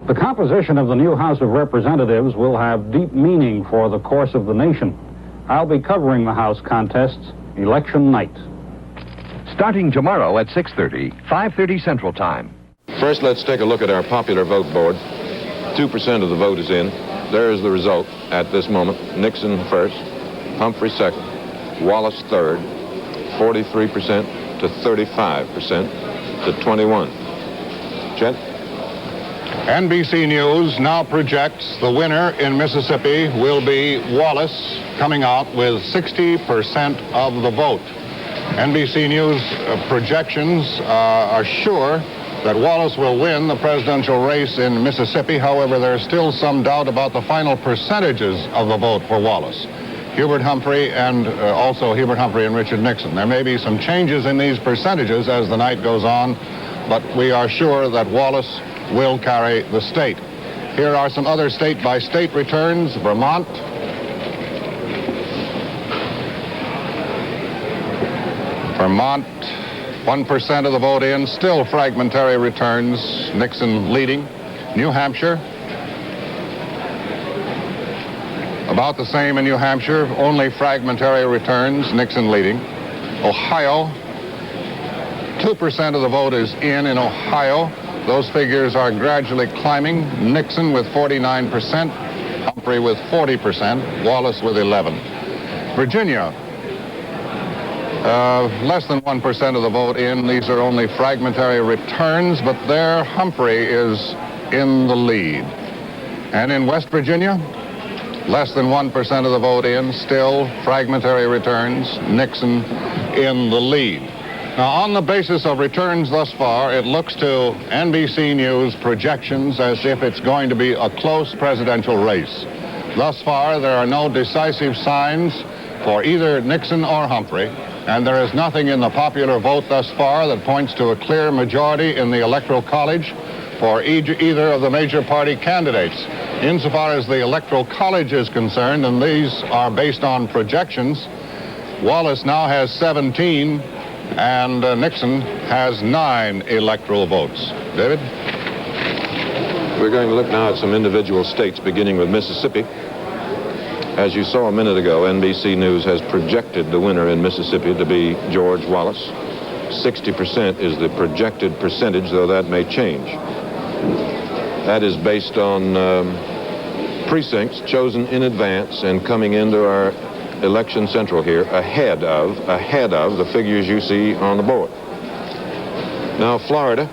The composition of the new House of Representatives will have deep meaning for the course of the nation. I'll be covering the House contests election night. Starting tomorrow at 6:30, 5:30 Central Time. First, let's take a look at our popular vote board. 2% of the vote is in. There is the result at this moment. Nixon first, Humphrey second, Wallace third, 43% to 35% to 21. Chet? NBC News now projects the winner in Mississippi will be Wallace, coming out with 60% of the vote. NBC News projections are sure that Wallace will win the presidential race in Mississippi. However, there's still some doubt about the final percentages of the vote for Wallace. Hubert Humphrey and also Hubert Humphrey and Richard Nixon. There may be some changes in these percentages as the night goes on, but we are sure that Wallace will carry the state. Here are some other state-by-state returns. Vermont. Vermont, 1% of the vote in, still fragmentary returns, Nixon leading. New Hampshire, about the same in New Hampshire, only fragmentary returns, Nixon leading. Ohio, 2% of the vote is in Ohio. Those figures are gradually climbing. Nixon with 49%, Humphrey with 40%, Wallace with 11%. Virginia, less than 1% of the vote in. These are only fragmentary returns, but there Humphrey is in the lead. And in West Virginia, less than 1% of the vote in, still fragmentary returns, Nixon in the lead. Now, on the basis of returns thus far, it looks to NBC News projections as if it's going to be a close presidential race. Thus far, there are no decisive signs for either Nixon or Humphrey, and there is nothing in the popular vote thus far that points to a clear majority in the Electoral College for either of the major party candidates. Insofar as the Electoral College is concerned, and these are based on projections, Wallace now has 17, and Nixon has 9 electoral votes. David? We're going to look now at some individual states, beginning with Mississippi. As you saw a minute ago, NBC News has projected the winner in Mississippi to be George Wallace. 60% is the projected percentage, though that may change. That is based on precincts chosen in advance and coming into our election central here ahead of the figures you see on the board. Now, Florida,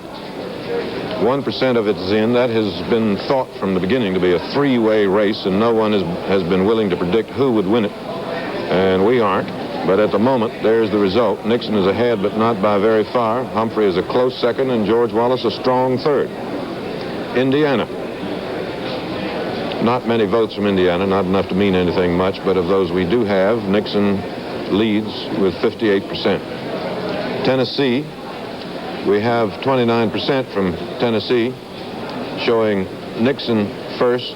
1% of it is in. That has been thought from the beginning to be a three-way race, and no one has been willing to predict who would win it, and we aren't. But at the moment, there's the result. Nixon is ahead, but not by very far. Humphrey is a close second, and George Wallace a strong third. Indiana. Not many votes from Indiana, not enough to mean anything much, but of those we do have, Nixon leads with 58%. Tennessee, we have 29% from Tennessee, showing Nixon first,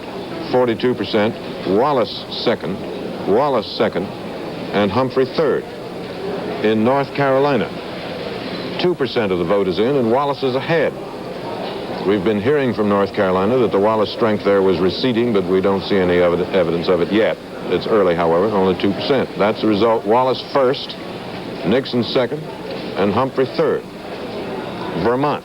42%, Wallace second, and Humphrey third. In North Carolina, 2% of the vote is in, and Wallace is ahead. We've been hearing from North Carolina that the Wallace strength there was receding, but we don't see any evidence of it yet. It's early, however, only 2%. That's the result. Wallace first, Nixon second, and Humphrey third. Vermont.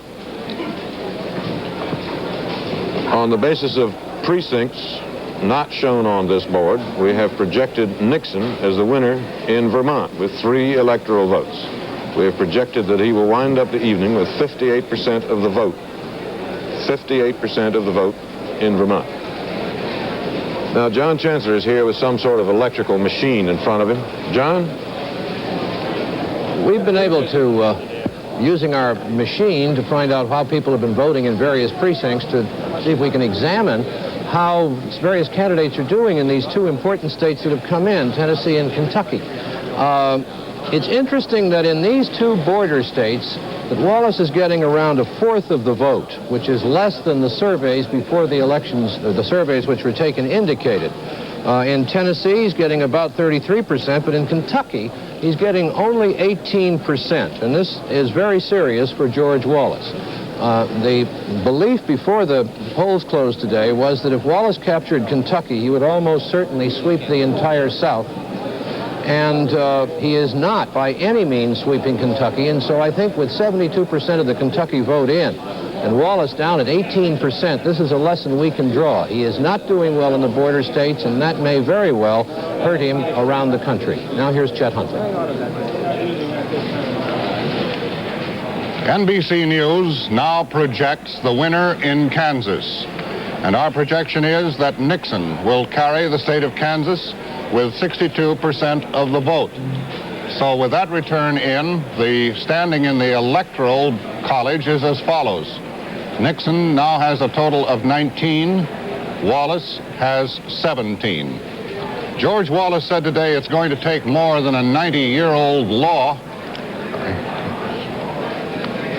On the basis of precincts not shown on this board, we have projected Nixon as the winner in Vermont with 3 electoral votes. We have projected that he will wind up the evening with 58% of the vote. 58% of the vote in Vermont. Now, John Chancellor is here with some sort of electrical machine in front of him. John? We've been able to, using our machine, to find out how people have been voting in various precincts to see if we can examine how various candidates are doing in these 2 important states that have come in, Tennessee and Kentucky. It's interesting that in these 2 border states, that Wallace is getting around 1/4 of the vote, which is less than the surveys before the elections, the surveys which were taken indicated. In Tennessee, he's getting about 33%, but in Kentucky, he's getting only 18%, and this is very serious for George Wallace. The belief before the polls closed today was that if Wallace captured Kentucky, he would almost certainly sweep the entire South. And he is not by any means sweeping Kentucky. And so I think with 72% of the Kentucky vote in and Wallace down at 18%, this is a lesson we can draw. He is not doing well in the border states, and that may very well hurt him around the country. Now here's Chet Huntley. NBC News now projects the winner in Kansas. And our projection is that Nixon will carry the state of Kansas with 62% of the vote. So with that return in, the standing in the Electoral College is as follows. Nixon now has a total of 19. Wallace has 17. George Wallace said today it's going to take more than a 90-year-old law.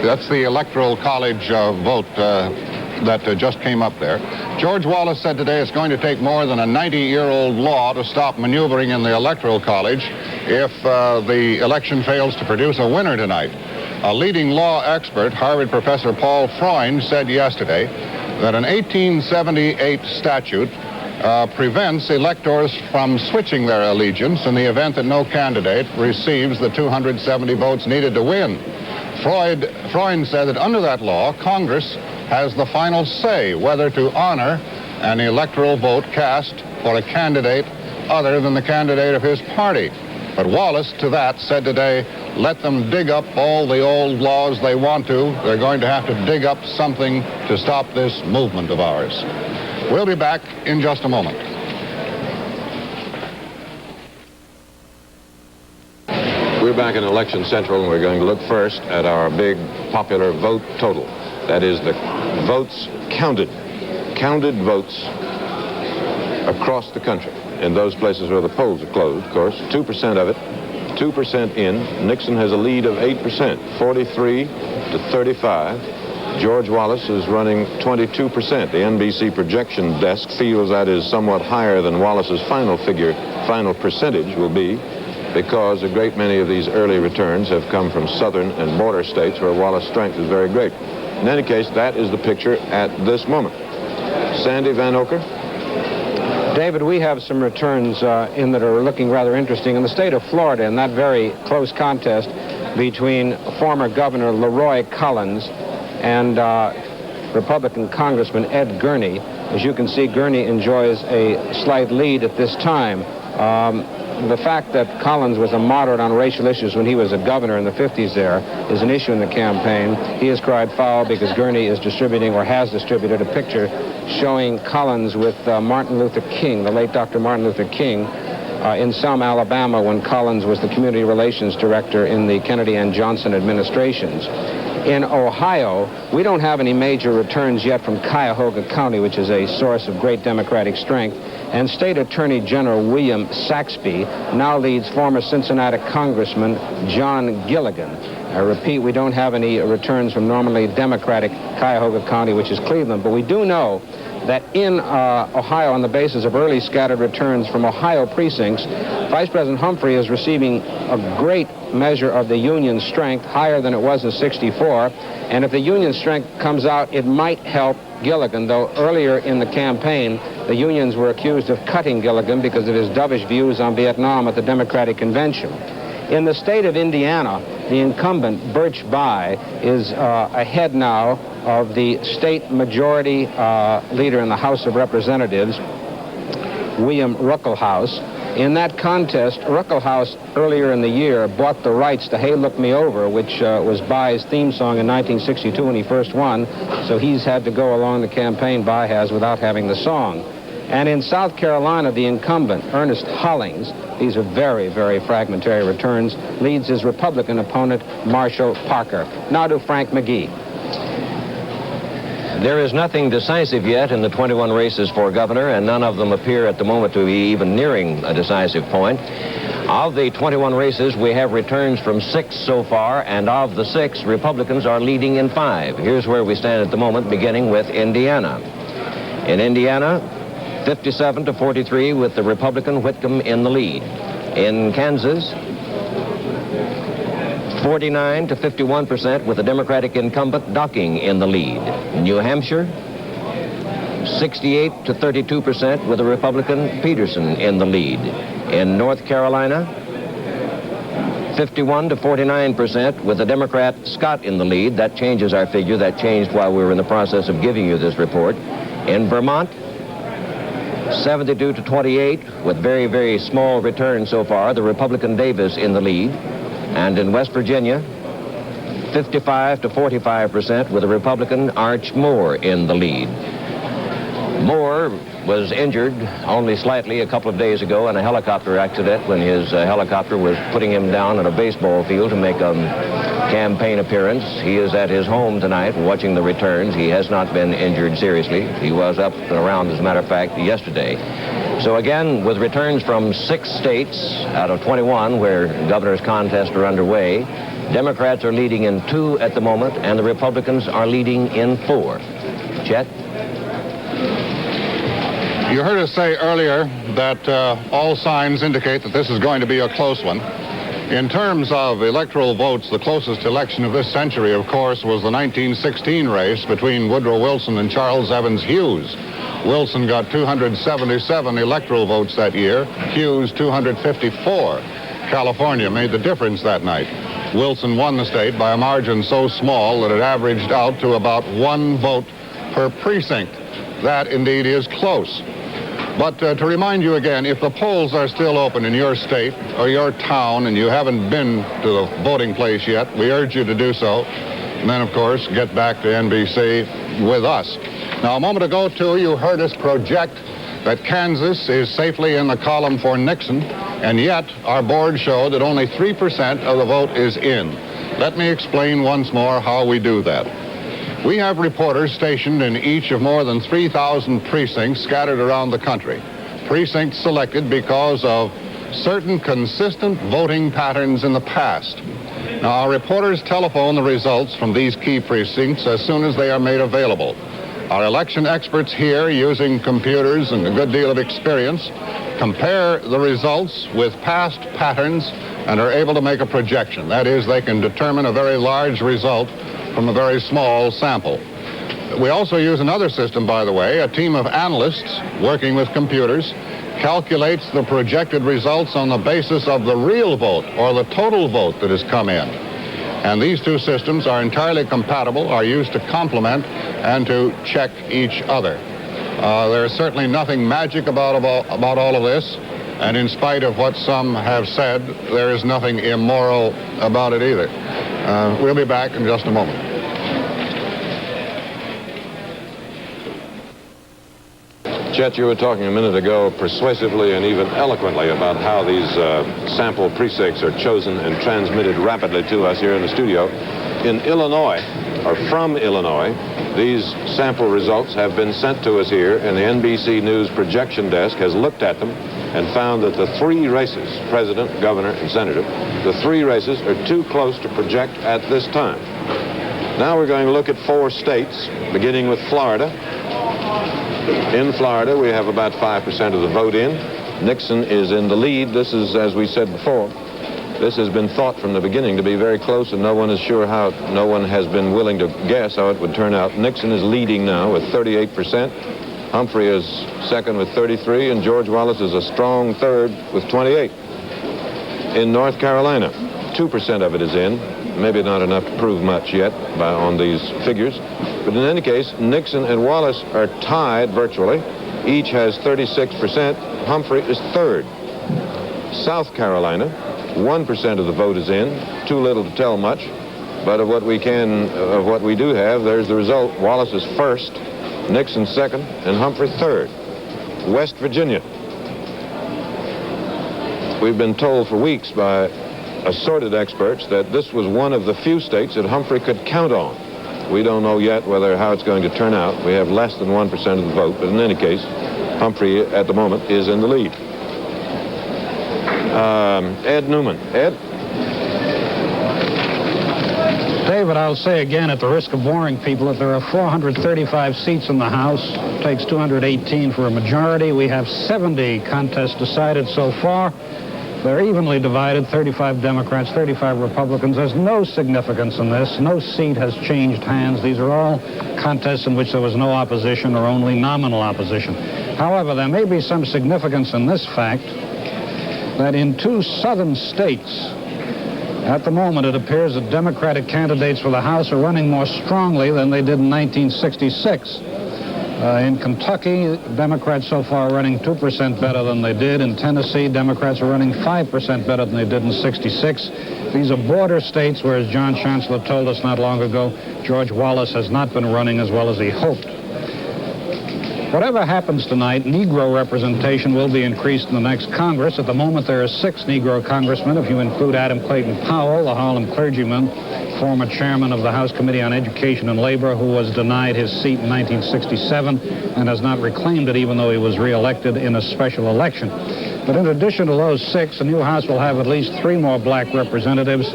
That's the Electoral College vote that just came up there. George Wallace said today it's going to take more than a 90-year-old law to stop maneuvering in the Electoral College if the election fails to produce a winner tonight. A leading law expert, Harvard professor Paul Freund, said yesterday that an 1878 statute prevents electors from switching their allegiance in the event that no candidate receives the 270 votes needed to win. Freund said that under that law, Congress has the final say whether to honor an electoral vote cast for a candidate other than the candidate of his party. But Wallace, to that, said today, let them dig up all the old laws they want to. They're going to have to dig up something to stop this movement of ours. We'll be back in just a moment. We're back in Election Central, and we're going to look first at our big popular vote total. That is the votes counted votes across the country. In those places where the polls are closed, of course, 2% of it, 2% in. Nixon has a lead of 8%, 43 to 35. George Wallace is running 22%. The NBC projection desk feels that is somewhat higher than Wallace's final percentage will be, because a great many of these early returns have come from southern and border states where Wallace's strength is very great. In any case, that is the picture at this moment. Sandy Vanocur? David, we have some returns in that are looking rather interesting. In the state of Florida, in that very close contest between former Governor Leroy Collins and Republican Congressman Ed Gurney, as you can see, Gurney enjoys a slight lead at this time. The fact that Collins was a moderate on racial issues when he was a governor in the 50s there is an issue in the campaign. He has cried foul because Gurney is distributing, or has distributed, a picture showing Collins with Martin Luther King, the late Dr. Martin Luther King, in Selma, Alabama, when Collins was the community relations director in the Kennedy and Johnson administrations. In Ohio, we don't have any major returns yet from Cuyahoga County, which is a source of great Democratic strength. And State Attorney General William Saxby now leads former Cincinnati Congressman John Gilligan. I repeat, we don't have any returns from normally Democratic Cuyahoga County, which is Cleveland, but we do know that in Ohio, on the basis of early scattered returns from Ohio precincts, Vice President Humphrey is receiving a great measure of the Union strength, higher than it was in '64. And if the Union strength comes out, it might help Gilligan, though earlier in the campaign, the Unions were accused of cutting Gilligan because of his dovish views on Vietnam at the Democratic Convention. In the state of Indiana, the incumbent, Birch Bayh, is ahead now of the state majority leader in the House of Representatives, William Ruckelshaus. In that contest, Ruckelshaus earlier in the year bought the rights to Hey Look Me Over, which was Bayh's theme song in 1962 when he first won, so he's had to go along the campaign, Bayh has, without having the song. And in South Carolina, the incumbent, Ernest Hollings, these are very, very fragmentary returns, leads his Republican opponent, Marshall Parker. Now to Frank McGee. There is nothing decisive yet in the 21 races for governor, and none of them appear at the moment to be even nearing a decisive point. Of the 21 races, we have returns from 6 so far, and of the 6, Republicans are leading in 5. Here's where we stand at the moment, beginning with Indiana. In Indiana, 57 to 43 with the Republican Whitcomb in the lead. In Kansas, 49 to 51% with the Democratic incumbent Docking in the lead. New Hampshire, 68 to 32% with the Republican Peterson in the lead. In North Carolina, 51 to 49% with the Democrat Scott in the lead. That changes our figure. That changed while we were in the process of giving you this report. In Vermont, 72 to 28 with very, very small return so far. The Republican Davis in the lead. And in West Virginia, 55 to 45% with the Republican Arch Moore in the lead. Moore was injured only slightly a couple of days ago in a helicopter accident when his helicopter was putting him down on a baseball field to make a campaign appearance. He is at his home tonight watching the returns. He has not been injured seriously. He was up and around, as a matter of fact, yesterday. So again, with returns from 6 states out of 21 where governor's contests are underway, Democrats are leading in 2 at the moment, and the Republicans are leading in 4. Chet? You heard us say earlier that all signs indicate that this is going to be a close one. In terms of electoral votes, the closest election of this century, of course, was the 1916 race between Woodrow Wilson and Charles Evans Hughes. Wilson got 277 electoral votes that year, Hughes 254. California made the difference that night. Wilson won the state by a margin so small that it averaged out to about 1 vote per precinct. That indeed is close. But to remind you again, if the polls are still open in your state or your town and you haven't been to the voting place yet, we urge you to do so. And then, of course, get back to NBC with us. Now, a moment ago, too, you heard us project that Kansas is safely in the column for Nixon, and yet our board showed that only 3% of the vote is in. Let me explain once more how we do that. We have reporters stationed in each of more than 3,000 precincts scattered around the country. Precincts selected because of certain consistent voting patterns in the past. Now, our reporters telephone the results from these key precincts as soon as they are made available. Our election experts here, using computers and a good deal of experience, compare the results with past patterns and are able to make a projection. That is, they can determine a very large result from a very small sample. We also use another system, by the way. A team of analysts working with computers calculates the projected results on the basis of the real vote or the total vote that has come in. And these two systems are entirely compatible, are used to complement and to check each other. There is certainly nothing magic about all of this, and in spite of what some have said, there is nothing immoral about it either. We'll be back in just a moment. Chet, you were talking a minute ago persuasively and even eloquently about how these sample precincts are chosen and transmitted rapidly to us here in the studio. In Illinois, or from Illinois, these sample results have been sent to us here, and the NBC News projection desk has looked at them and found that the 3 races, president, governor, and senator, the 3 races are too close to project at this time. Now we're going to look at 4 states, beginning with Florida. In Florida, we have about 5% of the vote in. Nixon is in the lead. This is, as we said before, this has been thought from the beginning to be very close, and no one is sure how, no one has been willing to guess how it would turn out. Nixon is leading now with 38%. Humphrey is second with 33, and George Wallace is a strong third with 28. In North Carolina, 2% of it is in. Maybe not enough to prove much yet on these figures. But in any case, Nixon and Wallace are tied virtually. Each has 36%. Humphrey is third. South Carolina, 1% of the vote is in. Too little to tell much. But of what we do have, there's the result. Wallace is first, Nixon second, and Humphrey third. West Virginia. We've been told for weeks by assorted experts that this was one of the few states that Humphrey could count on. We don't know yet how it's going to turn out. We have less than 1% of the vote, but in any case, Humphrey at the moment is in the lead. Ed Newman. Ed? David, I'll say again, at the risk of boring people, that there are 435 seats in the House. It takes 218 for a majority. We have 70 contests decided so far. They're evenly divided, 35 Democrats, 35 Republicans. There's no significance in this. No seat has changed hands. These are all contests in which there was no opposition or only nominal opposition. However, there may be some significance in this fact that in 2 southern states, at the moment, it appears that Democratic candidates for the House are running more strongly than they did in 1966. In Kentucky, Democrats so far are running 2% better than they did. In Tennessee, Democrats are running 5% better than they did in 66. These are border states, whereas John Chancellor told us not long ago, George Wallace has not been running as well as he hoped. Whatever happens tonight, Negro representation will be increased in the next Congress. At the moment, there are 6 Negro congressmen, if you include Adam Clayton Powell, the Harlem clergyman, former chairman of the House Committee on Education and Labor, who was denied his seat in 1967 and has not reclaimed it, even though he was reelected in a special election. But in addition to those 6, the new House will have at least 3 more black representatives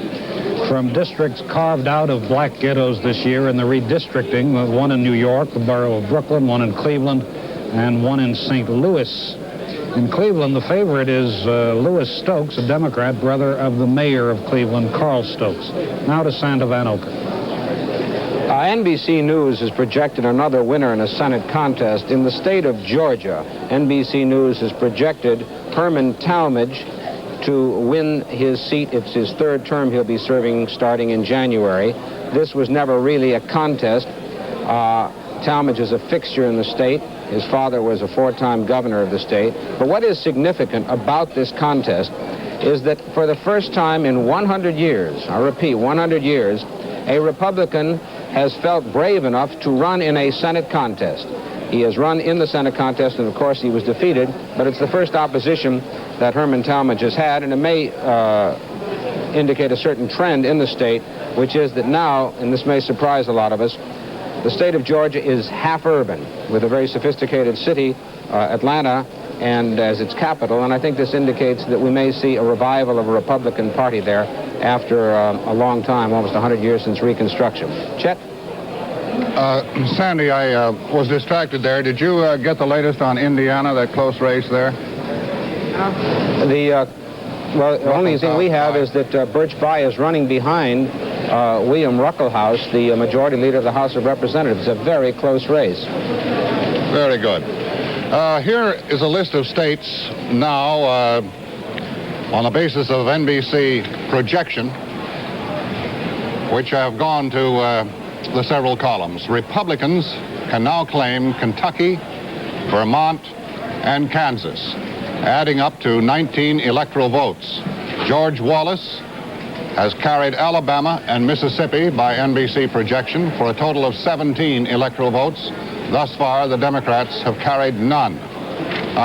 from districts carved out of black ghettos this year in the redistricting, 1 in New York, the borough of Brooklyn, 1 in Cleveland, and 1 in St. Louis. In Cleveland, the favorite is Louis Stokes, a Democrat, brother of the mayor of Cleveland, Carl Stokes. Now to Santa Vanocur. NBC News has projected another winner in a Senate contest. In the state of Georgia, NBC News has projected Herman Talmadge to win his seat. It's his 3rd term he'll be serving starting in January. This was never really a contest. Talmadge is a fixture in the state. His father was a 4-time governor of the state. But what is significant about this contest is that for the first time in 100 years, I repeat, 100 years, a Republican has felt brave enough to run in a Senate contest. He has run in the Senate contest, and of course he was defeated, but it's the first opposition that Herman Talmadge has had, and it may indicate a certain trend in the state, which is that now, and this may surprise a lot of us, the state of Georgia is half urban, with a very sophisticated city, Atlanta, and as its capital, and I think this indicates that we may see a revival of a Republican Party there after a long time, almost 100 years since Reconstruction. Chet? Sandy, I was distracted there. Did you get the latest on Indiana, that close race there? Well, the only thing we have is that Birch Bayh is running behind William Ruckelhaus, the majority leader of the House of Representatives. It's a very close race. Very good. Here is a list of states now on the basis of NBC projection, which have gone to the several columns. Republicans can now claim Kentucky, Vermont, and Kansas, adding up to 19 electoral votes. George Wallace has carried Alabama and Mississippi by NBC projection for a total of 17 electoral votes. Thus far, the Democrats have carried none.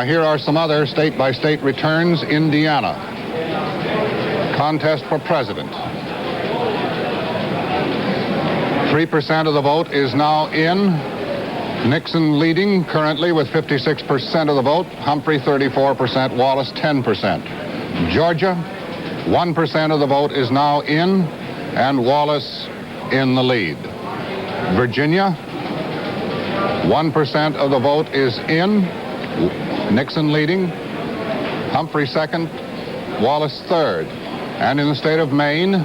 Here are some other state-by-state returns. Indiana, contest for president. 3% of the vote is now in. Nixon leading currently with 56% of the vote. Humphrey 34%, Wallace 10%. Georgia, 1% of the vote is now in, and Wallace in the lead. Virginia, 1% of the vote is in, Nixon leading, Humphrey second, Wallace third. And in the state of Maine,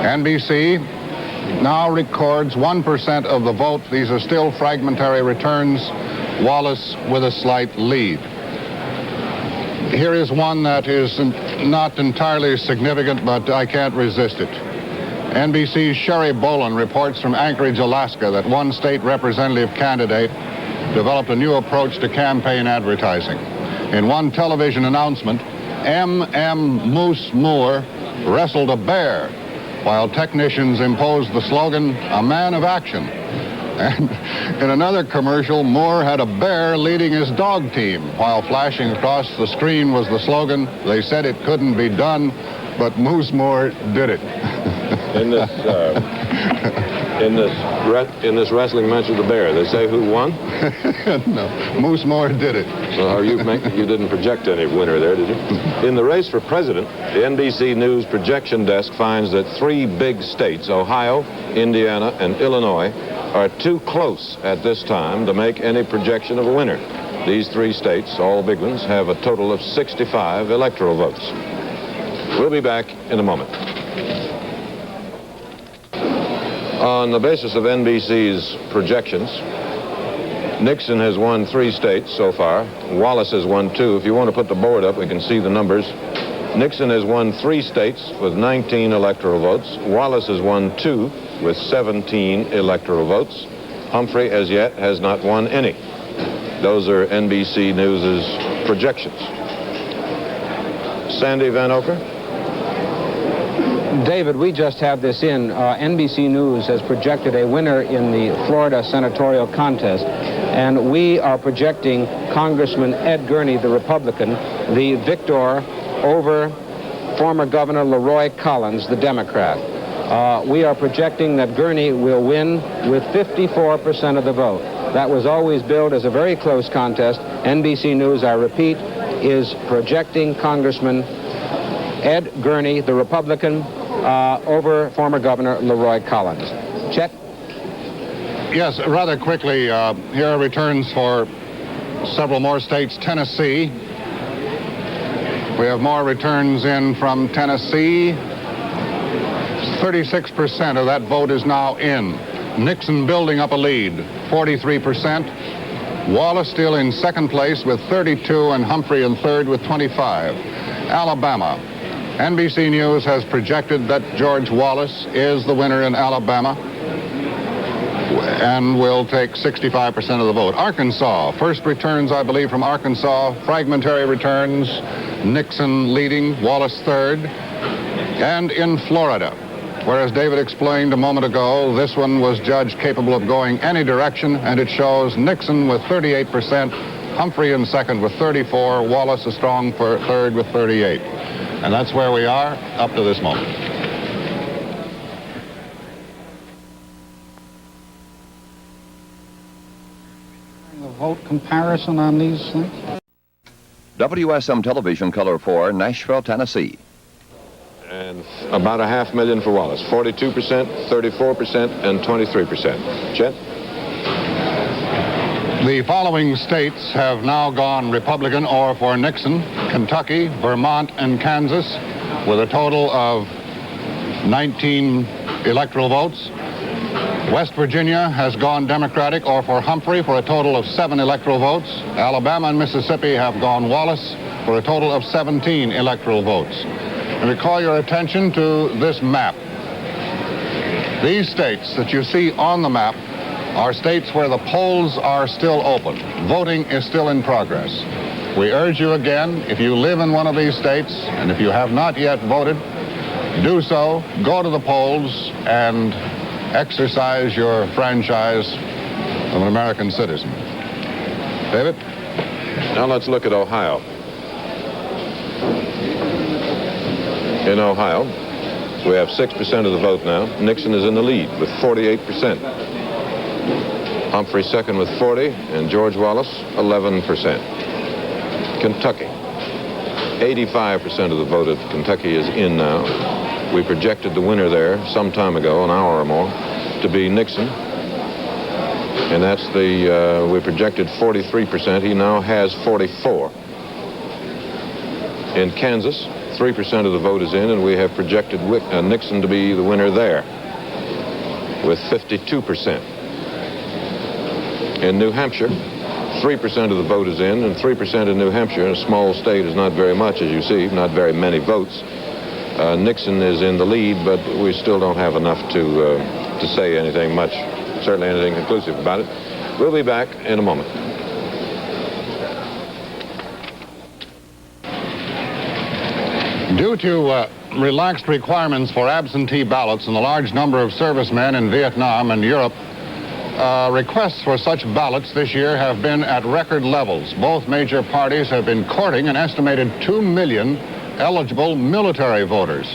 NBC now records 1% of the vote. These are still fragmentary returns, Wallace with a slight lead. Here is one that is not entirely significant, but I can't resist it. NBC's Sherry Boland reports from Anchorage, Alaska, that one state representative candidate developed a new approach to campaign advertising. In one television announcement, M.M. Moose Moore wrestled a bear, while technicians imposed the slogan, "A man of action." And in another commercial, Moore had a bear leading his dog team, while flashing across the screen was the slogan, "They said it couldn't be done, but Moose Moore did it." In this wrestling match with the bear, they say who won? No, Moose Moore did it. Well, you didn't project any winner there, did you? In the race for president, the NBC News projection desk finds that 3 big states, Ohio, Indiana, and Illinois, are too close at this time to make any projection of a winner. These 3 states, all big ones, have a total of 65 electoral votes. We'll be back in a moment. On the basis of NBC's projections, Nixon has won 3 states so far. Wallace has won 2. If you want to put the board up, we can see the numbers. Nixon has won 3 states with 19 electoral votes. Wallace has won 2 with 17 electoral votes. Humphrey, as yet, has not won any. Those are NBC News' projections. Sandy Vanocur? David, we just have this in. NBC News has projected a winner in the Florida senatorial contest, and we are projecting Congressman Ed Gurney, the Republican, the victor over former Governor Leroy Collins, the Democrat. We are projecting that Gurney will win with 54% of the vote. That was always billed as a very close contest. NBC News, I repeat, is projecting Congressman Ed Gurney, the Republican, over former Governor Leroy Collins. Chet? Yes, rather quickly, here are returns for several more states. Tennessee. We have more returns in from Tennessee. 36% of that vote is now in. Nixon building up a lead, 43%. Wallace still in second place with 32, and Humphrey in third with 25. Alabama. NBC News has projected that George Wallace is the winner in Alabama and will take 65% of the vote. Arkansas, first returns, I believe, from Arkansas. Fragmentary returns, Nixon leading, Wallace third. And in Florida, whereas David explained a moment ago, this one was judged capable of going any direction, and it shows Nixon with 38%, Humphrey in second with 34, Wallace a strong for third with 38. And that's where we are up to this moment. The vote comparison on these things? WSM Television Color 4, Nashville, Tennessee. And about 500,000 for Wallace. 42%, 34%, and 23%. Chet? The following states have now gone Republican or for Nixon: Kentucky, Vermont, and Kansas, with a total of 19 electoral votes. West Virginia has gone Democratic or for Humphrey for a total of 7 electoral votes. Alabama and Mississippi have gone Wallace for a total of 17 electoral votes. And we call your attention to this map. These states that you see on the map are states where the polls are still open. Voting is still in progress. We urge you again, if you live in one of these states, and if you have not yet voted, do so, go to the polls, and exercise your franchise of an American citizen. David? Now let's look at Ohio. In Ohio, we have 6% of the vote now. Nixon is in the lead with 48%. Humphrey second with 40, and George Wallace 11%. Kentucky, 85% of the vote of Kentucky is in now. We projected the winner there some time ago, an hour or more, to be Nixon. And that's we projected 43%. He now has 44. In Kansas, 3% of the vote is in, and we have projected Nixon to be the winner there with 52%. In New Hampshire, 3% of the vote is in, and 3% in New Hampshire, in a small state, is not very much, as you see, not very many votes. Nixon is in the lead, but we still don't have enough to say anything much, certainly anything conclusive about it. We'll be back in a moment. Due to relaxed requirements for absentee ballots and the large number of servicemen in Vietnam and Europe, requests for such ballots this year have been at record levels. Both major parties have been courting an estimated 2 million eligible military voters.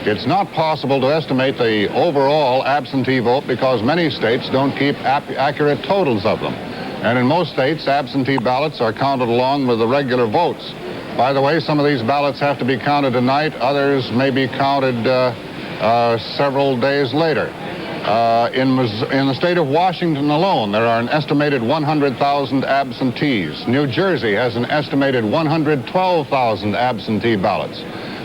It's not possible to estimate the overall absentee vote because many states don't keep accurate totals of them. And in most states, absentee ballots are counted along with the regular votes. By the way, some of these ballots have to be counted tonight. Others may be counted several days later. In the state of Washington alone, there are an estimated 100,000 absentees. New Jersey has an estimated 112,000 absentee ballots.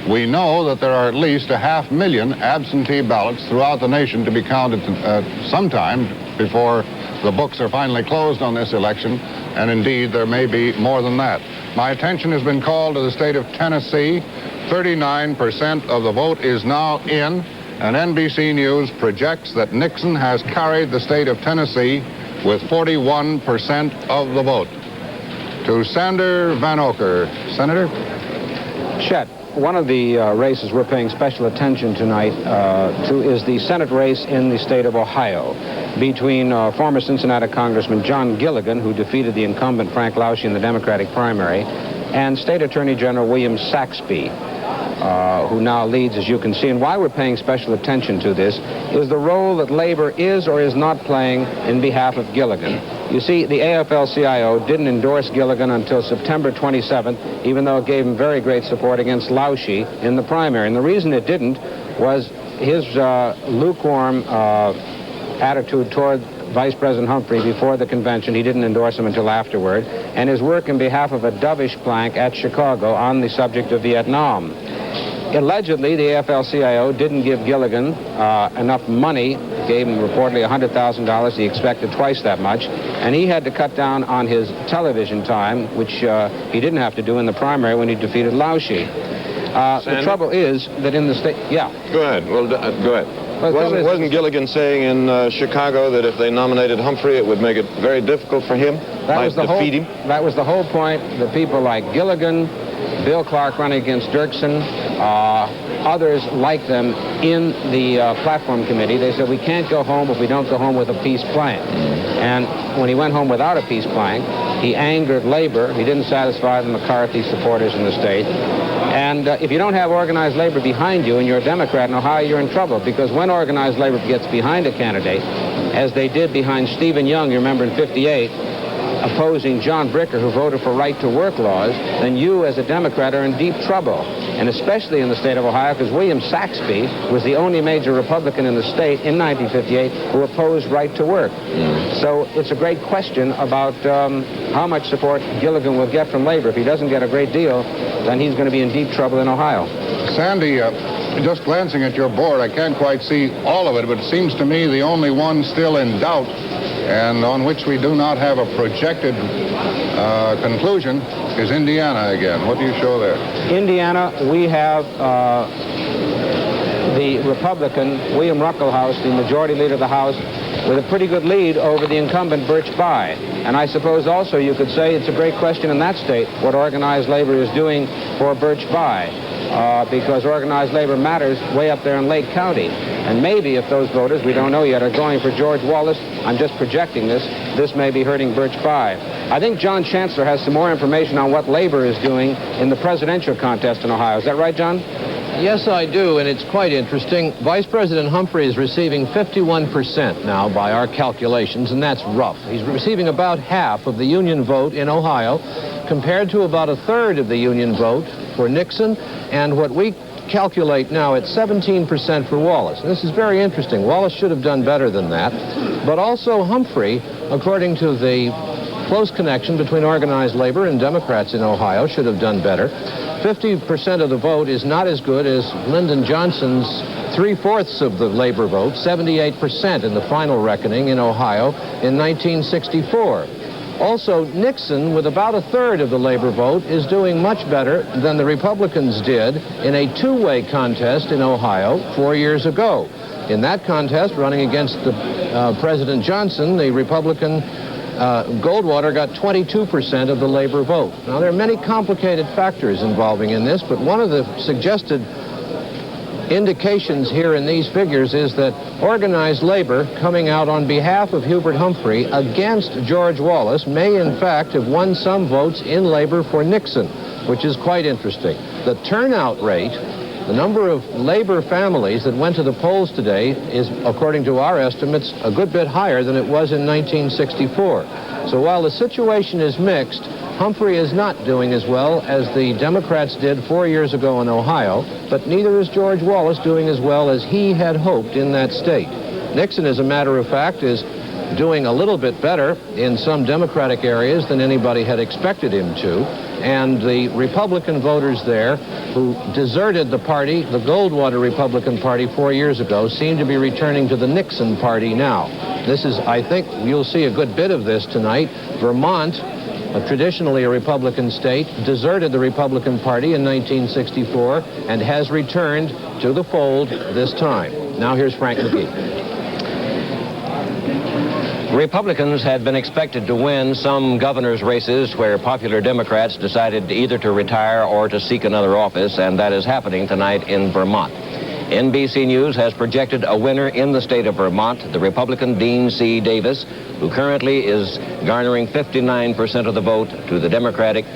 We know that there are at least 500,000 absentee ballots throughout the nation to be counted sometime before the books are finally closed on this election, and indeed there may be more than that. My attention has been called to the state of Tennessee. 39% of the vote is now in, and NBC News projects that Nixon has carried the state of Tennessee with 41% of the vote. To Senator Vanocur. Senator? Chet, one of the races we're paying special attention tonight to is the Senate race in the state of Ohio between former Cincinnati Congressman John Gilligan, who defeated the incumbent Frank Blair in the Democratic primary, and State Attorney General William Saxby, who now leads, as you can see. And why we're paying special attention to this is the role that labor is or is not playing in behalf of Gilligan. You see, the AFL-CIO didn't endorse Gilligan until September 27th, even though it gave him very great support against Laushi in the primary. And the reason it didn't was his lukewarm attitude toward Vice President Humphrey before the convention. He didn't endorse him until afterward. And his work in behalf of a dovish plank at Chicago on the subject of Vietnam. Allegedly, the AFL-CIO didn't give Gilligan enough money, gave him reportedly $100,000. He expected twice that much, and he had to cut down on his television time, which he didn't have to do in the primary when he defeated Laushi. The trouble is that in the state... Yeah. Go ahead. Well, go ahead. Well, wasn't Gilligan saying in Chicago that if they nominated Humphrey, it would make it very difficult for him? That was the whole point. The people like Gilligan, Bill Clark running against Dirksen, others like them in the platform committee. They said, we can't go home if we don't go home with a peace plan. And when he went home without a peace plan, he angered labor. He didn't satisfy the McCarthy supporters in the state. And if you don't have organized labor behind you and you're a Democrat in Ohio, you're in trouble, because when organized labor gets behind a candidate, as they did behind Stephen Young, you remember in '58, opposing John Bricker, who voted for right-to-work laws, then you as a Democrat are in deep trouble. And especially in the state of Ohio, because William Saxby was the only major Republican in the state in 1958 who opposed right-to-work. So it's a great question about how much support Gilligan will get from labor. If he doesn't get a great deal, then he's going to be in deep trouble in Ohio. Sandy, just glancing at your board, I can't quite see all of it, but it seems to me the only one still in doubt and on which we do not have a projected conclusion is Indiana again. What do you show there? Indiana, we have the Republican, William Ruckelhaus, the majority leader of the House, with a pretty good lead over the incumbent Birch Bayh. And I suppose also you could say it's a great question in that state what organized labor is doing for Birch Bayh, because organized labor matters way up there in Lake County. And maybe if those voters, we don't know yet, are going for George Wallace, I'm just projecting this may be hurting Birch Bayh. I think John Chancellor has some more information on what labor is doing in the presidential contest in Ohio. Is that right, John? Yes, I do, and it's quite interesting. Vice President Humphrey is receiving 51% now by our calculations, and that's rough. He's receiving about half of the Union vote in Ohio, compared to about a third of the Union vote for Nixon, and what we calculate now at 17% for Wallace. And this is very interesting. Wallace should have done better than that, but also Humphrey, according to the close connection between organized labor and Democrats in Ohio, should have done better. 50% of the vote is not as good as Lyndon Johnson's 3/4 of the labor vote, 78% in the final reckoning in Ohio in 1964. Also, Nixon, with about a third of the labor vote, is doing much better than the Republicans did in a two-way contest in Ohio 4 years ago. In that contest, running against President Johnson, the Republican Goldwater got 22% of the labor vote. Now, there are many complicated factors involving in this, but one of the suggested indications here in these figures is that organized labor coming out on behalf of Hubert Humphrey against George Wallace may in fact have won some votes in labor for Nixon, which is quite interesting. The turnout rate, the number of labor families that went to the polls today is, according to our estimates, a good bit higher than it was in 1964. So while the situation is mixed, Humphrey is not doing as well as the Democrats did 4 years ago in Ohio, but neither is George Wallace doing as well as he had hoped in that state. Nixon, as a matter of fact, is doing a little bit better in some Democratic areas than anybody had expected him to. And the Republican voters there who deserted the party, the Goldwater Republican Party 4 years ago, seem to be returning to the Nixon Party now. This is, I think, you'll see a good bit of this tonight. Vermont, traditionally a Republican state, deserted the Republican Party in 1964 and has returned to the fold this time. Now here's Frank McGee. Republicans had been expected to win some governor's races where popular Democrats decided either to retire or to seek another office, and that is happening tonight in Vermont. NBC News has projected a winner in the state of Vermont, the Republican Dean C. Davis, who currently is garnering 59% of the vote to the Democratic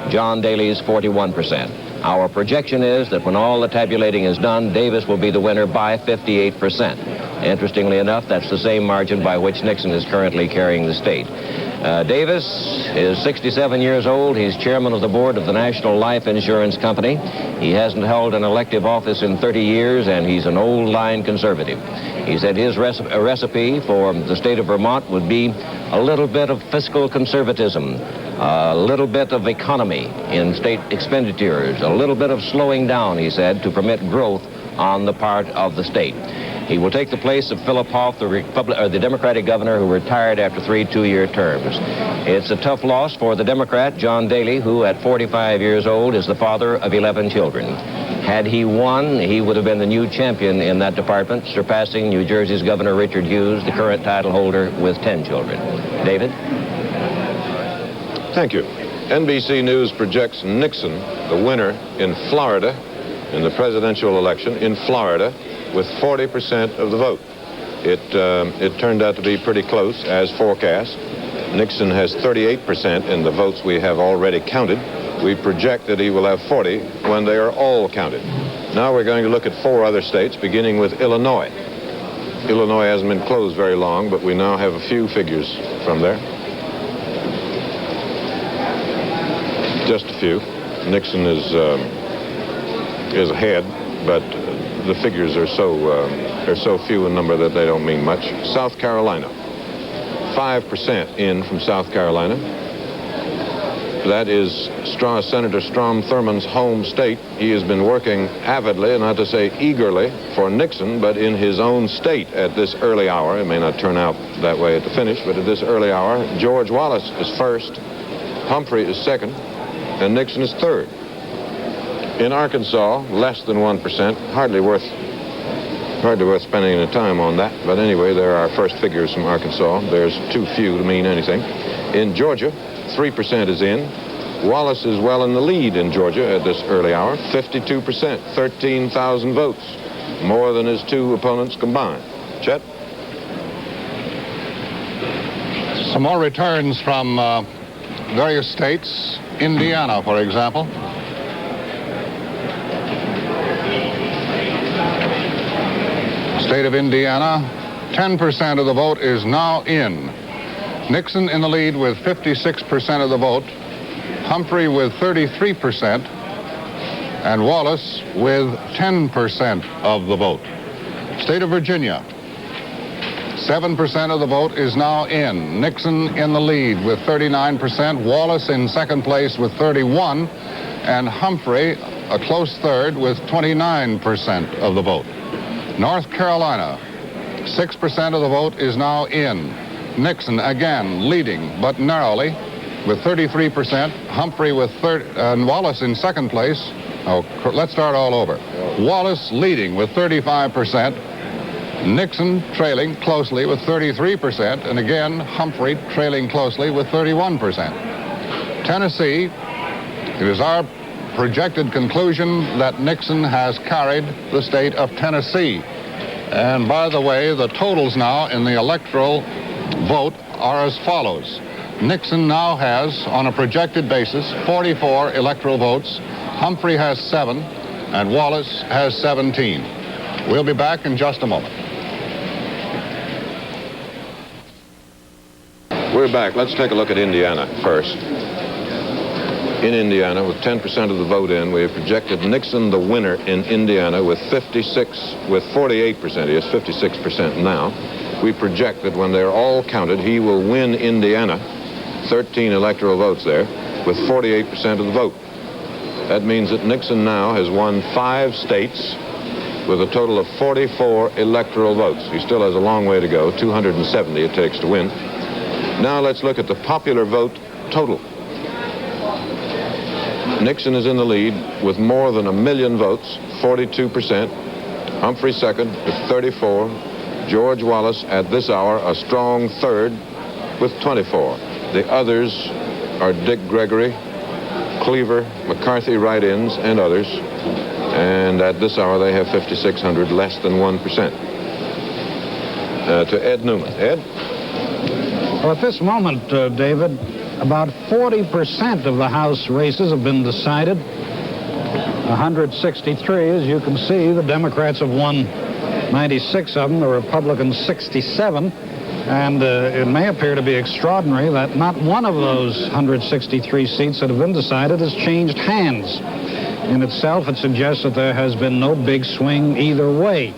John Daly's 41%. Our projection is that when all the tabulating is done, Davis will be the winner by 58%. Interestingly enough, that's the same margin by which Nixon is currently carrying the state. Davis is 67 years old. He's chairman of the board of the National Life Insurance Company. He hasn't held an elective office in 30 years, and he's an old-line conservative. He said his recipe for the state of Vermont would be a little bit of fiscal conservatism, a little bit of economy in state expenditures, a little bit of slowing down, he said, to permit growth on the part of the state. He will take the place of Philip Hoff, the Democratic governor who retired after 3 two-year terms. It's a tough loss for the Democrat, John Daly, who at 45 years old is the father of 11 children. Had he won, he would have been the new champion in that department, surpassing New Jersey's Governor Richard Hughes, the current title holder, with 10 children. David? Thank you. NBC News projects Nixon the winner in Florida in the presidential election in Florida with 40% of the vote. It turned out to be pretty close as forecast. Nixon has 38% in the votes we have already counted. We project that he will have 40 when they are all counted. Now we're going to look at 4 other states, beginning with Illinois. Illinois hasn't been closed very long, but we now have a few figures from there. Just a few. Nixon is ahead, but the figures are so few in number that they don't mean much. South Carolina, 5% in from South Carolina. That is Senator Strom Thurmond's home state. He has been working avidly, not to say eagerly, for Nixon, but in his own state at this early hour. It may not turn out that way at the finish, but at this early hour, George Wallace is first, Humphrey is second, and Nixon is third. In Arkansas, less than 1%, hardly worth spending any time on that. But anyway, there are first figures from Arkansas. There's too few to mean anything. In Georgia, 3% is in. Wallace is well in the lead in Georgia at this early hour, 52%, 13,000 votes, more than his 2 opponents combined. Chet? Some more returns from various states. Indiana, for example. State of Indiana, 10% of the vote is now in. Nixon in the lead with 56% of the vote, Humphrey with 33%, and Wallace with 10% of the vote. State of Virginia, 7% of the vote is now in. Nixon in the lead with 39%, Wallace in second place with 31%, and Humphrey a close third with 29% of the vote. North Carolina, 6% of the vote is now in. Nixon again leading, but narrowly, with 33%. Humphrey with and Wallace in second place. Oh, let's start all over. Wallace leading with 35%. Nixon trailing closely with 33%, and again Humphrey trailing closely with 31%. Tennessee, it is our projected conclusion that Nixon has carried the state of Tennessee. And by the way, the totals now in the electoral vote are as follows. Nixon now has, on a projected basis, 44 electoral votes. Humphrey has 7, and Wallace has 17. We'll be back in just a moment. We're back. Let's take a look at Indiana first. in Indiana with 10% of the vote in. We have projected Nixon the winner in Indiana with 48%. He has 56% now. We project that when they're all counted, he will win Indiana, 13 electoral votes there, with 48% of the vote. That means that Nixon now has won 5 states with a total of 44 electoral votes. He still has a long way to go, 270 it takes to win. Now let's look at the popular vote total. Nixon is in the lead with more than 1 million votes, 42%. Humphrey second with 34. George Wallace at this hour a strong third with 24. The others are Dick Gregory, Cleaver, McCarthy write-ins, and others. And at this hour, they have 5,600, less than 1%. To Ed Newman. Ed? Well, at this moment, David, about 40% of the House races have been decided. 163, as you can see. The Democrats have won 96 of them, the Republicans 67. And it may appear to be extraordinary that not one of those 163 seats that have been decided has changed hands. In itself, it suggests that there has been no big swing either way.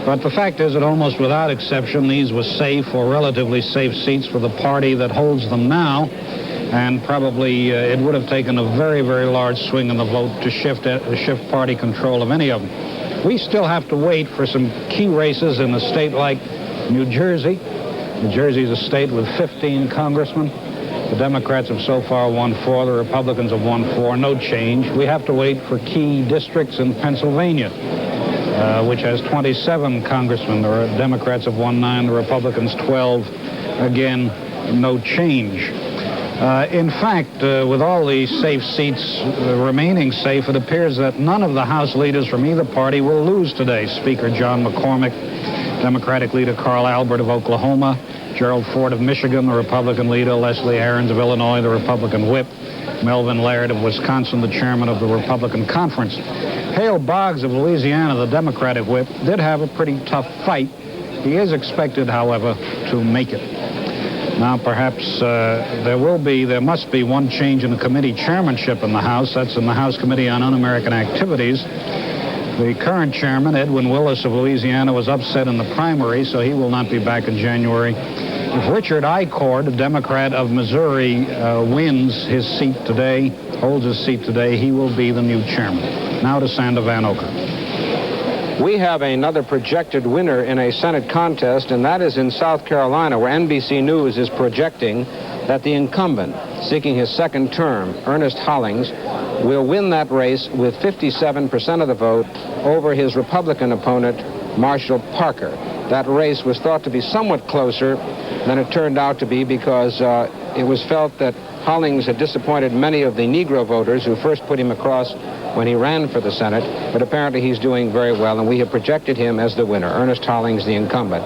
But the fact is that almost without exception, these were safe or relatively safe seats for the party that holds them now. And probably it would have taken a very, very large swing in the vote to shift party control of any of them. We still have to wait for some key races in a state like New Jersey. New Jersey is a state with 15 congressmen. The Democrats have so far won 4. The Republicans have won 4. No change. We have to wait for key districts in Pennsylvania, which has 27 congressmen. The Democrats have won 9. The Republicans 12. Again, no change. In fact, with all these safe seats remaining safe, it appears that none of the House leaders from either party will lose today. Speaker John McCormick, Democratic leader Carl Albert of Oklahoma, Gerald Ford of Michigan, the Republican leader, Leslie Aarons of Illinois, the Republican whip, Melvin Laird of Wisconsin, the chairman of the Republican Conference. Hale Boggs of Louisiana, the Democratic whip, did have a pretty tough fight. He is expected, however, to make it. Now, perhaps there must be one change in the committee chairmanship in the House. That's in the House Committee on Un-American Activities. The current chairman, Edwin Willis of Louisiana, was upset in the primary, so he will not be back in January. If Richard Icord, a Democrat of Missouri, wins his seat today, holds his seat today, he will be the new chairman. Now to Sander Vanocur. We have another projected winner in a Senate contest, and that is in South Carolina, where NBC News is projecting that the incumbent, seeking his second term, Ernest Hollings, will win that race with 57% of the vote over his Republican opponent, Marshall Parker. That race was thought to be somewhat closer than it turned out to be because it was felt that Hollings had disappointed many of the Negro voters who first put him across when he ran for the Senate, but apparently he's doing very well, and we have projected him as the winner, Ernest Hollings, the incumbent.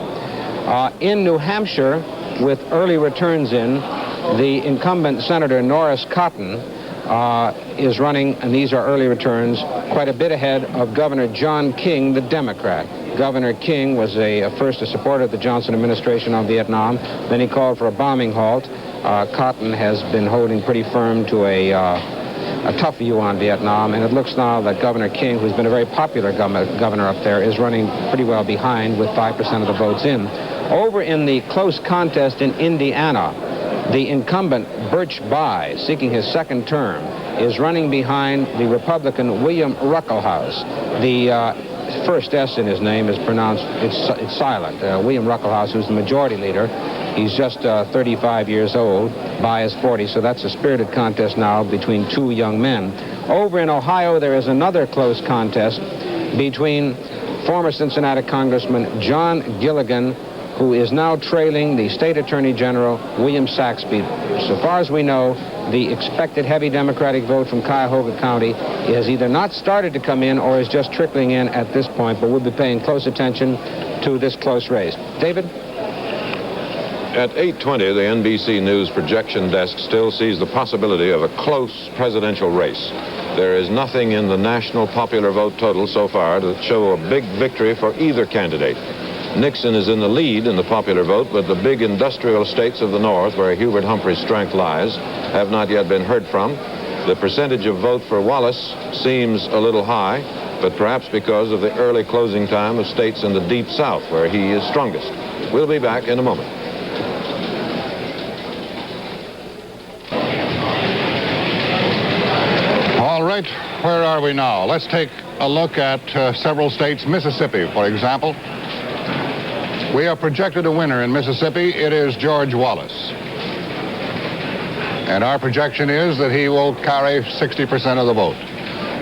In New Hampshire, with early returns in, the incumbent Senator Norris Cotton is running, and these are early returns, quite a bit ahead of Governor John King, the Democrat. Governor King was first a supporter of the Johnson administration on Vietnam. Then he called for a bombing halt. Cotton has been holding pretty firm to a tough view on Vietnam, and it looks now that Governor King, who's been a very popular governor up there, is running pretty well behind with 5% of the votes in. Over in the close contest in Indiana, the incumbent Birch Bayh, seeking his second term, is running behind the Republican William Ruckelshaus. The first S in his name is pronounced, it's silent. William Ruckelshaus, who's the majority leader, he's just 35 years old. Bayh is 40, so that's a spirited contest now between two young men. Over in Ohio, there is another close contest between former Cincinnati Congressman John Gilligan, who is now trailing the state attorney general, William Saxby. So far as we know, the expected heavy Democratic vote from Cuyahoga County has either not started to come in or is just trickling in at this point, but we'll be paying close attention to this close race. David? At 8:20, the NBC News projection desk still sees the possibility of a close presidential race. There is nothing in the national popular vote total so far to show a big victory for either candidate. Nixon is in the lead in the popular vote, but the big industrial states of the North, where Hubert Humphrey's strength lies, have not yet been heard from. The percentage of vote for Wallace seems a little high, but perhaps because of the early closing time of states in the Deep South, where he is strongest. We'll be back in a moment. All right, where are we now? Let's take a look at several states. Mississippi, for example. We have projected a winner in Mississippi. It is George Wallace. And our projection is that he will carry 60% of the vote.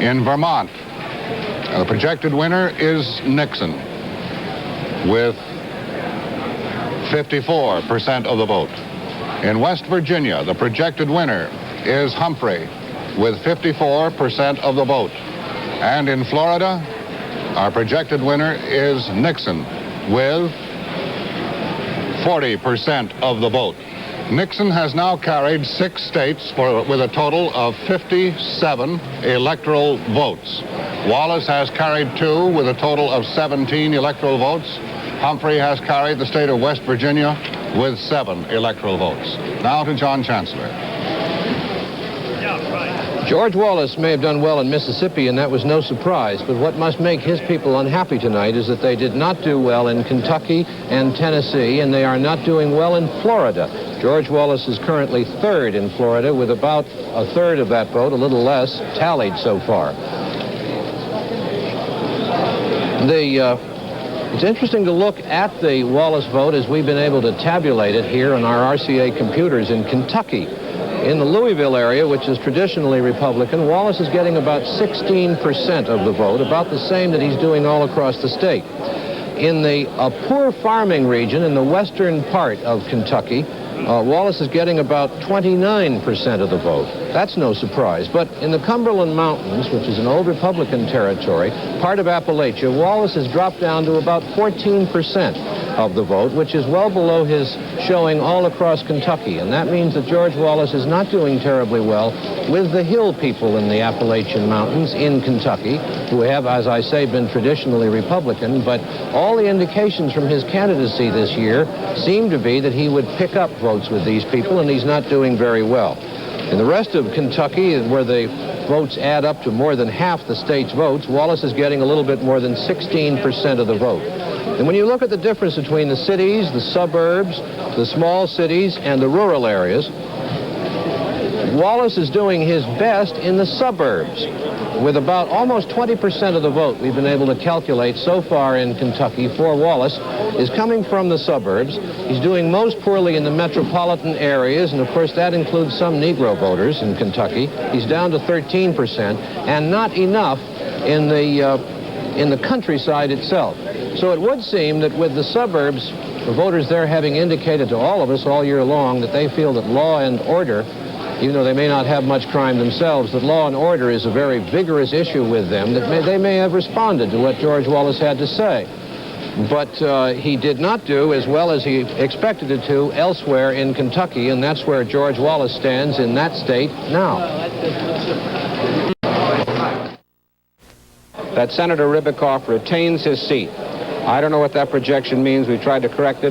In Vermont, the projected winner is Nixon with 54% of the vote. In West Virginia, the projected winner is Humphrey with 54% of the vote. And in Florida, our projected winner is Nixon with 40% of the vote. Nixon has now carried 6 states with a total of 57 electoral votes. Wallace has carried 2 with a total of 17 electoral votes. Humphrey has carried the state of West Virginia with 7 electoral votes. Now to John Chancellor. George Wallace may have done well in Mississippi, and that was no surprise, but what must make his people unhappy tonight is that they did not do well in Kentucky and Tennessee, and they are not doing well in Florida. George Wallace is currently 3rd in Florida with about a third of that vote, a little less, tallied so far. It's interesting to look at the Wallace vote as we've been able to tabulate it here on our RCA computers in Kentucky. In the Louisville area, which is traditionally Republican, Wallace is getting about 16% of the vote, about the same that he's doing all across the state. In the poor farming region in the western part of Kentucky, Wallace is getting about 29% of the vote. That's no surprise. But in the Cumberland Mountains, which is an old Republican territory, part of Appalachia, Wallace has dropped down to about 14% of the vote, which is well below his showing all across Kentucky. And that means that George Wallace is not doing terribly well with the hill people in the Appalachian Mountains in Kentucky, who have, as I say, been traditionally Republican. But all the indications from his candidacy this year seem to be that he would pick up votes with these people, and he's not doing very well. In the rest of Kentucky, where the votes add up to more than half the state's votes, Wallace is getting a little bit more than 16% of the vote. And when you look at the difference between the cities, the suburbs, the small cities, and the rural areas, Wallace is doing his best in the suburbs, with about almost 20% of the vote we've been able to calculate so far in Kentucky for Wallace is coming from the suburbs. He's doing most poorly in the metropolitan areas, and of course that includes some Negro voters in Kentucky. He's down to 13%, and not enough in the countryside itself. So it would seem that with the suburbs, the voters there having indicated to all of us all year long that they feel that law and order, even though they may not have much crime themselves, that law and order is a very vigorous issue with them, that they may have responded to what George Wallace had to say. But he did not do as well as he expected it to elsewhere in Kentucky, and that's where George Wallace stands in that state now. That Senator Ribicoff retains his seat. I don't know what that projection means. We've tried to correct it.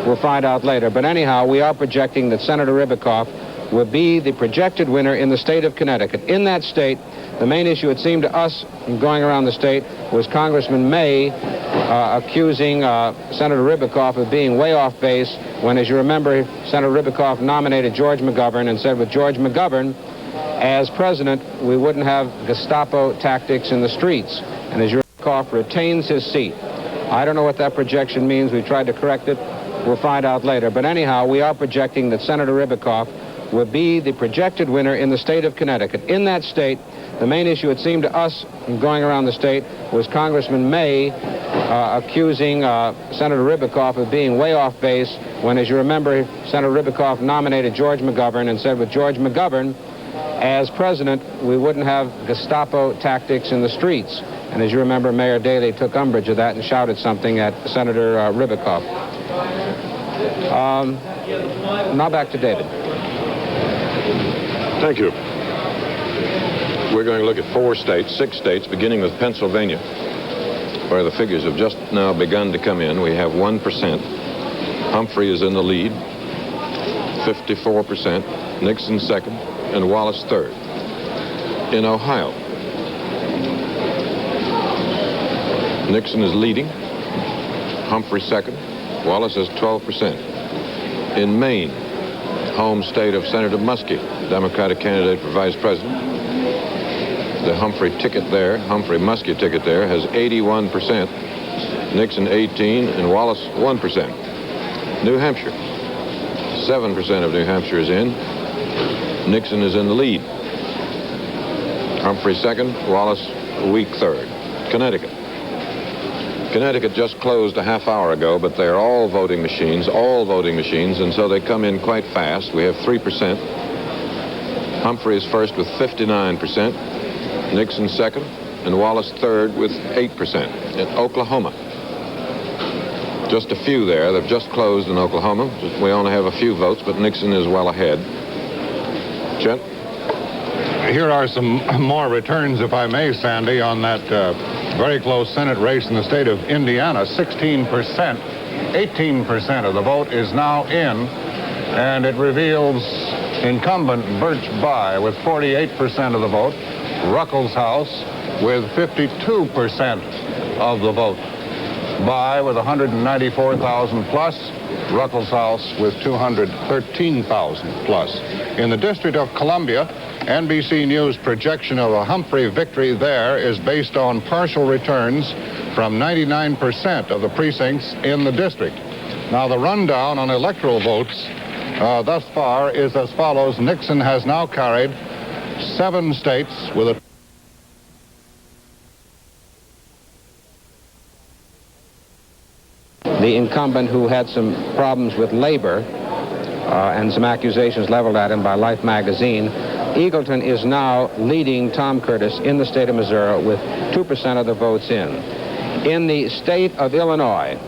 We'll find out later. But anyhow, we are projecting that Senator Ribicoff will be the projected winner in the state of Connecticut. In that state, the main issue, it seemed to us, going around the state, was Congressman May accusing Senator Ribicoff of being way off base when, as you remember, Senator Ribicoff nominated George McGovern and said with George McGovern as president, we wouldn't have Gestapo tactics in the streets. And as Ribicoff retains his seat. I don't know what that projection means. We've tried to correct it. We'll find out later. But anyhow, we are projecting that Senator Ribicoff will be the projected winner in the state of Connecticut. In that state, the main issue, it seemed to us, going around the state, was Congressman May accusing Senator Ribicoff of being way off base when, as you remember, Senator Ribicoff nominated George McGovern and said with George McGovern as president, we wouldn't have Gestapo tactics in the streets. And as you remember, Mayor Daley took umbrage of that and shouted something at Senator Ribicoff. Now back to David. Thank you. We're going to look at 6 states, beginning with Pennsylvania, where the figures have just now begun to come in. We have 1%. Humphrey is in the lead, 54%. Nixon second, and Wallace third. in Ohio. Nixon is leading. Humphrey second. Wallace has 12%. In Maine, home state of Senator Muskie, Democratic candidate for vice president, the Humphrey Muskie ticket there has 81%. Nixon 18 and Wallace 1%. New Hampshire, 7% of New Hampshire is in. Nixon is in the lead. Humphrey second, Wallace a weak third. Connecticut just closed a half hour ago, but they're all voting machines, and so they come in quite fast. We have 3%. Humphrey is first with 59%, Nixon second, and Wallace third with 8%. In Oklahoma, just a few there. They've just closed in Oklahoma. We only have a few votes, but Nixon is well ahead. Chet? Here are some more returns, if I may, Sandy, on that very close Senate race in the state of Indiana. 16%, 18% of the vote is now in, and it reveals incumbent Birch Bayh with 48% of the vote, Ruckelshaus with 52% of the vote. Bayh with 194,000 plus, Ruckelshaus with 213,000 plus. In the District of Columbia, NBC News' projection of a Humphrey victory there is based on partial returns from 99% of the precincts in the district. Now, the rundown on electoral votes thus far is as follows. Nixon has now carried 7 states with a... The incumbent, who had some problems with labor and some accusations leveled at him by Life magazine, Eagleton is now leading Tom Curtis in the state of Missouri with 2% of the votes in. In the state of Illinois,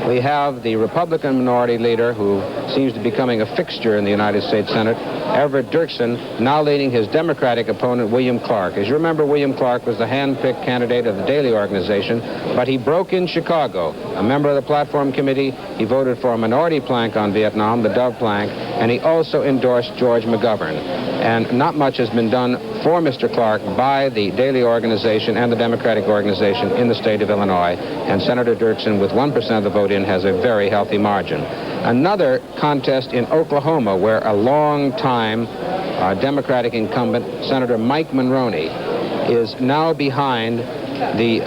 we have the Republican minority leader, who seems to be becoming a fixture in the United States Senate, Everett Dirksen, now leading his Democratic opponent, William Clark. As you remember, William Clark was the hand-picked candidate of the Daley organization, but he broke in Chicago. A member of the Platform Committee, he voted for a minority plank on Vietnam, the Dove plank, and he also endorsed George McGovern. And not much has been done for Mr. Clark by the Daley organization and the Democratic organization in the state of Illinois, and Senator Dirksen, with 1% of the vote in, has a very healthy margin. Another contest in Oklahoma, where a long-time Democratic incumbent, Senator Mike Monroney, is now behind the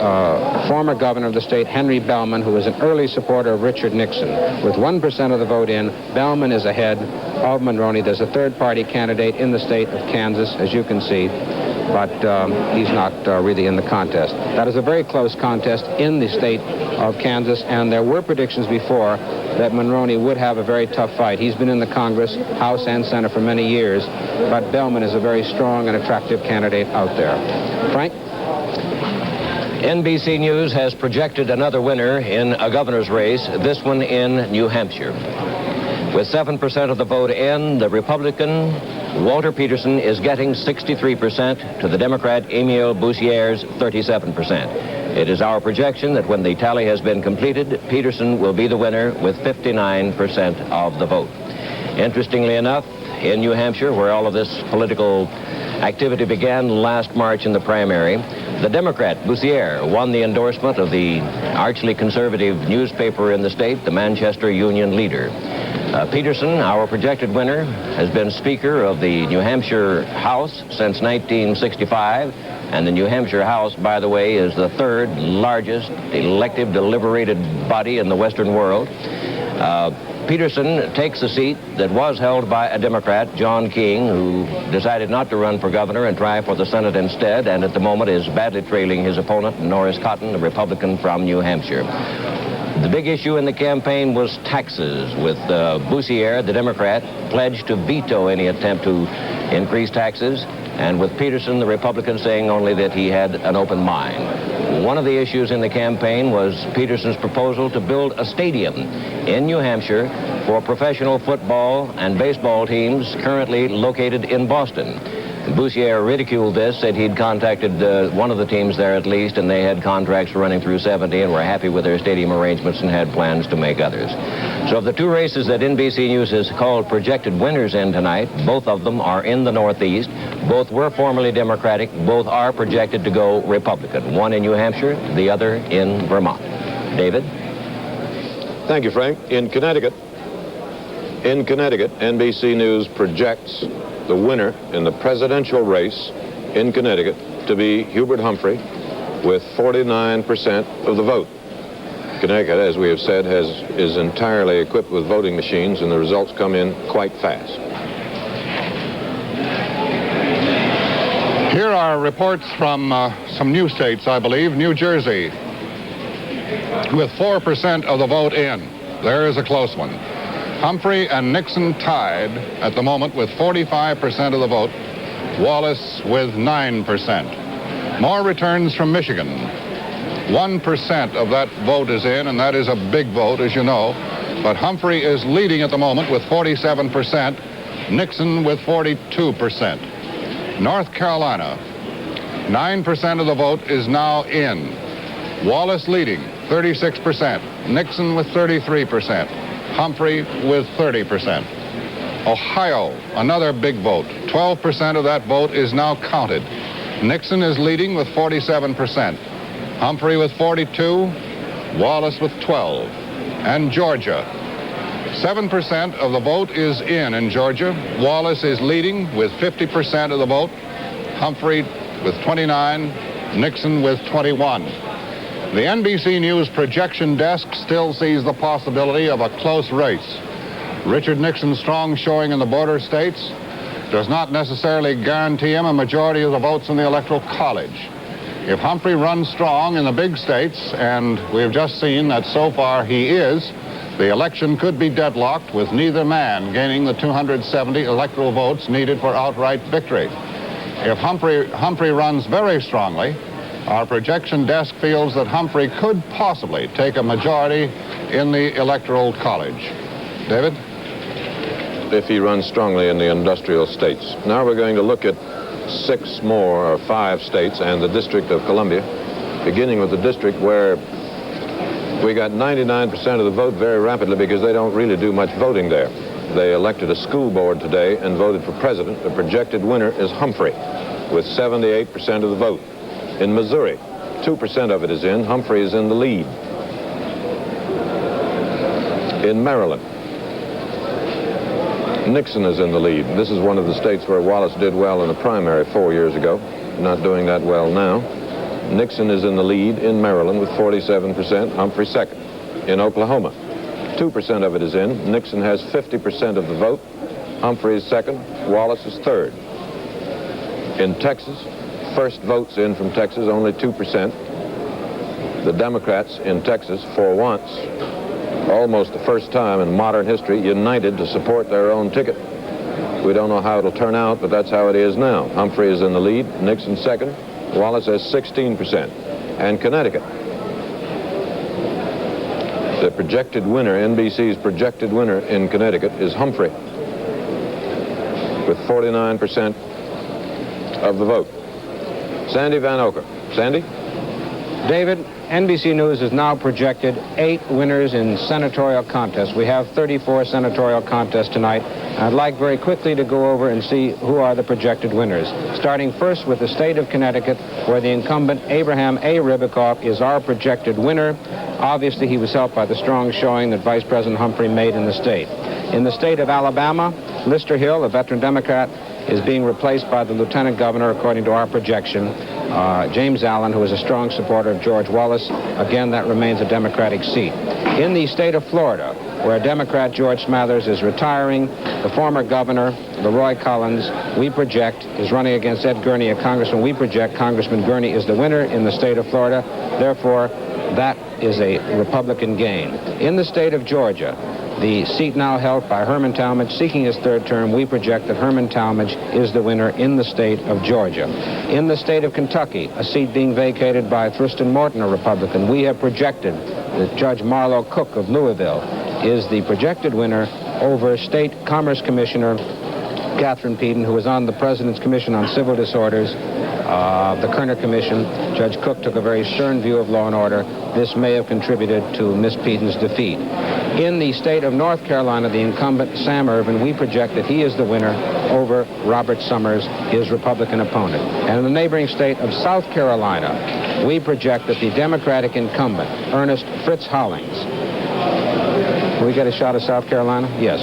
former governor of the state, Henry Bellman, who is an early supporter of Richard Nixon. With 1% of the vote in, Bellman is ahead of Monroney. There's a third-party candidate in the state of Kansas, as you can see, but he's not really in the contest. That is a very close contest in the state of Kansas, and there were predictions before that Monroney would have a very tough fight. He's been in the Congress, House, and Senate for many years, but Bellman is a very strong and attractive candidate out there. Frank? NBC News has projected another winner in a governor's race, this one in New Hampshire. With 7% of the vote in, the Republican Walter Peterson is getting 63% to the Democrat Emile Boussier's 37%. It is our projection that when the tally has been completed, Peterson will be the winner with 59% of the vote. Interestingly enough, in New Hampshire, where all of this political activity began last March in the primary, the Democrat Boussier won the endorsement of the archly conservative newspaper in the state, the Manchester Union Leader. Peterson, our projected winner, has been Speaker of the New Hampshire House since 1965, and the New Hampshire House, by the way, is the third largest elective deliberated body in the Western world. Peterson takes a seat that was held by a Democrat, John King, who decided not to run for governor and try for the Senate instead, and at the moment is badly trailing his opponent, Norris Cotton, a Republican from New Hampshire. The big issue in the campaign was taxes, with Boussier, the Democrat, pledged to veto any attempt to increase taxes, and with Peterson, the Republican, saying only that he had an open mind. One of the issues in the campaign was Peterson's proposal to build a stadium in New Hampshire for professional football and baseball teams currently located in Boston. Boussier ridiculed this, said he'd contacted one of the teams there at least, and they had contracts running through 70 and were happy with their stadium arrangements and had plans to make others. So of the two races that NBC News has called projected winners in tonight, both of them are in the Northeast. Both were formerly Democratic. Both are projected to go Republican. One in New Hampshire, the other in Vermont. David? Thank you, Frank. In Connecticut, NBC News projects the winner in the presidential race in Connecticut to be Hubert Humphrey with 49% of the vote. Connecticut, as we have said, is entirely equipped with voting machines, and the results come in quite fast. Here are reports from some new states, I believe. New Jersey, with 4% of the vote in. There is a close one. Humphrey and Nixon tied at the moment with 45% of the vote. Wallace with 9%. More returns from Michigan. 1% of that vote is in, and that is a big vote, as you know. But Humphrey is leading at the moment with 47%. Nixon with 42%. North Carolina, 9% of the vote is now in. Wallace leading, 36%. Nixon with 33%. Humphrey with 30%. Ohio, another big vote. 12% of that vote is now counted. Nixon is leading with 47%. Humphrey with 42, Wallace with 12. And Georgia, 7% of the vote is in Georgia. Wallace is leading with 50% of the vote. Humphrey with 29, Nixon with 21. The NBC News projection desk still sees the possibility of a close race. Richard Nixon's strong showing in the border states does not necessarily guarantee him a majority of the votes in the Electoral College. If Humphrey runs strong in the big states, and we've just seen that so far he is, the election could be deadlocked with neither man gaining the 270 electoral votes needed for outright victory. If Humphrey runs very strongly, our projection desk feels that Humphrey could possibly take a majority in the Electoral College. David? If he runs strongly in the industrial states. Now we're going to look at 5 states and the District of Columbia, beginning with the district where we got 99% of the vote very rapidly because they don't really do much voting there. They elected a school board today and voted for president. The projected winner is Humphrey with 78% of the vote. In Missouri, 2% of it is in. Humphrey is in the lead. In Maryland, Nixon is in the lead. This is one of the states where Wallace did well in the primary 4 years ago. Not doing that well now. Nixon is in the lead in Maryland with 47%. Humphrey second. In Oklahoma, 2% of it is in. Nixon has 50% of the vote. Humphrey is second. Wallace is third. In Texas, first votes in from Texas, only 2%. The Democrats in Texas, for once, almost the first time in modern history, united to support their own ticket. We don't know how it'll turn out, but that's how it is now. Humphrey is in the lead, Nixon second, Wallace has 16%. And Connecticut, the projected winner, NBC's projected winner in Connecticut is Humphrey with 49% of the vote. Sandy Vanocur. Sandy? David, NBC News has now projected 8 winners in senatorial contests. We have 34 senatorial contests tonight. I'd like very quickly to go over and see who are the projected winners. Starting first with the state of Connecticut, where the incumbent Abraham A. Ribicoff is our projected winner. Obviously, he was helped by the strong showing that Vice President Humphrey made in the state. In the state of Alabama, Lister Hill, a veteran Democrat, is being replaced by the lieutenant governor, according to our projection, James Allen, who is a strong supporter of George Wallace. Again, that remains a Democratic seat. In the state of Florida, where Democrat George Smathers is retiring, the former governor, Leroy Collins, we project, is running against Ed Gurney, a congressman. We project Congressman Gurney is the winner in the state of Florida. Therefore, that is a Republican gain. In the state of Georgia, the seat now held by Herman Talmadge, seeking his third term, we project that Herman Talmadge is the winner in the state of Georgia. In the state of Kentucky, a seat being vacated by Thurston Morton, a Republican, we have projected that Judge Marlowe Cook of Louisville is the projected winner over State Commerce Commissioner Catherine Peden, who was on the President's Commission on Civil Disorders, the Kerner Commission. Judge Cook took a very stern view of law and order. This may have contributed to Miss Peden's defeat. In the state of North Carolina, the incumbent, Sam Ervin, we project that he is the winner over Robert Summers, his Republican opponent. And in the neighboring state of South Carolina, we project that the Democratic incumbent, Ernest Fritz Hollings, will we get a shot of South Carolina? Yes.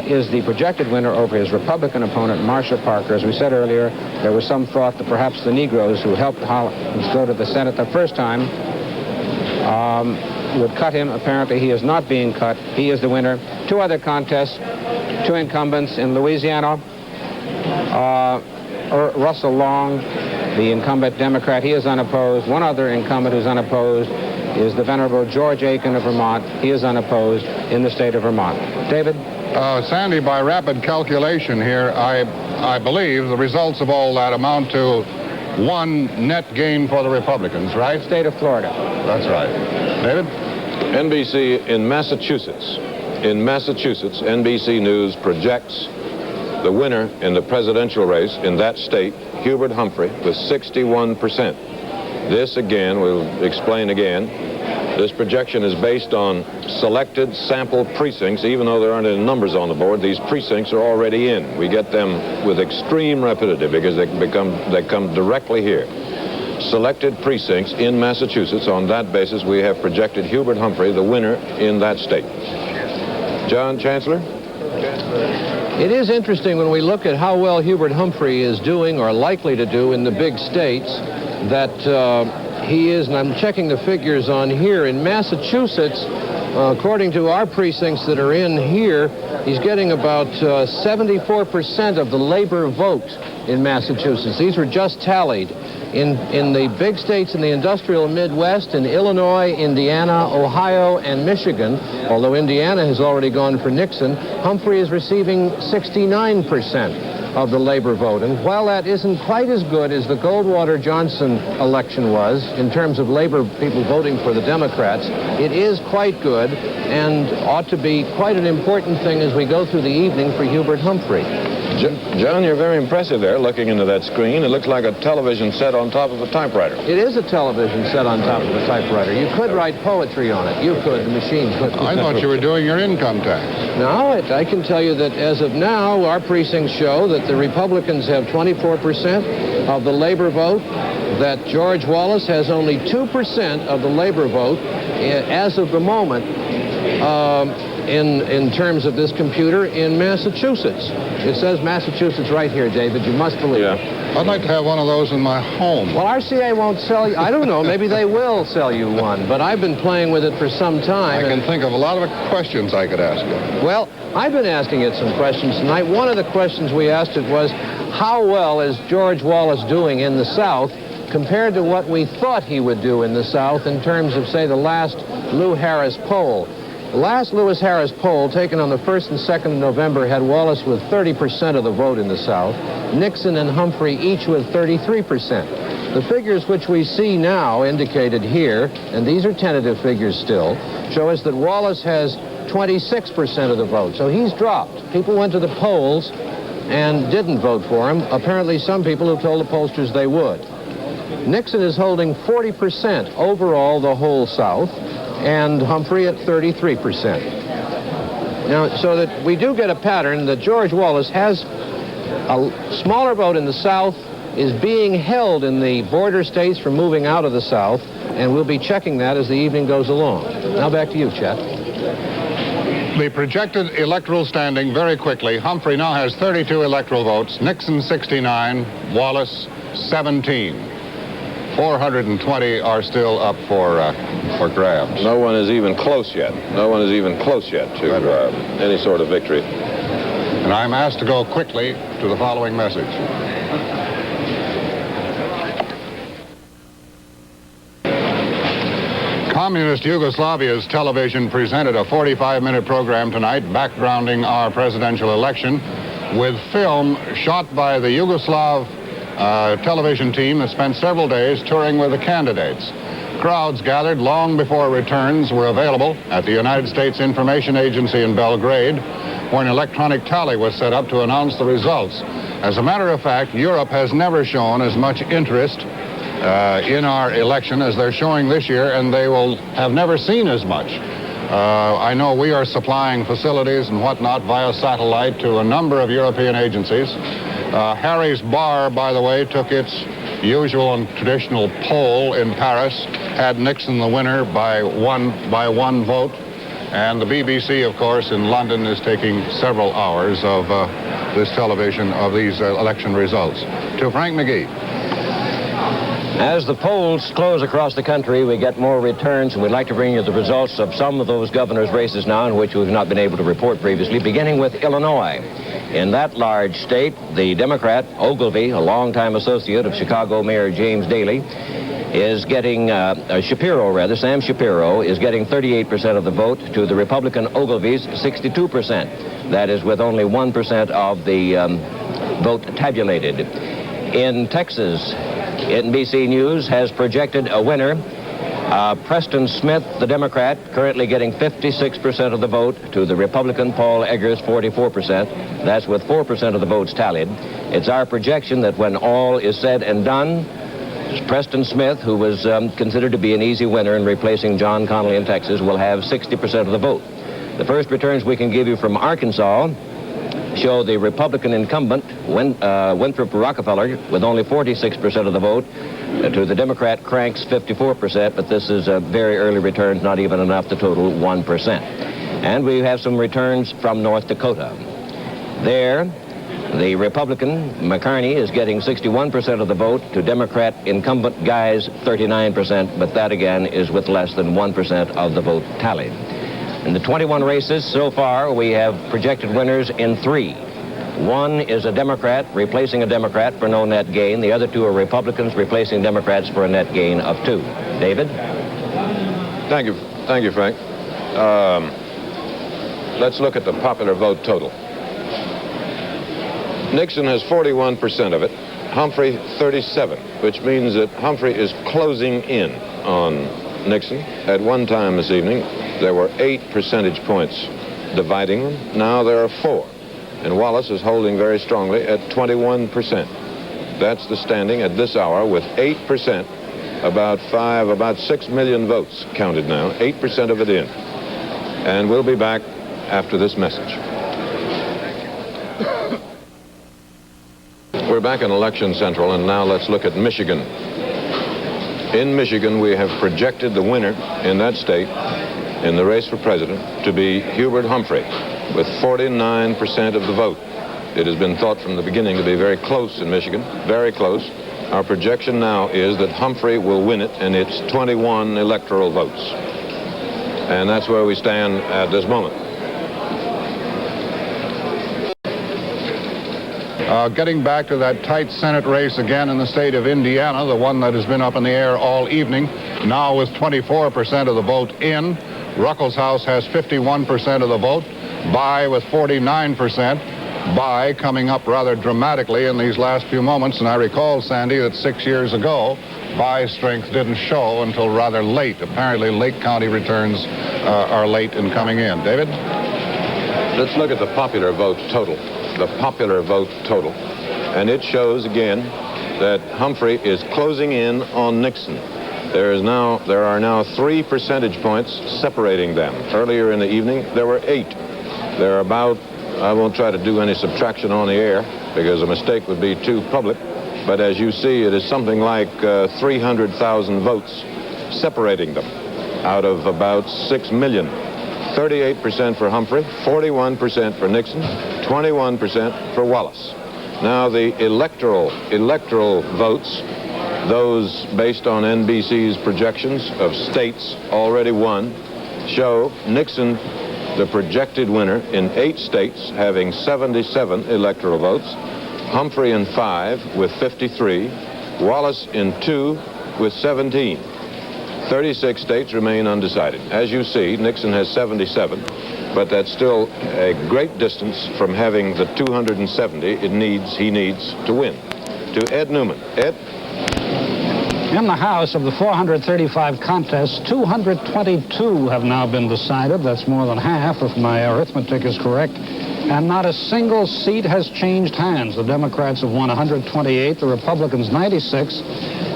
Is the projected winner over his Republican opponent, Marsha Parker. As we said earlier, there was some thought that perhaps the Negroes who helped Hollings go to the Senate the first time would cut him. Apparently, he is not being cut. He is the winner. Two other contests, two incumbents in Louisiana. Russell Long, the incumbent Democrat, he is unopposed. One other incumbent who's unopposed is the venerable George Aiken of Vermont. He is unopposed in the state of Vermont. David? Sandy, by rapid calculation here, I believe the results of all that amount to one net gain for the Republicans, right? State of Florida. That's right. David? NBC in Massachusetts. In Massachusetts, NBC News projects the winner in the presidential race in that state, Hubert Humphrey, with 61%. This, again, we'll explain again. This projection is based on selected sample precincts. Even though there aren't any numbers on the board, these precincts are already in. We get them with extreme rapidity because they come directly here. Selected precincts in Massachusetts. On that basis, we have projected Hubert Humphrey the winner in that state. John Chancellor? It is interesting when we look at how well Hubert Humphrey is doing or likely to do in the big states that he is, and I'm checking the figures on here, in Massachusetts, according to our precincts that are in here, he's getting about 74% of the labor vote in Massachusetts. These were just tallied. In the big states in the industrial Midwest, in Illinois, Indiana, Ohio, and Michigan, although Indiana has already gone for Nixon, Humphrey is receiving 69% of the labor vote. And while that isn't quite as good as the Goldwater-Johnson election was in terms of labor people voting for the Democrats, it is quite good and ought to be quite an important thing as we go through the evening for Hubert Humphrey. John, you're very impressive there, looking into that screen. It looks like a television set on top of a typewriter. It is a television set on top of a typewriter. You could write poetry on it. You could. The machine could. I thought you were doing your income tax. No, I can tell you that as of now, our precincts show that the Republicans have 24% of the labor vote, that George Wallace has only 2% of the labor vote as of the moment in terms of this computer in Massachusetts. It says Massachusetts right here, David. You must believe it. I'd like to have one of those in my home. Well, RCA won't sell you. I don't know. Maybe they will sell you one. But I've been playing with it for some time. I can think of a lot of questions I could ask you. Well, I've been asking it some questions tonight. One of the questions we asked it was, how well is George Wallace doing in the South compared to what we thought he would do in the South in terms of, say, the last Lou Harris poll? The last Lewis Harris poll, taken on the 1st and 2nd of November, had Wallace with 30% of the vote in the South, Nixon and Humphrey each with 33%. The figures which we see now indicated here, and these are tentative figures still, show us that Wallace has 26% of the vote. So he's dropped. People went to the polls and didn't vote for him. Apparently some people who told the pollsters they would. Nixon is holding 40% overall the whole South, and Humphrey at 33%. Now, so that we do get a pattern that George Wallace has a smaller vote in the South, is being held in the border states from moving out of the South, and we'll be checking that as the evening goes along. Now back to you, Chet. The projected electoral standing very quickly. Humphrey now has 32 electoral votes, Nixon 69, Wallace 17. 420 are still up for grabs. No one is even close yet. No one is even close yet to any sort of victory. And I'm asked to go quickly to the following message. Communist Yugoslavia's television presented a 45-minute program tonight backgrounding our presidential election with film shot by the Yugoslav television team that spent several days touring with the candidates. Crowds gathered long before returns were available at the United States Information Agency in Belgrade. where an electronic tally was set up to announce the results. As a matter of fact, Europe has never shown as much interest in our election as they're showing this year, and they will have never seen as much. I know we are supplying facilities and whatnot via satellite to a number of European agencies. Harry's Bar, by the way, took its usual and traditional poll in Paris, had Nixon the winner by one vote. And the BBC, of course, in London is taking several hours of this television of these election results. To Frank McGee. As the polls close across the country, we get more returns, and we'd like to bring you the results of some of those governor's races now in which we've not been able to report previously, beginning with Illinois. In that large state, the Democrat, Ogilvy, a longtime associate of Chicago Mayor James Daley, is getting, Sam Shapiro is getting 38% of the vote to the Republican Ogilvy's 62%. That is with only 1% of the vote tabulated. In Texas, NBC News has projected a winner. Preston Smith, the Democrat, currently getting 56% of the vote to the Republican Paul Eggers' 44%. That's with 4% of the votes tallied. It's our projection that when all is said and done, Preston Smith, who was considered to be an easy winner in replacing John Connally in Texas, will have 60% of the vote. The first returns we can give you from Arkansas show the Republican incumbent, Winthrop Rockefeller, with only 46% of the vote, to the Democrat Crank's 54%, but this is very early returns, not even enough to total 1%. And we have some returns from North Dakota. There, the Republican McCarney is getting 61% of the vote to Democrat incumbent Guy's 39%, but that again is with less than 1% of the vote tallied. In the 21 races so far, we have projected winners in 3. One is a Democrat replacing a Democrat for no net gain. The other 2 are Republicans replacing Democrats for a net gain of 2. David? Thank you, Frank. Let's look at the popular vote total. Nixon has 41% of it, Humphrey 37, which means that Humphrey is closing in on Nixon. At one time this evening, there were 8 percentage points dividing them. Now there are 4. And Wallace is holding very strongly at 21%. That's the standing at this hour with 8%, about 6 million votes counted now, 8% of it in. And we'll be back after this message. We're back in Election Central, and now let's look at Michigan. In Michigan, we have projected the winner in that state in the race for president to be Hubert Humphrey with 49% of the vote. It has been thought from the beginning to be very close in Michigan, very close. Our projection now is that Humphrey will win it, and it's 21 electoral votes. And that's where we stand at this moment. Getting back to that tight Senate race again in the state of Indiana, the one that has been up in the air all evening, now with 24% of the vote in. Ruckelshaus has 51% of the vote, By with 49%, By coming up rather dramatically in these last few moments. And I recall, Sandy, that 6 years ago, By's strength didn't show until rather late. Apparently, Lake County returns are late in coming in. David? Let's look at the popular vote total. The popular vote total. And it shows again that Humphrey is closing in on Nixon. There are now 3 percentage points separating them. Earlier in the evening, there were 8. There are about, I won't try to do any subtraction on the air because a mistake would be too public, but as you see, it is something like 300,000 votes separating them out of about 6 million. 38% for Humphrey, 41% for Nixon, 21% for Wallace. Now the electoral votes, those based on NBC's projections of states already won, show Nixon the projected winner in 8 states having 77 electoral votes, Humphrey in 5 with 53, Wallace in 2 with 17. 36 states remain undecided. As you see, Nixon has 77, but that's still a great distance from having the 270 he needs to win. To Ed Newman. Ed? In the House, of the 435 contests, 222 have now been decided. That's more than half, if my arithmetic is correct. And not a single seat has changed hands. The Democrats have won 128, the Republicans 96.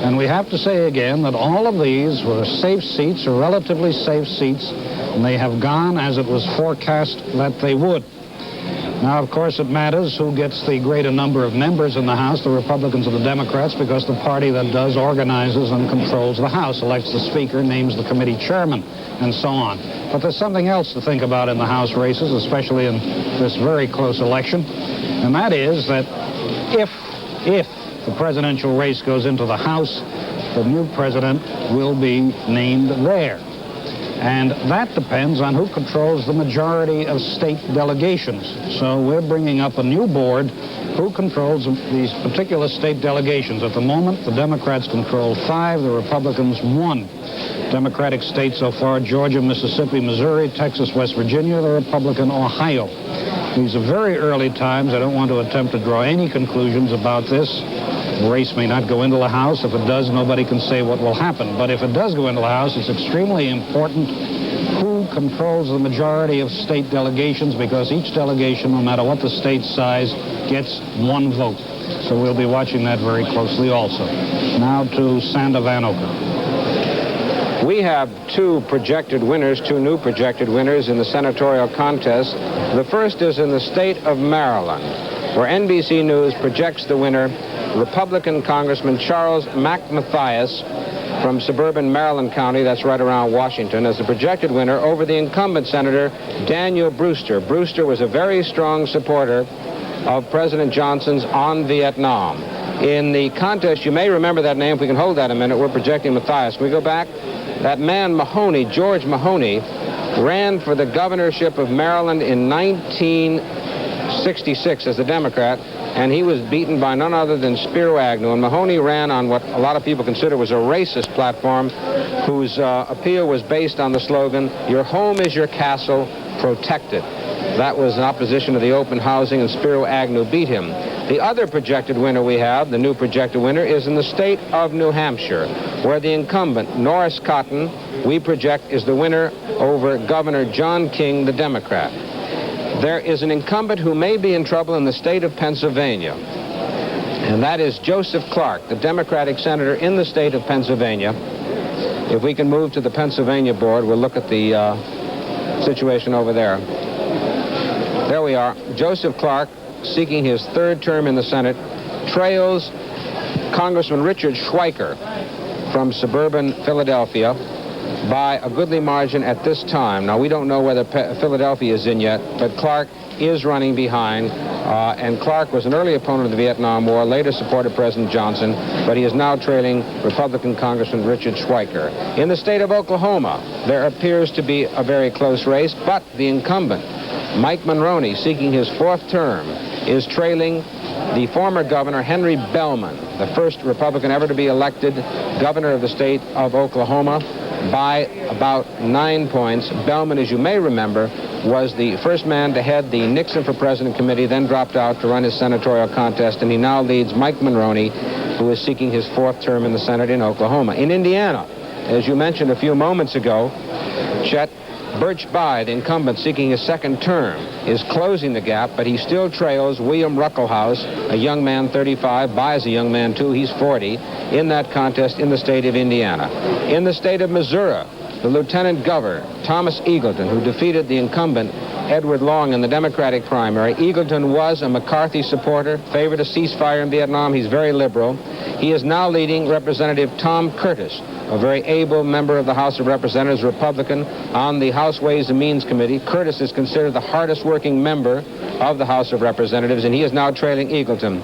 And we have to say again that all of these were safe seats, or relatively safe seats, and they have gone as it was forecast that they would. Now, of course, it matters who gets the greater number of members in the House, the Republicans or the Democrats, because the party that does organizes and controls the House, elects the Speaker, names the committee chairman, and so on. But there's something else to think about in the House races, especially in this very close election, and that is that if the presidential race goes into the House, the new president will be named there. And that depends on who controls the majority of state delegations. So we're bringing up a new board who controls these particular state delegations. At the moment, the Democrats control 5, the Republicans 1. Democratic states so far: Georgia, Mississippi, Missouri, Texas, West Virginia, the Republican Ohio. These are very early times. I don't want to attempt to draw any conclusions about this. The race may not go into the House. If it does, nobody can say what will happen. But if it does go into the House, it's extremely important who controls the majority of state delegations, because each delegation, no matter what the state size, gets 1 vote. So we'll be watching that very closely also. Now to Sander Vanocur. We have 2 projected winners, 2 new projected winners in the senatorial contest. The first is in the state of Maryland, where NBC News projects the winner, Republican Congressman Charles McMathias from suburban Maryland County, that's right around Washington, as the projected winner over the incumbent Senator Daniel Brewster. Brewster was a very strong supporter of President Johnson's on Vietnam. In the contest, you may remember that name. If we can hold that a minute, we're projecting Mathias. Can we go back? That man Mahoney, George Mahoney, ran for the governorship of Maryland in 1966 as a Democrat, and he was beaten by none other than Spiro Agnew. And Mahoney ran on what a lot of people consider was a racist platform, whose appeal was based on the slogan, "Your home is your castle, protect it." That was in opposition to the open housing, and Spiro Agnew beat him. The other projected winner we have, the new projected winner, is in the state of New Hampshire, where the incumbent, Norris Cotton, we project is the winner over Governor John King, the Democrat. There is an incumbent who may be in trouble in the state of Pennsylvania, and that is Joseph Clark, the Democratic senator in the state of Pennsylvania. If we can move to the Pennsylvania board, we'll look at the situation over there. There we are. Joseph Clark, seeking his 3rd term in the Senate, trails Congressman Richard Schweiker from suburban Philadelphia by a goodly margin at this time. Now, we don't know whether Philadelphia is in yet, but Clark is running behind, and Clark was an early opponent of the Vietnam War, later supported President Johnson, but he is now trailing Republican Congressman Richard Schweiker. In the state of Oklahoma, there appears to be a very close race, but the incumbent, Mike Monroney, seeking his 4th term, is trailing the former governor, Henry Bellman, the first Republican ever to be elected governor of the state of Oklahoma, by about 9 points. Bellman, as you may remember, was the first man to head the Nixon for President committee, then dropped out to run his senatorial contest, and he now leads Mike Monroney, who is seeking his 4th term in the Senate in Oklahoma. In Indiana, as you mentioned a few moments ago, Chet Birch Bayh, the incumbent seeking his 2nd term, is closing the gap, but he still trails William Ruckelhaus, a young man, 35. Bayh is a young man, too. He's 40, in that contest in the state of Indiana. In the state of Missouri, the lieutenant governor, Thomas Eagleton, who defeated the incumbent, Edward Long, in the Democratic primary. Eagleton was a McCarthy supporter, favored a ceasefire in Vietnam. He's very liberal. He is now leading Representative Tom Curtis, a very able member of the House of Representatives, Republican, on the House Ways and Means Committee. Curtis is considered the hardest working member of the House of Representatives, and he is now trailing Eagleton.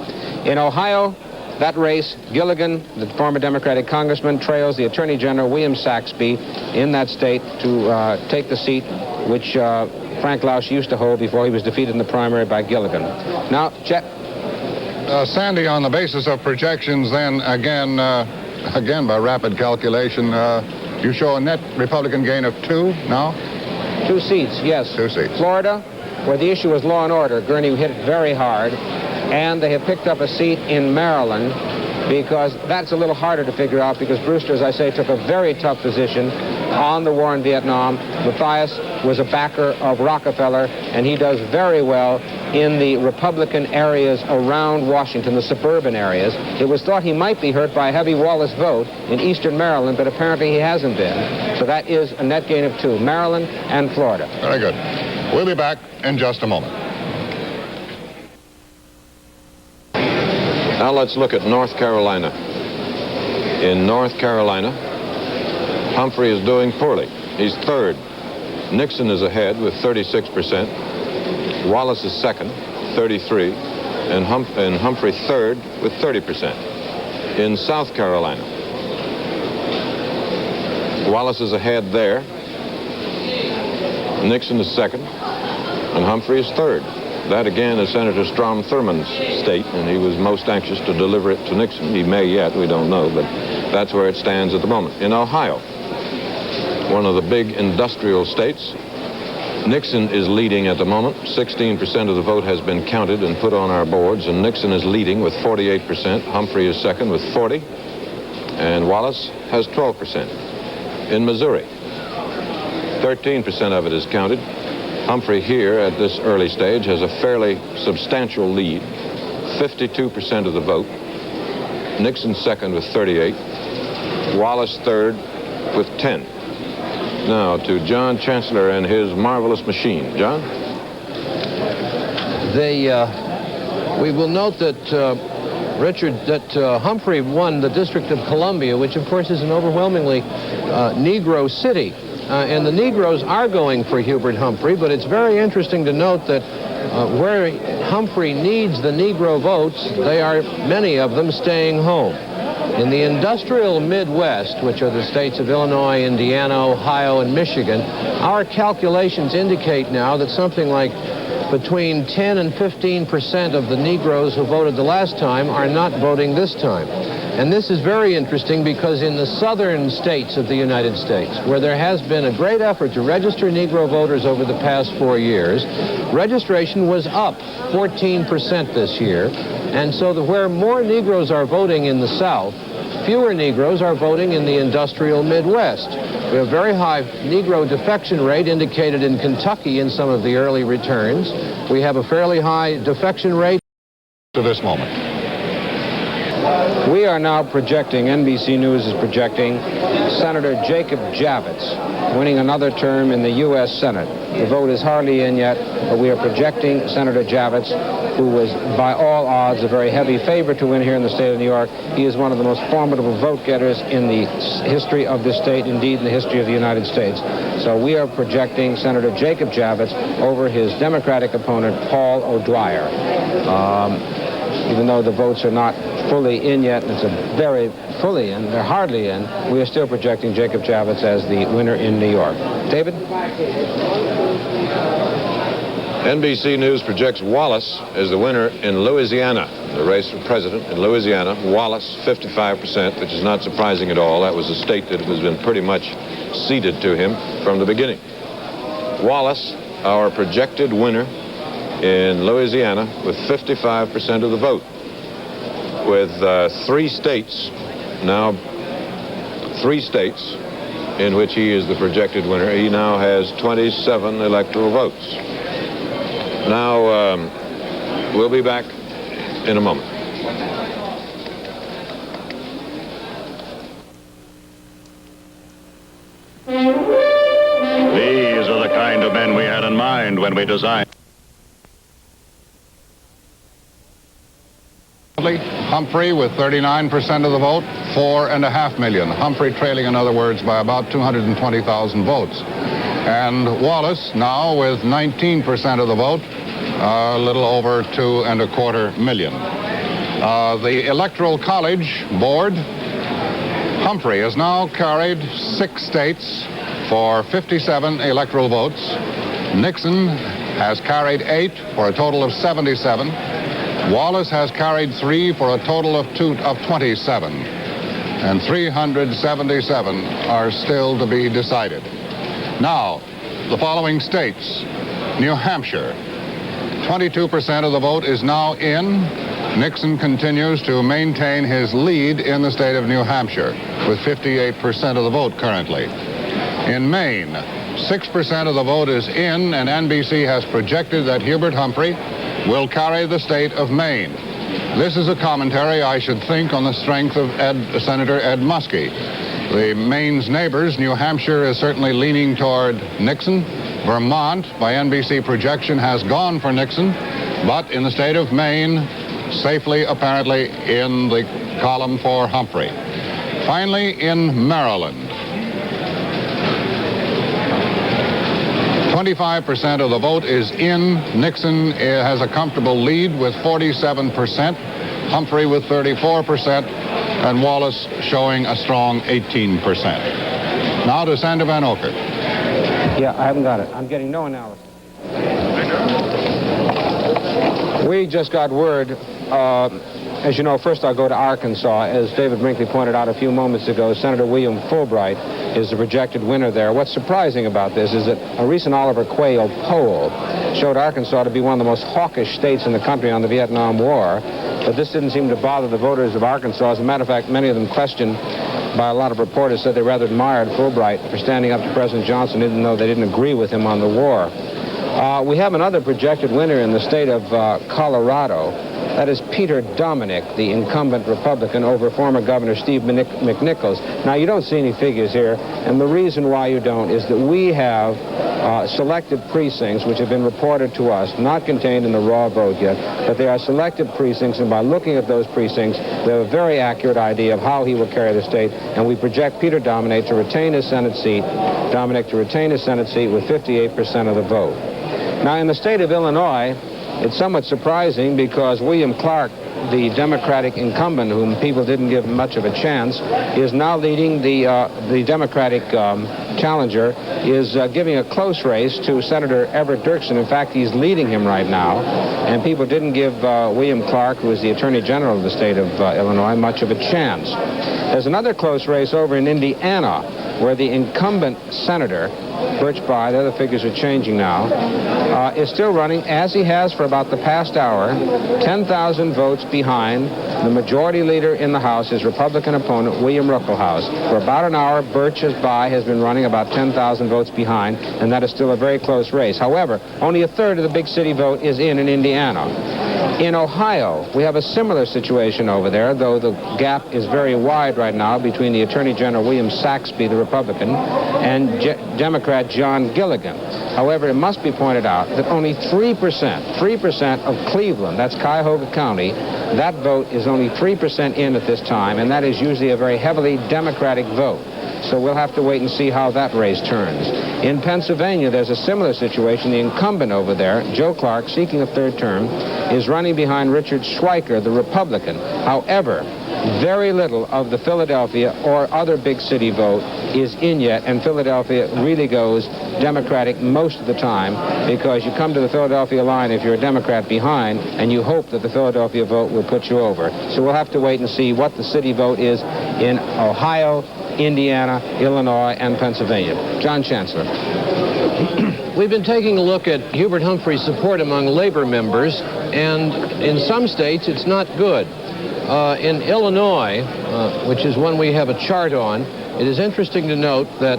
In Ohio, that race, Gilligan, the former Democratic congressman, trails the Attorney General William Saxby in that state to take the seat which Frank Lausch used to hold before he was defeated in the primary by Gilligan. Now, Chet. Sandy, on the basis of projections, then, again by rapid calculation, you show a net Republican gain of 2 now? 2 seats, yes. 2 seats. Florida, where the issue was law and order, Gurney hit it very hard, and they have picked up a seat in Maryland because that's a little harder to figure out, because Brewster, as I say, took a very tough position on the war in Vietnam. Matthias was a backer of Rockefeller, and he does very well in the Republican areas around Washington, the suburban areas. It was thought he might be hurt by a heavy Wallace vote in eastern Maryland, but apparently he hasn't been. So that is a net gain of 2, Maryland and Florida. Very good. We'll be back in just a moment. Now let's look at North Carolina. In North Carolina, Humphrey is doing poorly. He's third. Nixon is ahead with 36%. Wallace is second, 33%. And Humphrey third with 30%. In South Carolina, Wallace is ahead there. Nixon is second, and Humphrey is third. That, again, is Senator Strom Thurmond's state, and he was most anxious to deliver it to Nixon. He may yet, we don't know, but that's where it stands at the moment. In Ohio, one of the big industrial states, Nixon is leading at the moment. 16% of the vote has been counted and put on our boards, and Nixon is leading with 48%. Humphrey is second with 40%, and Wallace has 12%. In Missouri, 13% of it is counted. Humphrey here at this early stage has a fairly substantial lead, 52% of the vote. Nixon second with 38%. Wallace third with 10%. Now to John Chancellor and his marvelous machine. John? We will note that, Richard, that Humphrey won the District of Columbia, which of course is an overwhelmingly Negro city. And the Negroes are going for Hubert Humphrey, but it's very interesting to note that where Humphrey needs the Negro votes, they are, many of them, staying home. In the industrial Midwest, which are the states of Illinois, Indiana, Ohio, and Michigan, our calculations indicate now that something like between 10 and 15% of the Negroes who voted the last time are not voting this time. And this is very interesting because in the southern states of the United States, where there has been a great effort to register Negro voters over the past 4 years, registration was up 14% this year. And so where more Negroes are voting in the South, fewer Negroes are voting in the industrial Midwest. We have a very high Negro defection rate indicated in Kentucky in some of the early returns. We have a fairly high defection rate To this moment. We are now projecting, NBC News is projecting, Senator Jacob Javits winning another term in the U.S. Senate. The vote is hardly in yet, but we are projecting Senator Javits, who was by all odds a very heavy favorite to win here in the state of New York. He is one of the most formidable vote getters in the history of this state, indeed in the history of the United States. So we are projecting Senator Jacob Javits over his Democratic opponent, Paul O'Dwyer. Even though the votes are not fully in yet, and it's a very fully in, they're hardly in, we are still projecting Jacob Javits as the winner in New York. David? NBC News projects Wallace as the winner in Louisiana. The race for president in Louisiana, Wallace 55%, which is not surprising at all. That was a state that has been pretty much ceded to him from the beginning. Wallace, our projected winner in Louisiana, with 55% of the vote. With three states in which he is the projected winner, he now has 27 electoral votes. Now, we'll be back in a moment. These are the kind of men we had in mind when we designed. Humphrey with 39% of the vote, 4.5 million. Humphrey trailing, in other words, by about 220,000 votes. And Wallace now with 19% of the vote, a little over 2.25 million. The Electoral College Board, Humphrey has now carried 6 states for 57 electoral votes. Nixon has carried 8 for a total of 77. Wallace has carried 3 for a total of 27. And 377 are still to be decided. Now, the following states. New Hampshire, 22% of the vote is now in. Nixon continues to maintain his lead in the state of New Hampshire, with 58% of the vote currently. In Maine, 6% of the vote is in, and NBC has projected that Hubert Humphrey will carry the state of Maine. This is a commentary, I should think, on the strength of Senator Ed Muskie. The Maine's neighbors, New Hampshire, is certainly leaning toward Nixon. Vermont, by NBC projection, has gone for Nixon, but in the state of Maine, safely, apparently, in the column for Humphrey. Finally, in Maryland, 25% of the vote is in. Nixon has a comfortable lead with 47%, Humphrey with 34%, and Wallace showing a strong 18%. Now to Senator Vanocur. Yeah, I haven't got it. I'm getting no analysis. We just got word, as you know, first I'll go to Arkansas. As David Brinkley pointed out a few moments ago, Senator William Fulbright is the projected winner there. What's surprising about this is that a recent Oliver Quayle poll showed Arkansas to be one of the most hawkish states in the country on the Vietnam War, but this didn't seem to bother the voters of Arkansas. As a matter of fact, many of them questioned, by a lot of reporters, said they rather admired Fulbright for standing up to President Johnson, even though they didn't agree with him on the war. We have another projected winner in the state of Colorado. That is Peter Dominick, the incumbent Republican, over former Governor Steve McNichols. Now, you don't see any figures here, and the reason why you don't is that we have selected precincts which have been reported to us, not contained in the raw vote yet, but they are selected precincts, and by looking at those precincts, we have a very accurate idea of how he will carry the state, and we project Peter Dominick to retain his Senate seat, with 58% of the vote. Now, in the state of Illinois, it's somewhat surprising because William Clark, the Democratic incumbent, whom people didn't give much of a chance, is now leading the Democratic challenger, is giving a close race to Senator Everett Dirksen. In fact, he's leading him right now, and people didn't give William Clark, who is the Attorney General of the state of Illinois, much of a chance. There's another close race over in Indiana, where the incumbent senator, Birch Bayh, the other figures are changing now, is still running, as he has for about the past hour, 10,000 votes behind the majority leader in the House, his Republican opponent, William Ruckelshaus. For about an hour, Birch Bayh has been running about 10,000 votes behind, and that is still a very close race. However, only a third of the big city vote is in Indiana. In Ohio, we have a similar situation over there, though the gap is very wide right now between the Attorney General William Saxby, the Republican, and Democrat John Gilligan. However, it must be pointed out that only 3% of Cleveland, that's Cuyahoga County, that vote is only 3% in at this time, and that is usually a very heavily Democratic vote. So we'll have to wait and see how that race turns. In Pennsylvania, there's a similar situation. The incumbent over there, Joe Clark, seeking a third term, is running behind Richard Schweiker, the Republican. However, very little of the Philadelphia or other big city vote is in yet, and Philadelphia really goes Democratic most of the time, because you come to the Philadelphia line if you're a Democrat behind, and you hope that the Philadelphia vote will put you over. So we'll have to wait and see what the city vote is in Ohio, Indiana, Illinois, and Pennsylvania. John Chancellor. We've been taking a look at Hubert Humphrey's support among labor members, and in some states it's not good. In Illinois, which is one we have a chart on, it is interesting to note that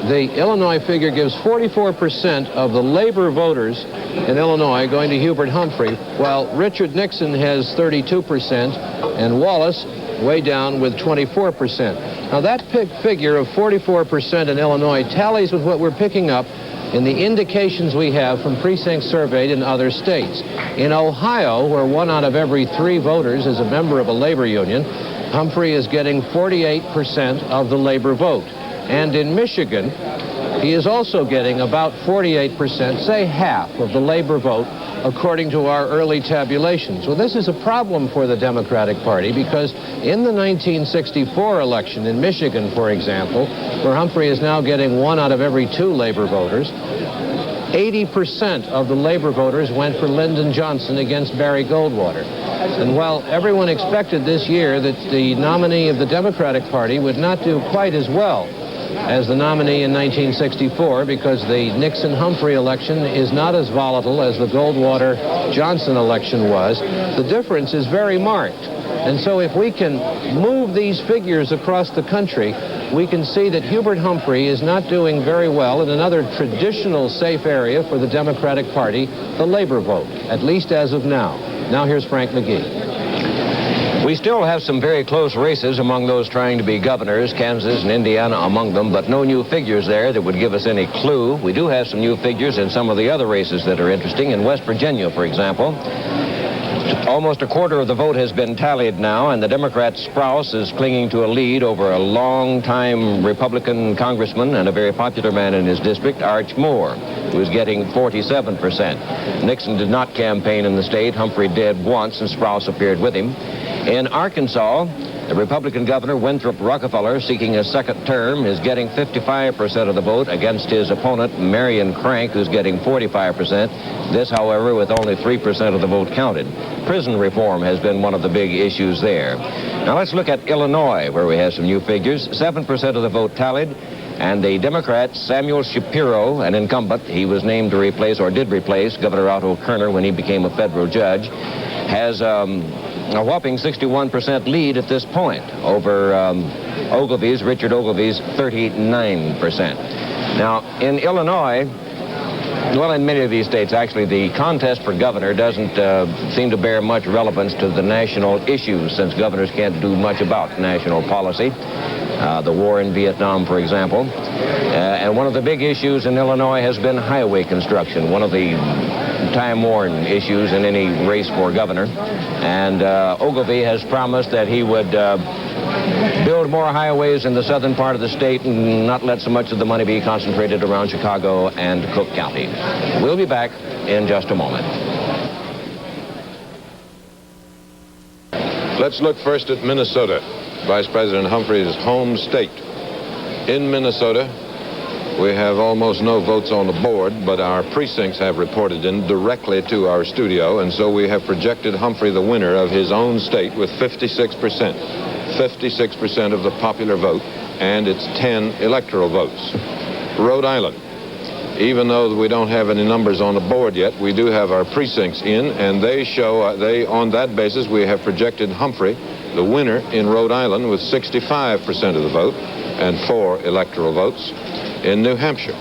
the Illinois figure gives 44% of the labor voters in Illinois going to Hubert Humphrey, while Richard Nixon has 32% and Wallace way down with 24%. Now that figure of 44% in Illinois tallies with what we're picking up in the indications we have from precincts surveyed in other states. In Ohio, where 1 out of every 3 voters is a member of a labor union, Humphrey is getting 48% of the labor vote. And in Michigan, he is also getting about 48%, say half of the labor vote, according to our early tabulations. Well, this is a problem for the Democratic Party, because in the 1964 election in Michigan, for example, where Humphrey is now getting 1 out of every 2 labor voters, 80% of the labor voters went for Lyndon Johnson against Barry Goldwater. And while everyone expected this year that the nominee of the Democratic Party would not do quite as well as the nominee in 1964 because the Nixon-Humphrey election is not as volatile as the Goldwater-Johnson election was. The difference is very marked. And so if we can move these figures across the country, we can see that Hubert Humphrey is not doing very well in another traditional safe area for the Democratic Party, the labor vote, at least as of now. Now here's Frank McGee. We still have some very close races among those trying to be governors, Kansas and Indiana among them, but no new figures there that would give us any clue. We do have some new figures in some of the other races that are interesting. In West Virginia, for example, almost a quarter of the vote has been tallied now, and the Democrat Sprouse is clinging to a lead over a long-time Republican congressman and a very popular man in his district, Arch Moore, who is getting 47%. Nixon did not campaign in the state. Humphrey did once, and Sprouse appeared with him. In Arkansas, the Republican governor, Winthrop Rockefeller, seeking a second term, is getting 55% of the vote against his opponent, Marion Crank, who's getting 45%. This, however, with only 3% of the vote counted. Prison reform has been one of the big issues there. Now let's look at Illinois, where we have some new figures. 7% of the vote tallied, and the Democrat, Samuel Shapiro, an incumbent, he was named to replace, or did replace, Governor Otto Kerner when he became a federal judge, has a whopping 61% lead at this point over Richard Ogilvy's 39%. Now, in Illinois, well, in many of these states, actually, the contest for governor doesn't seem to bear much relevance to the national issues, since governors can't do much about national policy. The war in Vietnam, for example. And one of the big issues in Illinois has been highway construction, one of the time-worn issues in any race for governor. And Ogilvy has promised that he would build more highways in the southern part of the state and not let so much of the money be concentrated around Chicago and Cook County. We'll be back in just a moment. Let's look first at Minnesota, Vice President Humphrey's home state. In Minnesota, we have almost no votes on the board, but our precincts have reported in directly to our studio, and so we have projected Humphrey the winner of his own state with 56%. 56% of the popular vote, and it's 10 electoral votes. Rhode Island. Even though we don't have any numbers on the board yet, we do have our precincts in, and they show, on that basis, we have projected Humphrey the winner in Rhode Island with 65% of the vote and 4 electoral votes. In New Hampshire.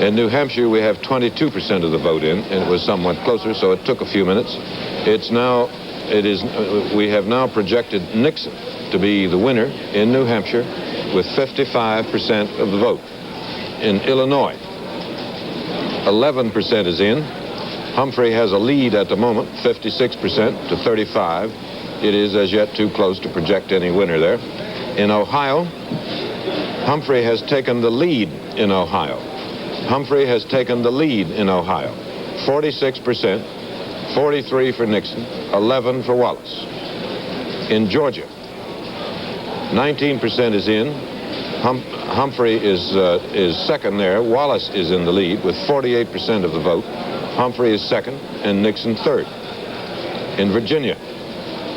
In New Hampshire, we have 22% of the vote in, and it was somewhat closer, so it took a few minutes. We have now projected Nixon to be the winner in New Hampshire with 55% of the vote. In Illinois, 11% is in. Humphrey has a lead at the moment, 56% to 35. It is as yet too close to project any winner there. In Ohio, Humphrey has taken the lead in Ohio. Humphrey has taken the lead in Ohio. 46%, 43 for Nixon, 11 for Wallace. In Georgia, 19% is in. Humphrey is second there. Wallace is in the lead with 48% of the vote. Humphrey is second and Nixon third. In Virginia,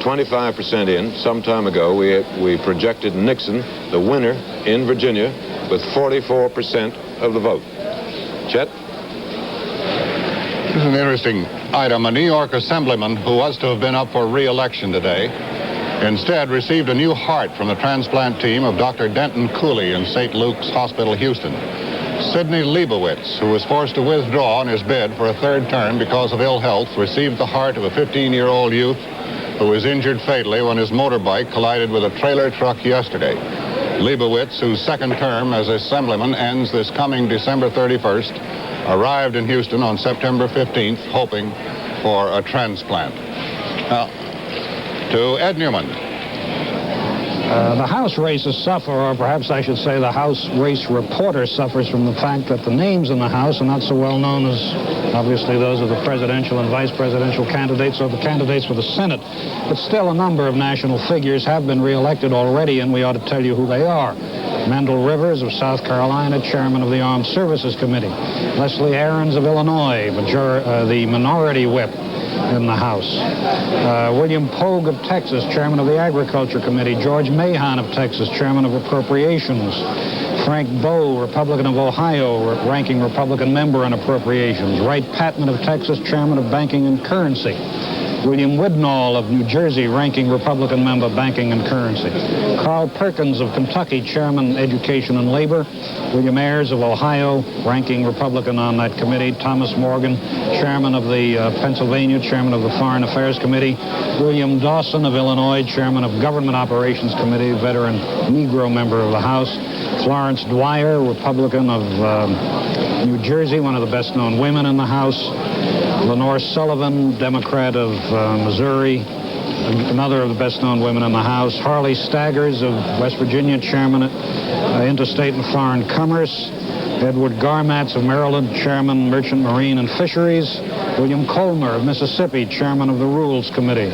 25% in. Some time ago, we projected Nixon the winner in Virginia with 44% of the vote. Chet? This is an interesting item. A New York assemblyman who was to have been up for re-election today instead received a new heart from the transplant team of Dr. Denton Cooley in St. Luke's Hospital, Houston. Sidney Leibowitz, who was forced to withdraw on his bid for a third term because of ill health, received the heart of a 15-year-old youth who was injured fatally when his motorbike collided with a trailer truck yesterday. Leibowitz, whose second term as assemblyman ends this coming December 31st, arrived in Houston on September 15th, hoping for a transplant. Now, to Ed Newman. The House races suffer, or perhaps I should say the House race reporter suffers from the fact that the names in the House are not so well known as, obviously, those of the presidential and vice presidential candidates or the candidates for the Senate. But still, a number of national figures have been reelected already, and we ought to tell you who they are. Mendel Rivers of South Carolina, chairman of the Armed Services Committee. Leslie Aarons of Illinois, the minority whip in the House. William Pogue of Texas, chairman of the Agriculture Committee. George Mahon of Texas, chairman of Appropriations. Frank Bowe, Republican of Ohio, ranking Republican member on appropriations. Wright Patman of Texas, chairman of Banking and Currency. William Widnall of New Jersey, ranking Republican member, Banking and Currency. Carl Perkins of Kentucky, chairman, Education and Labor. William Ayers of Ohio, ranking Republican on that committee. Thomas Morgan, chairman of the Pennsylvania, chairman of the Foreign Affairs Committee. William Dawson of Illinois, chairman of Government Operations Committee, veteran Negro member of the House. Florence Dwyer, Republican of New Jersey, one of the best-known women in the House. Lenore Sullivan, Democrat of Missouri, another of the best-known women in the House. Harley Staggers of West Virginia, chairman at Interstate and Foreign Commerce. Edward Garmatz of Maryland, chairman, Merchant Marine and Fisheries. William Colmer of Mississippi, chairman of the Rules Committee.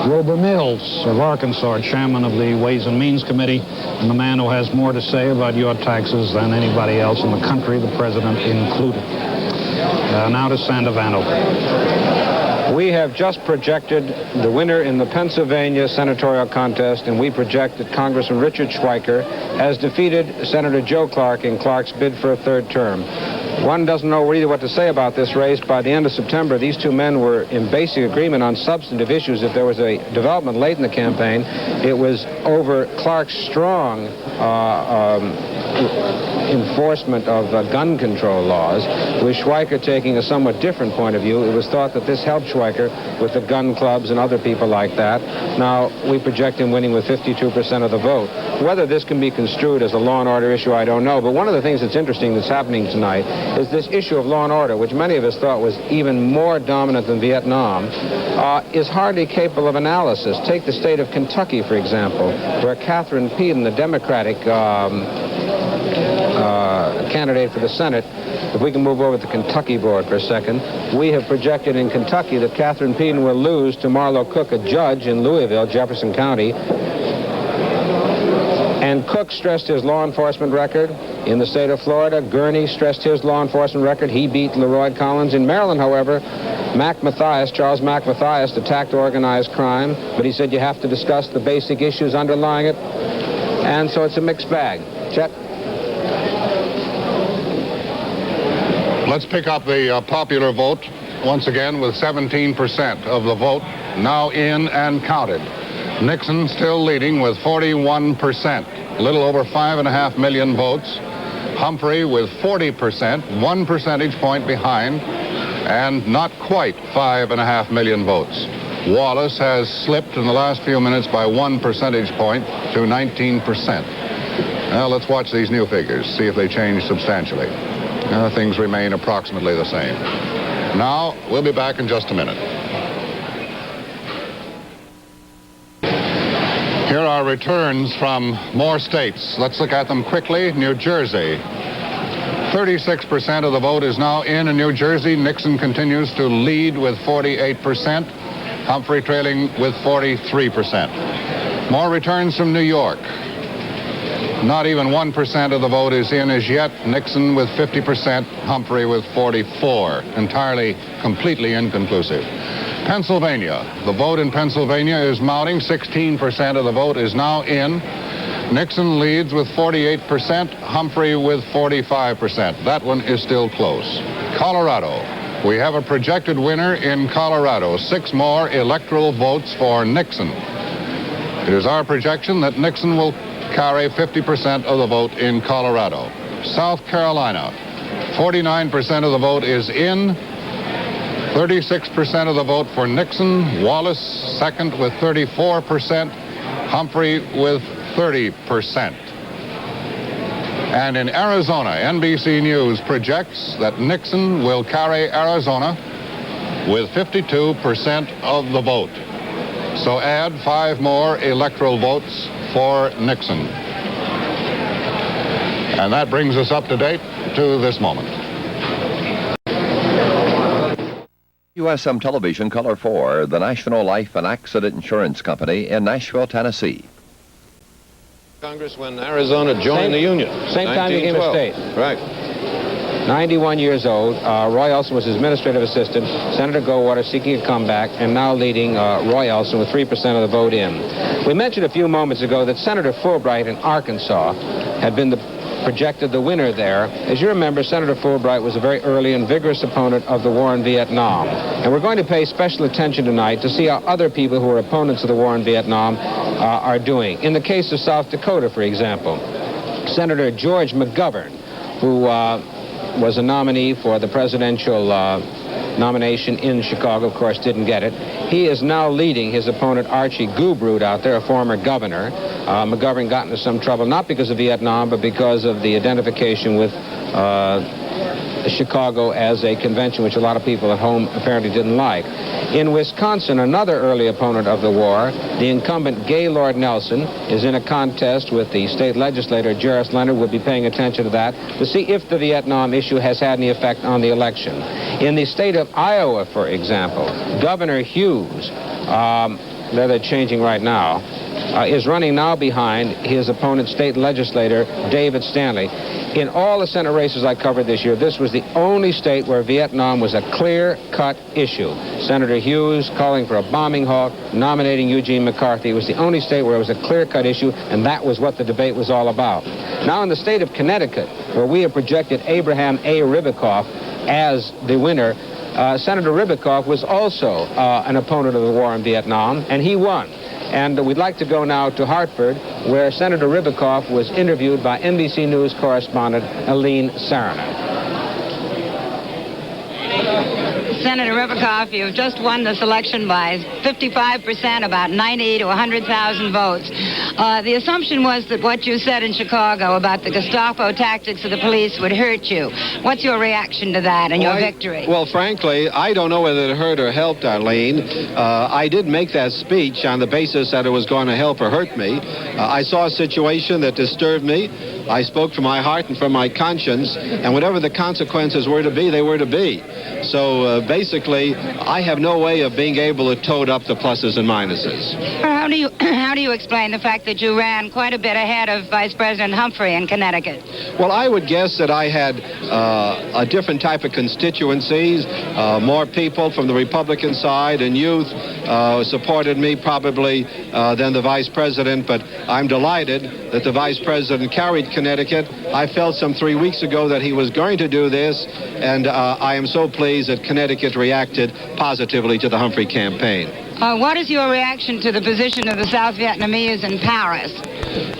Wilbur Mills of Arkansas, chairman of the Ways and Means Committee, and the man who has more to say about your taxes than anybody else in the country, the president included. Now to Senator Vanocur. We have just projected the winner in the Pennsylvania senatorial contest, and we project that Congressman Richard Schweiker has defeated Senator Joe Clark in Clark's bid for a third term. One doesn't know really what to say about this race. By the end of September, these two men were in basic agreement on substantive issues. If there was a development late in the campaign, it was over Clark's strong enforcement of gun control laws, with Schweiker taking a somewhat different point of view. It was thought that this helped Schweiker with the gun clubs and other people like that. Now, we project him winning with 52% of the vote. Whether this can be construed as a law and order issue, I don't know. But one of the things that's interesting that's happening tonight is this issue of law and order, which many of us thought was even more dominant than Vietnam, is hardly capable of analysis. Take the state of Kentucky, for example, where Catherine Peden, the Democratic candidate for the Senate, if we can move over to the Kentucky board for a second, we have projected in Kentucky that Catherine Peden will lose to Marlo Cook, a judge in Louisville, Jefferson County. And Cook stressed his law enforcement record. In the state of Florida, Gurney stressed his law enforcement record. He beat Leroy Collins. In Maryland, however, Charles Mac Mathias attacked organized crime, but he said you have to discuss the basic issues underlying it. And so it's a mixed bag. Chet? Let's pick up the popular vote once again with 17% of the vote now in and counted. Nixon still leading with 41%, a little over 5.5 million votes. Humphrey with 40%, 1 percentage point behind, and not quite 5.5 million votes. Wallace has slipped in the last few minutes by 1 percentage point to 19%. Now let's watch these new figures, see if they change substantially. Things remain approximately the same. Now, we'll be back in just a minute. Here are returns from more states. Let's look at them quickly. New Jersey. 36% of the vote is now in New Jersey. Nixon continues to lead with 48%. Humphrey trailing with 43%. More returns from New York. Not even 1% of the vote is in as yet. Nixon with 50%, Humphrey with 44%. Entirely, completely inconclusive. Pennsylvania. The vote in Pennsylvania is mounting. 16% of the vote is now in. Nixon leads with 48%, Humphrey with 45%. That one is still close. Colorado. We have a projected winner in Colorado. 6 more electoral votes for Nixon. It is our projection that Nixon will carry 50% of the vote in Colorado. South Carolina, 49% of the vote is in, 36% of the vote for Nixon. Wallace second with 34%, Humphrey with 30%. And in Arizona, NBC News projects that Nixon will carry Arizona with 52% of the vote. So add 5 more electoral votes for Nixon. And that brings us up to date to this moment. USM Television Color 4, the National Life and Accident Insurance Company in Nashville, Tennessee. Congress when Arizona joined the Union. Same time he became a state. Right. 91 years old. Roy Elson was his administrative assistant. Senator Goldwater seeking a comeback, and now leading Roy Elson with 3% of the vote in. We mentioned a few moments ago that Senator Fulbright in Arkansas had been the projected the winner there. As you remember, Senator Fulbright was a very early and vigorous opponent of the war in Vietnam. And we're going to pay special attention tonight to see how other people who are opponents of the war in Vietnam are doing. In the case of South Dakota, for example, Senator George McGovern, who was a nominee for the presidential nomination in Chicago, of course, didn't get it. He is now leading his opponent, Archie Gubrud, out there, a former governor. McGovern got into some trouble, not because of Vietnam, but because of the identification with Chicago as a convention, which a lot of people at home apparently didn't like. In Wisconsin, another early opponent of the war, the incumbent Gaylord Nelson, is in a contest with the state legislator, Jarris Leonard. We'll be paying attention to that to see if the Vietnam issue has had any effect on the election. In the state of Iowa, for example, Governor Hughes, they're changing right now, is running now behind his opponent, state legislator David Stanley. In all the Senate races I covered this year, this was the only state where Vietnam was a clear-cut issue. Senator Hughes calling for a bombing halt, nominating Eugene McCarthy. It was the only state where it was a clear-cut issue, and that was what the debate was all about. Now in the state of Connecticut, where we have projected Abraham A. Ribicoff as the winner, Senator Ribicoff was also an opponent of the war in Vietnam, and he won. And we'd like to go now to Hartford, where Senator Ribicoff was interviewed by NBC News correspondent Aline Saranen. Senator Ribicoff, you've just won this election by 55%, about 90 to 100,000 votes. The assumption was that what you said in Chicago about the Gestapo tactics of the police would hurt you. What's your reaction to that and your victory? Well, frankly, I don't know whether it hurt or helped, Arlene. I did make that speech on the basis that it was going to help or hurt me. I saw a situation that disturbed me. I spoke from my heart and from my conscience, and whatever the consequences were to be, they were to be. So basically, I have no way of being able to tote up the pluses and minuses. How do you explain the fact that you ran quite a bit ahead of Vice President Humphrey in Connecticut? Well, I would guess that I had a different type of constituencies. More people from the Republican side and youth supported me probably than the Vice President, but I'm delighted that the Vice President carried Connecticut. I felt some 3 weeks ago that he was going to do this, and I am so pleased that Connecticut reacted positively to the Humphrey campaign. What is your reaction to the position of the South Vietnamese in Paris?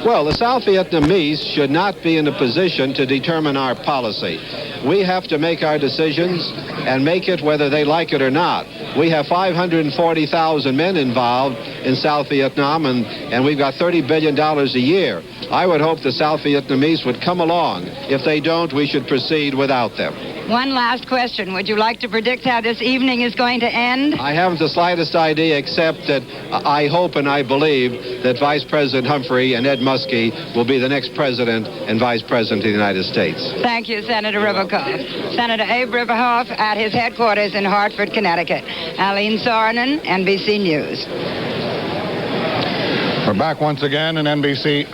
Well, the South Vietnamese should not be in a position to determine our policy. We have to make our decisions and make it whether they like it or not. We have 540,000 men involved in South Vietnam, and we've got $30 billion a year. I would hope the South Vietnamese would come along. If they don't, we should proceed without them. One last question. Would you like to predict how this evening is going to end? I haven't the slightest idea, except that I hope and I believe that Vice President Humphrey and Ed Muskie will be the next president and vice president of the United States. Thank you, Senator Ribicoff. Senator Abe Ribicoff at his headquarters in Hartford, Connecticut. Aline Saranen, NBC News. We're back once again in NBC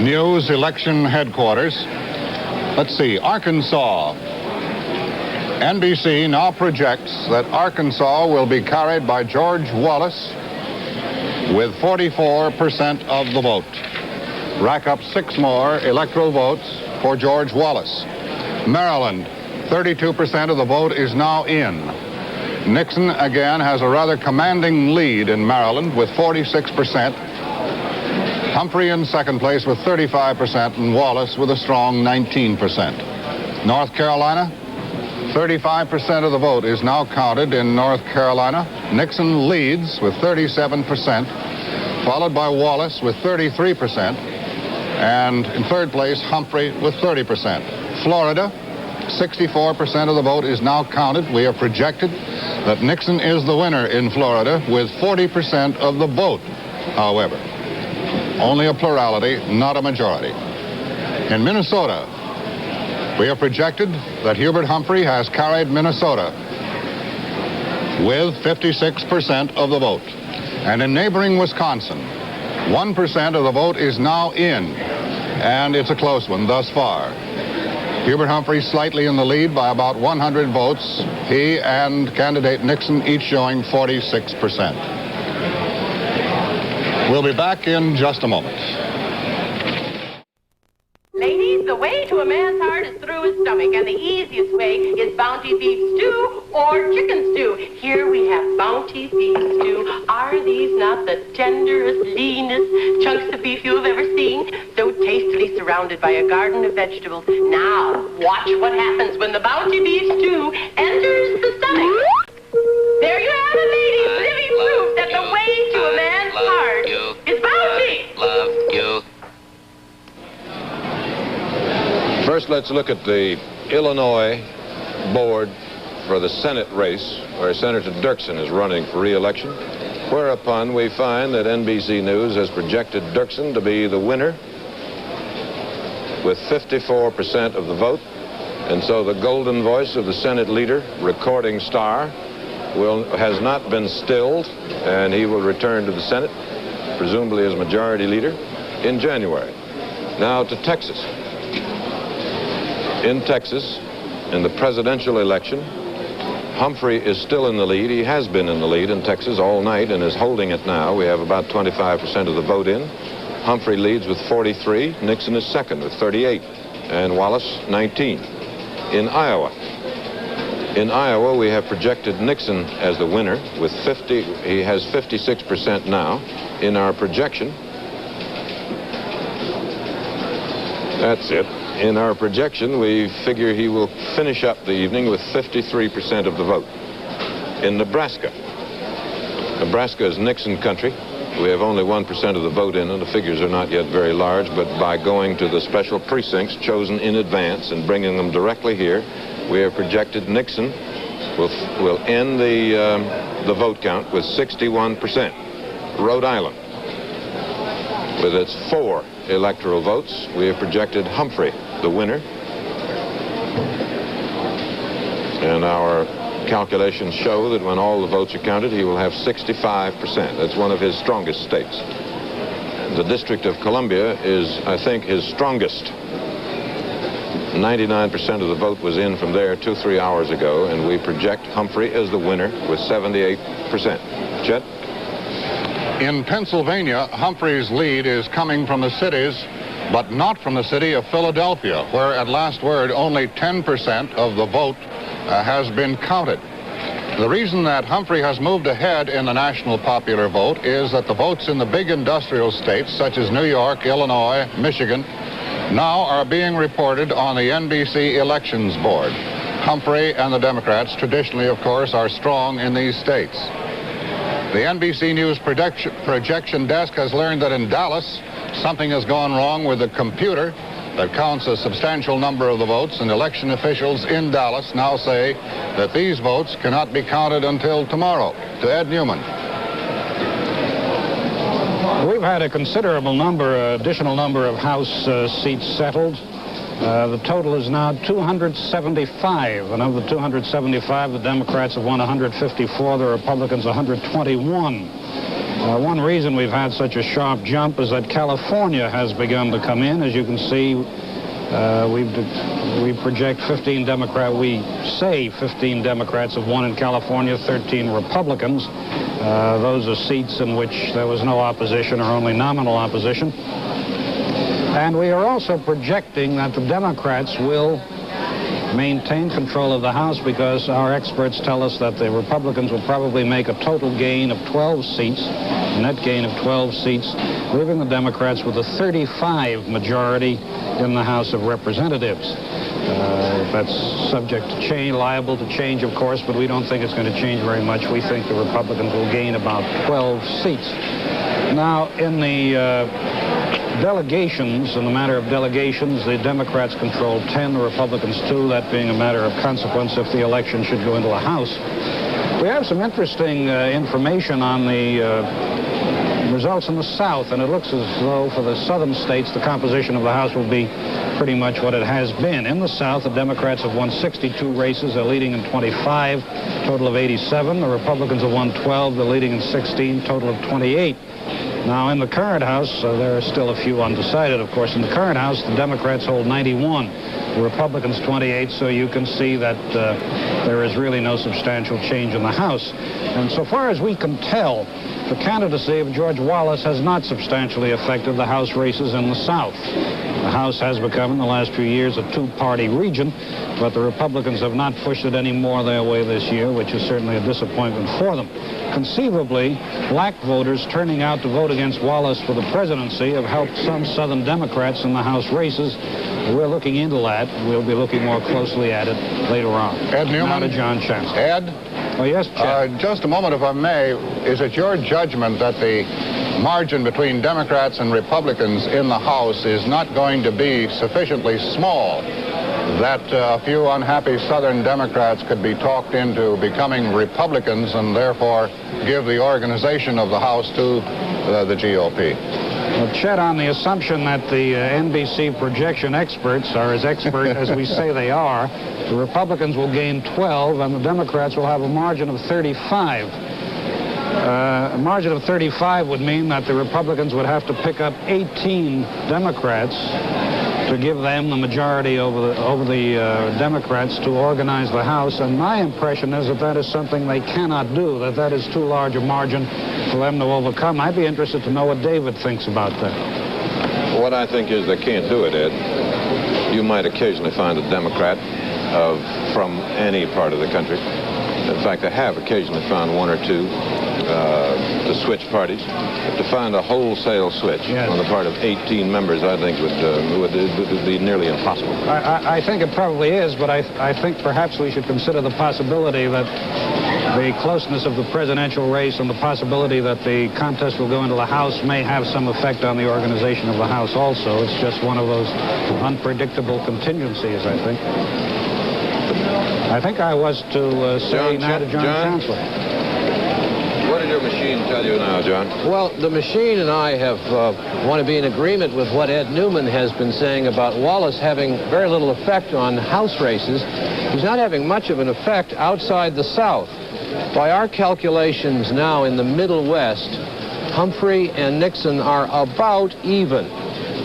News election headquarters. Let's see, Arkansas. NBC now projects that Arkansas will be carried by George Wallace with 44% of the vote. Rack up 6 more electoral votes for George Wallace. Maryland, 32% of the vote is now in. Nixon again has a rather commanding lead in Maryland with 46%. Humphrey in second place with 35%, and Wallace with a strong 19%. North Carolina, 35% of the vote is now counted in North Carolina. Nixon leads with 37%, followed by Wallace with 33%, and in third place, Humphrey with 30%. Florida, 64% of the vote is now counted. We have projected that Nixon is the winner in Florida with 40% of the vote, however. Only a plurality, not a majority. In Minnesota, we have projected that Hubert Humphrey has carried Minnesota with 56% of the vote. And in neighboring Wisconsin, 1% of the vote is now in, and it's a close one thus far. Hubert Humphrey slightly in the lead by about 100 votes. He and candidate Nixon each showing 46%. We'll be back in just a moment. Ladies, the way to a man's heart is through his stomach, and the easiest way is Bounty beef stew or chicken stew. Here we have Bounty beef stew. Are these not the tenderest, leanest chunks of beef you have ever seen? So tastily surrounded by a garden of vegetables. Now, watch what happens when the Bounty beef stew enters the stomach. There you have it, ladies. Living proof that the way to a man's heart is Bounty. Love you. First, let's look at the Illinois board for the Senate race, where Senator Dirksen is running for re-election, whereupon we find that NBC News has projected Dirksen to be the winner with 54% of the vote. And so the golden voice of the Senate leader, recording star, has not been stilled, and he will return to the Senate, presumably as majority leader, in January. Now to Texas. In Texas, in the presidential election, Humphrey is still in the lead. He has been in the lead in Texas all night and is holding it now. We have about 25% of the vote in. Humphrey leads with 43. Nixon is second with 38. And Wallace, 19. In Iowa, we have projected Nixon as the winner with 50. He has 56% now. In our projection, that's it. In our projection, we figure he will finish up the evening with 53% of the vote. In Nebraska is Nixon country. We have only 1% of the vote in, and the figures are not yet very large, but by going to the special precincts chosen in advance and bringing them directly here, we have projected Nixon will end the vote count with 61%. Rhode Island, with its 4 electoral votes, we have projected Humphrey the winner. And our calculations show that when all the votes are counted, he will have 65%. That's one of his strongest states. The District of Columbia is, I think, his strongest. 99% of the vote was in from there 2-3 hours ago, and we project Humphrey as the winner with 78%. Chet? In Pennsylvania, Humphrey's lead is coming from the cities, but not from the city of Philadelphia, where at last word only 10% of the vote has been counted. The reason that Humphrey has moved ahead in the national popular vote is that the votes in the big industrial states, such as New York, Illinois, Michigan, now are being reported on the NBC Elections Board. Humphrey and the Democrats, traditionally, of course, are strong in these states. The NBC News projection desk has learned that in Dallas, something has gone wrong with the computer that counts a substantial number of the votes, and election officials in Dallas now say that these votes cannot be counted until tomorrow. To Ed Newman. We've had a considerable additional number of House seats settled. The total is now 275, and of the 275, the Democrats have won 154, the Republicans 121. One reason we've had such a sharp jump is that California has begun to come in. As you can see, we project 15 Democrats. We say 15 Democrats have won in California, 13 Republicans. Those are seats in which there was no opposition or only nominal opposition. And we are also projecting that the Democrats will maintain control of the House, because our experts tell us that the Republicans will probably make a total gain of 12 seats, a net gain of 12 seats, leaving the Democrats with a 35 majority in the House of Representatives. That's subject to change, liable to change, of course, but we don't think it's going to change very much. We think the Republicans will gain about 12 seats. Now, in the delegations, in the matter of delegations, the Democrats control 10, the Republicans 2, that being a matter of consequence if the election should go into the House. We have some interesting information on the results in the South, and it looks as though for the southern states, the composition of the House will be pretty much what it has been. In the South, the Democrats have won 62 races. They're leading in 25, total of 87. The Republicans have won 12. They're leading in 16, total of 28. Now, in the current House, there are still a few undecided, of course. In the current House, the Democrats hold 91, the Republicans 28, so you can see that there is really no substantial change in the House. And so far as we can tell, the candidacy of George Wallace has not substantially affected the House races in the South. The House has become, in the last few years, a two-party region, but the Republicans have not pushed it any more their way this year, which is certainly a disappointment for them. Conceivably, black voters turning out to vote against Wallace for the presidency have helped some Southern Democrats in the House races. We're looking into that. We'll be looking more closely at it later on. Ed Newman. Now to John Chancellor. Ed? Oh, yes, Chet. Just a moment, if I may. Is it your judgment that the margin between Democrats and Republicans in the House is not going to be sufficiently small that a few unhappy Southern Democrats could be talked into becoming Republicans and therefore give the organization of the House to the GOP? Well, Chet, on the assumption that the NBC projection experts are as expert as we say they are, the Republicans will gain 12 and the Democrats will have a margin of 35. A margin of 35 would mean that the Republicans would have to pick up 18 Democrats to give them the majority over the Democrats to organize the House. And my impression is that that is something they cannot do, that is too large a margin for them to overcome. I'd be interested to know what David thinks about that. What I think is they can't do it, Ed. You might occasionally find a Democrat from any part of the country. In fact, I have occasionally found one or two to switch parties. To find a wholesale switch on the part of 18 members, I think would be nearly impossible. I think it probably is, but I think perhaps we should consider the possibility that the closeness of the presidential race and the possibility that the contest will go into the House may have some effect on the organization of the House also. It's just one of those unpredictable contingencies, I think. I think I was to say now to John Chancellor. What did your machine tell you now, John? Well, the machine and I want to be in agreement with what Ed Newman has been saying about Wallace having very little effect on House races. He's not having much of an effect outside the South. By our calculations now in the Middle West, Humphrey and Nixon are about even.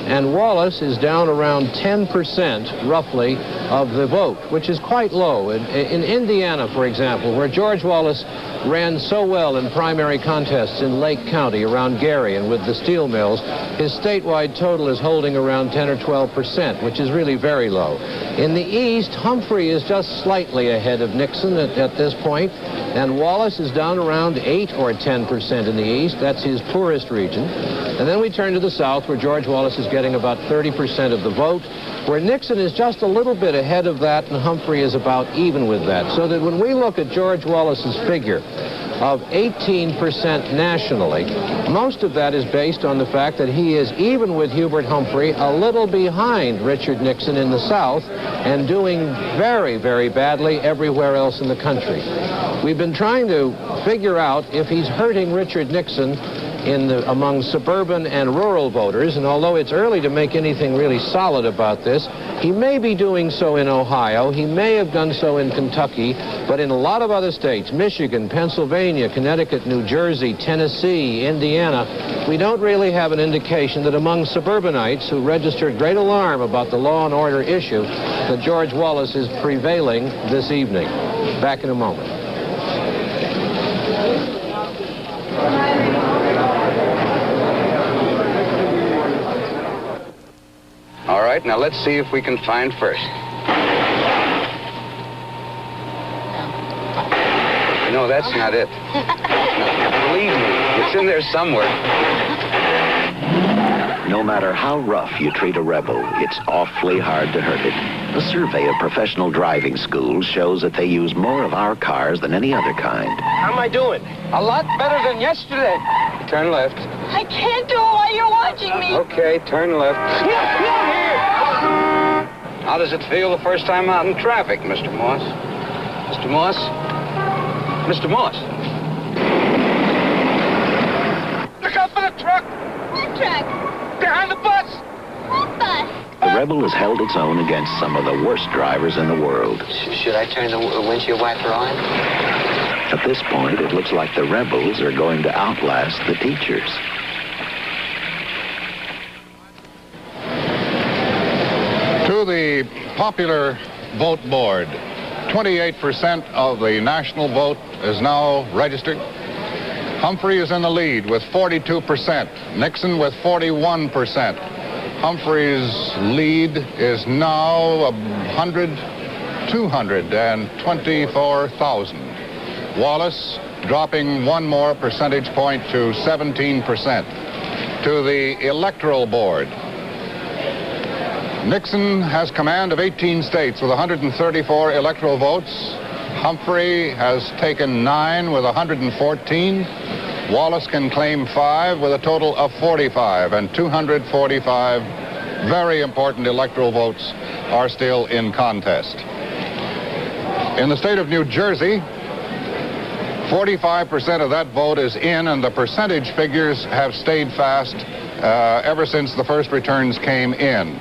And Wallace is down around 10%, roughly, of the vote, which is quite low. In Indiana, for example, where George Wallace ran so well in primary contests in Lake County around Gary and with the steel mills, his statewide total is holding around 10 or 12%, which is really very low. In the East, Humphrey is just slightly ahead of Nixon at this point, and Wallace is down around 8 or 10% in the East. That's his poorest region. And then we turn to the South, where George Wallace is getting about 30% of the vote, where Nixon is just a little bit ahead of that, and Humphrey is about even with that. So that when we look at George Wallace's figure of 18% nationally, most of that is based on the fact that he is even with Hubert Humphrey, a little behind Richard Nixon in the South, and doing very, very badly everywhere else in the country. We've been trying to figure out if he's hurting Richard Nixon among suburban and rural voters, and although it's early to make anything really solid about this, he may be doing so in Ohio, he may have done so in Kentucky, but in a lot of other states, Michigan, Pennsylvania, Connecticut, New Jersey, Tennessee, Indiana, we don't really have an indication that among suburbanites who registered great alarm about the law and order issue, that George Wallace is prevailing this evening. Back in a moment. All right, now let's see if we can find first. No, that's not it. No, believe me, it's in there somewhere. No matter how rough you treat a rebel, it's awfully hard to hurt it. A survey of professional driving schools shows that they use more of our cars than any other kind. How am I doing? A lot better than yesterday. Turn left. I can't do it while you're watching me. Okay, turn left. How does it feel the first time out in traffic, Mr. Moss? Mr. Moss? Mr. Moss? Look out for the truck! What truck? Behind the bus! What bus? The Rebel has held its own against some of the worst drivers in the world. Should I turn the windshield wiper on? At this point, it looks like the Rebels are going to outlast the teachers. To the popular vote board, 28% of the national vote is now registered. Humphrey is in the lead with 42%. Nixon with 41%. Humphrey's lead is now 224,000. Wallace dropping one more percentage point to 17%. To the electoral board, Nixon has command of 18 states with 134 electoral votes. Humphrey has taken 9 with 114. Wallace can claim 5 with a total of 45, and 245 very important electoral votes are still in contest. In the state of New Jersey, 45% of that vote is in, and the percentage figures have stayed fast ever since the first returns came in.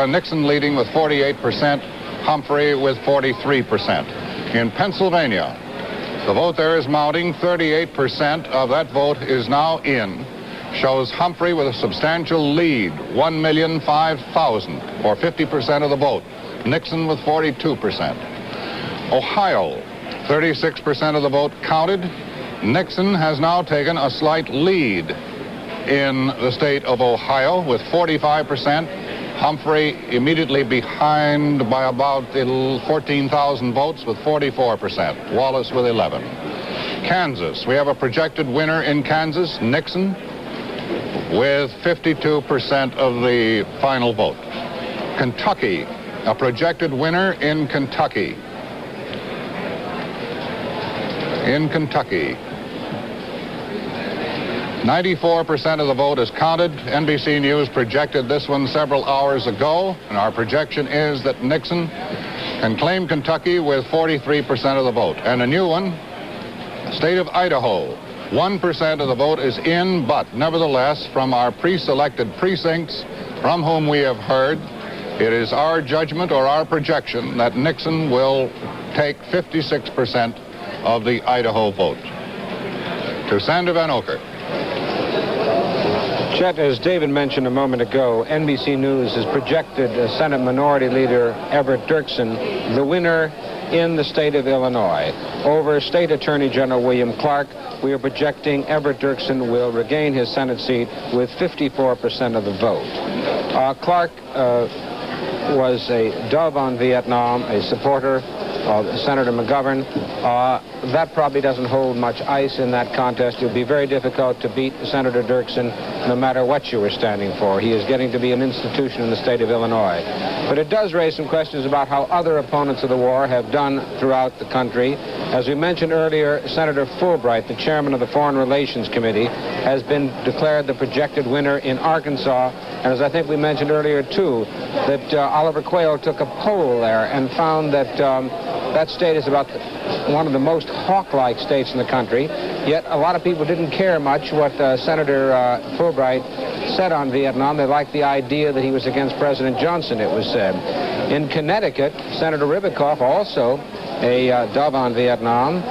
Nixon leading with 48%, Humphrey with 43%. In Pennsylvania, the vote there is mounting. 38% of that vote is now in. Shows Humphrey with a substantial lead, 1,005,000, or 50% of the vote. Nixon with 42%. Ohio, 36% of the vote counted. Nixon has now taken a slight lead in the state of Ohio with 45%. Humphrey immediately behind by about 14,000 votes with 44%. Wallace with 11. Kansas, we have a projected winner in Kansas, Nixon, with 52% of the final vote. Kentucky, a projected winner in Kentucky. 94% of the vote is counted. NBC News projected this one several hours ago, and our projection is that Nixon can claim Kentucky with 43% of the vote. And a new one, state of Idaho, 1% of the vote is in, but nevertheless, from our pre-selected precincts, from whom we have heard, it is our judgment or our projection that Nixon will take 56% of the Idaho vote. To Sander Vanocur. Chet, as David mentioned a moment ago, NBC News has projected Senate Minority Leader Everett Dirksen the winner in the state of Illinois. Over State Attorney General William Clark, we are projecting Everett Dirksen will regain his Senate seat with 54% of the vote. Clark was a dove on Vietnam, a supporter of Senator McGovern. That probably doesn't hold much ice in that contest. It would be very difficult to beat Senator Dirksen no matter what you were standing for. He is getting to be an institution in the state of Illinois. But it does raise some questions about how other opponents of the war have done throughout the country. As we mentioned earlier, Senator Fulbright, the chairman of the Foreign Relations Committee, has been declared the projected winner in Arkansas. And as I think we mentioned earlier, too, that Oliver Quayle took a poll there and found that that state is about one of the most hawk-like states in the country. Yet a lot of people didn't care much what Senator Fulbright said on Vietnam. They liked the idea that he was against President Johnson, it was said. In Connecticut, Senator Ribicoff, also a dove on Vietnam,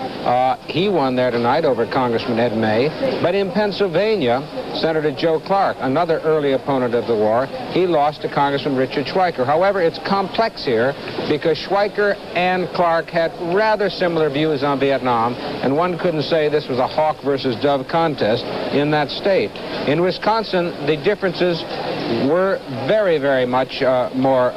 he won there tonight over Congressman Ed May. But in Pennsylvania, Senator Joe Clark, another early opponent of the war, he lost to Congressman Richard Schweiker. However, it's complex here because Schweiker and Clark had rather similar views on Vietnam, and one couldn't say this was a hawk versus dove contest in that state. In Wisconsin, the differences were very, very much more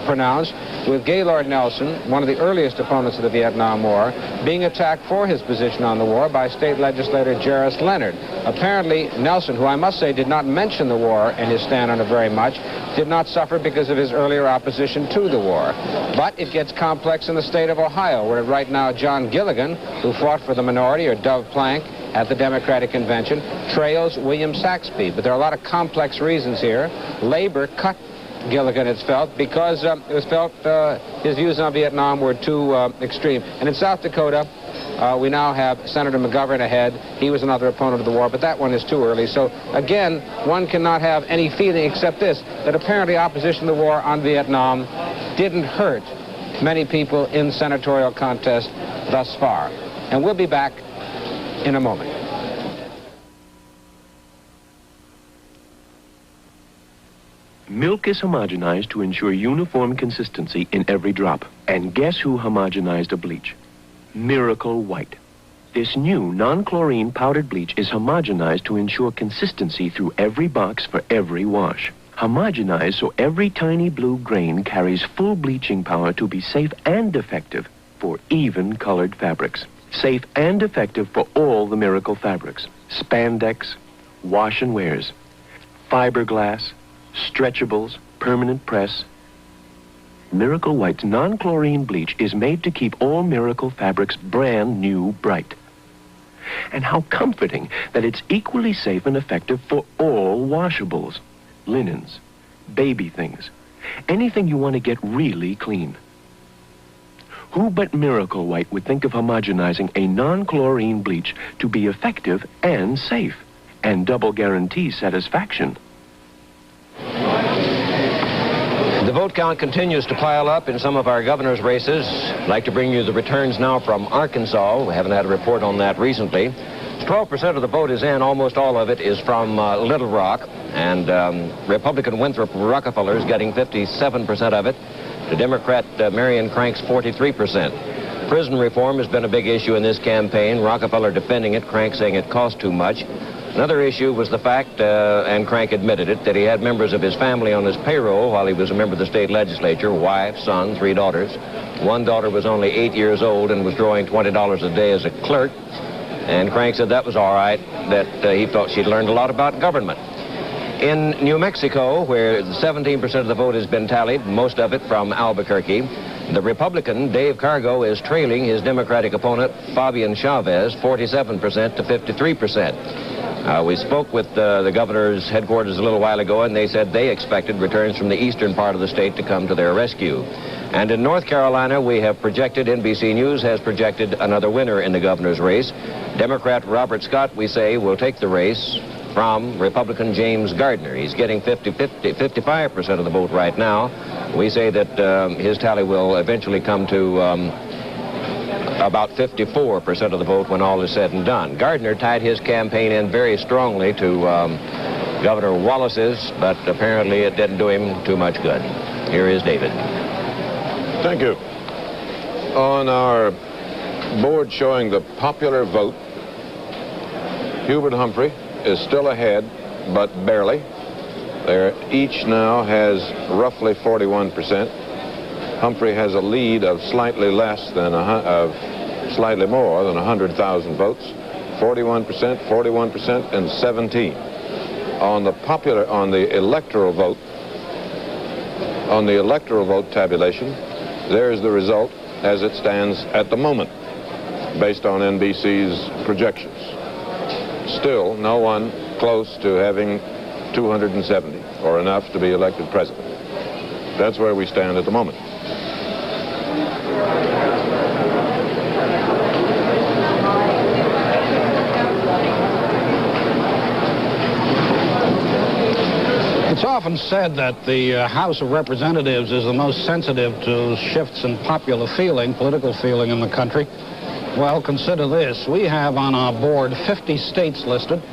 pronounced, with Gaylord Nelson, one of the earliest opponents of the Vietnam War, being attacked for his position on the war by state legislator Jairus Leonard. Apparently, Nelson, who I must say did not mention the war and his stand on it very much, did not suffer because of his earlier opposition to the war. But it gets complex in the state of Ohio, where right now John Gilligan, who fought for the minority, or Dove Plank, at the Democratic Convention, trails William Saxby. But there are a lot of complex reasons here. Labor cut Gilligan, it's felt, because it was felt his views on Vietnam were too extreme. And in South Dakota, we now have Senator McGovern ahead. He was another opponent of the war, but that one is too early. So, again, one cannot have any feeling except this, that apparently opposition to the war on Vietnam didn't hurt many people in senatorial contest thus far. And we'll be back in a moment. Milk is homogenized to ensure uniform consistency in every drop. And guess who homogenized a bleach? Miracle White. This new non-chlorine powdered bleach is homogenized to ensure consistency through every box for every wash. Homogenized so every tiny blue grain carries full bleaching power to be safe and effective for even colored fabrics. Safe and effective for all the Miracle fabrics. Spandex, wash and wears, fiberglass, stretchables, permanent press. Miracle White's non-chlorine bleach is made to keep all Miracle fabrics brand new bright. And how comforting that it's equally safe and effective for all washables, linens, baby things, anything you want to get really clean. Who but Miracle White would think of homogenizing a non-chlorine bleach to be effective and safe, and double guarantee satisfaction? The vote count continues to pile up in some of our governor's races. I'd like to bring you the returns now from Arkansas. We haven't had a report on that recently. 12% of the vote is in. Almost all of it is from Little Rock. And Republican Winthrop Rockefeller is getting 57% of it. The Democrat Marion Crank's 43%. Prison reform has been a big issue in this campaign. Rockefeller defending it, Crank saying it cost too much. Another issue was the fact, and Crank admitted it, that he had members of his family on his payroll while he was a member of the state legislature, wife, son, 3 daughters. One daughter was only 8 years old and was drawing $20 a day as a clerk. And Crank said that was all right, that he thought she'd learned a lot about government. In New Mexico, where 17% of the vote has been tallied, most of it from Albuquerque, the Republican, Dave Cargo, is trailing his Democratic opponent, Fabian Chavez, 47% to 53%. We spoke with the governor's headquarters a little while ago, and they said they expected returns from the eastern part of the state to come to their rescue. And in North Carolina, we have projected, NBC News has projected another winner in the governor's race. Democrat Robert Scott, we say, will take the race from Republican James Gardner. He's getting 55% of the vote right now. We say that his tally will eventually come to about 54% of the vote when all is said and done. Gardner tied his campaign in very strongly to Governor Wallace's, but apparently it didn't do him too much good. Here is David. Thank you. On our board showing the popular vote, Hubert Humphrey is still ahead, but barely. Each now has roughly 41%. Humphrey has a lead of slightly more than 100,000 votes. 41%, 41%, and 17. On the electoral vote tabulation, there's the result as it stands at the moment, based on NBC's projections. Still, no one close to having 270, or enough to be elected president. That's where we stand at the moment. It's often said that the House of Representatives is the most sensitive to shifts in popular feeling, political feeling in the country. Well, consider this. We have on our board 50 states listed,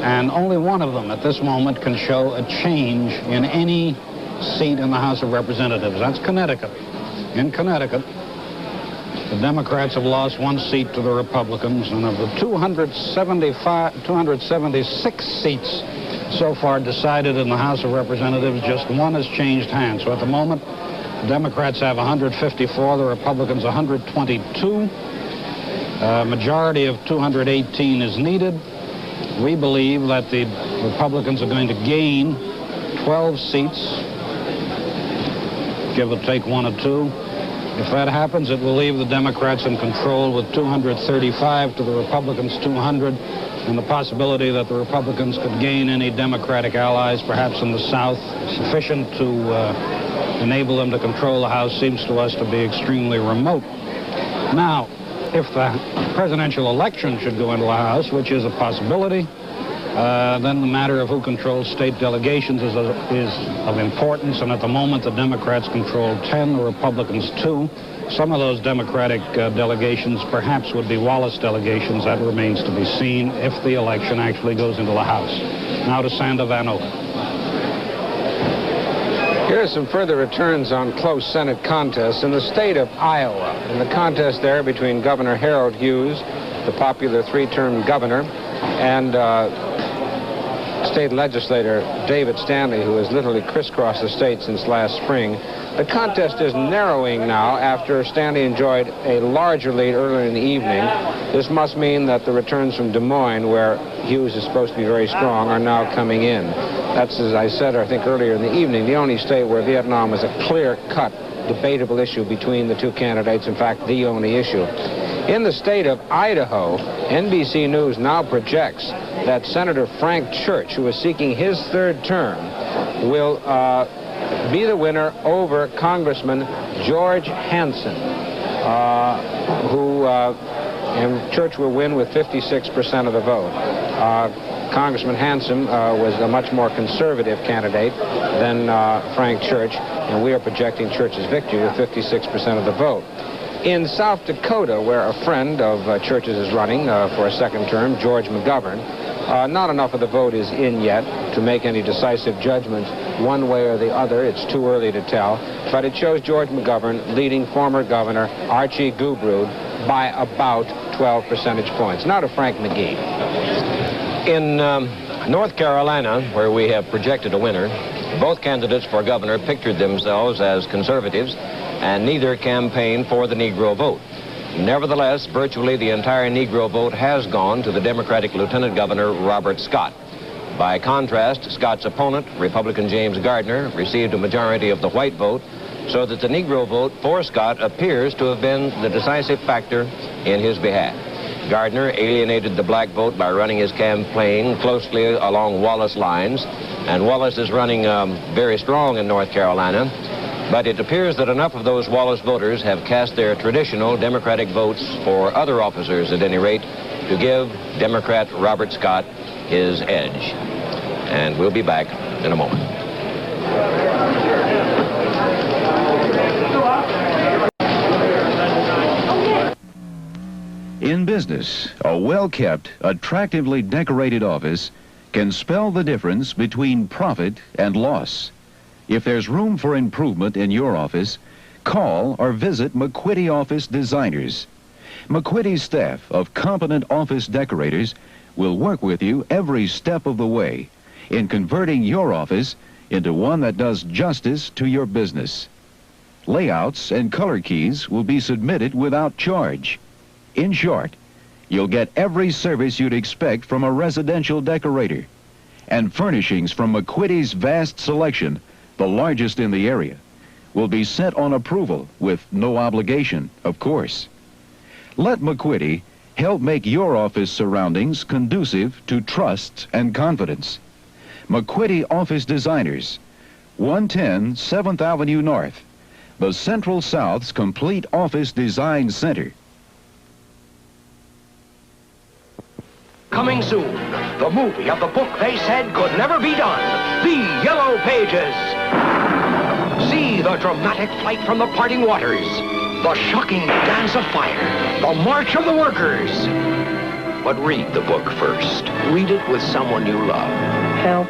and only one of them at this moment can show a change in any seat in the House of Representatives. That's Connecticut. In Connecticut, the Democrats have lost 1 seat to the Republicans, and of the 276 seats so far decided in the House of Representatives, just 1 has changed hands. So at the moment, the Democrats have 154, the Republicans 122. A majority of 218 is needed. We believe that the Republicans are going to gain 12 seats, give or take 1 or 2. If that happens, it will leave the Democrats in control with 235 to the Republicans' 200, and the possibility that the Republicans could gain any Democratic allies, perhaps in the South, sufficient to enable them to control the House, seems to us to be extremely remote. Now, if the presidential election should go into the House, which is a possibility, then the matter of who controls state delegations is of importance, and at the moment the Democrats control 10, the Republicans 2. Some of those Democratic delegations perhaps would be Wallace delegations. That remains to be seen if the election actually goes into the House. Now to Sander Vanocur. Here are some further returns on close Senate contests in the state of Iowa. In the contest there between Governor Harold Hughes, the popular three-term governor, and state legislator David Stanley, who has literally crisscrossed the state since last spring. The contest is narrowing now after Stanley enjoyed a larger lead earlier in the evening. This must mean that the returns from Des Moines, where Hughes is supposed to be very strong, are now coming in. That's, as I said, I think earlier in the evening, the only state where Vietnam was a clear-cut, debatable issue between the two candidates, in fact, the only issue. In the state of Idaho, NBC News now projects that Senator Frank Church, who is seeking his third term, will be the winner over Congressman George Hansen, and Church will win with 56% of the vote. Congressman Hansen was a much more conservative candidate than Frank Church, and we are projecting Church's victory with 56% of the vote. In South Dakota, where a friend of Church's is running for a second term, George McGovern, not enough of the vote is in yet to make any decisive judgment one way or the other. It's too early to tell. But it shows George McGovern leading former Governor Archie Gubrud by about 12 percentage points. Now to Frank McGee. In North Carolina, where we have projected a winner, both candidates for governor pictured themselves as conservatives, and neither campaigned for the Negro vote. Nevertheless, virtually the entire Negro vote has gone to the Democratic Lieutenant Governor Robert Scott. By contrast, Scott's opponent, Republican James Gardner, received a majority of the white vote, so that the Negro vote for Scott appears to have been the decisive factor in his behalf. Gardner alienated the black vote by running his campaign closely along Wallace lines, and Wallace is running very strong in North Carolina. But it appears that enough of those Wallace voters have cast their traditional Democratic votes for other officers, at any rate, to give Democrat Robert Scott his edge. And we'll be back in a moment. In business, a well-kept, attractively decorated office can spell the difference between profit and loss. If there's room for improvement in your office, call or visit McQuitty Office Designers. McQuitty's staff of competent office decorators will work with you every step of the way in converting your office into one that does justice to your business. Layouts and color keys will be submitted without charge. In short, you'll get every service you'd expect from a residential decorator, and furnishings from McQuitty's vast selection, the largest in the area, will be sent on approval with no obligation, of course. Let McQuitty help make your office surroundings conducive to trust and confidence. McQuitty Office Designers, 110 7th Avenue North, the Central South's complete office design center. Coming soon, the movie of the book they said could never be done, The Yellow Pages. See the dramatic flight from the parting waters, the shocking dance of fire, the march of the workers. But read the book first. Read it with someone you love. Help.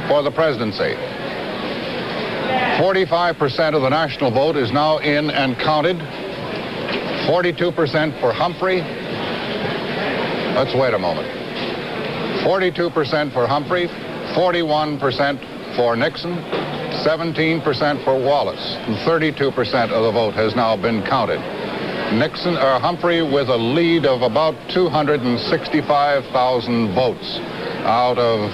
For the presidency, 45% of the national vote is now in and counted. 42% for Humphrey. Let's wait a moment. 42% for Humphrey, 41% for Nixon, 17% for Wallace, and 32% of the vote has now been counted. Humphrey with a lead of about 265,000 votes out of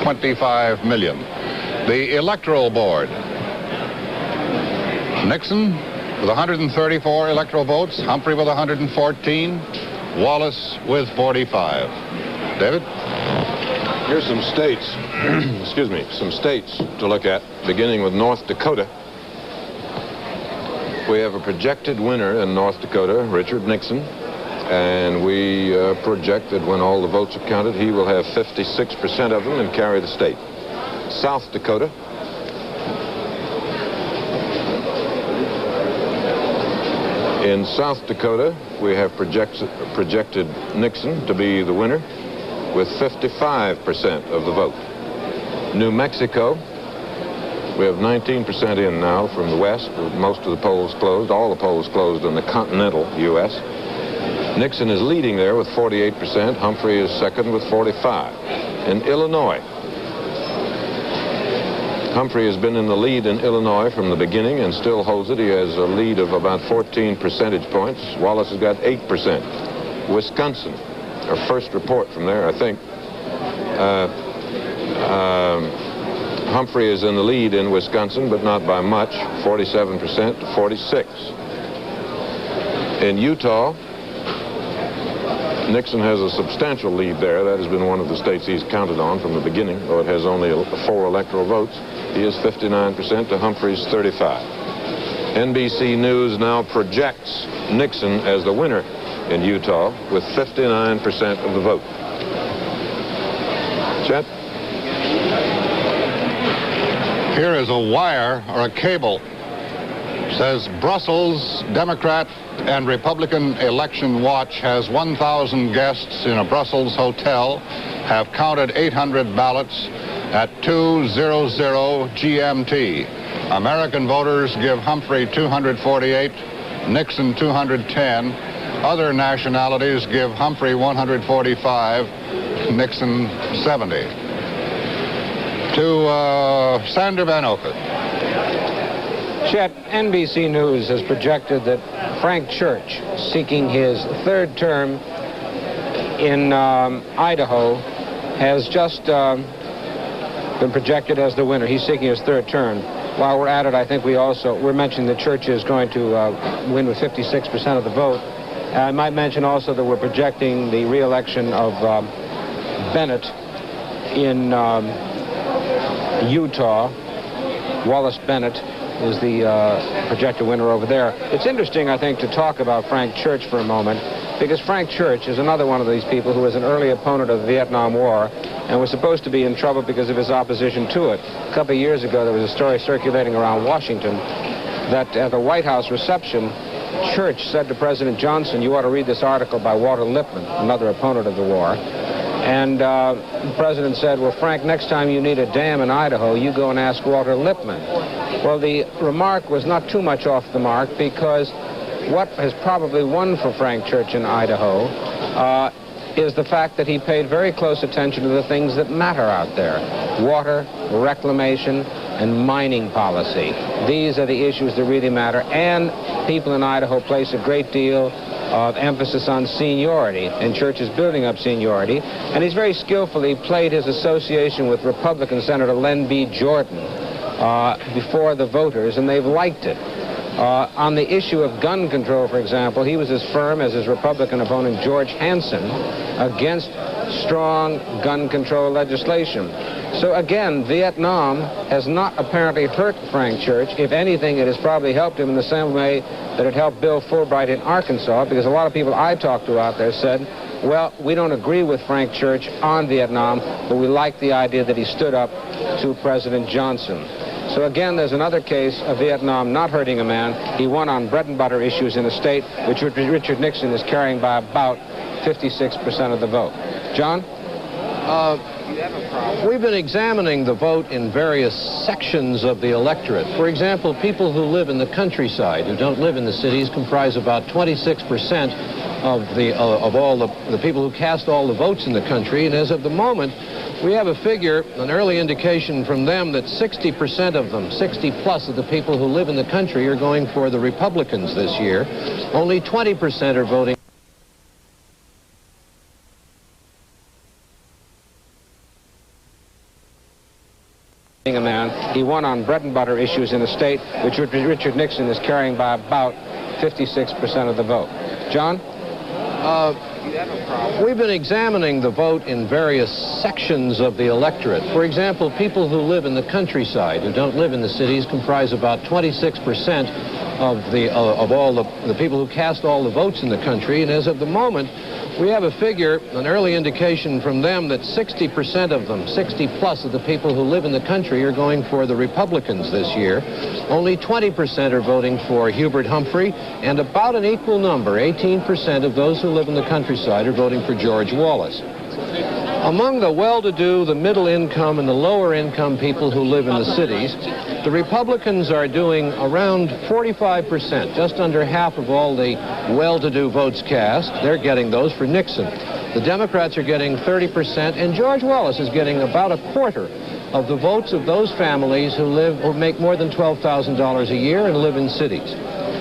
25 million. The Electoral Board. Nixon with 134 electoral votes, Humphrey with 114, Wallace with 45. David? Here's some states, excuse me, some states to look at, beginning with North Dakota. We have a projected winner in North Dakota, Richard Nixon, and we project that when all the votes are counted, he will have 56% of them and carry the state. South Dakota. In South Dakota, we have projected Nixon to be the winner with 55% of the vote. New Mexico, We have 19% in now from the West, with most of the polls closed, all the polls closed in the continental U.S. Nixon is leading there with 48%. Humphrey is second with 45%. In Illinois, Humphrey has been in the lead in Illinois from the beginning and still holds it. He has a lead of about 14 percentage points. Wallace has got 8%. Wisconsin, our first report from there, I think. Humphrey is in the lead in Wisconsin, but not by much, 47% to 46%. In Utah, Nixon has a substantial lead there. That has been one of the states he's counted on from the beginning, though it has only 4 electoral votes. He is 59% to Humphrey's 35%. NBC News now projects Nixon as the winner in Utah with 59% of the vote. Chet? Here is a wire or a cable. It says Brussels Democrat and Republican Election Watch has 1,000 guests in a Brussels hotel, have counted 800 ballots at 2:00 GMT. American voters give Humphrey 248, Nixon 210. Other nationalities give Humphrey 145, Nixon 70. To Sander Vanocur. Chet, NBC News has projected that Frank Church, seeking his 3rd term in Idaho, has just been projected as the winner. He's seeking his 3rd term. While we're at it, I think we're mentioning that Church is going to win with 56% of the vote. I might mention also that we're projecting the re-election of Bennett in Utah. Wallace Bennett is the projected winner over there. It's interesting, I think, to talk about Frank Church for a moment, because Frank Church is another one of these people who was an early opponent of the Vietnam War and was supposed to be in trouble because of his opposition to it. A couple of years ago, there was a story circulating around Washington that at the White House reception, Church said to President Johnson, "You ought to read this article by Walter Lippmann," another opponent of the war. And the president said, "Well, Frank, next time you need a dam in Idaho, you go and ask Walter Lippmann." Well, the remark was not too much off the mark, because what has probably won for Frank Church in Idaho is the fact that he paid very close attention to the things that matter out there: water, reclamation, and mining policy. These are the issues that really matter, and people in Idaho place a great deal of emphasis on seniority, and Church is building up seniority, and he's very skillfully played his association with Republican Senator Len B. Jordan before the voters, and they've liked it. On the issue of gun control, for example, he was as firm as his Republican opponent George Hansen against strong gun control legislation. So again, Vietnam has not apparently hurt Frank Church. If anything, it has probably helped him in the same way that it helped Bill Fulbright in Arkansas, because a lot of people I talked to out there said, well, we don't agree with Frank Church on Vietnam, but we like the idea that he stood up to President Johnson. So again, there's another case of Vietnam not hurting a man. He won on bread and butter issues in a state which Richard Nixon is carrying by about 56% of the vote. John? We've been examining the vote in various sections of the electorate. For example, people who live in the countryside, who don't live in the cities, comprise about 26% of all the people who cast all the votes in the country. And as of the moment, we have a figure, an early indication from them, that 60% of them, 60 plus of the people who live in the country, are going for the Republicans this year. Only 20% are voting a man. He won on bread and butter issues in a state which Richard Nixon is carrying by about 56% of the vote. John? We've been examining the vote in various sections of the electorate. For example, people who live in the countryside, who don't live in the cities, comprise about 26% of all the people who cast all the votes in the country. And as of the moment, we have a figure, an early indication from them, that 60% of them, 60 plus of the people who live in the country, are going for the Republicans this year. Only 20% are voting for Hubert Humphrey, and about an equal number, 18% of those who live in the countryside, are voting for George Wallace. Among the well-to-do, the middle income, and the lower income people who live in the cities, the Republicans are doing around 45%, just under half of all the well-to-do votes cast. They're getting those for Nixon. The Democrats are getting 30%, and George Wallace is getting about a quarter of the votes of those families who make more than $12,000 a year and live in cities.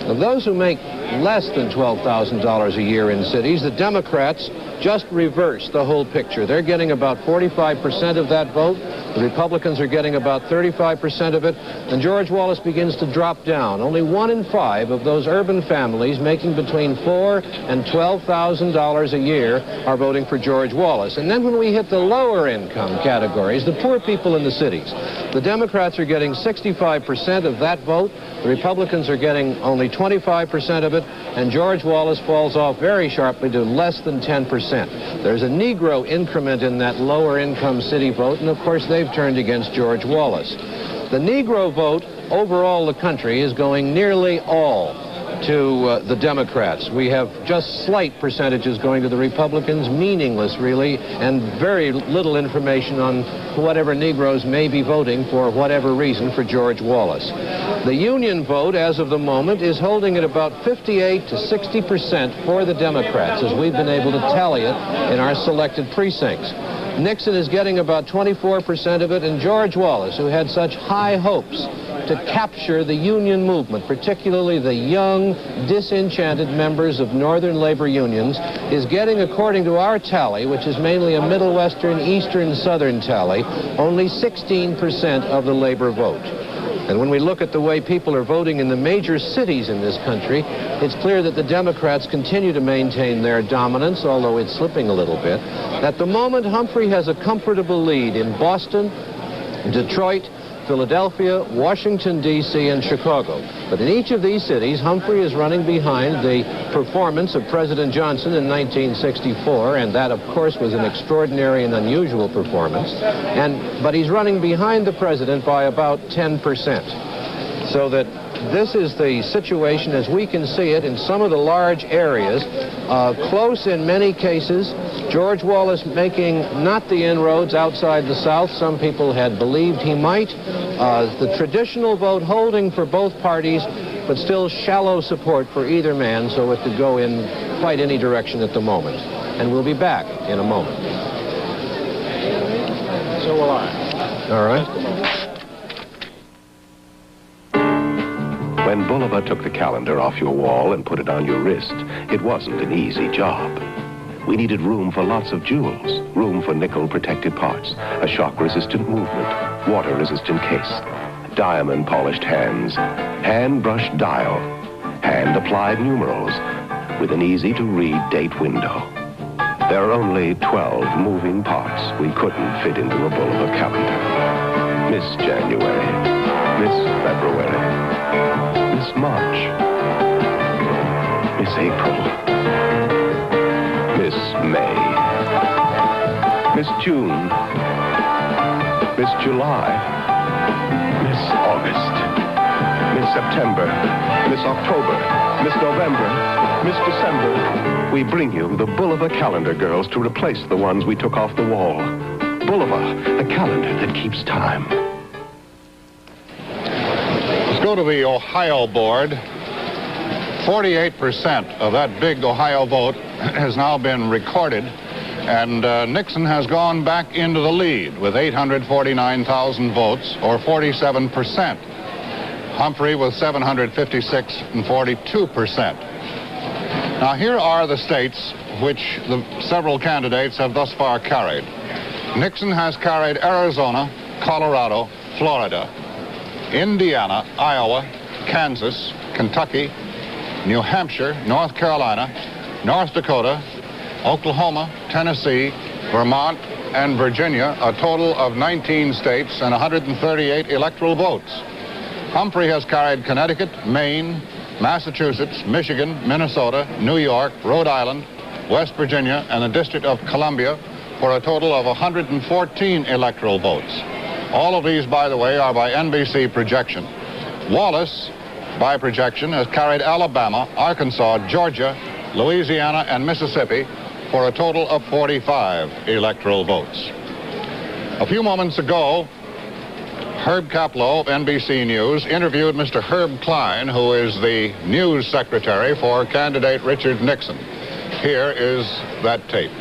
Of those who make less than $12,000 a year in cities, the Democrats just reverse the whole picture. They're getting about 45% of that vote. The Republicans are getting about 35% of it. And George Wallace begins to drop down. Only 1 in 5 of those urban families making between $4,000 and $12,000 a year are voting for George Wallace. And then when we hit the lower income categories, the poor people in the cities, the Democrats are getting 65% of that vote. The Republicans are getting only 25% of it, and George Wallace falls off very sharply to less than 10%. There's a Negro increment in that lower income city vote, and of course they've turned against George Wallace. The Negro vote overall the country is going nearly all to the Democrats. We have just slight percentages going to the Republicans, meaningless really, and very little information on whatever Negroes may be voting for whatever reason for George Wallace. The Union vote, as of the moment, is holding at about 58 to 60% for the Democrats, as we've been able to tally it in our selected precincts. Nixon is getting about 24% of it, and George Wallace, who had such high hopes to capture the union movement, particularly the young, disenchanted members of northern labor unions, is getting, according to our tally, which is mainly a Middle Western, Eastern, Southern tally, only 16% of the labor vote. And when we look at the way people are voting in the major cities in this country, it's clear that the Democrats continue to maintain their dominance, although it's slipping a little bit. At the moment, Humphrey has a comfortable lead in Boston, Detroit, Philadelphia, Washington, D.C., and Chicago. But in each of these cities, Humphrey is running behind the performance of President Johnson in 1964, and that, of course, was an extraordinary and unusual performance. But he's running behind the president by about 10%. So that this is the situation as we can see it in some of the large areas, close in many cases. George Wallace making not the inroads outside the South some people had believed he might. The traditional vote holding for both parties, but still shallow support for either man, so it could go in quite any direction at the moment. And we'll be back in a moment. So will I. All right. When Bolivar took the calendar off your wall and put it on your wrist, it wasn't an easy job. We needed room for lots of jewels, room for nickel-protected parts, a shock-resistant movement, water-resistant case, diamond-polished hands, hand-brushed dial, hand-applied numerals, with an easy-to-read date window. There are only 12 moving parts we couldn't fit into a Bolivar calendar. Miss January, Miss February, Miss March, Miss April, Miss May, Miss June, Miss July, Miss August, Miss September, Miss October, Miss November, Miss December. We bring you the Bolivar calendar, girls, to replace the ones we took off the wall. Bolivar, the calendar that keeps time. Let's go to the Ohio board. 48% of that big Ohio vote has now been recorded, and Nixon has gone back into the lead with 849,000 votes, or 47%. Humphrey with 756 and 42%. Now, here are the states which the several candidates have thus far carried. Nixon has carried Arizona, Colorado, Florida, Indiana, Iowa, Kansas, Kentucky, New Hampshire, North Carolina, North Dakota, Oklahoma, Tennessee, Vermont, and Virginia, a total of 19 states and 138 electoral votes. Humphrey has carried Connecticut, Maine, Massachusetts, Michigan, Minnesota, New York, Rhode Island, West Virginia, and the District of Columbia for a total of 114 electoral votes. All of these, by the way, are by NBC projection. Wallace, by projection, has carried Alabama, Arkansas, Georgia, Louisiana, and Mississippi, for a total of 45 electoral votes. A few moments ago, Herb Kaplow of NBC News interviewed Mr. Herb Klein, who is the news secretary for candidate Richard Nixon. Here is that tape.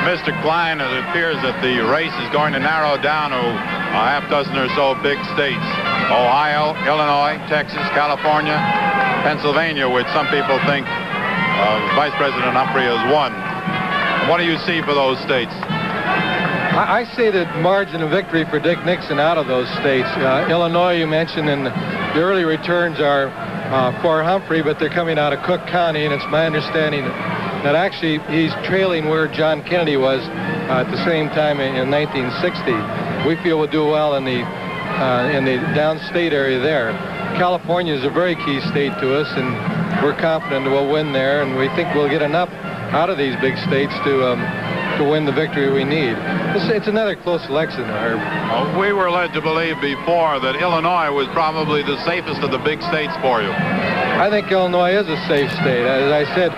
Mr. Klein, it appears that the race is going to narrow down to a half dozen or so big states. Ohio, Illinois, Texas, California, Pennsylvania, which some people think Vice President Humphrey has won. What do you see for those states? I see the margin of victory for Dick Nixon out of those states. Illinois, you mentioned, and the early returns are for Humphrey, but they're coming out of Cook County, and it's my understanding that actually he's trailing where John Kennedy was at the same time in 1960. We feel we'll do well in the downstate area there. California is a very key state to us, and we're confident we'll win there, and we think we'll get enough out of these big states to win the victory we need. It's another close election, Herb. Well, we were led to believe before that Illinois was probably the safest of the big states for you. I think Illinois is a safe state. As I said,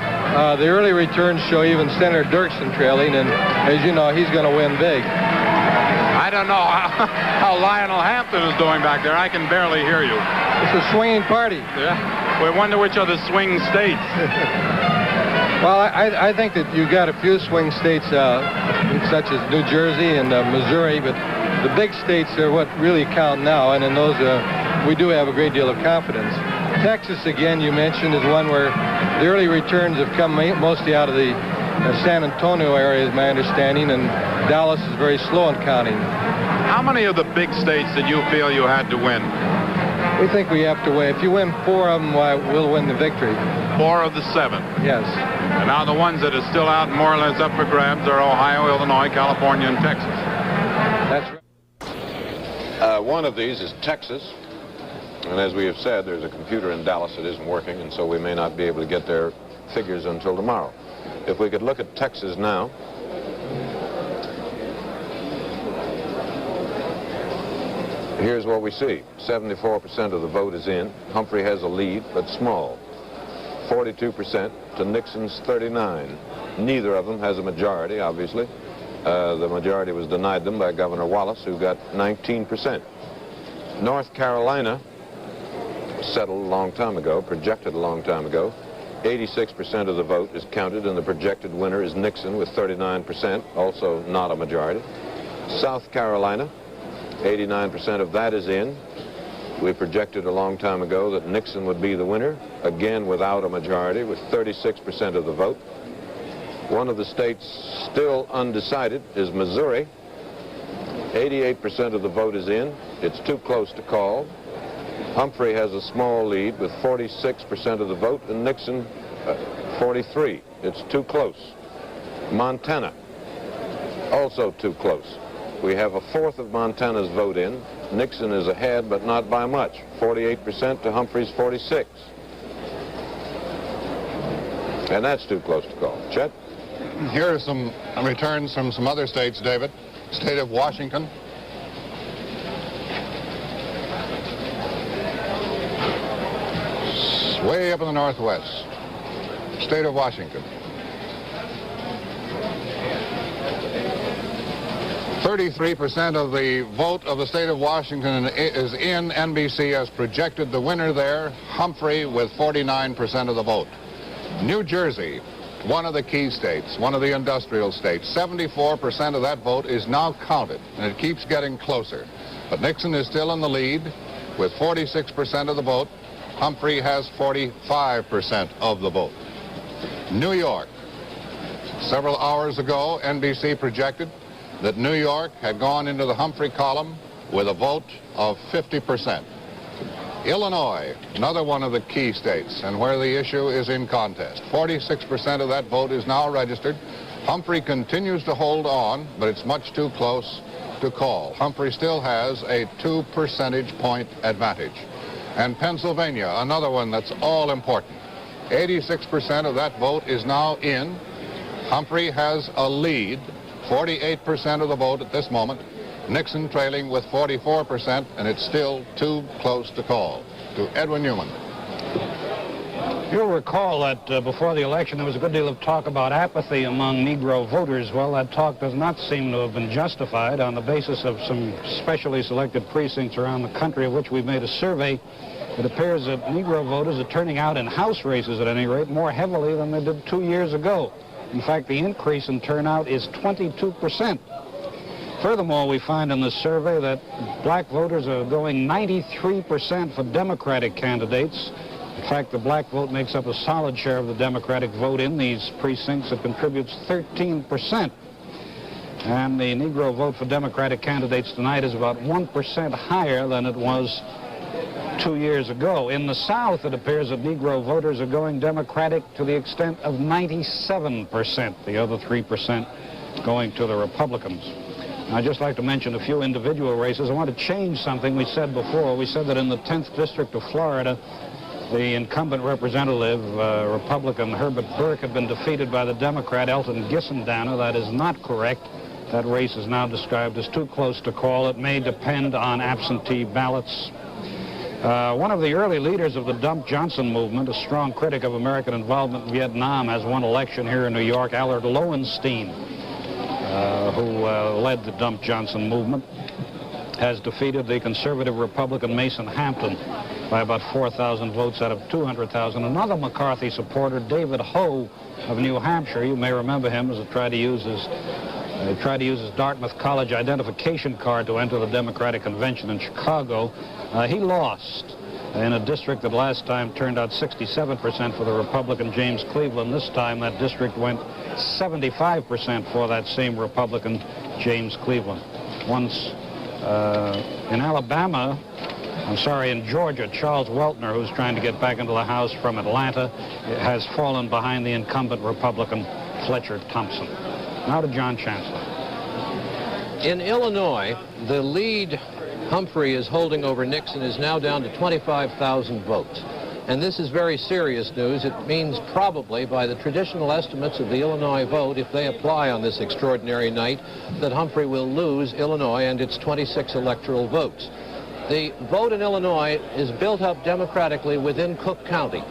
the early returns show even Senator Dirksen trailing, and as you know, he's going to win big. I don't know how Lionel Hampton is doing back there. I can barely hear you. It's a swinging party. Yeah. We wonder which are the swing states. Well, I think that you've got a few swing states, such as New Jersey and Missouri, but the big states are what really count now, and in those we do have a great deal of confidence. Texas, again, you mentioned, is one where the early returns have come mostly out of the San Antonio area, is my understanding, and Dallas is very slow in counting. How many of the big states did you feel you had to win? We think we have to win. If you win 4 of them, we'll win the victory. 4 of the 7? Yes. And now the ones that are still out more or less up for grabs are Ohio, Illinois, California, and Texas. That's right. One of these is Texas. And as we have said, there's a computer in Dallas that isn't working, and so we may not be able to get their figures until tomorrow. If we could look at Texas now. Here's what we see. 74% of the vote is in. Humphrey has a lead, but small. 42% to Nixon's 39. Neither of them has a majority, obviously. The majority was denied them by Governor Wallace, who got 19%. North Carolina, settled a long time ago, projected a long time ago. 86% of the vote is counted, and the projected winner is Nixon with 39%, also not a majority. South Carolina, 89% of that is in. We projected a long time ago that Nixon would be the winner, again without a majority, with 36% of the vote. One of the states still undecided is Missouri. 88% of the vote is in. It's too close to call. Humphrey has a small lead with 46% of the vote, and Nixon 43. It's too close. Montana, also too close. We have 1/4 of Montana's vote in. Nixon is ahead, but not by much. 48% to Humphrey's 46. And that's too close to call. Chet? Here are some returns from some other states, David. State of Washington. Way up in the northwest. State of Washington. 33% of the vote of the state of Washington is in. NBC has projected the winner there, Humphrey, with 49% of the vote. New Jersey, one of the key states, one of the industrial states, 74% of that vote is now counted, and it keeps getting closer. But Nixon is still in the lead with 46% of the vote. Humphrey has 45% of the vote. New York. Several hours ago, NBC projected that New York had gone into the Humphrey column with a vote of 50%. Illinois, another one of the key states, and where the issue is in contest. 46% of that vote is now registered. Humphrey continues to hold on, but it's much too close to call. Humphrey still has a 2 percentage point advantage. And Pennsylvania, another one that's all important. 86% of that vote is now in. Humphrey has a lead, 48% of the vote at this moment. Nixon trailing with 44%, and it's still too close to call. To Edwin Newman. You'll recall that before the election there was a good deal of talk about apathy among Negro voters. Well, that talk does not seem to have been justified on the basis of some specially selected precincts around the country of which we've made a survey. It appears that Negro voters are turning out in House races, at any rate, more heavily than they did 2 years ago. In fact, the increase in turnout is 22%. Furthermore, we find in this survey that black voters are going 93% for Democratic candidates. In fact, the black vote makes up a solid share of the Democratic vote in these precincts. It contributes 13%. And the Negro vote for Democratic candidates tonight is about 1% higher than it was 2 years ago. In the South, it appears that Negro voters are going Democratic to the extent of 97%, the other 3% going to the Republicans. I'd just like to mention a few individual races. I want to change something we said before. We said that in the 10th District of Florida, the incumbent representative, Republican Hubert Burke, had been defeated by the Democrat Elton Gissendanner. That is not correct. That race is now described as too close to call. It may depend on absentee ballots. One of the early leaders of the Dump Johnson movement, a strong critic of American involvement in Vietnam, has won election here in New York, Allard Lowenstein, who led the Dump Johnson movement, has defeated the conservative Republican Mason Hampton by about 4,000 votes out of 200,000. Another McCarthy supporter, David Ho of New Hampshire, you may remember him as he tried to use his Dartmouth College identification card to enter the Democratic Convention in Chicago. He lost in a district that last time turned out 67% for the Republican James Cleveland. This time that district went 75% for that same Republican James Cleveland. Once in Alabama, in Georgia, Charles Weltner, who's trying to get back into the House from Atlanta, has fallen behind the incumbent Republican Fletcher Thompson. Now to John Chancellor. In Illinois, the lead Humphrey is holding over Nixon is now down to 25,000 votes. And this is very serious news. It means probably, by the traditional estimates of the Illinois vote, if they apply on this extraordinary night, that Humphrey will lose Illinois and its 26 electoral votes. The vote in Illinois is built up democratically within Cook County,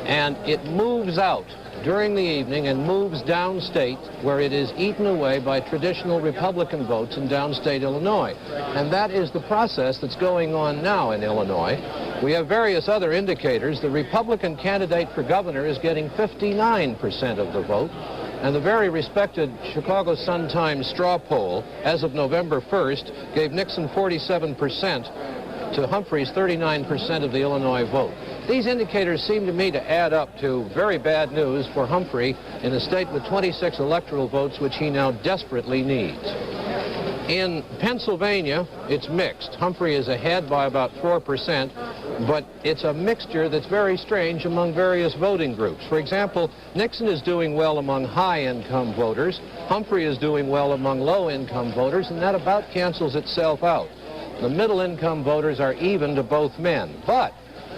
and it moves out during the evening and moves downstate, where it is eaten away by traditional Republican votes in downstate Illinois. And that is the process that's going on now in Illinois. We have various other indicators. The Republican candidate for governor is getting 59% of the vote, and the very respected Chicago Sun-Times straw poll, as of November 1st, gave Nixon 47% to Humphrey's 39% of the Illinois vote. These indicators seem to me to add up to very bad news for Humphrey in a state with 26 electoral votes, which he now desperately needs. In Pennsylvania, it's mixed. Humphrey is ahead by about 4%, but it's a mixture that's very strange among various voting groups. For example, Nixon is doing well among high-income voters. Humphrey is doing well among low-income voters, and that about cancels itself out. The middle-income voters are even to both men. But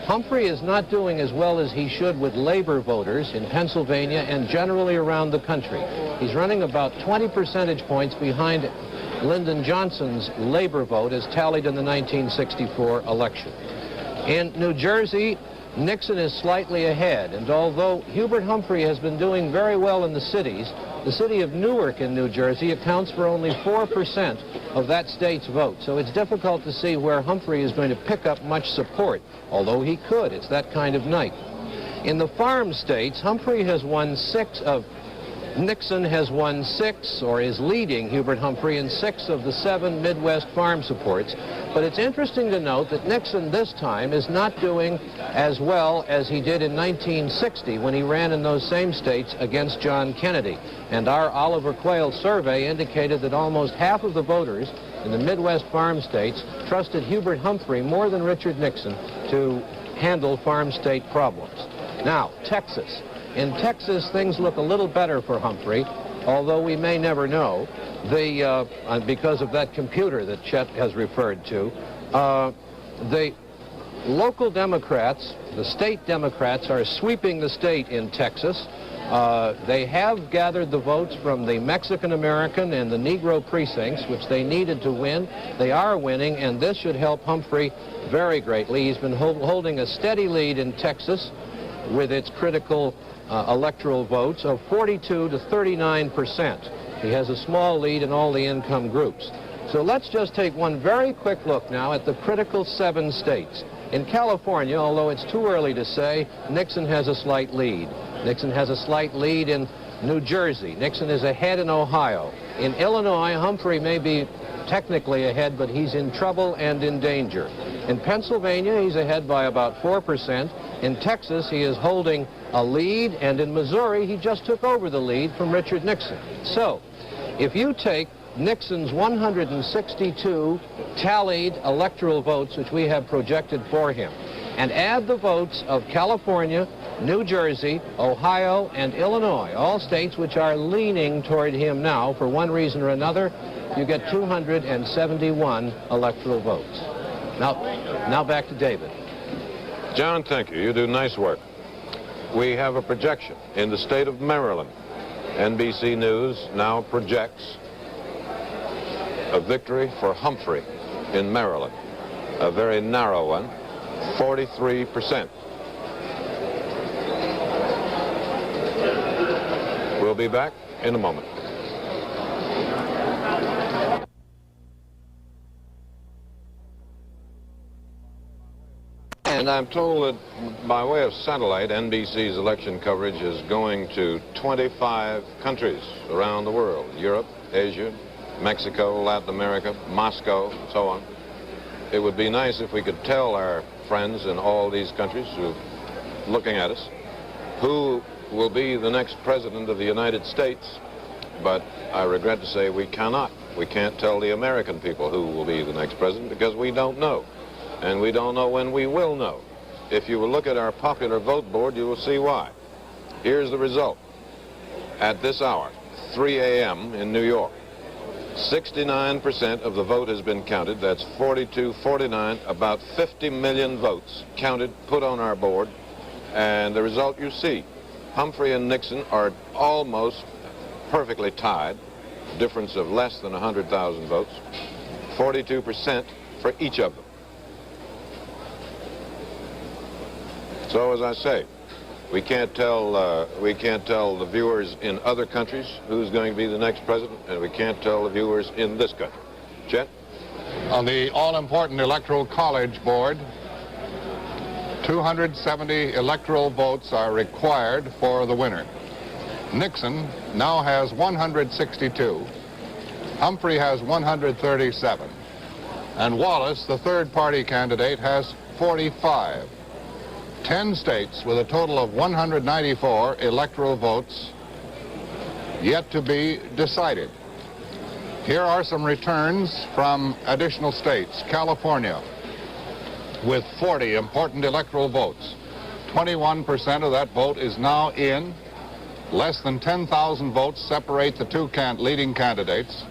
Humphrey is not doing as well as he should with labor voters in Pennsylvania and generally around the country. He's running about 20 percentage points behind Lyndon Johnson's labor vote as tallied in the 1964 election. In New Jersey, Nixon is slightly ahead, and although Hubert Humphrey has been doing very well in the cities, the city of Newark in New Jersey accounts for only 4% of that state's vote. So it's difficult to see where Humphrey is going to pick up much support, although he could. It's that kind of night. In the farm states, Nixon has won 6, or is leading Hubert Humphrey in 6 of the 7 Midwest farm supports. But it's interesting to note that Nixon this time is not doing as well as he did in 1960 when he ran in those same states against John Kennedy. And our Oliver Quayle survey indicated that almost half of the voters in the Midwest farm states trusted Hubert Humphrey more than Richard Nixon to handle farm state problems. Now, Texas. In Texas, things look a little better for Humphrey, although we may never know, because of that computer that Chet has referred to. The local Democrats, the state Democrats, are sweeping the state in Texas. They have gathered the votes from the Mexican-American and the Negro precincts, which they needed to win. They are winning, and this should help Humphrey very greatly. He's been holding a steady lead in Texas. with its critical electoral votes of 42 to 39%. He has a small lead in all the income groups. So let's just take one very quick look now at the critical 7 states. In California, although it's too early to say, Nixon has a slight lead. Nixon has a slight lead in New Jersey. Nixon is ahead in Ohio. In Illinois, Humphrey may be technically ahead, but he's in trouble and in danger. In Pennsylvania, he's ahead by about 4%. In Texas, he is holding a lead, and in Missouri, he just took over the lead from Richard Nixon. So, if you take Nixon's 162 tallied electoral votes, which we have projected for him, and add the votes of California, New Jersey, Ohio, and Illinois, all states which are leaning toward him now for one reason or another, you get 271 electoral votes. Now back to David. John, thank you. You do nice work. We have a projection in the state of Maryland. NBC News now projects a victory for Humphrey in Maryland, a very narrow one, 43%. We'll be back in a moment. And I'm told that by way of satellite, NBC's election coverage is going to 25 countries around the world: Europe, Asia, Mexico, Latin America, Moscow, and so on. It would be nice if we could tell our friends in all these countries who are looking at us who will be the next president of the United States, but I regret to say we cannot. We can't tell the American people who will be the next president because we don't know. And we don't know when we will know. If you will look at our popular vote board, you will see why. Here's the result. At this hour, 3 a.m. in New York, 69% of the vote has been counted. That's 42-49, about 50 million votes counted, put on our board. And the result you see, Humphrey and Nixon are almost perfectly tied, difference of less than 100,000 votes, 42% for each of them. So, as I say, we can't tell the viewers in other countries who's going to be the next president, and we can't tell the viewers in this country. Chet? On the all-important Electoral College Board, 270 electoral votes are required for the winner. Nixon now has 162. Humphrey has 137. And Wallace, the third-party candidate, has 45. 10 states with a total of 194 electoral votes yet to be decided. Here are some returns from additional states. California, with 40 important electoral votes. 21% of that vote is now in. Less than 10,000 votes separate the two leading candidates.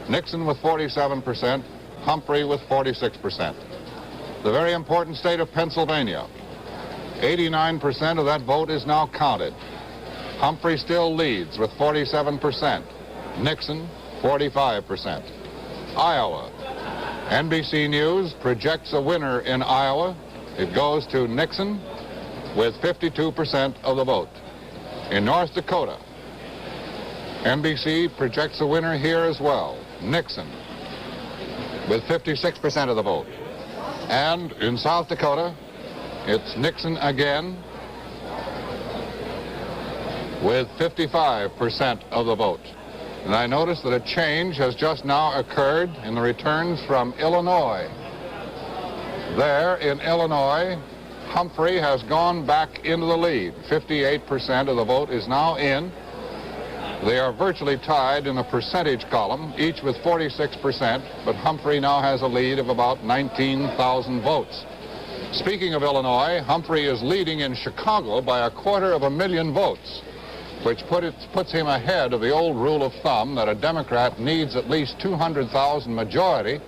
Nixon with 47%, Humphrey with 46%. The very important state of Pennsylvania, 89% of that vote is now counted. Humphrey still leads with 47%. Nixon, 45%. Iowa. NBC News projects a winner in Iowa. It goes to Nixon with 52% of the vote. In North Dakota, NBC projects a winner here as well, Nixon, with 56% of the vote. And in South Dakota, it's Nixon again with 55% of the vote. And I notice that a change has just now occurred in the returns from Illinois. There in Illinois, Humphrey has gone back into the lead. 58% of the vote is now in. They are virtually tied in the percentage column, each with 46%, but Humphrey now has a lead of about 19,000 votes. Speaking of Illinois, Humphrey is leading in Chicago by 250,000 votes, which puts him ahead of the old rule of thumb that a Democrat needs at least 200,000 majority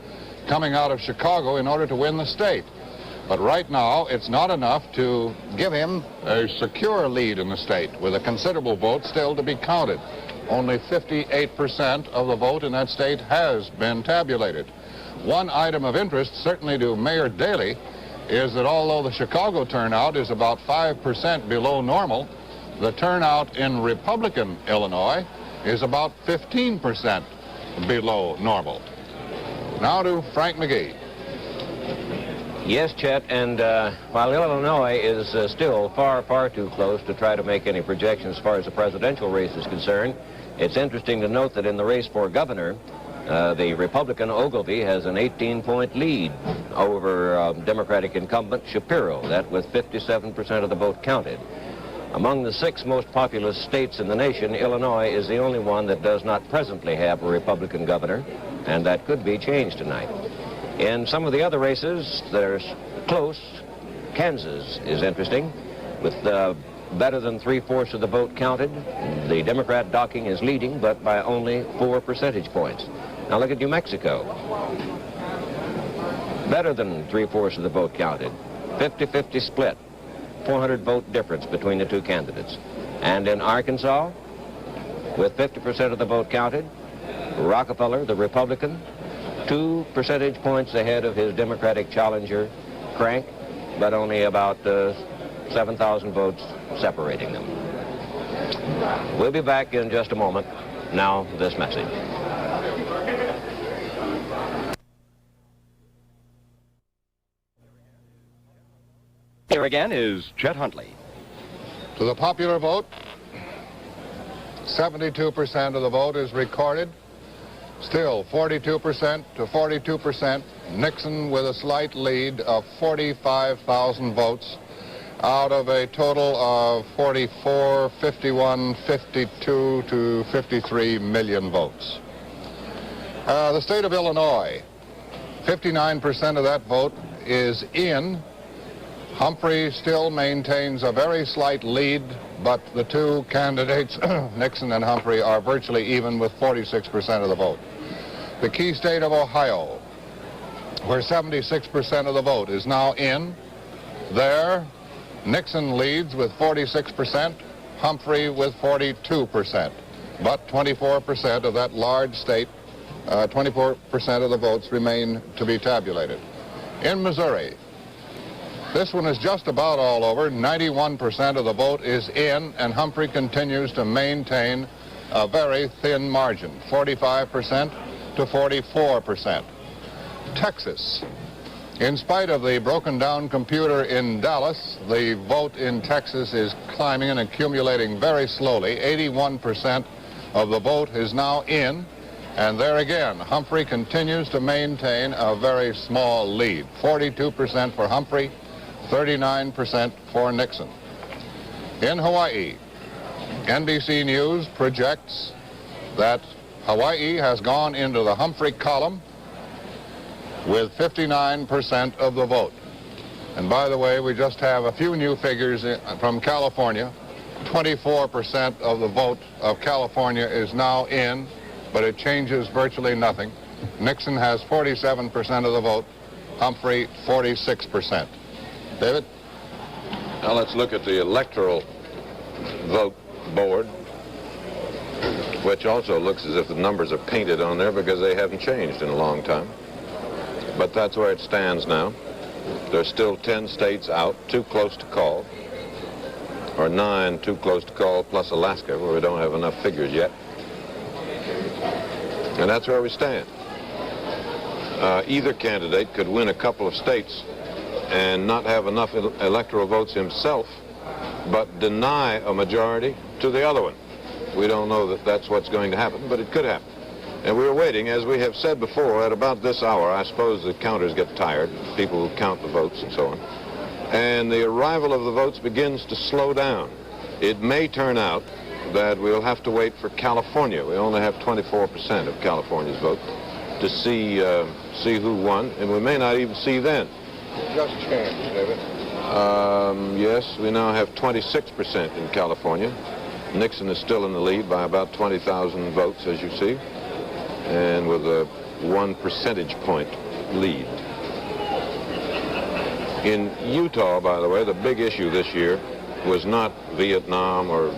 coming out of Chicago in order to win the state. But right now, it's not enough to give him a secure lead in the state, with a considerable vote still to be counted. Only 58% of the vote in that state has been tabulated. One item of interest, certainly to Mayor Daley, is that although the Chicago turnout is about 5% below normal, the turnout in Republican Illinois is about 15% below normal. Now to Frank McGee. Yes, Chet, and while Illinois is still far, far too close to try to make any projections as far as the presidential race is concerned, it's interesting to note that in the race for governor, the Republican Ogilvie has an 18-point lead over Democratic incumbant Shapiro, that with 57% of the vote counted. Among the 6 most populous states in the nation, Illinois is the only one that does not presently have a Republican governor, and that could be changed tonight. In some of the other races that are close, Kansas is interesting, with better than 3/4 of the vote counted. The Democrat docking is leading, but by only 4 percentage points. Now look at New Mexico. Better than 3/4 of the vote counted. 50-50 split. 400 vote difference between the two candidates. And in Arkansas, with 50% of the vote counted, Rockefeller, the Republican, 2 percentage points ahead of his Democratic challenger, Crank, but only about 7,000 votes separating them. We'll be back in just a moment. Now, this message. Here again is Chet Huntley. To the popular vote, 72% of the vote is recorded. Still 42% to 42%. Nixon with a slight lead of 45,000 votes out of a total of 44, 51, 52 to 53 million votes. The state of Illinois, 59% of that vote is in. Humphrey still maintains a very slight lead, but the two candidates, Nixon and Humphrey, are virtually even with 46% of the vote. The key state of Ohio, where 76% of the vote is now in, there Nixon leads with 46%, Humphrey with 42%. But 24% of that large state, 24% of the votes remain to be tabulated. In Missouri, this one is just about all over. 91% of the vote is in, and Humphrey continues to maintain a very thin margin, 45% to 44%. Texas. In spite of the broken down computer in Dallas, the vote in Texas is climbing and accumulating very slowly. 81% of the vote is now in, and there again, Humphrey continues to maintain a very small lead. 42% for Humphrey, 39% for Nixon. In Hawaii, NBC News projects that Hawaii has gone into the Humphrey column with 59% of the vote. And by the way, we just have a few new figures from California. 24% of the vote of California is now in, but it changes virtually nothing. Nixon has 47% of the vote, Humphrey 46%. David? Now let's look at the electoral vote board, which also looks as if the numbers are painted on there because they haven't changed in a long time. But that's where it stands now. There's still 10 states out, too close to call, or 9 too close to call, plus Alaska, where we don't have enough figures yet. And that's where we stand. Either candidate could win a couple of states and not have enough electoral votes himself, but deny a majority to the other one. We don't know that that's what's going to happen, but it could happen. And we're waiting, as we have said before, at about this hour. I suppose the counters get tired, people who count the votes and so on. And the arrival of the votes begins to slow down. It may turn out that we'll have to wait for California. We only have 24% of California's vote to see who won, and we may not even see then. Just changed, David. Yes, we now have 26% in California. Nixon is still in the lead by about 20,000 votes, as you see, and with a 1 percentage point lead. In Utah, by the way, the big issue this year was not Vietnam or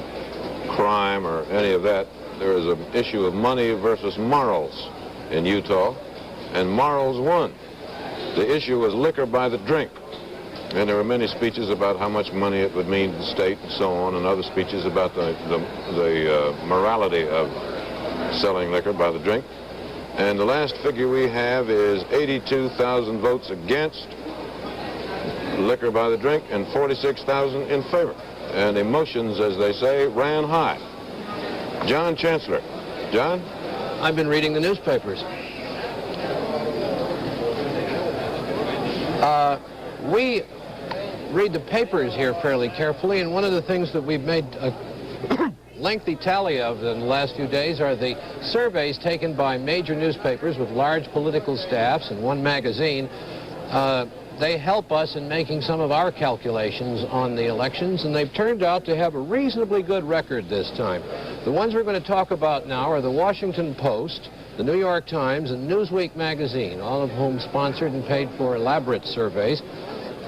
crime or any of that. There was an issue of money versus morals in Utah, and morals won. The issue was liquor by the drink, And there were many speeches about how much money it would mean to the state and so on, and other speeches about the morality of selling liquor by the drink. And the last figure we have is 82,000 votes against liquor by the drink and 46,000 in favor. And emotions, as they say, ran high. John Chancellor. John? I've been reading the newspapers. We read the papers here fairly carefully, and one of the things that we've made a lengthy tally of in the last few days are the surveys taken by major newspapers with large political staffs and one magazine. They help us in making some of our calculations on the elections, and they've turned out to have a reasonably good record this time. The ones we're going to talk about now are the Washington Post, the New York Times, and Newsweek magazine, all of whom sponsored and paid for elaborate surveys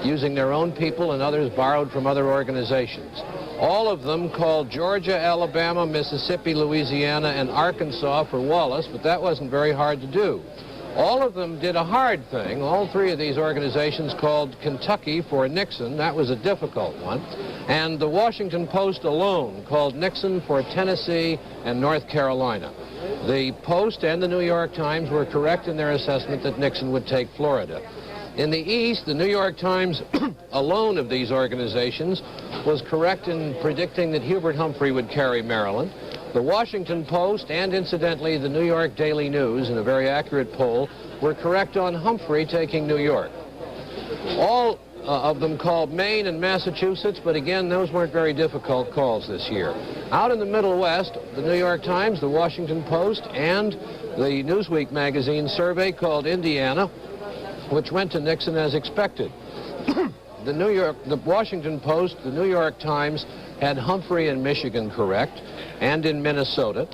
using their own people and others borrowed from other organizations. All of them called Georgia, Alabama, Mississippi, Louisiana, and Arkansas for Wallace, but that wasn't very hard to do. All of them did a hard thing. All three of these organizations called Kentucky for Nixon. That was a difficult one. And the Washington Post alone called Nixon for Tennessee and North Carolina. The Post and the New York Times were correct in their assessment that Nixon would take Florida. In the East, the New York Times alone of these organizations was correct in predicting that Hubert Humphrey would carry Maryland. The Washington Post and, incidentally, the New York Daily News, in a very accurate poll, were correct on Humphrey taking New York. All of them called Maine and Massachusetts, but again, those weren't very difficult calls this year. Out in the Middle West, the New York Times, the Washington Post, and the Newsweek magazine survey called Indiana, which went to Nixon as expected. The Washington Post, the New York Times had Humphrey in Michigan correct, and in Minnesota.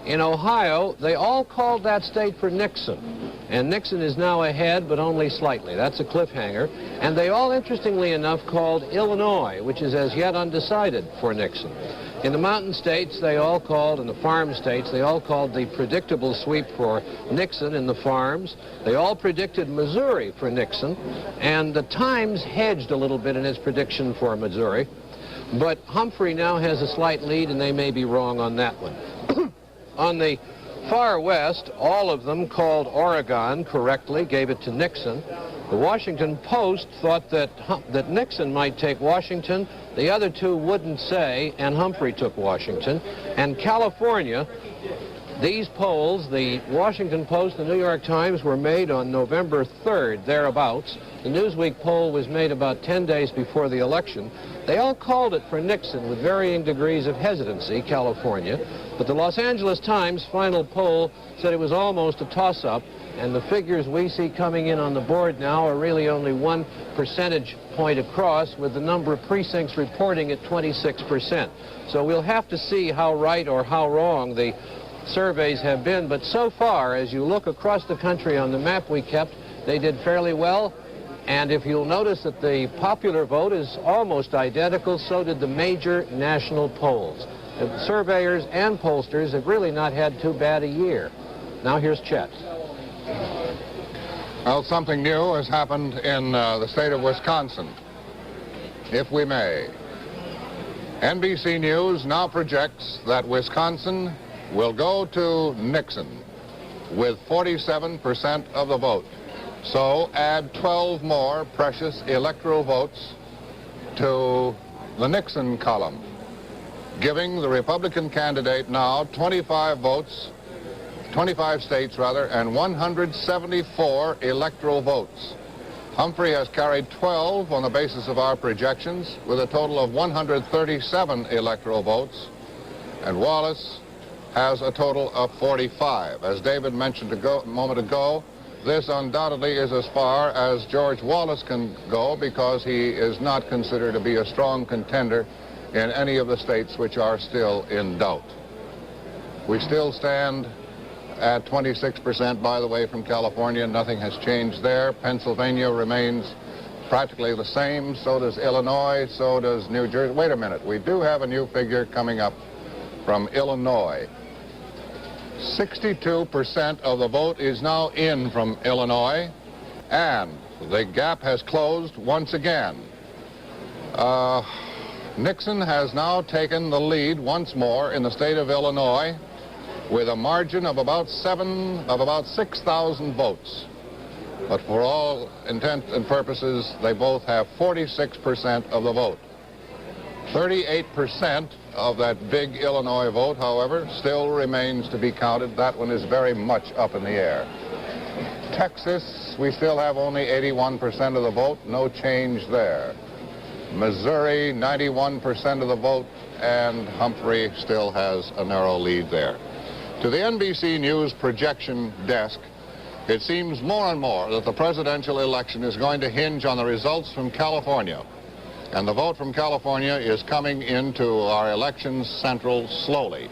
In Ohio, they all called that state for Nixon, and Nixon is now ahead, but only slightly. That's a cliffhanger. And they all, interestingly enough, called Illinois, which is as yet undecided, for Nixon. In the mountain states, they all called, in the farm states, they all called the predictable sweep for Nixon in the farms. They all predicted Missouri for Nixon, and the Times hedged a little bit in its prediction for Missouri. But Humphrey now has a slight lead, and they may be wrong on that one. On the far west, all of them called Oregon correctly, gave it to Nixon. The Washington Post thought that Nixon might take Washington. The other two wouldn't say, and Humphrey took Washington. And California, these polls, the Washington Post and the New York Times, were made on November 3rd, thereabouts. The Newsweek poll was made about 10 days before the election. They all called it for Nixon with varying degrees of hesitancy, California. But the Los Angeles Times final poll said it was almost a toss-up, and the figures we see coming in on the board now are really only 1 percentage point across, with the number of precincts reporting at 26%. So we'll have to see how right or how wrong the surveys have been, but so far, as you look across the country on the map we kept, they did fairly well. And if you'll notice that the popular vote is almost identical, so did the major national polls. The surveyors and pollsters have really not had too bad a year. Now here's Chet. Well, something new has happened in the state of Wisconsin, if we may. NBC News now projects that Wisconsin will go to Nixon with 47% of the vote. So add 12 more precious electoral votes to the Nixon column, giving the Republican candidate now 25 votes, 25 states rather, and 174 electoral votes. Humphrey has carried 12 on the basis of our projections, with a total of 137 electoral votes, and Wallace has a total of 45. As David mentioned a moment ago, this undoubtedly is as far as George Wallace can go, because he is not considered to be a strong contender in any of the states which are still in doubt. We still stand at 26%, by the way, from California. Nothing has changed there. Pennsylvania remains practically the same. So does Illinois. So does New Jersey. Wait a minute. We do have a new figure coming up from Illinois. 62% of the vote is now in from Illinois, and the gap has closed once again. Nixon has now taken the lead once more in the state of Illinois with a margin of about 6,000 votes. But for all intent and purposes, they both have 46% of the vote. 38% of that big Illinois vote, however, still remains to be counted. That one is very much up in the air. Texas, we still have only 81% of the vote, no change there. Missouri, 91% of the vote, and Humphrey still has a narrow lead there. To the NBC News projection desk, it seems more and more that the presidential election is going to hinge on the results from California. And the vote from California is coming into our elections central slowly.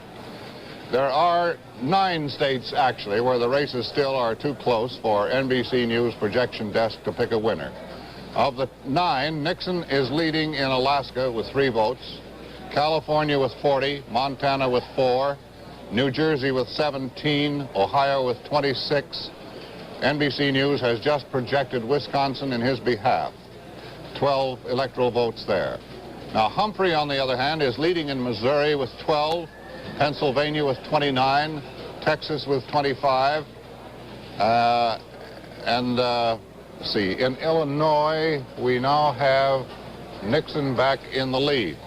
There are 9 states, actually, where the races still are too close for NBC News projection desk to pick a winner. Of the 9, Nixon is leading in Alaska with 3 votes, California with 40, Montana with 4, New Jersey with 17, Ohio with 26. NBC News has just projected Wisconsin in his behalf. 12 electoral votes there. Now, Humphrey, on the other hand, is leading in Missouri with 12, Pennsylvania with 29, Texas with 25, let's see, in Illinois, we now have Nixon back in the lead.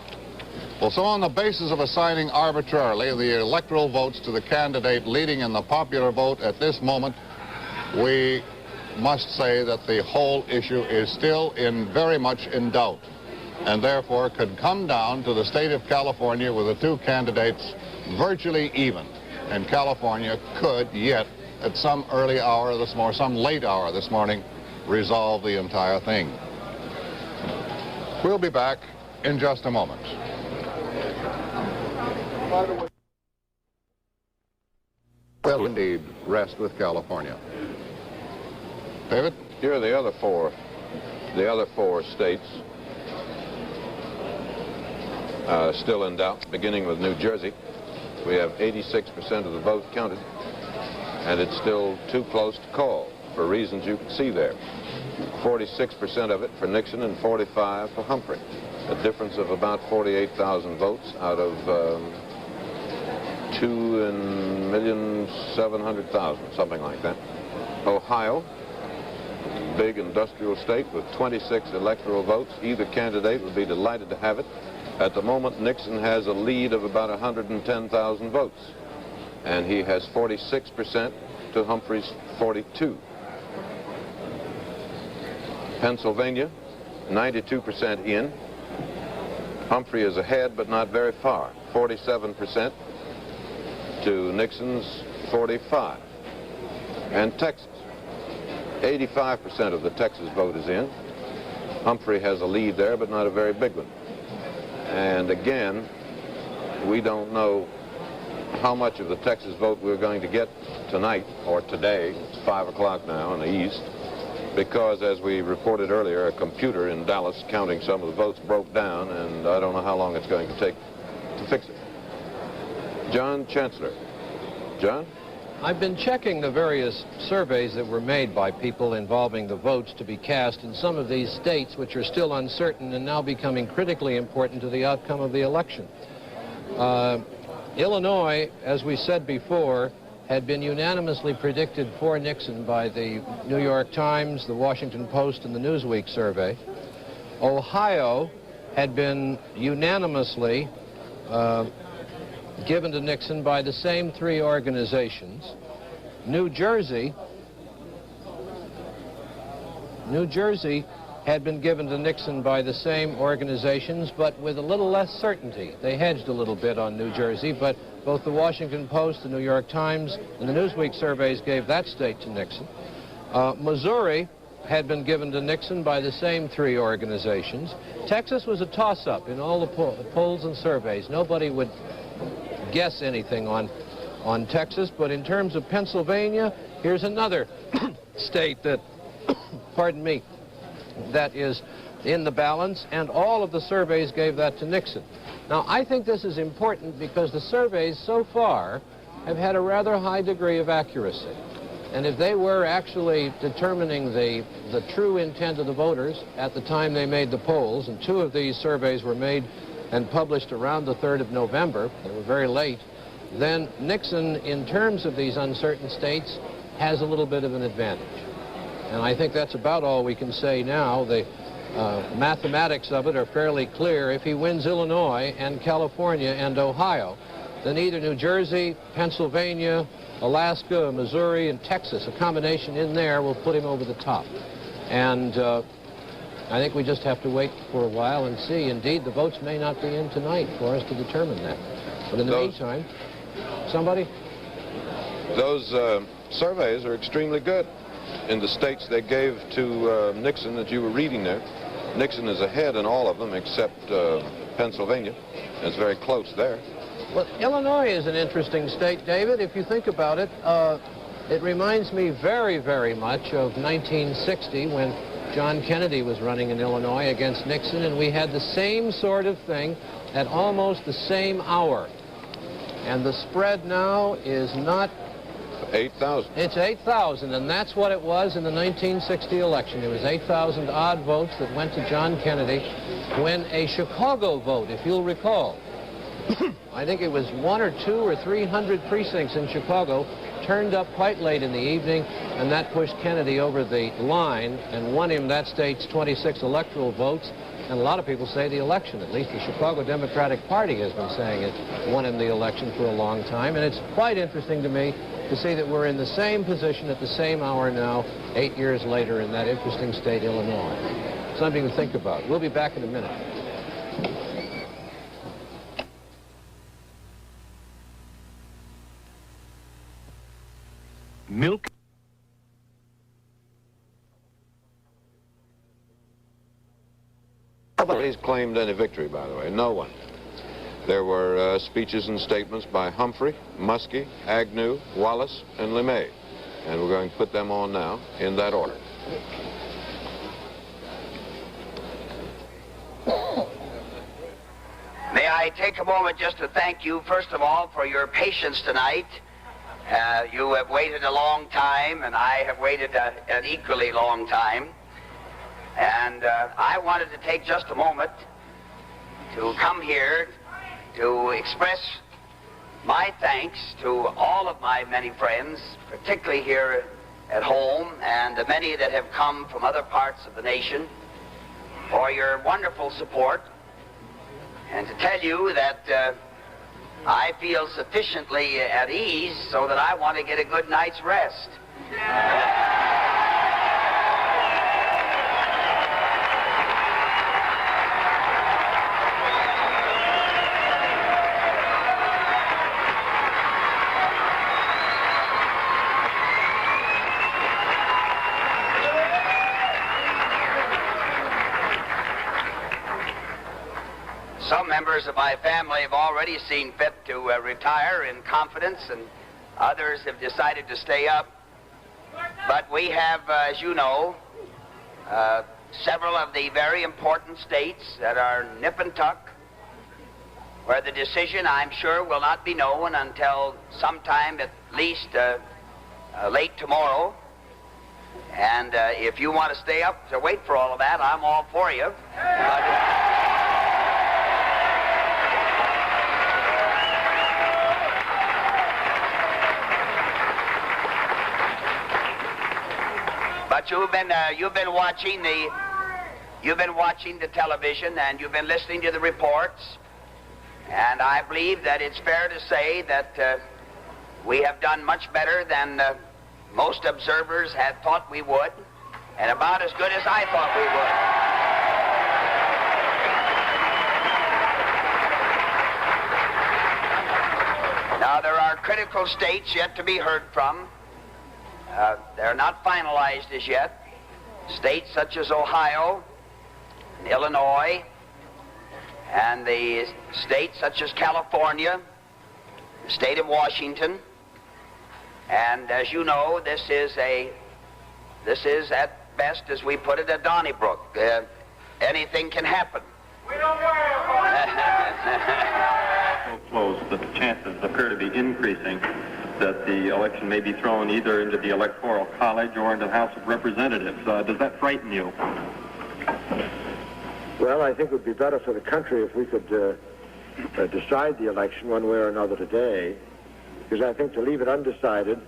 Well, so on the basis of assigning arbitrarily the electoral votes to the candidate leading in the popular vote at this moment, we must say that the whole issue is still very much in doubt, and therefore could come down to the state of California with the 2 candidates virtually even. And California could yet, at some early hour this morning, some late hour this morning, resolve the entire thing. We'll be back in just a moment. Will indeed rest with California. David? Here are the other four states still in doubt, beginning with New Jersey. We have 86% of the vote counted, and it's still too close to call for reasons you can see there. 46% of it for Nixon and 45% for Humphrey. A difference of about 48,000 votes out of 2,700,000, something like that. Ohio, big industrial state with 26 electoral votes. Either candidate would be delighted to have it. At the moment, Nixon has a lead of about 110,000 votes, and he has 46% to Humphrey's 42. Pennsylvania, 92% in. Humphrey is ahead, but not very far. 47% to Nixon's 45. And Texas, 85% of the Texas vote is in. Humphrey has a lead there, but not a very big one. And again, we don't know how much of the Texas vote we're going to get tonight or today. It's 5 o'clock now in the east, because as we reported earlier, a computer in Dallas counting some of the votes broke down, and I don't know how long it's going to take to fix it. John Chancellor. John? I've been checking the various surveys that were made by people involving the votes to be cast in some of these states which are still uncertain and now becoming critically important to the outcome of the election. Illinois, as we said before, had been unanimously predicted for Nixon by the New York Times, the Washington Post, and the Newsweek survey. Ohio had been unanimously given to Nixon by the same 3 organizations. New Jersey had been given to Nixon by the same organizations, but with a little less certainty. They hedged a little bit on New Jersey, but both the Washington Post, the New York Times, and the Newsweek surveys gave that state to Nixon. Missouri had been given to Nixon by the same 3 organizations. Texas was a toss-up in all the polls and surveys. Nobody would guess anything on Texas, but in terms of Pennsylvania, here's another state that, pardon me, that is in the balance, and all of the surveys gave that to Nixon. Now, I think this is important because the surveys so far have had a rather high degree of accuracy. And if they were actually determining the true intent of the voters at the time they made the polls, and 2 of these surveys were made and published around the 3rd of November, they were very late, then Nixon, in terms of these uncertain states, has a little bit of an advantage. And I think that's about all we can say now. The mathematics of it are fairly clear. If he wins Illinois and California and Ohio, then either New Jersey, Pennsylvania, Alaska, Missouri, and Texas, a combination in there, will put him over the top. And I think we just have to wait for a while and see. Indeed, the votes may not be in tonight for us to determine that. But in the meantime, somebody? Those surveys are extremely good. In the states they gave to Nixon that you were reading there, Nixon is ahead in all of them except Pennsylvania. It's very close there. Well, Illinois is an interesting state, David. If you think about it, it reminds me very, very much of 1960 when John Kennedy was running in Illinois against Nixon, and we had the same sort of thing at almost the same hour. And the spread now is not 8,000. It's 8,000, and that's what it was in the 1960 election. It was 8,000 odd votes that went to John Kennedy when a Chicago vote, if you'll recall, I think it was 100 or 200 or 300 precincts in Chicago turned up quite late in the evening, and that pushed Kennedy over the line and won him that state's 26 electoral votes. And a lot of people say the election, at least the Chicago Democratic Party has been saying it won him the election for a long time. And it's quite interesting to me to see that we're in the same position at the same hour now, 8 years later, in that interesting state, Illinois. Something to think about. We'll be back in a minute. Milk. Nobody's claimed any victory, by the way. No one. There were speeches and statements by Humphrey, Muskie, Agnew, Wallace, and LeMay. And we're going to put them on now in that order. May I take a moment just to thank you, first of all, for your patience tonight. You have waited a long time, and I have waited an equally long time. And I wanted to take just a moment to come here to express my thanks to all of my many friends, particularly here at home, and the many that have come from other parts of the nation, for your wonderful support, and to tell you that I feel sufficiently at ease so that I want to get a good night's rest. Some members of my family have already seen fit to retire in confidence, and others have decided to stay up. But we have, as you know, several of the very important states that are nip and tuck, where the decision, I'm sure, will not be known until sometime at least late tomorrow. And if you want to stay up to wait for all of that, I'm all for you. But you've been watching the television, and you've been listening to the reports, and I believe that it's fair to say that we have done much better than most observers had thought we would, and about as good as I thought we would. Now, there are critical states yet to be heard from. They're not finalized as yet. States such as Ohio and Illinois, and the states such as California, the state of Washington. And as you know, this is at best, as we put it, a Donnybrook. Anything can happen. We don't worry about it. So close that the chances appear to be increasing that the election may be thrown either into the Electoral College or into the House of Representatives. Does that frighten you? Well, I think it would be better for the country if we could decide the election one way or another today, because I think to leave it undecided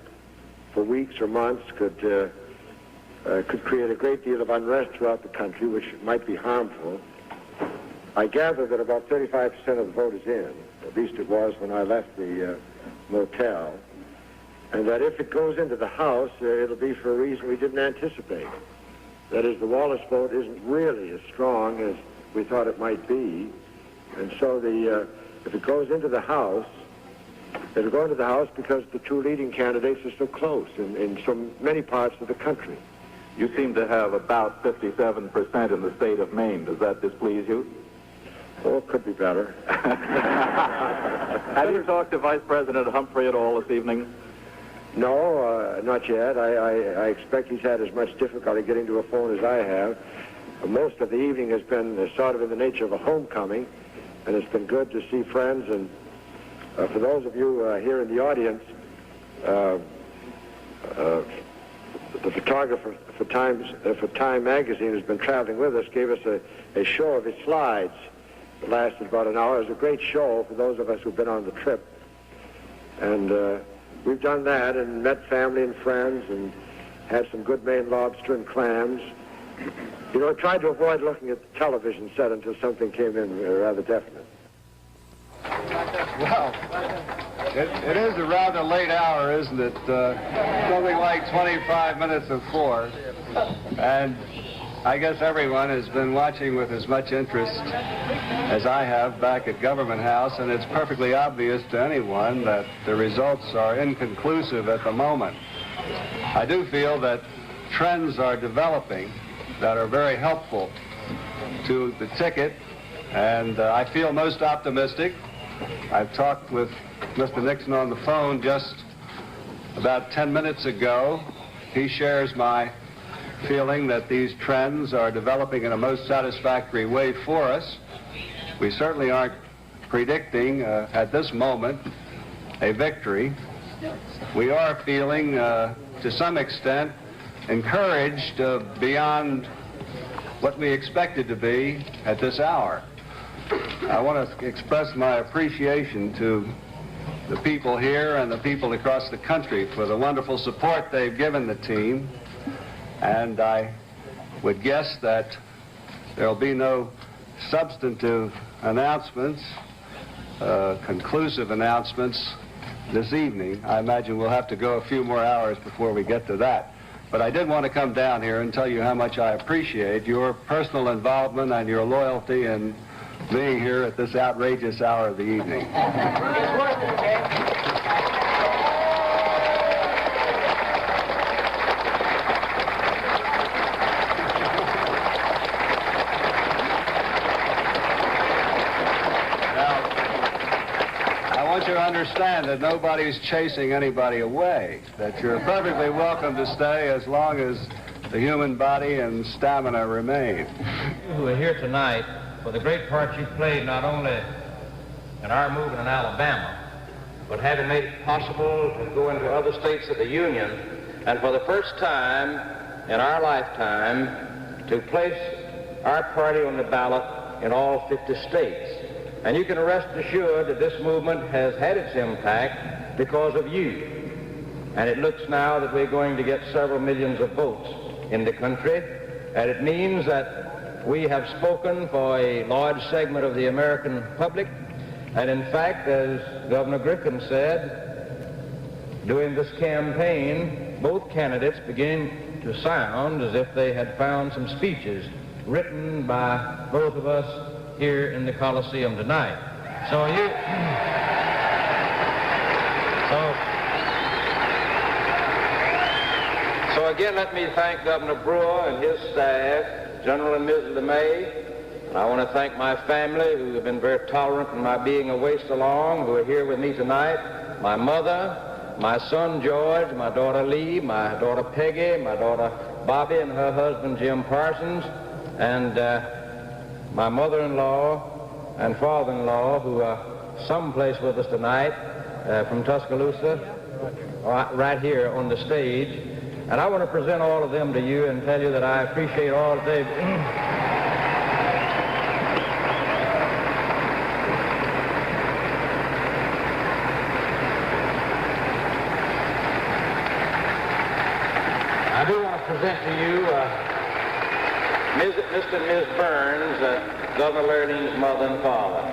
for weeks or months could create a great deal of unrest throughout the country, which might be harmful. I gather that about 35% of the vote is in, at least it was when I left the motel, and that if it goes into the House, it'll be for a reason we didn't anticipate. That is, the Wallace vote isn't really as strong as we thought it might be, and so if it goes into the House, it'll go into the House because the two leading candidates are so close in so many parts of the country. You seem to have about 57% in the state of Maine. Does that displease you? Oh, it could be better. Have you talked to Vice President Humphrey at all this evening? No, not yet. I expect he's had as much difficulty getting to a phone as I have. Most of the evening has been sort of in the nature of a homecoming, and it's been good to see friends. And for those of you here in the audience, the photographer for Time magazine has been traveling with us, gave us a show of his slides. It lasted about an hour. It was a great show for those of us who've been on the trip. And we've done that and met family and friends and had some good Maine lobster and clams. You know, I tried to avoid looking at the television set until something came in rather definite. Well, it is a rather late hour, isn't it? Something like 25 minutes of 4. And I guess everyone has been watching with as much interest as I have back at Government House, and it's perfectly obvious to anyone that the results are inconclusive at the moment. I do feel that trends are developing that are very helpful to the ticket, and I feel most optimistic. I've talked with Mr. Nixon on the phone just about 10 minutes ago. He shares my feeling that these trends are developing in a most satisfactory way for us. We certainly aren't predicting at this moment a victory. We are feeling to some extent encouraged beyond what we expected to be at this hour. I want to express my appreciation to the people here and the people across the country for the wonderful support they've given the team. And I would guess that there'll be no substantive announcements, conclusive announcements this evening. I imagine we'll have to go a few more hours before we get to that. But I did want to come down here and tell you how much I appreciate your personal involvement and your loyalty in being here at this outrageous hour of the evening. You understand that nobody's chasing anybody away, that you're perfectly welcome to stay as long as the human body and stamina remain. Who are here tonight for the great part you played not only in our movement in Alabama, but having made it possible to go into other states of the Union, and for the first time in our lifetime to place our party on the ballot in all 50 states. And you can rest assured that this movement has had its impact because of you. And it looks now that we're going to get several millions of votes in the country. And it means that we have spoken for a large segment of the American public. And in fact, as Governor Griffin said, during this campaign, both candidates began to sound as if they had found some speeches written by both of us here in the Coliseum tonight. So again, let me thank Governor Brewer and his staff, General and Mrs. LeMay, and I want to thank my family who have been very tolerant in my being away so long, who are here with me tonight, my mother, my son George, my daughter Lee, my daughter Peggy, my daughter Bobby and her husband Jim Parsons, and my mother-in-law and father-in-law who are someplace with us tonight from Tuscaloosa, right here on the stage. And I want to present all of them to you and tell you that I appreciate all that they've... I do want to present to you Mr. and Ms. Burns, Governor Lairling's mother and father.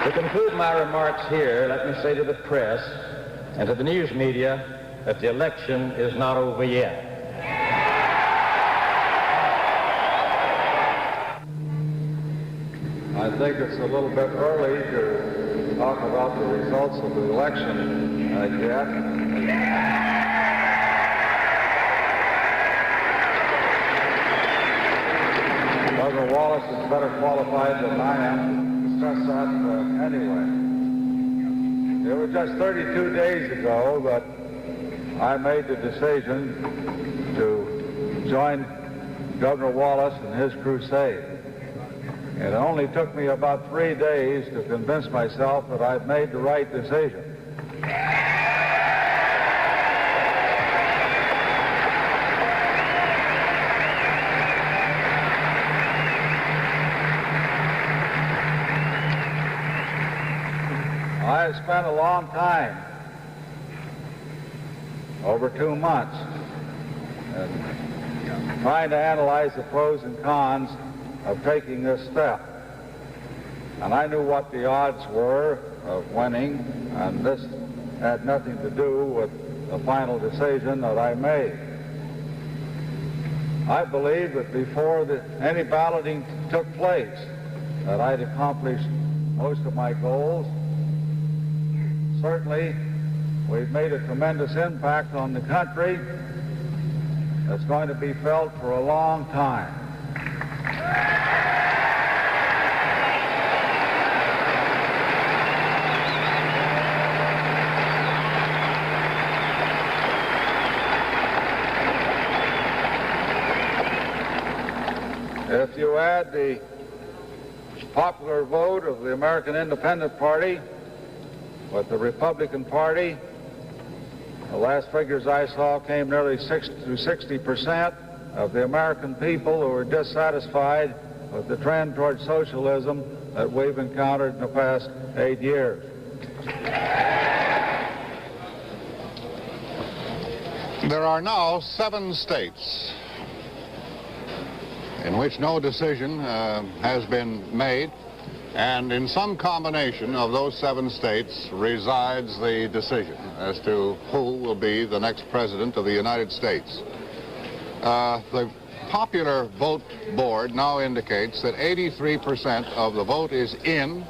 To conclude my remarks here, let me say to the press and to the news media that the election is not over yet. I think it's a little bit early to talk about the results of the election yet. Governor Wallace is better qualified than I am to discuss that anyway. It was just 32 days ago that I made the decision to join Governor Wallace in his crusade. It only took me about 3 days to convince myself that I'd made the right decision. I had spent a long time, over 2 months, trying to analyze the pros and cons of taking this step. And I knew what the odds were of winning, and this had nothing to do with the final decision that I made. I believe that before any balloting took place, that I'd accomplished most of my goals. Certainly, we've made a tremendous impact on the country that's going to be felt for a long time. If you add the popular vote of the American Independent Party with the Republican Party, the last figures I saw came nearly 60% of the American people who are dissatisfied with the trend toward socialism that we've encountered in the past 8 years. There are now 7 states in which no decision has been made, and in some combination of those 7 states resides the decision as to who will be the next president of the United States. The popular vote board now indicates that 83% of the vote is in,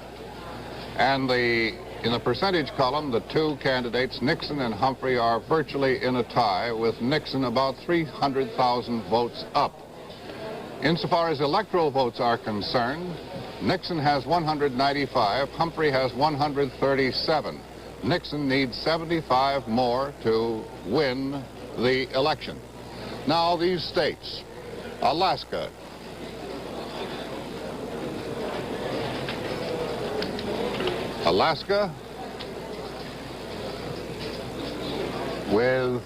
and in the percentage column, the 2 candidates, Nixon and Humphrey, are virtually in a tie, with Nixon about 300,000 votes up. Insofar as electoral votes are concerned, Nixon has 195, Humphrey has 137. Nixon needs 75 more to win the election. Now, these states, Alaska, with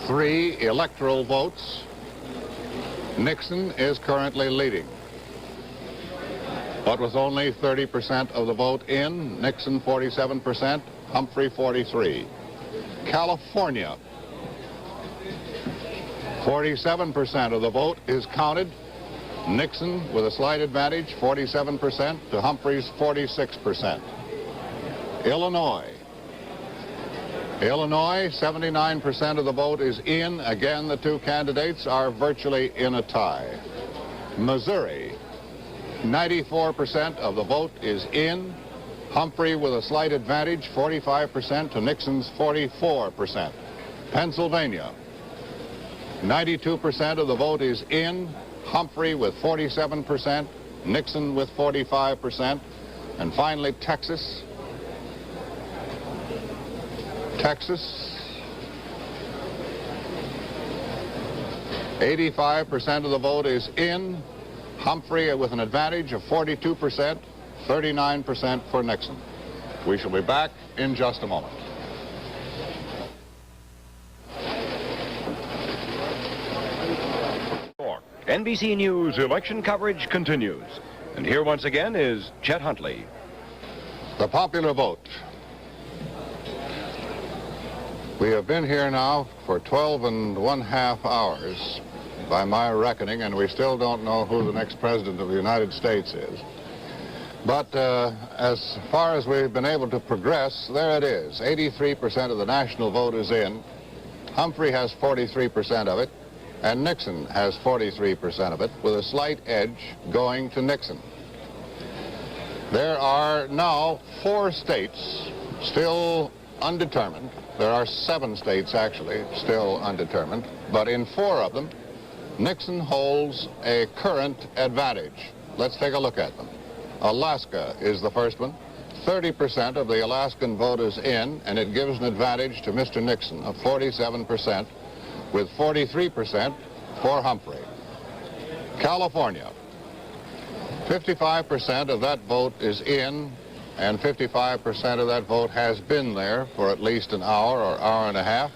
3 electoral votes, Nixon is currently leading. But with only 30% of the vote in, Nixon 47%, Humphrey 43%. California, 47% of the vote is counted. Nixon with a slight advantage, 47% to Humphrey's 46%. Illinois, 79% of the vote is in. Again, the 2 candidates are virtually in a tie. Missouri, 94% of the vote is in. Humphrey with a slight advantage, 45% to Nixon's 44%. Pennsylvania, 92% of the vote is in. Humphrey with 47%, Nixon with 45%. And finally, Texas, Texas, 85% of the vote is in. Humphrey with an advantage of 42%, 39% for Nixon. We shall be back in just a moment. NBC News election coverage continues. And here once again is Chet Huntley. The popular vote. We have been here now for 12½ hours by my reckoning, and we still don't know who the next president of the United States is. But as far as we've been able to progress, there it is. 83% of the national vote is in. Humphrey has 43% of it, and Nixon has 43% of it, with a slight edge going to Nixon. There are now 4 states still undetermined. There are 7 states, actually, still undetermined. But in 4 of them, Nixon holds a current advantage. Let's take a look at them. Alaska is the first one. 30% of the Alaskan vote is in, and it gives an advantage to Mr. Nixon of 47%, with 43% for Humphrey. California, 55% of that vote is in, and 55% of that vote has been there for at least an hour or hour and a half.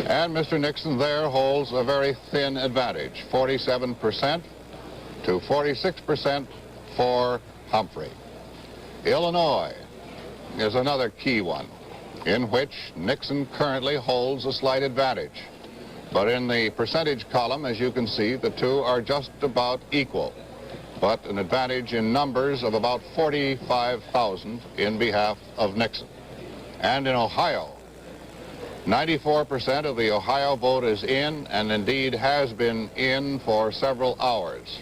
And Mr. Nixon there holds a very thin advantage, 47% to 46% for Humphrey. Illinois is another key one, in which Nixon currently holds a slight advantage. But in the percentage column, as you can see, the two are just about equal, but an advantage in numbers of about 45,000 in behalf of Nixon. And in Ohio, 94% of the Ohio vote is in, and indeed has been in for several hours.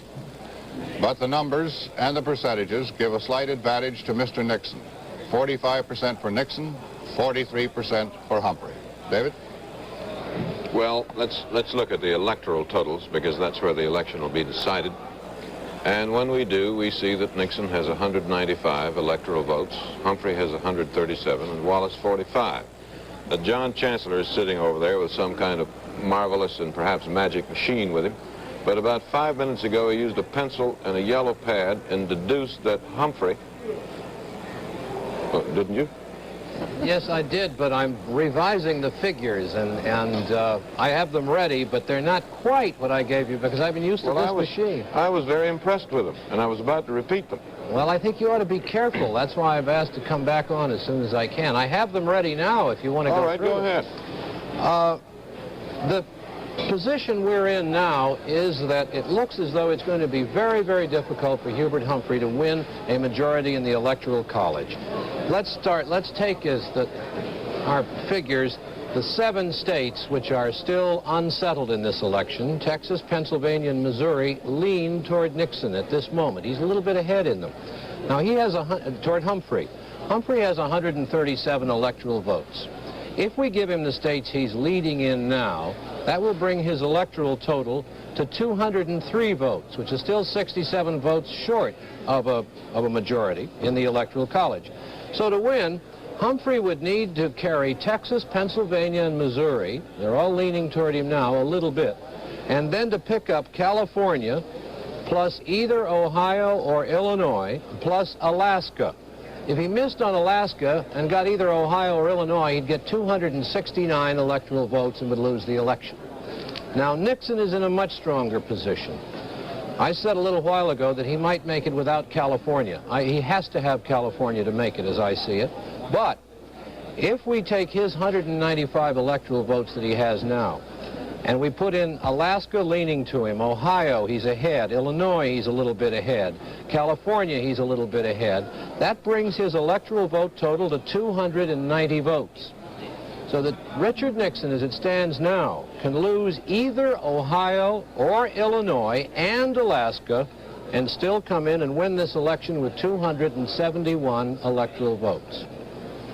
But the numbers and the percentages give a slight advantage to Mr. Nixon. 45% for Nixon, 43% for Humphrey. David? Well, let's look at the electoral totals, because that's where the election will be decided. And when we do, we see that Nixon has 195 electoral votes, Humphrey has 137, and Wallace 45. John Chancellor is sitting over there with some kind of marvelous and perhaps magic machine with him. But about 5 minutes ago, he used a pencil and a yellow pad and deduced that Humphrey... Oh, didn't you? Yes, I did, but I'm revising the figures, and I have them ready, but they're not quite what I gave you, because I've been used to this machine. I was very impressed with them, and I was about to repeat them. Well, I think you ought to be careful. That's why I've asked to come back on as soon as I can. I have them ready now if you want to go through. All right, go ahead. The position we're in now is that it looks as though it's going to be very, very difficult for Hubert Humphrey to win a majority in the Electoral College. Let's take as our figures the 7 states which are still unsettled in this election. Texas, Pennsylvania, and Missouri lean toward Nixon at this moment. He's a little bit ahead in them. Now, he has toward Humphrey. Humphrey has 137 electoral votes. If we give him the states he's leading in now, that will bring his electoral total to 203 votes, which is still 67 votes short of a majority in the Electoral College. So to win, Humphrey would need to carry Texas, Pennsylvania, and Missouri. They're all leaning toward him now a little bit. And then to pick up California, plus either Ohio or Illinois, plus Alaska. If he missed on Alaska and got either Ohio or Illinois, he'd get 269 electoral votes and would lose the election. Now, Nixon is in a much stronger position. I said a little while ago that he might make it without California. He has to have California to make it, as I see it. But if we take his 195 electoral votes that he has now, and we put in Alaska leaning to him, Ohio, he's ahead, Illinois, he's a little bit ahead, California, he's a little bit ahead, that brings his electoral vote total to 290 votes. So that Richard Nixon, as it stands now, can lose either Ohio or Illinois and Alaska and still come in and win this election with 271 electoral votes.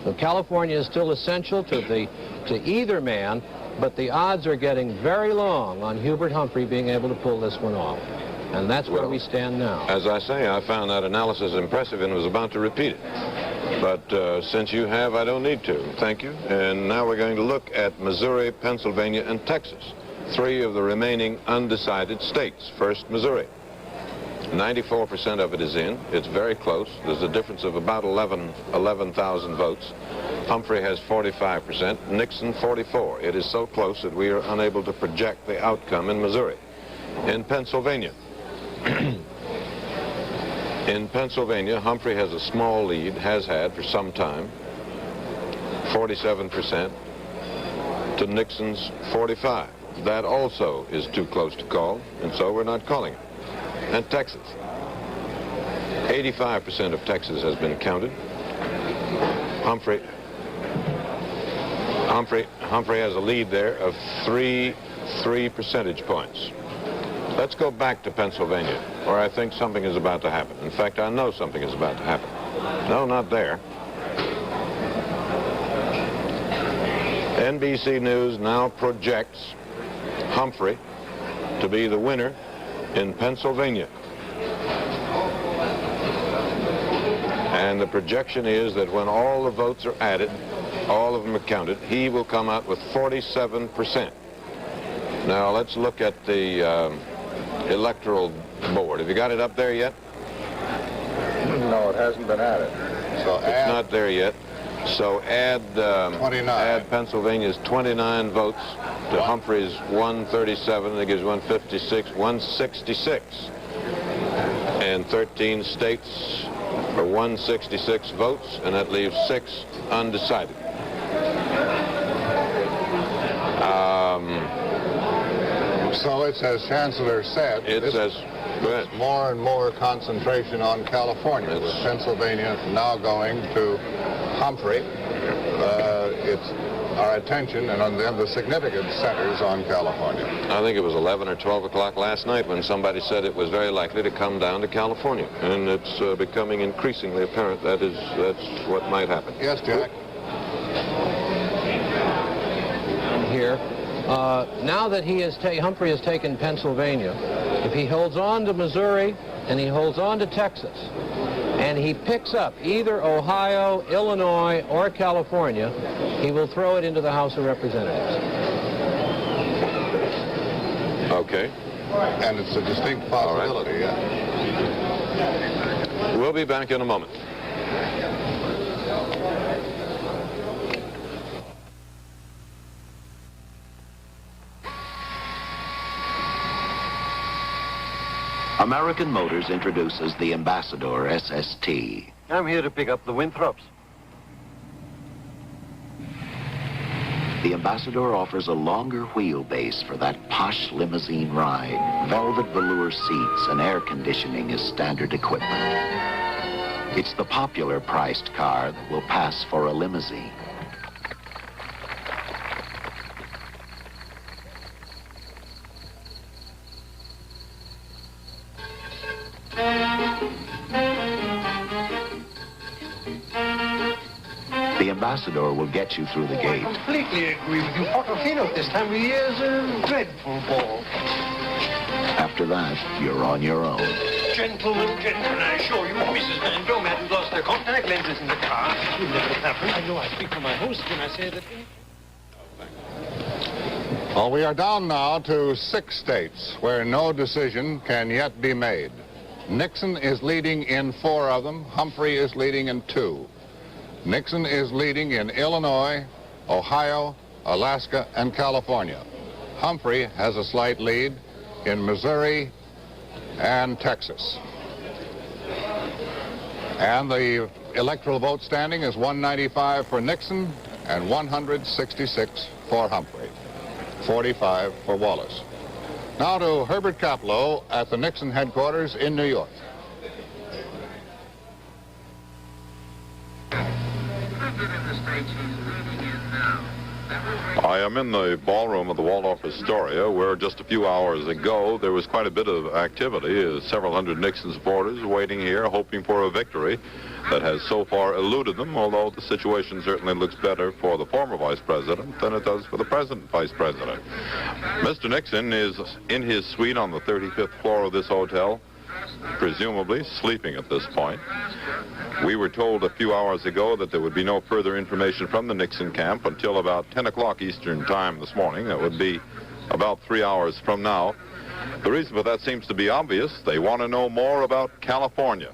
So California is still essential to either man, but the odds are getting very long on Hubert Humphrey being able to pull this one off. And that's where we stand now. As I say, I found that analysis impressive and was about to repeat it. But since you have, I don't need to. Thank you. And now we're going to look at Missouri, Pennsylvania, and Texas, 3 of the remaining undecided states. First, Missouri. 94% of it is in. It's very close. There's a difference of about 11,000 votes. Humphrey has 45%, Nixon 44%. It is so close that we are unable to project the outcome in Missouri. In Pennsylvania, Humphrey has a small lead, has had for some time, 47% to Nixon's 45%. That also is too close to call, and so we're not calling it. And Texas, 85% of Texas has been counted. Humphrey has a lead there of 3 percentage points. Let's go back to Pennsylvania, where I think something is about to happen. In fact, I know something is about to happen. No, not there. NBC News now projects Humphrey to be the winner in Pennsylvania. And the projection is that when all the votes are added, all of them are counted, he will come out with 47%. Now let's look at the electoral board. Have you got it up there yet? No, it hasn't been added. So it's not there yet. So add 29. Add Pennsylvania's 29 votes to Humphrey's 137. That gives 156, 166. And 13 states for 166 votes, and that leaves 6 undecided. So it's as Chancellor said, it's more and more concentration on California, with Pennsylvania now going to Humphrey. It's our attention and on the significant centers on California. I think it was 11 or 12 o'clock last night when somebody said it was very likely to come down to California, and it's becoming increasingly apparent that's what might happen. Yes, Jack. Here. Now that Humphrey has taken Pennsylvania, if he holds on to Missouri and he holds on to Texas, and he picks up either Ohio, Illinois, or California, he will throw it into the House of Representatives. Okay. And it's a distinct possibility, yeah. We'll be back in a moment. American Motors introduces the Ambassador SST. I'm here to pick up the Winthrops. The Ambassador offers a longer wheelbase for that posh limousine ride. Velvet velour seats and air conditioning is standard equipment. It's the popular priced car that will pass for a limousine. The Ambassador will get you through the gate. I completely agree with you. Portofino this time of year is a dreadful ball. After that, you're on your own. Gentlemen, I assure you, Mrs. Van Dome hadn't lost their contact lenses in the car. It would never have happened. I know I speak for my host when I say that... Well, we are down now to 6 states where no decision can yet be made. Nixon is leading in 4 of them. Humphrey is leading in 2. Nixon is leading in Illinois, Ohio, Alaska, and California. Humphrey has a slight lead in Missouri and Texas. And the electoral vote standing is 195 for Nixon and 166 for Humphrey, 45 for Wallace. Now to Herbert Kaplow at the Nixon headquarters in New York. I am in the ballroom of the Waldorf Astoria, where just a few hours ago there was quite a bit of activity. Several hundred Nixon supporters waiting here, hoping for a victory that has so far eluded them, although the situation certainly looks better for the former vice president than it does for the present vice president. Mr. Nixon is in his suite on the 35th floor of this hotel, presumably sleeping at this point. We were told a few hours ago that there would be no further information from the Nixon camp until about 10 o'clock Eastern time this morning. That would be about 3 hours from now. The reason for that seems to be obvious. They want to know more about California.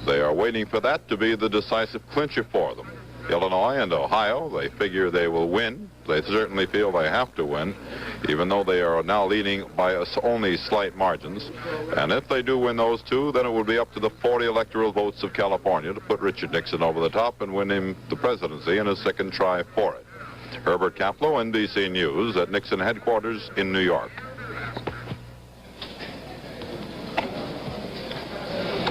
They are waiting for that to be the decisive clincher for them. Illinois and Ohio, they figure they will win. They certainly feel they have to win, even though they are now leading by only slight margins. And if they do win those two, then it will be up to the 40 electoral votes of California to put Richard Nixon over the top and win him the presidency in his second try for it. Herbert Kaplow, NBC News, at Nixon headquarters in New York.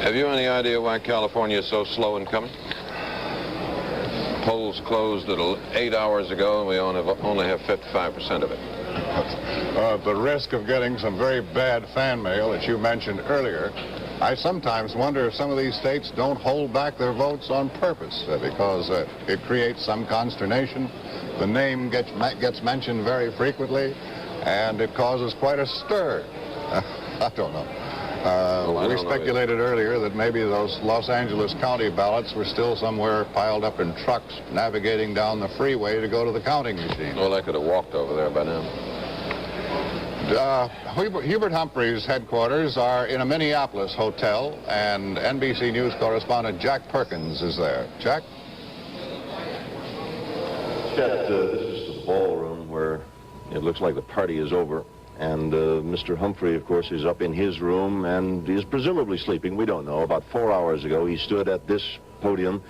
Have you any idea why California is so slow in coming? Polls closed at 8 hours ago, and we only have 55% of it. The risk of getting some very bad fan mail that you mentioned earlier, I sometimes wonder if some of these states don't hold back their votes on purpose because it creates some consternation. The name gets mentioned very frequently, and it causes quite a stir. I don't know. We speculated earlier that maybe those Los Angeles County ballots were still somewhere piled up in trucks navigating down the freeway to go to the counting machine. Well, they could have walked over there by now. Hubert Humphrey's headquarters are in a Minneapolis hotel, and NBC News correspondent Jack Perkins is there. Jack? Chet, this is the ballroom where it looks like the party is over. And Mr. Humphrey, of course, is up in his room and is presumably sleeping. We don't know. About 4 hours ago, he stood at this podium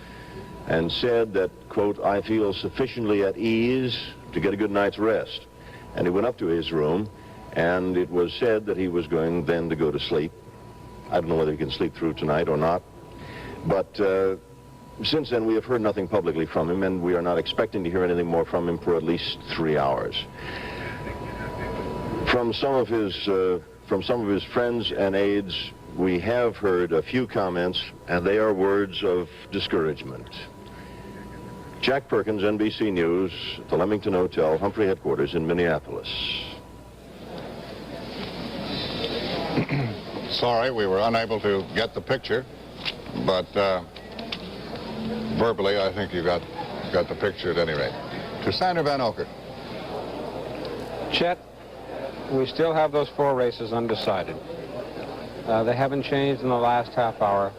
and said that, quote, "I feel sufficiently at ease to get a good night's rest." And he went up to his room, and it was said that he was going then to go to sleep. I don't know whether he can sleep through tonight or not. But since then, we have heard nothing publicly from him, and we are not expecting to hear anything more from him for at least 3 hours. From some of his friends and aides, we have heard a few comments, and they are words of discouragement. Jack Perkins, NBC News, at the Leamington Hotel, Humphrey headquarters in Minneapolis. Sorry, we were unable to get the picture, but verbally, I think you got the picture at any rate. To Senator Vanocur. Chet, we still have those 4 races undecided. They haven't changed in the last half hour.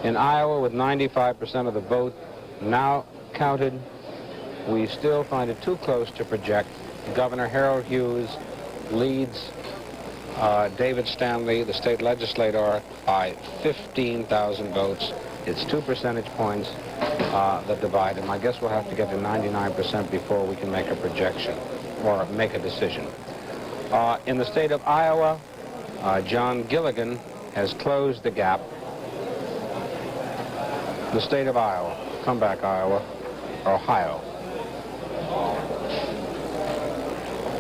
In Iowa, with 95% of the vote now counted, we still find it too close to project. Governor Harold Hughes leads David Stanley, the state legislator, by 15,000 votes. It's 2 percentage points that divide him. I guess we'll have to get to 99% before we can make a projection or make a decision. In the state of Iowa, John Gilligan has closed the gap. The state of Iowa. Come back, Iowa. Ohio.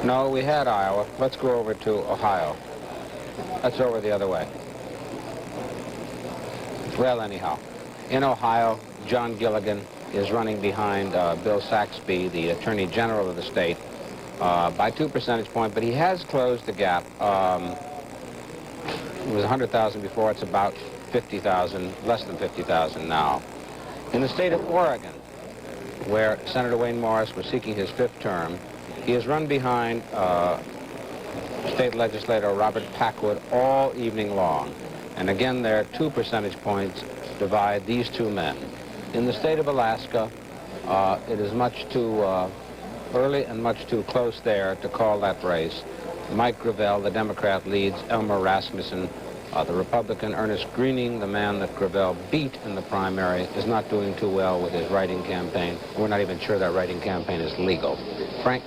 No, we had Iowa. Let's go over to Ohio. That's over the other way. Well, anyhow, in Ohio, John Gilligan is running behind Bill Saxby, the Attorney General of the state, by 2 percentage points, but he has closed the gap. It was 100,000 before. It's about 50,000, less than 50,000 now. In the state of Oregon, where Senator Wayne Morris was seeking his 5th term, he has run behind state legislator Robert Packwood all evening long. And again, there are 2 percentage points divide these 2 men. In the state of Alaska, it is much too early and much too close there to call that race. Mike Gravel, the Democrat, leads Elmer Rasmussen. The Republican, Ernest Greening, the man that Gravel beat in the primary, is not doing too well with his writing campaign. We're not even sure that writing campaign is legal. Frank?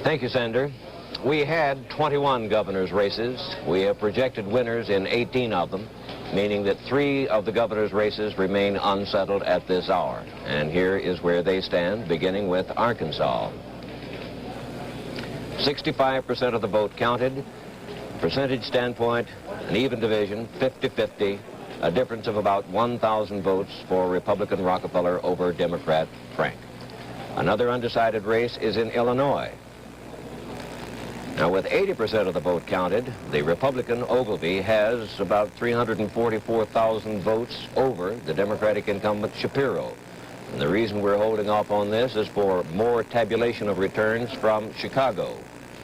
Thank you, Senator. We had 21 governor's races. We have projected winners in 18 of them, meaning that 3 of the governor's races remain unsettled at this hour. And here is where they stand, beginning with Arkansas. 65% of the vote counted. Percentage standpoint, an even division, 50-50, a difference of about 1,000 votes for Republican Rockefeller over Democrat Frank. Another undecided race is in Illinois. Now, with 80% of the vote counted, the Republican Ogilvie has about 344,000 votes over the Democratic incumbent Shapiro. And the reason we're holding off on this is for more tabulation of returns from Chicago,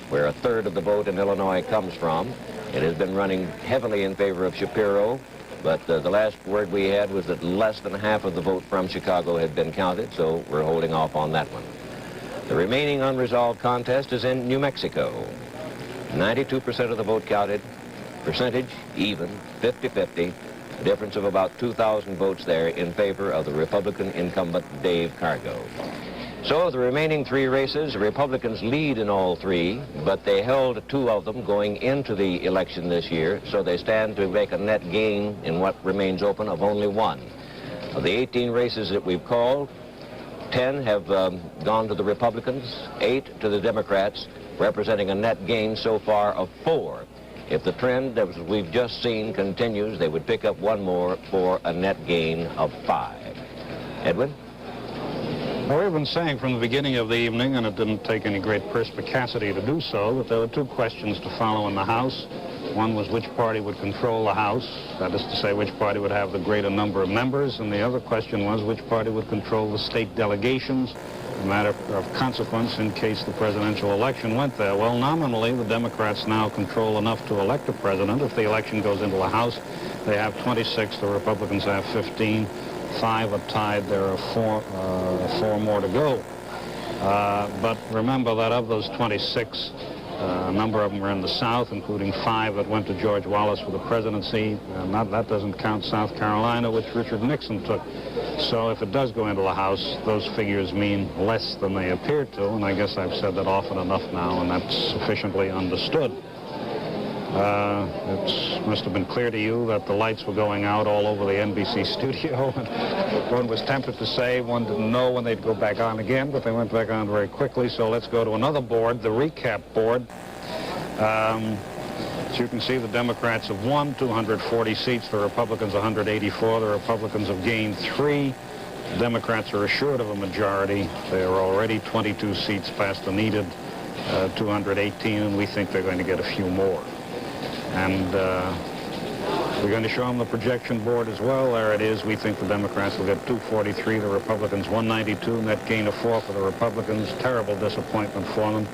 where a third of the vote in Illinois comes from. It has been running heavily in favor of Shapiro, but the last word we had was that less than half of the vote from Chicago had been counted, so we're holding off on that one. The remaining unresolved contest is in New Mexico. 92% of the vote counted, percentage even, 50-50, a difference of about 2,000 votes there in favor of the Republican incumbent Dave Cargo. So the remaining three races, the Republicans lead in all three, but they held two of them going into the election this year, so they stand to make a net gain in what remains open of only one. Of the 18 races that we've called, 10 have gone to the Republicans, 8 to the Democrats, representing a net gain so far of 4. If the trend that we've just seen continues, they would pick up one more for a net gain of 5. Edwin? Well, we've been saying from the beginning of the evening, and it didn't take any great perspicacity to do so, that there were two questions to follow in the House. One was which party would control the House, that is to say, which party would have the greater number of members, and the other question was which party would control the state delegations, a matter of consequence in case the presidential election went there. Well, nominally, the Democrats now control enough to elect a president. If the election goes into the House, they have 26, the Republicans have 15. 5 are tied. There are 4 more to go. But remember that of those 26, a number of them are in the South, including 5 that went to George Wallace for the presidency. That doesn't count South Carolina, which Richard Nixon took. So if it does go into the House, those figures mean less than they appear to, and I guess I've said that often enough now, and that's sufficiently understood. It must have been clear to you that the lights were going out all over the NBC studio. And one was tempted to say one didn't know when they'd go back on again, but they went back on very quickly. So let's go to another board, the recap board. As you can see, the Democrats have won 240 seats, the Republicans 184. The Republicans have gained 3. The Democrats are assured of a majority. They are already 22 seats past the needed 218, and we think they're going to get a few more. And we're going to show them the projection board as well. There it is. We think the Democrats will get 243, the Republicans 192, net gain of 4 for the Republicans. Terrible disappointment for them.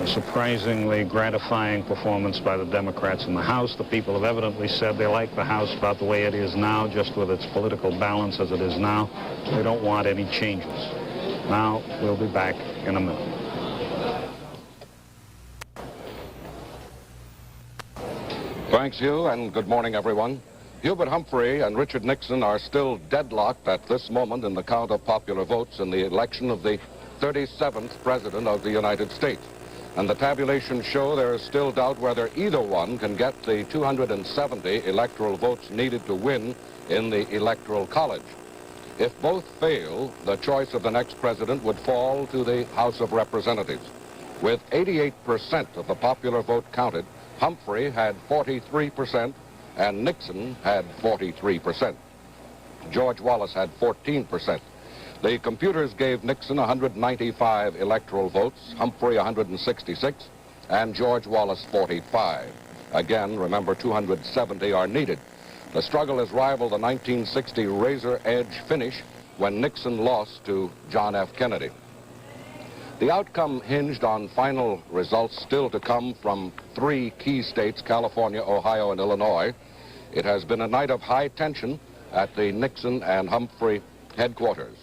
Surprisingly gratifying performance by the Democrats in the House. The people have evidently said they like the House about the way it is now, just with its political balance as it is now. They don't want any changes. Now, we'll be back in a minute. Thanks, Hugh, and good morning, everyone. Hubert Humphrey and Richard Nixon are still deadlocked at this moment in the count of popular votes in the election of the 37th President of the United States. And the tabulations show there is still doubt whether either one can get the 270 electoral votes needed to win in the Electoral College. If both fail, the choice of the next president would fall to the House of Representatives. With 88% of the popular vote counted, Humphrey had 43% and Nixon had 43%. George Wallace had 14%. The computers gave Nixon 195 electoral votes, Humphrey 166, and George Wallace 45. Again, remember, 270 are needed. The struggle has rivaled the 1960 razor edge finish when Nixon lost to John F. Kennedy. The outcome hinged on final results still to come from 3 key states, California, Ohio, and Illinois. It has been a night of high tension at the Nixon and Humphrey headquarters.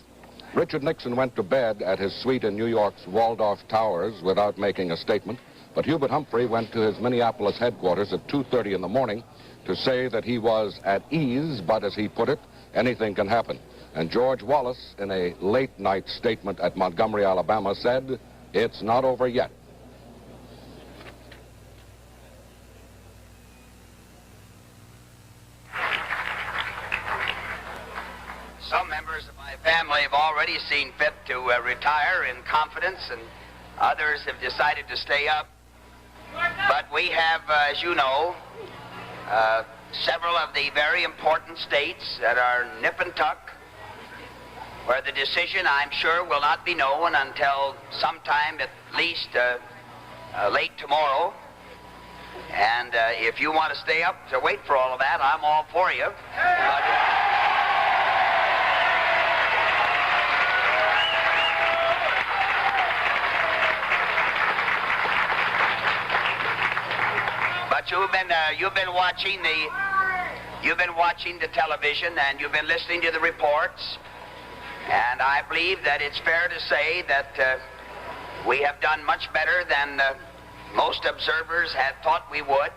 Richard Nixon went to bed at his suite in New York's Waldorf Towers without making a statement, but Hubert Humphrey went to his Minneapolis headquarters at 2:30 in the morning to say that he was at ease, but as he put it, anything can happen. And George Wallace, in a late-night statement at Montgomery, Alabama, said, "It's not over yet." Some members of my family have already seen fit to retire in confidence, and others have decided to stay up. But we have, as you know, several of the very important states that are nip and tuck, where the decision, I'm sure, will not be known until sometime at least late tomorrow. And if you want to stay up to wait for all of that, I'm all for you. But you've been watching the television, and you've been listening to the reports, and I believe that it's fair to say that we have done much better than most observers had thought we would,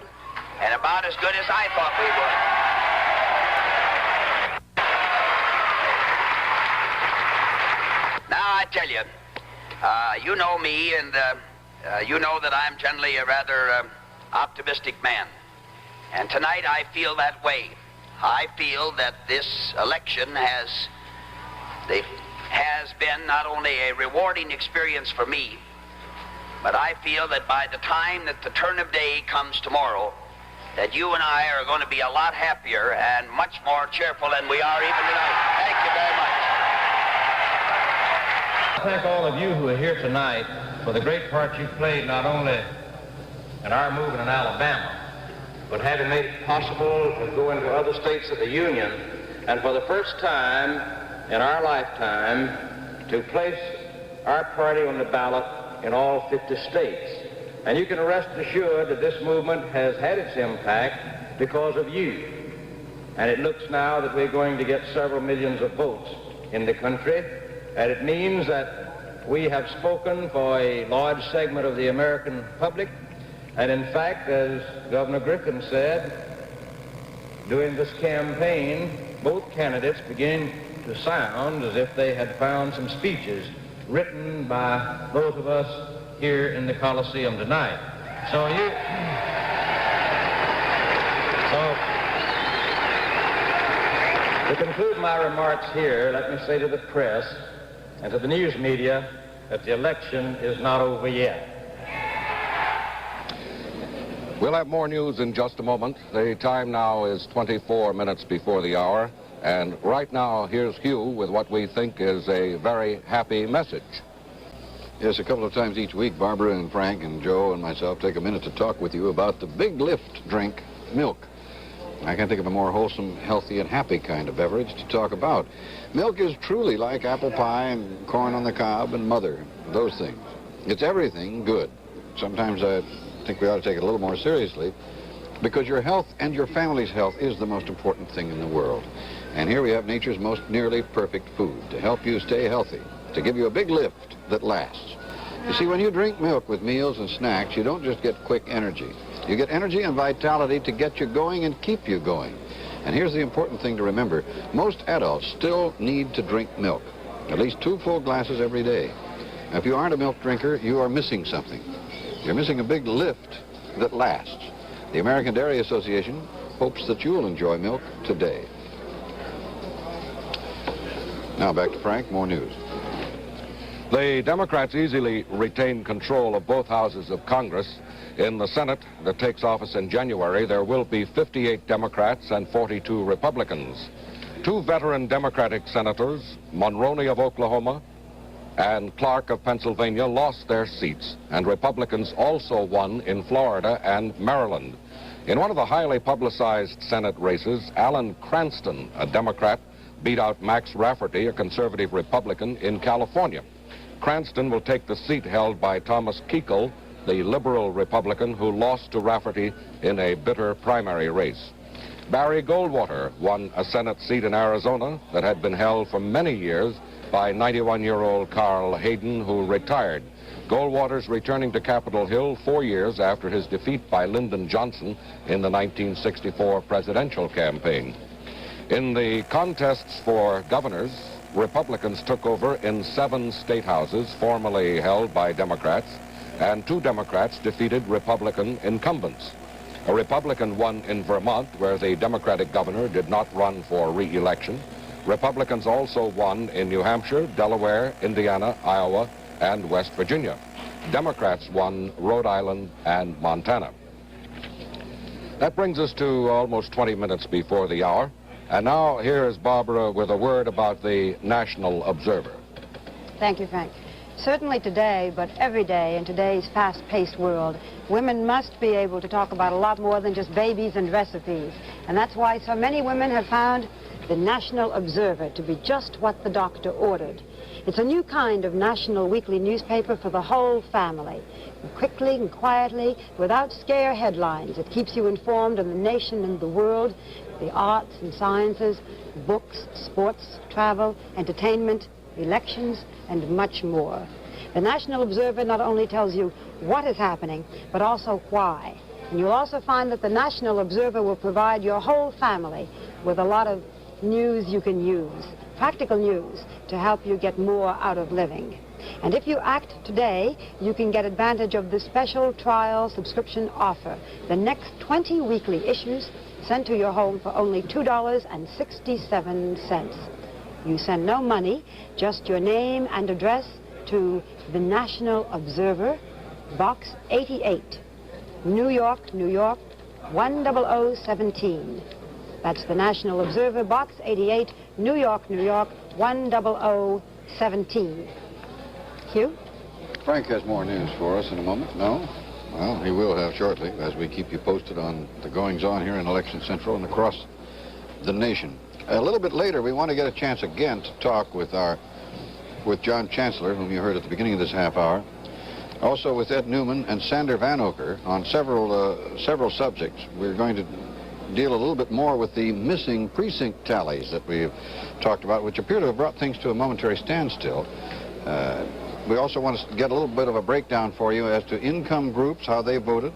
and about as good as I thought we would. Now, I tell you, you know me, and you know that I'm generally a rather optimistic man. And tonight I feel that way. I feel that this election has been not only a rewarding experience for me, but I feel that by the time that the turn of day comes tomorrow, that you and I are going to be a lot happier and much more cheerful than we are even tonight. Thank you very much. I thank all of you who are here tonight for the great part you've played not only in our movement in Alabama, but having made it possible to go into other states of the Union, and for the first time in our lifetime to place our party on the ballot in all 50 states. And you can rest assured that this movement has had its impact because of you. And it looks now that we're going to get several millions of votes in the country, and it means that we have spoken for a large segment of the American public. And in fact, as Governor Griffin said, during this campaign, both candidates began to sound as if they had found some speeches written by those of us here in the Coliseum tonight. So to conclude my remarks here, let me say to the press and to the news media that the election is not over yet. We'll have more news in just a moment. The time now is 24 minutes before the hour. And right now, here's Hugh with what we think is a very happy message. Yes, a couple of times each week, Barbara and Frank and Joe and myself take a minute to talk with you about the big lift drink, milk. I can't think of a more wholesome, healthy, and happy kind of beverage to talk about. Milk is truly like apple pie and corn on the cob and mother, those things. It's everything good. Sometimes I think we ought to take it a little more seriously, because your health and your family's health is the most important thing in the world. And here we have nature's most nearly perfect food to help you stay healthy, to give you a big lift that lasts. You see, when you drink milk with meals and snacks, you don't just get quick energy. You get energy and vitality to get you going and keep you going. And here's the important thing to remember. Most adults still need to drink milk, at least 2 full glasses every day. Now, if you aren't a milk drinker, you are missing something. You're missing a big lift that lasts. The American Dairy Association hopes that you'll enjoy milk today. Now back to Frank, more news. The Democrats easily retain control of both houses of Congress. In the Senate that takes office in January, there will be 58 Democrats and 42 Republicans. 2 veteran Democratic senators, Mulroney of Oklahoma and Clark of Pennsylvania, lost their seats, and Republicans also won in Florida and Maryland. In one of the highly publicized Senate races, Alan Cranston, a Democrat, beat out Max Rafferty, a conservative Republican, in California. Cranston will take the seat held by Thomas Kuchel, the liberal Republican who lost to Rafferty in a bitter primary race. Barry Goldwater won a Senate seat in Arizona that had been held for many years by 91-year-old Carl Hayden, who retired. Goldwater's returning to Capitol Hill 4 years after his defeat by Lyndon Johnson in the 1964 presidential campaign. In the contests for governors, Republicans took over in 7 state houses formerly held by Democrats, and 2 Democrats defeated Republican incumbents. A Republican won in Vermont, where the Democratic governor did not run for re-election. Republicans also won in New Hampshire, Delaware, Indiana, Iowa, and West Virginia. Democrats won Rhode Island and Montana. That brings us to almost 20 minutes before the hour. And now here is Barbara with a word about the National Observer. Thank you, Frank. Certainly today, but every day in today's fast-paced world, women must be able to talk about a lot more than just babies and recipes. And that's why so many women have found the National Observer to be just what the doctor ordered. It's a new kind of national weekly newspaper for the whole family. And quickly and quietly, without scare headlines, it keeps you informed on the nation and the world, the arts and sciences, books, sports, travel, entertainment, elections, and much more. The National Observer not only tells you what is happening, but also why. And you'll also find that the National Observer will provide your whole family with a lot of news you can use, practical news, to help you get more out of living. And if you act today, you can get advantage of this special trial subscription offer. The next 20 weekly issues sent to your home for only $2.67. You send no money, just your name and address to the National Observer, Box 88, New York, New York, 10017. That's the National Observer, Box 88, New York, New York, 10017. Hugh? Frank has more news for us in a moment. No? Well, he will have shortly, as we keep you posted on the goings-on here in Election Central and across the nation. A little bit later, we want to get a chance again to talk with John Chancellor, whom you heard at the beginning of this half hour, also with Ed Newman and Sander Vanocur on several subjects. We're going to deal a little bit more with the missing precinct tallies that we've talked about, which appear to have brought things to a momentary standstill. We also want to get a little bit of a breakdown for you as to income groups, how they voted,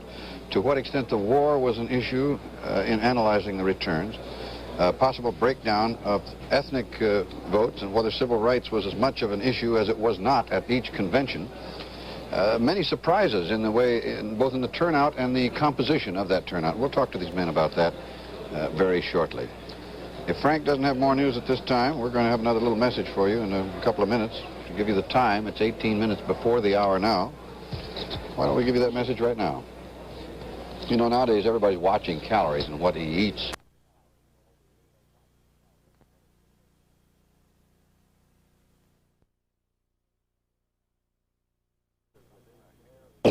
to what extent the war was an issue in analyzing the returns, possible breakdown of ethnic votes and whether civil rights was as much of an issue as it was not at each convention. Many surprises in the way, both in the turnout and the composition of that turnout. We'll talk to these men about that very shortly. If Frank doesn't have more news at this time, we're going to have another little message for you in a couple of minutes. To give you the time, it's 18 minutes before the hour now. Why don't we give you that message right now? You know, nowadays everybody's watching calories and what he eats.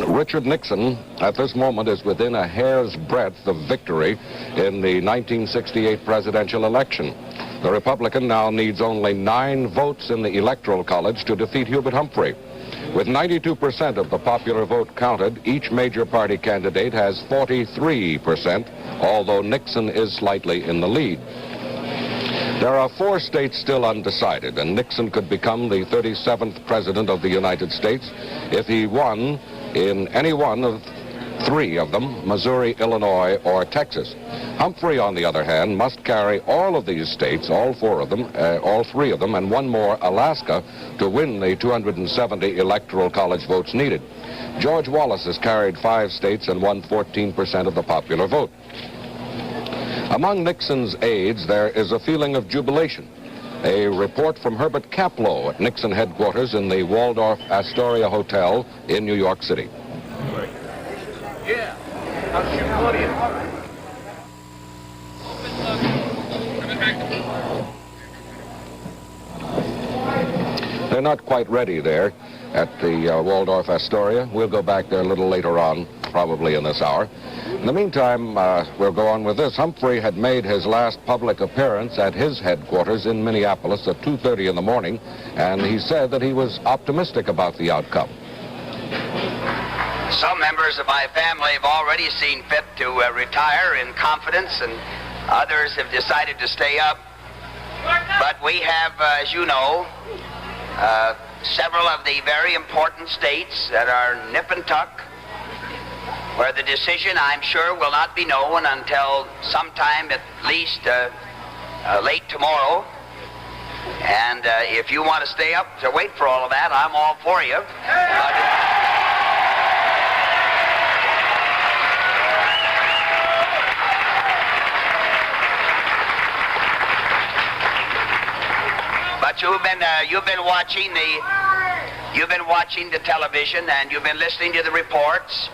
Richard Nixon, at this moment, is within a hair's breadth of victory in the 1968 presidential election. The Republican now needs only 9 votes in the Electoral College to defeat Hubert Humphrey. With 92% of the popular vote counted, each major party candidate has 43%, although Nixon is slightly in the lead. There are 4 states still undecided, and Nixon could become the 37th president of the United States if he won in any one of 3 of them, Missouri, Illinois, or Texas. Humphrey, on the other hand, must carry all of these states, all 3 of them, and 1 more, Alaska, to win the 270 Electoral College votes needed. George Wallace has carried 5 states and won 14% of the popular vote. Among Nixon's aides, there is a feeling of jubilation. A report from Herbert Kaplow at Nixon headquarters in the Waldorf Astoria Hotel in New York City. Yeah, I'll shoot plenty of They're not quite ready there at the Waldorf Astoria. We'll go back there a little later on, probably in this hour. In the meantime, we'll go on with this. Humphrey had made his last public appearance at his headquarters in Minneapolis at 2:30 in the morning, and he said that he was optimistic about the outcome. Some members of my family have already seen fit to retire in confidence, and others have decided to stay up. But we have, as you know, several of the very important states that are nip and tuck, where the decision, I'm sure, will not be known until sometime at least late tomorrow. And if you want to stay up to wait for all of that, I'm all for you. But you've been watching the television, and you've been listening to the reports.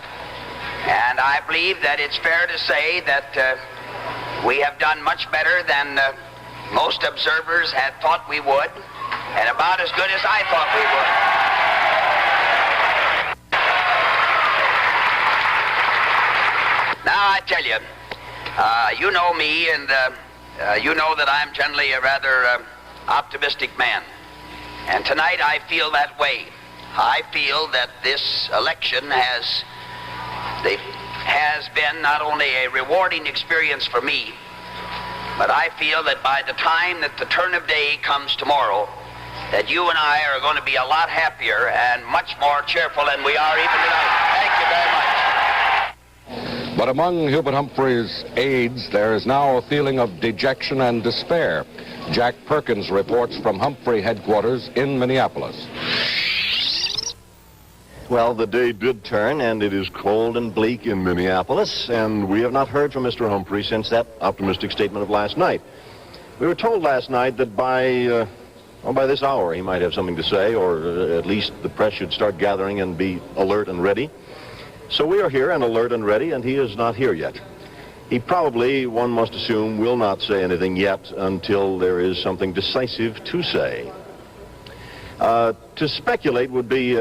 And I believe that it's fair to say that we have done much better than most observers had thought we would, and about as good as I thought we would. I tell you, you know me, and you know that I'm generally a rather optimistic man. And tonight I feel that way. I feel that this election has been not only a rewarding experience for me, but I feel that by the time that the turn of day comes tomorrow, that you and I are going to be a lot happier and much more cheerful than we are even tonight. Thank you very much. But among Hubert Humphrey's aides, there is now a feeling of dejection and despair. Jack Perkins reports from Humphrey headquarters in Minneapolis. Well, the day did turn, and it is cold and bleak in Minneapolis, and we have not heard from Mr. Humphrey since that optimistic statement of last night. We were told last night that by this hour he might have something to say, or at least the press should start gathering and be alert and ready. So we are here and alert and ready, and he is not here yet. He probably, one must assume, will not say anything yet until there is something decisive to say. To speculate would be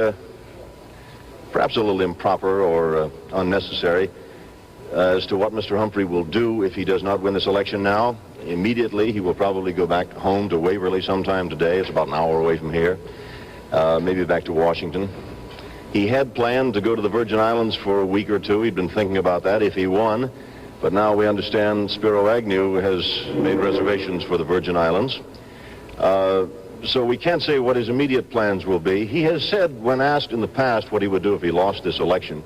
perhaps a little improper or unnecessary as to what Mr. Humphrey will do if he does not win this election now. Immediately, he will probably go back home to Waverly sometime today. It's about an hour away from here. Maybe back to Washington. He had planned to go to the Virgin Islands for a week or two. He'd been thinking about that if he won. But now we understand Spiro Agnew has made reservations for the Virgin Islands. So we can't say what his immediate plans will be. He has said, when asked in the past what he would do if he lost this election,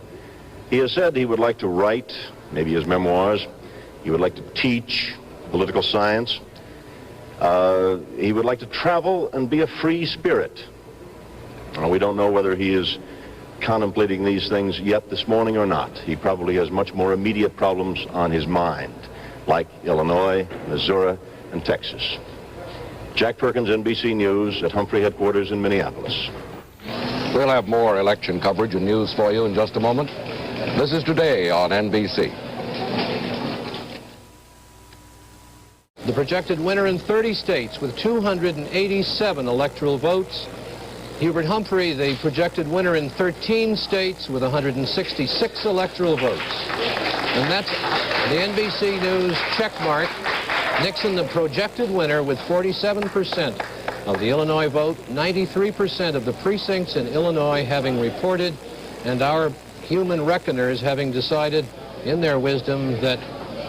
he has said he would like to write, maybe his memoirs. He would like to teach political science. He would like to travel and be a free spirit. We don't know whether he is contemplating these things yet this morning or not. He probably has much more immediate problems on his mind, like Illinois, Missouri, and Texas. Jack Perkins, NBC News, at Humphrey headquarters in Minneapolis. We'll have more election coverage and news for you in just a moment. This is Today on NBC. The projected winner in 30 states with 287 electoral votes. Hubert Humphrey, the projected winner in 13 states with 166 electoral votes. And that's the NBC News checkmark. Nixon, the projected winner with 47% of the Illinois vote, 93% of the precincts in Illinois having reported, and our human reckoners having decided in their wisdom that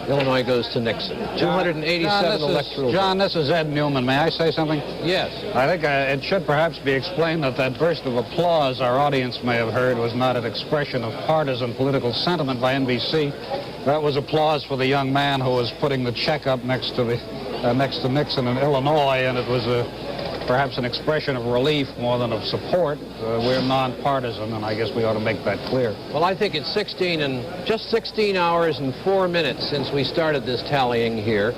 Illinois goes to Nixon. 287 electoral votes. John, this is Ed Newman. May I say something? Yes. I think it should perhaps be explained that that burst of applause our audience may have heard was not an expression of partisan political sentiment by NBC. That was applause for the young man who was putting the check up next to Nixon in Illinois, and it was perhaps an expression of relief more than of support. We're nonpartisan, and I guess we ought to make that clear. Well, I think it's just 16 hours and 4 minutes since we started this tallying here.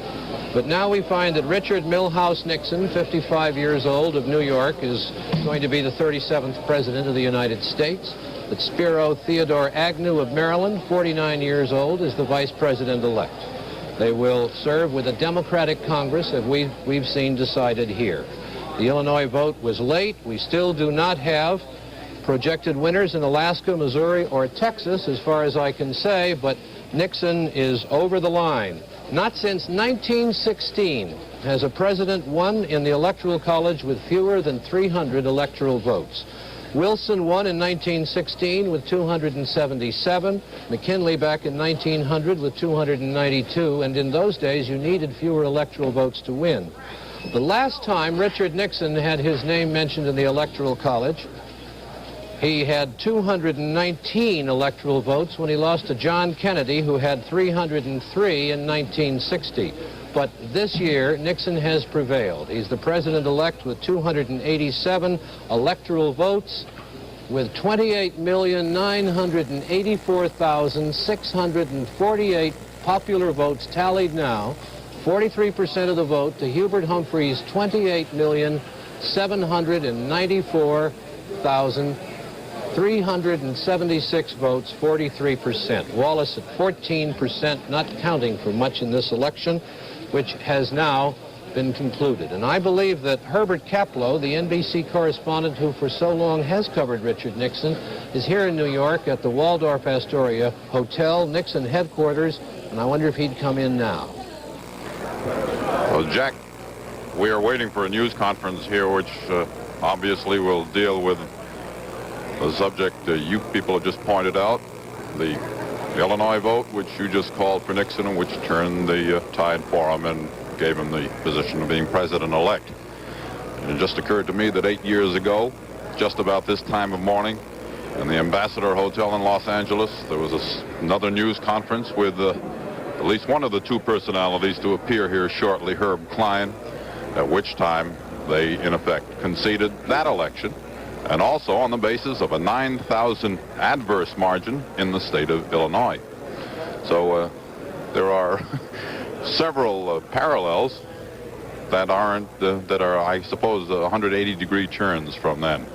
But now we find that Richard Milhouse Nixon, 55 years old, of New York, is going to be the 37th president of the United States. That Spiro Theodore Agnew of Maryland, 49 years old, is the vice president-elect. They will serve with a Democratic Congress, as we've seen decided here. The Illinois vote was late. We still do not have projected winners in Alaska, Missouri, or Texas, as far as I can say, but Nixon is over the line. Not since 1916 has a president won in the Electoral College with fewer than 300 electoral votes. Wilson won in 1916 with 277, McKinley back in 1900 with 292, and in those days you needed fewer electoral votes to win. The last time Richard Nixon had his name mentioned in the Electoral College, he had 219 electoral votes when he lost to John Kennedy, who had 303 in 1960. But this year, Nixon has prevailed. He's the president-elect with 287 electoral votes, with 28,984,648 popular votes tallied now. 43% of the vote to Hubert Humphrey's 28,794,376 votes, 43%. Wallace at 14%, not counting for much in this election, which has now been concluded. And I believe that Herbert Kaplow, the NBC correspondent who for so long has covered Richard Nixon, is here in New York at the Waldorf Astoria Hotel, Nixon headquarters, and I wonder if he'd come in now. Well, Jack, we are waiting for a news conference here which obviously will deal with the subject you people have just pointed out, the Illinois vote, which you just called for Nixon, and which turned the tide for him and gave him the position of being president-elect. And it just occurred to me that 8 years ago, just about this time of morning, in the Ambassador Hotel in Los Angeles, there was another news conference with at least one of the two personalities to appear here shortly, Herb Klein, at which time they, in effect, conceded that election, and also on the basis of a 9,000 adverse margin in the state of Illinois. So there are several parallels that aren't, that are, I suppose, 180-degree turns from then.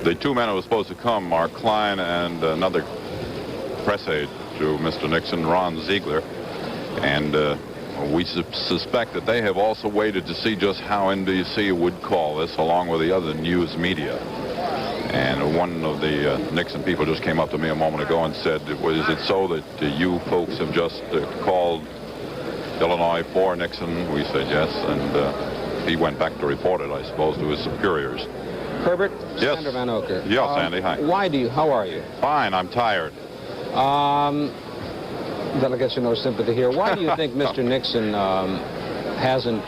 The two men who were supposed to come are Klein and another press aide to Mr. Nixon, Ron Ziegler, and we suspect that they have also waited to see just how NBC would call this, along with the other news media. And one of the Nixon people just came up to me a moment ago and said, is it so that you folks have just called Illinois for Nixon? We said yes, and he went back to report it, I suppose, to his superiors. Herbert? Yes. Senator Vanocur. Yes, Andy, hi. How are you? Fine, I'm tired. That'll get you no sympathy here. Why do you think Mr. Nixon hasn't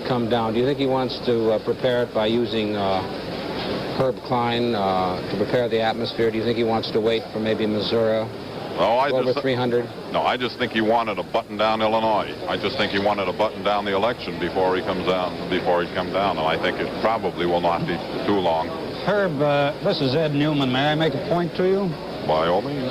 come down? Do you think he wants to prepare it by using Herb Klein to prepare the atmosphere? Do you think he wants to wait for maybe Missouri? Over 300? No, I just think he wanted to button down Illinois. I just think he wanted to button down the election before he comes down. And I think it probably will not be too long. Herb, this is Ed Newman. May I make a point to you? By all means.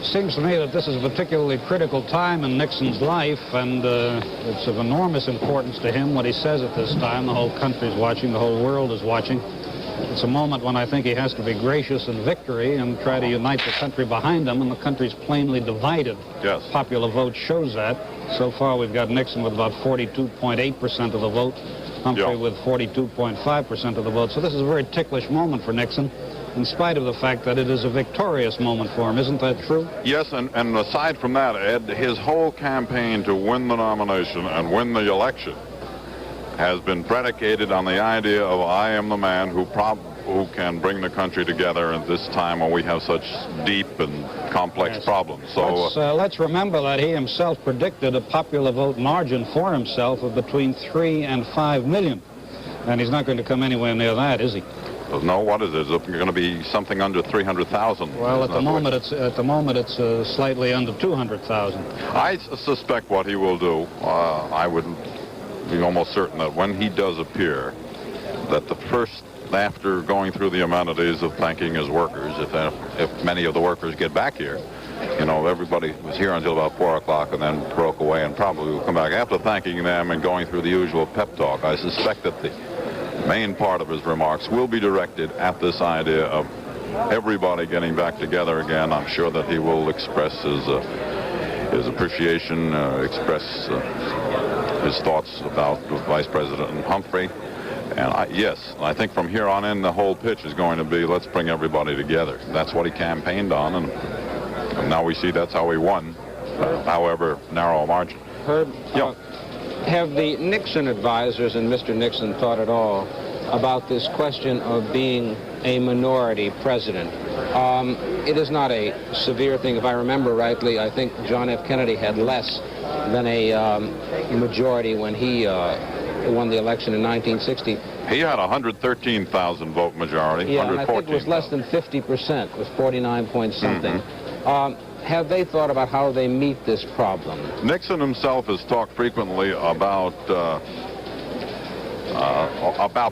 Seems to me that this is a particularly critical time in Nixon's life, and it's of enormous importance to him what he says at this time. The whole country's watching, the whole world is watching. It's a moment when I think he has to be gracious in victory and try to unite the country behind him, and the country's plainly divided. Yes. Popular vote shows that. So far, we've got Nixon with about 42.8% of the vote, Humphrey with 42.5% of the vote. So this is a very ticklish moment for Nixon, in spite of the fact that it is a victorious moment for him. Isn't that true? Yes, and aside from that, Ed, his whole campaign to win the nomination and win the election has been predicated on the idea of I am the man who can bring the country together at this time when we have such deep and complex problems. So let's remember that he himself predicted a popular vote margin for himself of between 3 and 5 million. And he's not going to come anywhere near that, is he? No, what is it? Is it going to be something under 300,000? Well, at the moment it's slightly under 200,000. I suspect what he will do, I would be almost certain that when he does appear, that the first, after going through the amenities of thanking his workers, if many of the workers get back here, you know, everybody was here until about 4 o'clock and then broke away and probably will come back. After thanking them and going through the usual pep talk, I suspect that the main part of his remarks will be directed at this idea of everybody getting back together again. I'm sure that he will express his appreciation, express his thoughts about Vice President Humphrey. And I think from here on in, the whole pitch is going to be, let's bring everybody together. That's what he campaigned on, and now we see that's how he won, however narrow a margin. Herb, have the Nixon advisors and Mr. Nixon thought at all about this question of being a minority president? It is not a severe thing. If I remember rightly, I think John F. Kennedy had less than a majority when he won the election in 1960. He had a 113,000 vote majority. Yeah, and I think it was less than 50%. It was 49 point something. Have they thought about how they meet this problem? Nixon himself has talked frequently about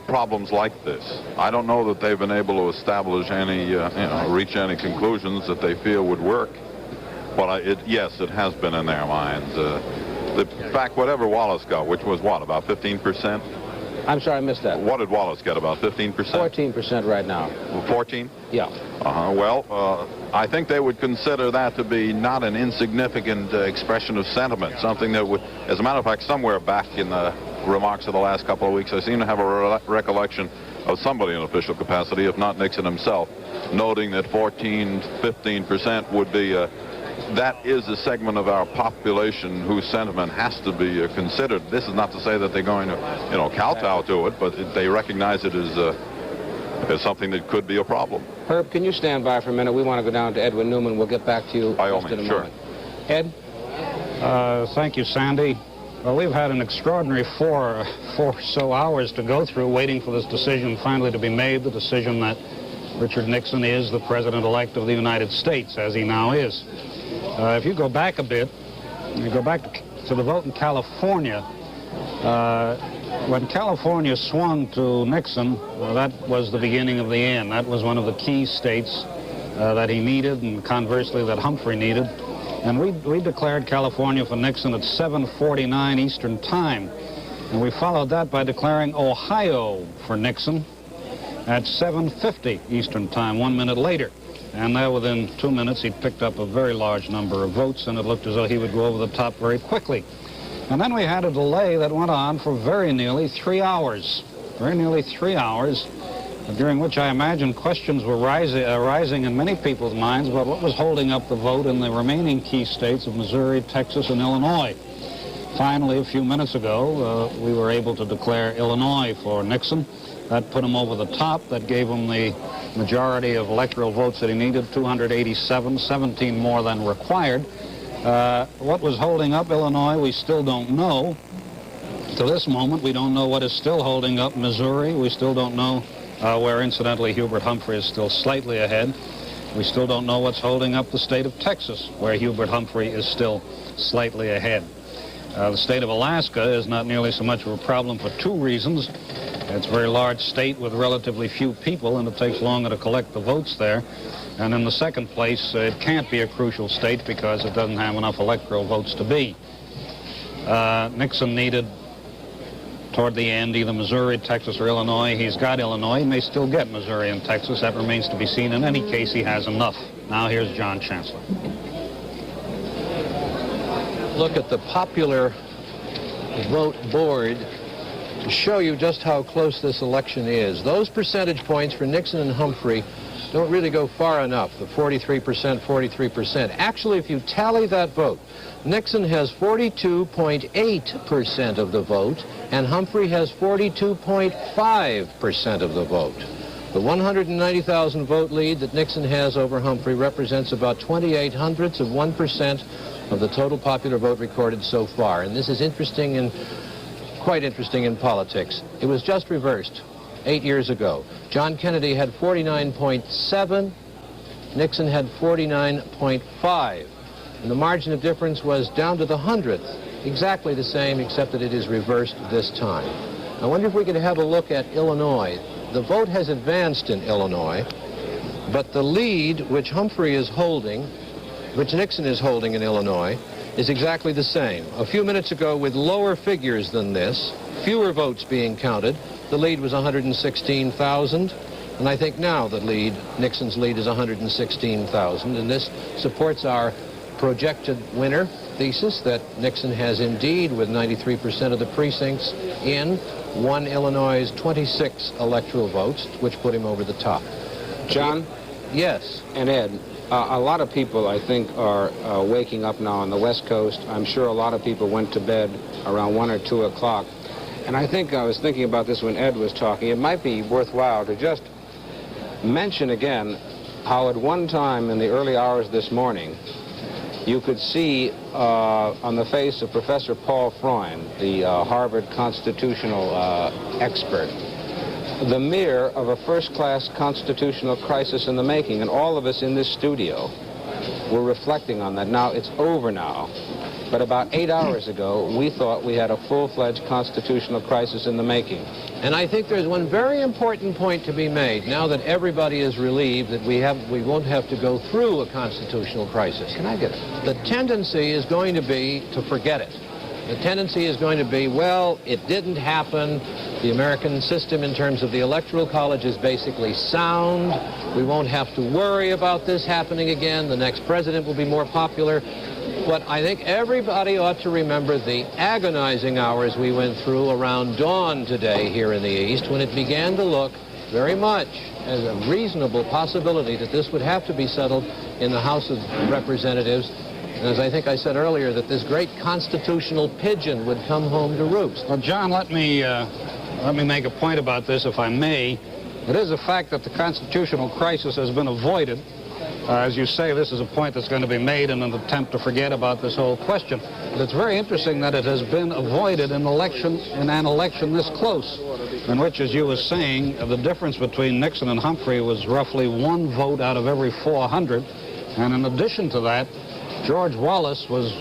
problems like this. I don't know that they've been able to establish any, reach any conclusions that they feel would work. But yes, it has been in their minds. In fact, whatever Wallace got, which was what, about 15%? I'm sorry, I missed that. What did Wallace get, about 15%? 14% right now. 14? Yeah. Well, I think they would consider that to be not an insignificant expression of sentiment, something that would, as a matter of fact, somewhere back in the remarks of the last couple of weeks, I seem to have a recollection of somebody in official capacity, if not Nixon himself, noting that 14, 15% would be that is a segment of our population whose sentiment has to be considered. This is not to say that they're going to, kowtow to it, but they recognize it as something that could be a problem. Herb, can you stand by for a minute? We want to go down to Edwin Newman. We'll get back to you By all just in a means, sure. moment. Ed? Thank you, Sandy. Well, we've had an extraordinary four or so hours to go through waiting for this decision finally to be made, the decision that Richard Nixon is the president-elect of the United States, as he now is. If you go back a bit, you go back to the vote in California, when California swung to Nixon, that was the beginning of the end. That was one of the key states that he needed, and conversely that Humphrey needed. And we declared California for Nixon at 7:49 Eastern Time. And we followed that by declaring Ohio for Nixon at 7:50 Eastern Time, 1 minute later. And there, within 2 minutes, he'd picked up a very large number of votes, and it looked as though he would go over the top very quickly. And then we had a delay that went on for very nearly 3 hours, during which I imagine questions were arising in many people's minds about what was holding up the vote in the remaining key states of Missouri, Texas, and Illinois. Finally, a few minutes ago, we were able to declare Illinois for Nixon. That put him over the top. That gave him the majority of electoral votes that he needed, 287, 17 more than required. What was holding up Illinois, we still don't know. To this moment, we don't know what is still holding up Missouri. We still don't know where, incidentally, Hubert Humphrey is still slightly ahead. We still don't know what's holding up the state of Texas, where Hubert Humphrey is still slightly ahead. The state of Alaska is not nearly so much of a problem for two reasons. It's a very large state with relatively few people, and it takes longer to collect the votes there. And in the second place, it can't be a crucial state because it doesn't have enough electoral votes to be. Nixon needed, toward the end, either Missouri, Texas, or Illinois. He's got Illinois. He may still get Missouri and Texas. That remains to be seen. In any case, he has enough. Now here's John Chancellor. Look at the popular vote board to show you just how close this election is. Those percentage points for Nixon and Humphrey don't really go far enough, the 43%, 43%. Actually, if you tally that vote, Nixon has 42.8% of the vote, and Humphrey has 42.5% of the vote. The 190,000 vote lead that Nixon has over Humphrey represents about 0.28% of the total popular vote recorded so far. And this is interesting and quite interesting in politics. It was just reversed 8 years ago. John Kennedy had 49.7, Nixon had 49.5. And the margin of difference was down to the 100th, exactly the same, except that it is reversed this time. I wonder if we could have a look at Illinois. The vote has advanced in Illinois, but the lead which Humphrey is holding, which Nixon is holding in Illinois, is exactly the same. A few minutes ago, with lower figures than this, fewer votes being counted, the lead was 116,000, and I think now the lead, Nixon's lead, is 116,000, and this supports our projected winner thesis that Nixon has indeed, with 93% of the precincts in, won Illinois' 26 electoral votes, which put him over the top. John? Yes. And Ed, a lot of people, I think, are waking up now on the West Coast. I'm sure a lot of people went to bed around 1 or 2 o'clock. And I think I was thinking about this when Ed was talking. It might be worthwhile to just mention again how at one time in the early hours this morning, you could see on the face of Professor Paul Freund, the Harvard constitutional expert, the mirror of a first-class constitutional crisis in the making. And all of us in this studio were reflecting on that. Now, it's over now. But about 8 hours ago, we thought we had a full-fledged constitutional crisis in the making. And I think there's one very important point to be made, now that everybody is relieved that we won't have to go through a constitutional crisis. Can I get it? The tendency is going to be to forget it. The tendency is going to be, well, it didn't happen. The American system in terms of the Electoral College is basically sound. We won't have to worry about this happening again. The next president will be more popular. But I think everybody ought to remember the agonizing hours we went through around dawn today here in the East, when it began to look very much as a reasonable possibility that this would have to be settled in the House of Representatives. And as I think I said earlier, that this great constitutional pigeon would come home to roost. Well, John, let me make a point about this, if I may. It is a fact that the constitutional crisis has been avoided. As you say, this is a point that's going to be made in an attempt to forget about this whole question. But it's very interesting that it has been avoided in an election this close, in which, as you were saying, the difference between Nixon and Humphrey was roughly 1 vote out of every 400. And in addition to that, George Wallace was,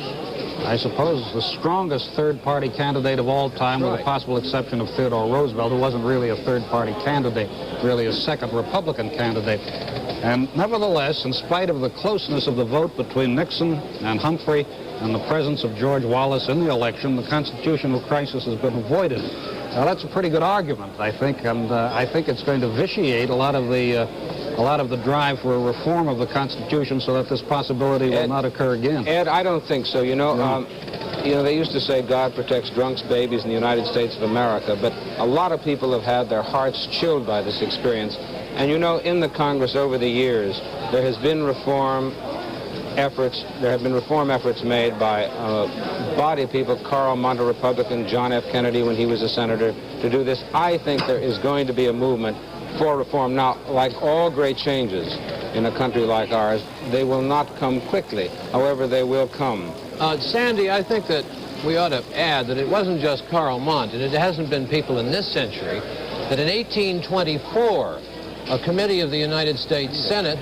I suppose, the strongest third-party candidate of all time, with the possible exception of Theodore Roosevelt, who wasn't really a third-party candidate, really a second Republican candidate. And nevertheless, in spite of the closeness of the vote between Nixon and Humphrey and the presence of George Wallace in the election, the constitutional crisis has been avoided. Now, that's a pretty good argument, I think, and I think it's going to vitiate a lot of the drive for a reform of the Constitution so that this possibility will not occur again. Ed, I don't think so. You know, they used to say God protects drunks, babies in the United States of America, but a lot of people have had their hearts chilled by this experience. And you know, in the Congress over the years, there have been reform efforts made by a body of people, Carl Monta, Republican, John F. Kennedy when he was a senator, to do this. I think there is going to be a movement for reform. Now, like all great changes in a country like ours, they will not come quickly. However, they will come. Sandy, I think that we ought to add that it wasn't just Karl Monta, and it hasn't been people in this century, that in 1824, a committee of the United States Senate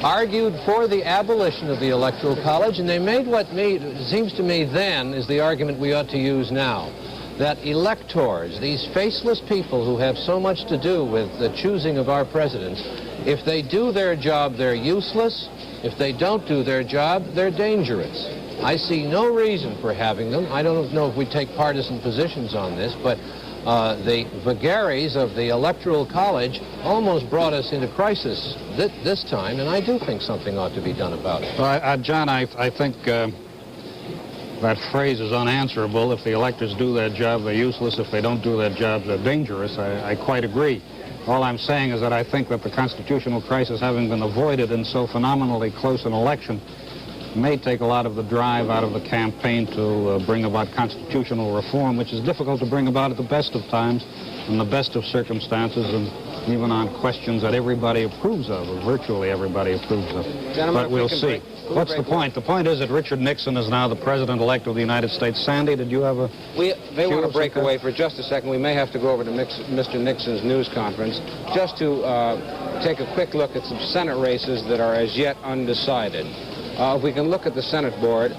argued for the abolition of the Electoral College, and they made what seems to me then is the argument we ought to use now, that electors, these faceless people who have so much to do with the choosing of our presidents, if they do their job, they're useless. If they don't do their job, they're dangerous. I see no reason for having them. I don't know if we take partisan positions on this, but the vagaries of the Electoral College almost brought us into crisis this time, and I do think something ought to be done about it. Well, John, I think that phrase is unanswerable. If the electors do their job, they're useless. If they don't do their job, they're dangerous. I quite agree. All I'm saying is that I think that the constitutional crisis, having been avoided in so phenomenally close an election, may take a lot of the drive out of the campaign to bring about constitutional reform, which is difficult to bring about at the best of times, in the best of circumstances, and even on questions that everybody approves of, or virtually everybody approves of. Gentlemen, but we'll see. What's the point? The point is that Richard Nixon is now the president-elect of the United States. Sandy, did you have a... They want to break away for just a second. We may have to go over to Mr. Nixon's news conference just to take a quick look at some Senate races that are as yet undecided. If we can look at the Senate board,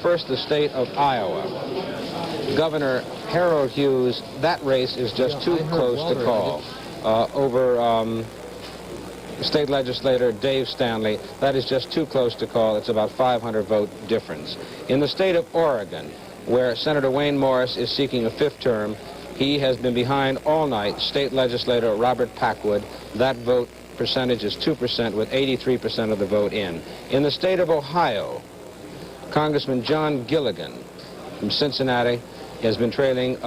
first the state of Iowa. Governor Harold Hughes, that race is just too close to call. Over state legislator Dave Stanley, that is just too close to call. It's about 500 vote difference. In the state of Oregon, where Senator Wayne Morris is seeking a 5th term, he has been behind all night state legislator Robert Packwood. That vote percentage is 2% with 83% of the vote in. In the state of Ohio, Congressman John Gilligan from Cincinnati has been trailing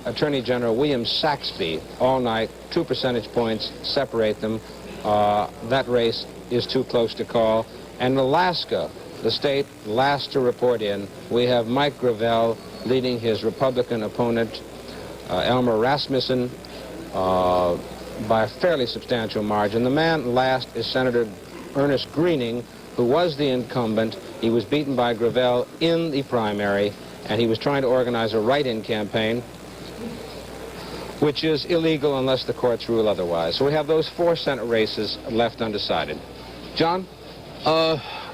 Attorney General William Saxby all night. 2 percentage points separate them. That race is too close to call. And in Alaska, the state last to report in, we have Mike Gravel leading his Republican opponent, Elmer Rasmussen, by a fairly substantial margin. The man last is Senator Ernest Greening, who was the incumbent. He was beaten by Gravel in the primary, and he was trying to organize a write-in campaign, which is illegal unless the courts rule otherwise. So we have those 4 Senate races left undecided. John?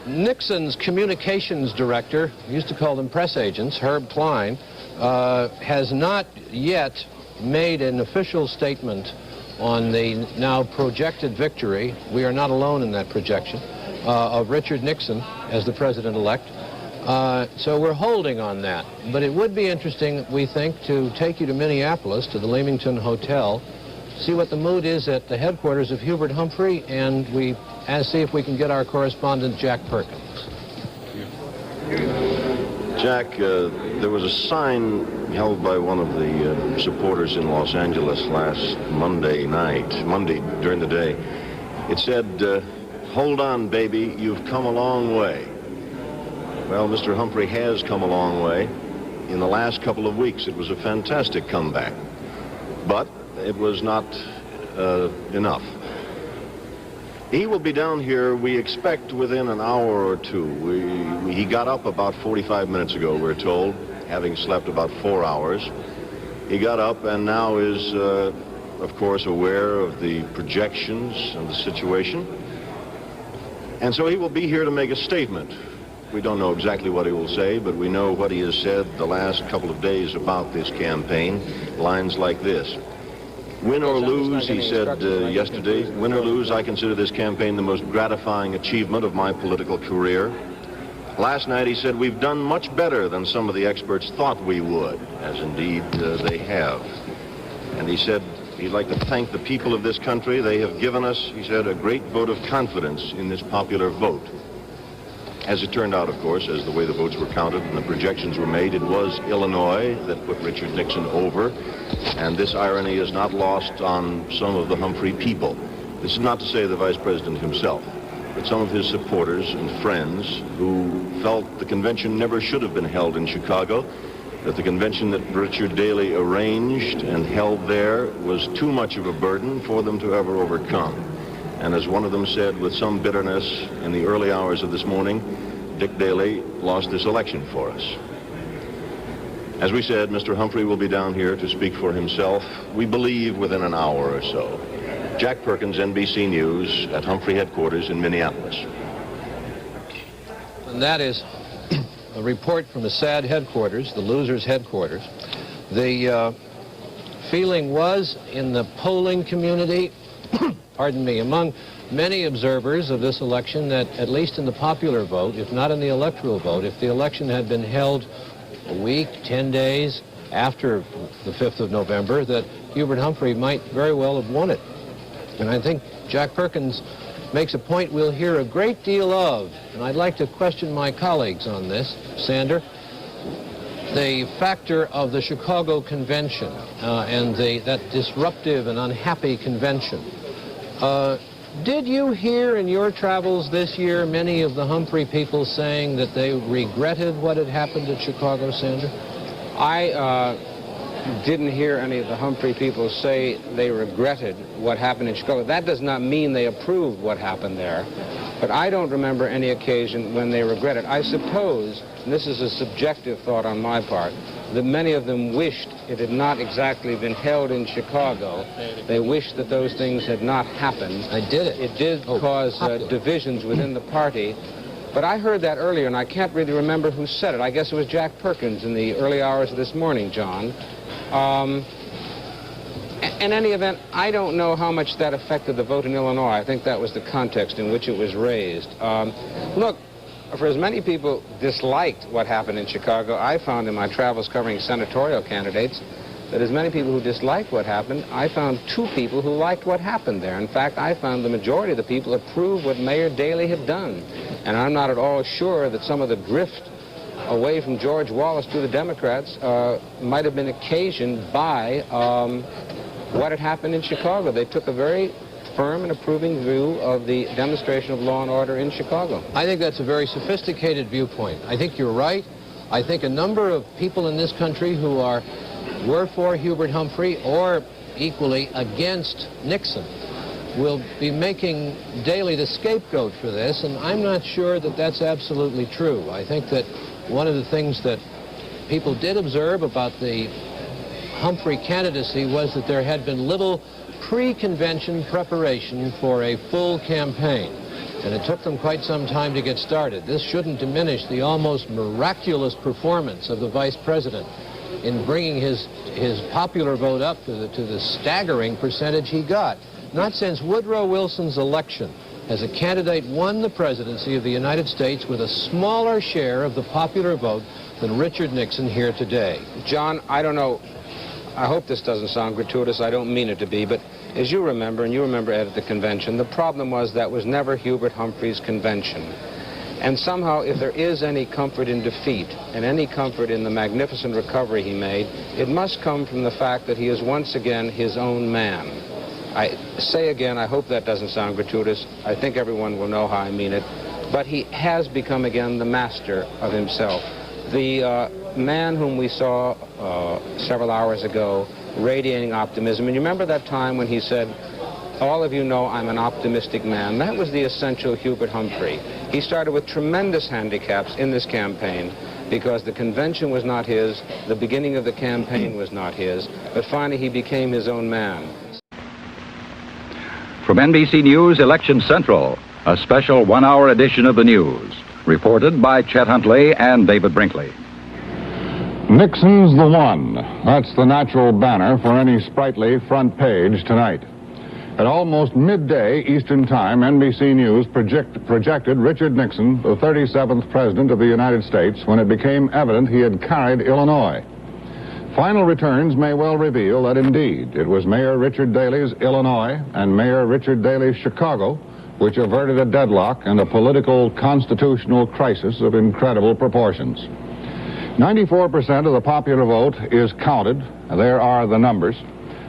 Nixon's communications director, we used to call them press agents, Herb Klein, has not yet made an official statement on the now projected victory. We are not alone in that projection, of Richard Nixon as the president-elect. So we're holding on that. But it would be interesting, we think, to take you to Minneapolis, to the Leamington Hotel, see what the mood is at the headquarters of Hubert Humphrey, and see if we can get our correspondent, Jack Perkins. Jack, there was a sign held by one of the supporters in Los Angeles last Monday during the day. It said, "Hold on, baby, you've come a long way." Well, Mr. Humphrey has come a long way. In the last couple of weeks, it was a fantastic comeback. But it was not enough. He will be down here, we expect, within an hour or two. He got up about 45 minutes ago, we're told, having slept about 4 hours. He got up and now is, of course, aware of the projections and the situation. And so he will be here to make a statement. We don't know exactly what he will say, but we know what he has said the last couple of days about this campaign. Lines like this. Win or lose, he said yesterday, win or lose, I consider this campaign the most gratifying achievement of my political career. Last night he said, we've done much better than some of the experts thought we would, as indeed they have. And he said he'd like to thank the people of this country. They have given us, he said, a great vote of confidence in this popular vote. As it turned out, of course, as the way the votes were counted and the projections were made, it was Illinois that put Richard Nixon over. And this irony is not lost on some of the Humphrey people. This is not to say the vice president himself, but some of his supporters and friends who felt the convention never should have been held in Chicago, that the convention that Richard Daley arranged and held there was too much of a burden for them to ever overcome. And as one of them said with some bitterness in the early hours of this morning, Dick Daley lost this election for us. As we said, Mr. Humphrey will be down here to speak for himself, we believe within an hour or so. Jack Perkins, NBC News, at Humphrey headquarters in Minneapolis. And that is a report from the SAD headquarters, the losers' headquarters. The feeling was in the polling community, pardon me, among many observers of this election that, at least in the popular vote, if not in the electoral vote, if the election had been held a week, 10 days after the 5th of November, that Hubert Humphrey might very well have won it. And I think Jack Perkins makes a point we'll hear a great deal of, and I'd like to question my colleagues on this, Sander. The factor of the Chicago Convention and that disruptive and unhappy convention. Did you hear in your travels this year many of the Humphrey people saying that they regretted what had happened at Chicago, Sander? I didn't hear any of the Humphrey people say they regretted what happened in Chicago. That does not mean they approved what happened there. But I don't remember any occasion when they regretted. I suppose, and this is a subjective thought on my part, that many of them wished it had not exactly been held in Chicago. They wished that those things had not happened. I did it. It did cause divisions within the party. But I heard that earlier, and I can't really remember who said it. I guess it was Jack Perkins in the early hours of this morning, John. In any event, I don't know how much that affected the vote in Illinois. I think that was the context in which it was raised. Look, for as many people disliked what happened in Chicago, I found in my travels covering senatorial candidates that as many people who disliked what happened, I found 2 people who liked what happened there. In fact, I found the majority of the people approved what Mayor Daley had done. And I'm not at all sure that some of the drift away from George Wallace to the Democrats might have been occasioned by what had happened in Chicago. They took a very firm and approving view of the demonstration of law and order in Chicago. I think that's a very sophisticated viewpoint. I think you're right. I think a number of people in this country who were for Hubert Humphrey or equally against Nixon will be making Daley the scapegoat for this, and I'm not sure that that's absolutely true. I think that one of the things that people did observe about the Humphrey candidacy was that there had been little pre-convention preparation for a full campaign, and it took them quite some time to get started. This shouldn't diminish the almost miraculous performance of the vice president in bringing his popular vote up to the staggering percentage he got. Not since Woodrow Wilson's election as a candidate won the presidency of the United States with a smaller share of the popular vote than Richard Nixon here today. John, I don't know. I hope this doesn't sound gratuitous. I don't mean it to be, but as you remember, and you remember, Ed, at the convention, the problem was that was never Hubert Humphrey's convention. And somehow, if there is any comfort in defeat and any comfort in the magnificent recovery he made, it must come from the fact that he is once again his own man. I say again, I hope that doesn't sound gratuitous. I think everyone will know how I mean it. But he has become again the master of himself. The man whom we saw several hours ago radiating optimism. And you remember that time when he said, all of you know I'm an optimistic man. That was the essential Hubert Humphrey. He started with tremendous handicaps in this campaign because the convention was not his, the beginning of the campaign was not his, but finally he became his own man. From NBC News Election Central, a special one-hour edition of the news, reported by Chet Huntley and David Brinkley. Nixon's the one. That's the natural banner for any sprightly front page tonight. At almost midday Eastern Time, NBC News projected Richard Nixon, the 37th President of the United States, when it became evident he had carried Illinois. Final returns may well reveal that indeed it was Mayor Richard Daley's Illinois and Mayor Richard Daley's Chicago which averted a deadlock and a political constitutional crisis of incredible proportions. 94% of the popular vote is counted. There are the numbers.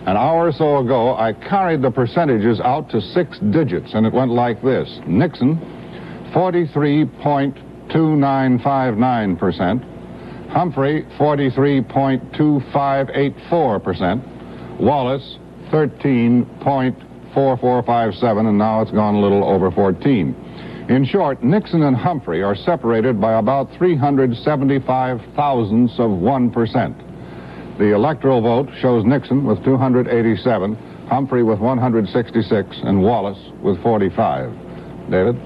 An hour or so ago, I carried the percentages out to 6 digits, and it went like this. Nixon, 43.2959%. Humphrey, 43.2584%. Wallace, 13.4457, and now it's gone a little over 14. In short, Nixon and Humphrey are separated by about 375 thousandths of 1%. The electoral vote shows Nixon with 287, Humphrey with 166, and Wallace with 45. David?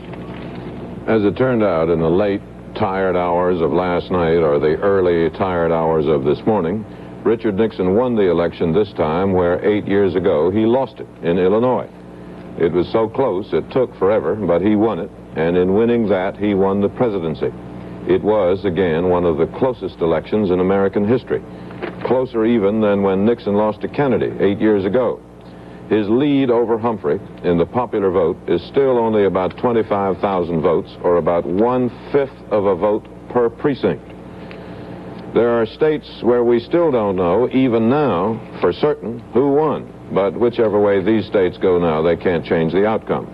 As it turned out, in the late, tired hours of last night or the early, tired hours of this morning, Richard Nixon won the election this time where 8 years ago he lost it in Illinois. It was so close, it took forever, but he won it, and in winning that, he won the presidency. It was, again, one of the closest elections in American history. Closer even than when Nixon lost to Kennedy 8 years ago. His lead over Humphrey in the popular vote is still only about 25,000 votes, or about 1/5 of a vote per precinct. There are states where we still don't know, even now, for certain, who won. But whichever way these states go now, they can't change the outcome.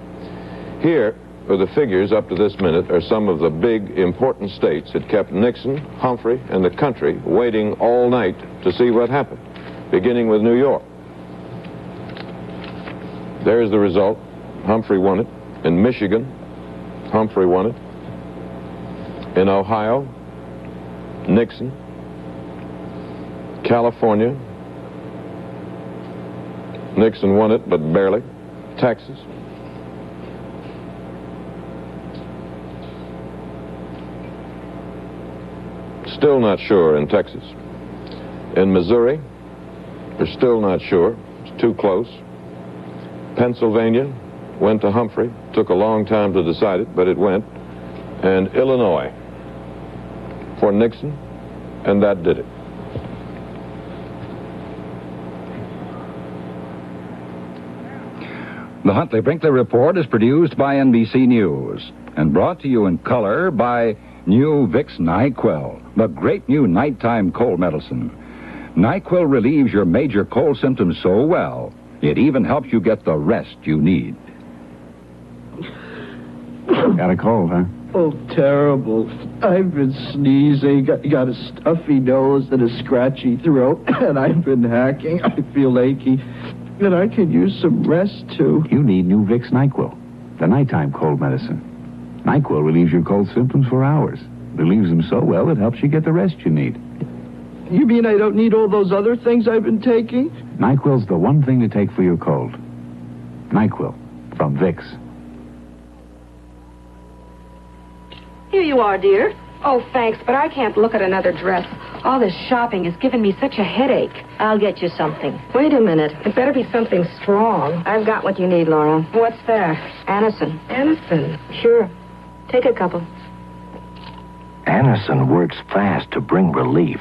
Here, for the figures up to this minute, are some of the big, important states that kept Nixon, Humphrey, and the country waiting all night to see what happened, beginning with New York. There's the result. Humphrey won it. In Michigan, Humphrey won it. In Ohio, Nixon. California, Nixon won it, but barely. Texas. Still not sure in Texas. In Missouri, they're still not sure. It's too close. Pennsylvania went to Humphrey. Took a long time to decide it, but it went. And Illinois for Nixon, and that did it. The Huntley-Brinkley Report is produced by NBC News and brought to you in color by new Vicks NyQuil, the great new nighttime cold medicine. NyQuil relieves your major cold symptoms so well, it even helps you get the rest you need. Got a cold, huh? Oh, terrible. I've been sneezing, got a stuffy nose and a scratchy throat, and I've been hacking. I feel achy. And I could use some rest, too. You need new Vicks NyQuil, the nighttime cold medicine. NyQuil relieves your cold symptoms for hours. Relieves them so well, it helps you get the rest you need. You mean I don't need all those other things I've been taking? NyQuil's the one thing to take for your cold. NyQuil from Vicks. Here you are, dear. Oh, thanks, but I can't look at another dress. All this shopping has given me such a headache. I'll get you something. Wait a minute. It better be something strong. I've got what you need, Laura. What's that? Anison. Anison. Sure. Take a couple. Anison works fast to bring relief.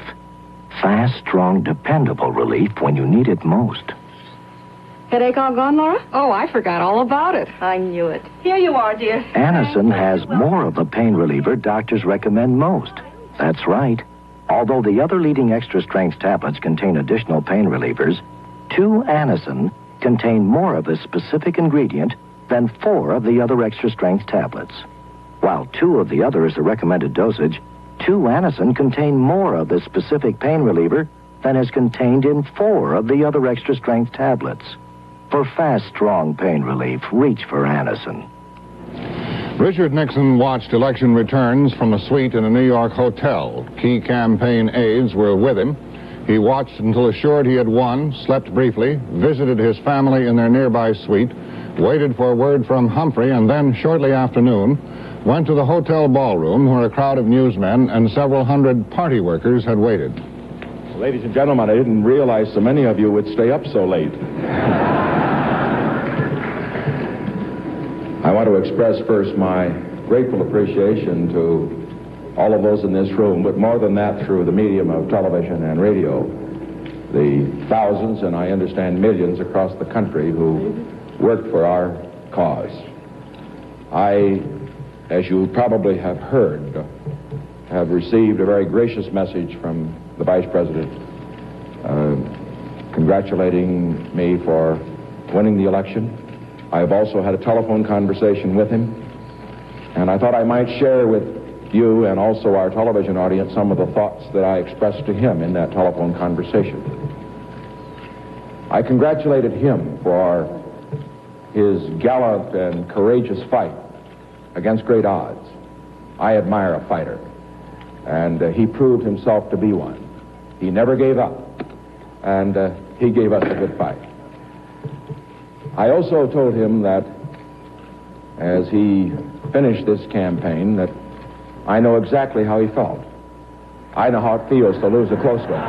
Fast, strong, dependable relief when you need it most. Headache all gone, Laura? Oh, I forgot all about it. I knew it. Here you are, dear. Anison has more of the pain reliever doctors recommend most. That's right. Although the other leading extra-strength tablets contain additional pain relievers, 2 Anison contain more of the specific ingredient than 4 of the other extra-strength tablets. While 2 of the other is the recommended dosage, 2 Anison contain more of the specific pain reliever than is contained in 4 of the other extra-strength tablets. For fast, strong pain relief, reach for Anison. Richard Nixon watched election returns from a suite in a New York hotel. Key campaign aides were with him. He watched until assured he had won, slept briefly, visited his family in their nearby suite, waited for word from Humphrey, and then, shortly after noon, went to the hotel ballroom where a crowd of newsmen and several hundred party workers had waited. Ladies and gentlemen, I didn't realize so many of you would stay up so late. I want to express first my grateful appreciation to all of those in this room, but more than that, through the medium of television and radio, the thousands, and I understand millions across the country who worked for our cause. I, as you probably have heard, have received a very gracious message from the Vice President congratulating me for winning the election. I have also had a telephone conversation with him, and I thought I might share with you and also our television audience some of the thoughts that I expressed to him in that telephone conversation. I congratulated him for his gallant and courageous fight against great odds. I admire a fighter, and he proved himself to be one. He never gave up, and he gave us a good fight. I also told him that as he finished this campaign that I know exactly how he felt. I know how it feels to lose a close one.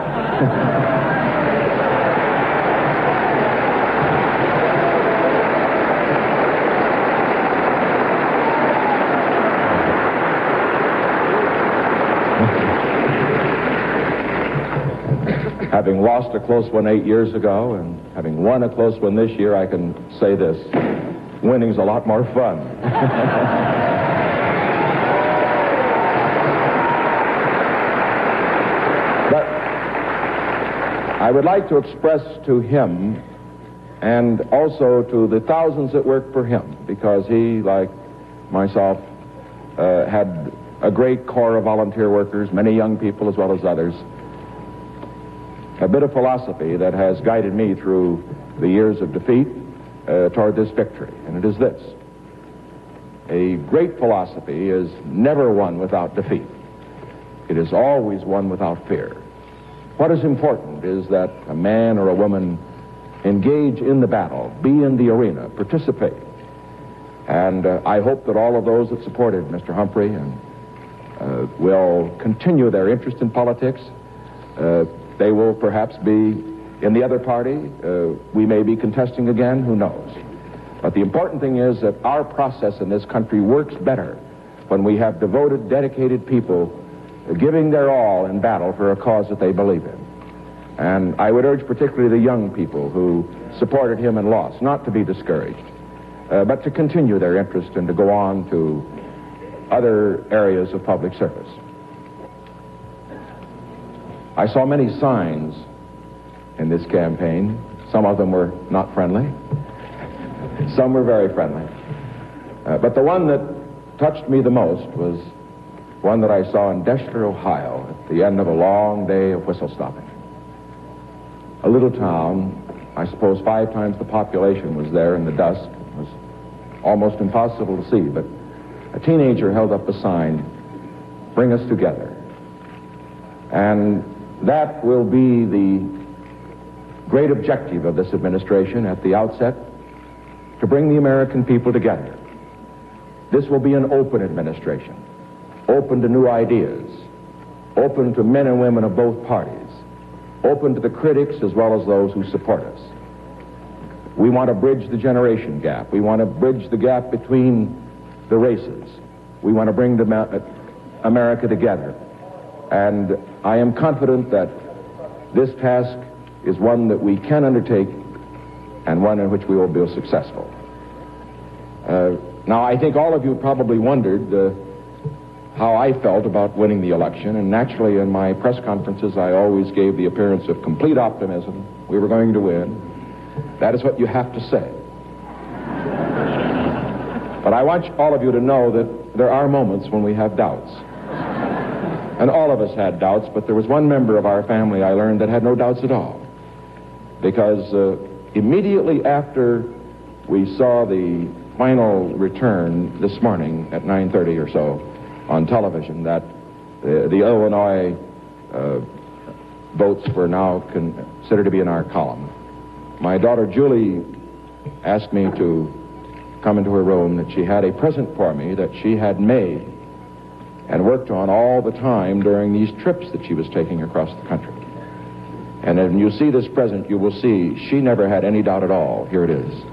Having lost a close one 8 years ago and having won a close one this year, I can say this: winning's a lot more fun. But I would like to express to him and also to the thousands that work for him, because he, like myself, had a great corps of volunteer workers, many young people as well as others, a bit of philosophy that has guided me through the years of defeat toward this victory, and it is this: a great philosophy is never won without defeat. It is always won without fear. What is important is that a man or a woman engage in the battle, be in the arena, participate. And I hope that all of those that supported Mr. Humphrey and will continue their interest in politics. They will perhaps be in the other party. We may be contesting again, who knows. But the important thing is that our process in this country works better when we have devoted, dedicated people giving their all in battle for a cause that they believe in. And I would urge particularly the young people who supported him and lost not to be discouraged, but to continue their interest and to go on to other areas of public service. I saw many signs in this campaign. Some of them were not friendly. Some were very friendly. But the one that touched me the most was one that I saw in Deshler, Ohio, at the end of a long day of whistle stopping. A little town, I suppose 5 times the population was there in the dusk. It was almost impossible to see, but a teenager held up a sign, "Bring us together." And that will be the great objective of this administration at the outset, to bring the American people together. This will be an open administration. open to new ideas, open to men and women of both parties, open to the critics as well as those who support us. We want to bridge the generation gap. We want to bridge the gap between the races. We want to bring America together. And I am confident that this task is one that we can undertake and one in which we will be successful. Now, I think all of you probably wondered how I felt about winning the election, and naturally in my press conferences I always gave the appearance of complete optimism. We were going to win. That is what you have to say. But I want all of you to know that there are moments when we have doubts. And all of us had doubts, but there was one member of our family I learned that had no doubts at all. Because immediately after we saw the final return this morning at 9:30 or so on television that the Illinois votes were now considered to be in our column, my daughter Julie asked me to come into her room, that she had a present for me that she had made and worked on all the time during these trips that she was taking across the country. And when you see this present, you will see she never had any doubt at all. Here it is.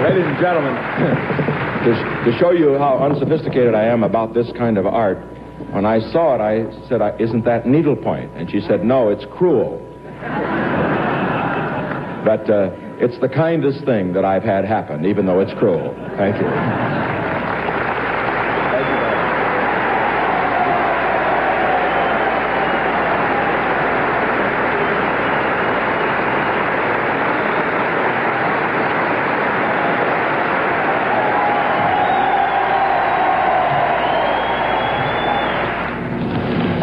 Ladies and gentlemen, to show you how unsophisticated I am about this kind of art, when I saw it, I said, "Isn't that needlepoint?" And she said, "No, it's cruel." But it's the kindest thing that I've had happen, even though it's cruel. Thank you.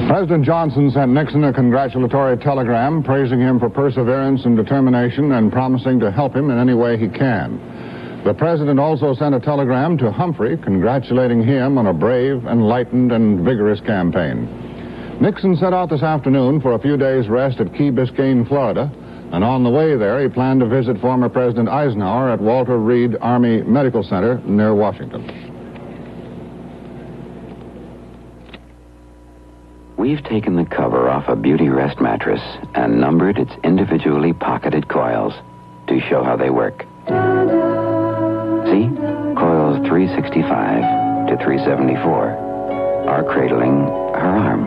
President Johnson sent Nixon a congratulatory telegram praising him for perseverance and determination and promising to help him in any way he can. The president also sent a telegram to Humphrey congratulating him on a brave, enlightened, and vigorous campaign. Nixon set out this afternoon for a few days' rest at Key Biscayne, Florida, and on the way there he planned to visit former President Eisenhower at Walter Reed Army Medical Center near Washington. We've taken the cover off a Beauty Rest mattress and numbered its individually pocketed coils to show how they work. See? Coils 365 to 374 are cradling her arm.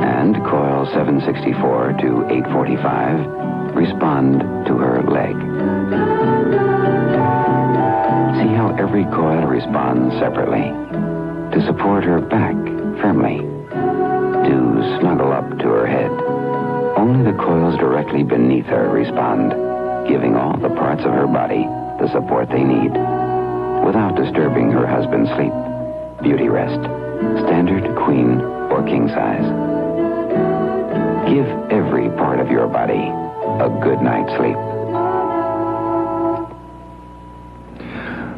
And coils 764 to 845 respond to her leg. See how every coil responds separately to support her back firmly, to snuggle up to her head. Only the coils directly beneath her respond, giving all the parts of her body the support they need, without disturbing her husband's sleep. Beauty Rest, standard, queen, or king size. Give every part of your body a good night's sleep.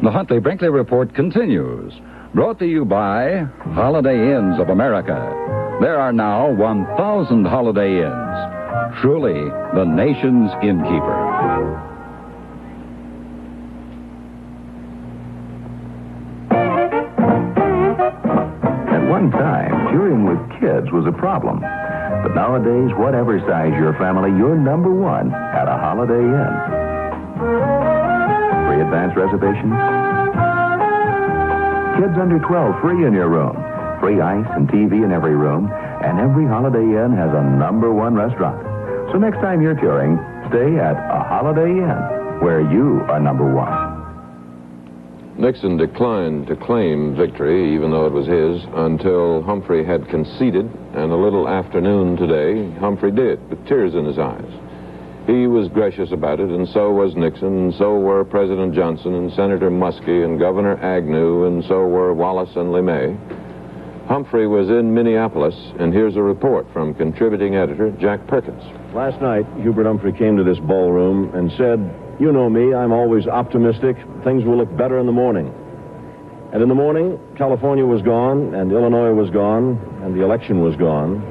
The Huntley-Brinkley Report continues. Brought to you by Holiday Inns of America. There are now 1,000 Holiday Inns. Truly the nation's innkeeper. At one time, touring with kids was a problem. But nowadays, whatever size your family, you're number one at a Holiday Inn. Free advance reservations? Kids under 12 free in your room. Free ice and TV in every room. And every Holiday Inn has a number one restaurant. So next time you're touring, stay at a Holiday Inn, where you are number one. Nixon declined to claim victory, even though it was his, until Humphrey had conceded, and a little afternoon today, Humphrey did, with tears in his eyes. He was gracious about it, and so was Nixon, and so were President Johnson and Senator Muskie and Governor Agnew, and so were Wallace and LeMay. Humphrey was in Minneapolis, and here's a report from contributing editor Jack Perkins. Last night, Hubert Humphrey came to this ballroom and said, "You know me, I'm always optimistic. Things will look better in the morning." And in the morning, California was gone, and Illinois was gone, and the election was gone,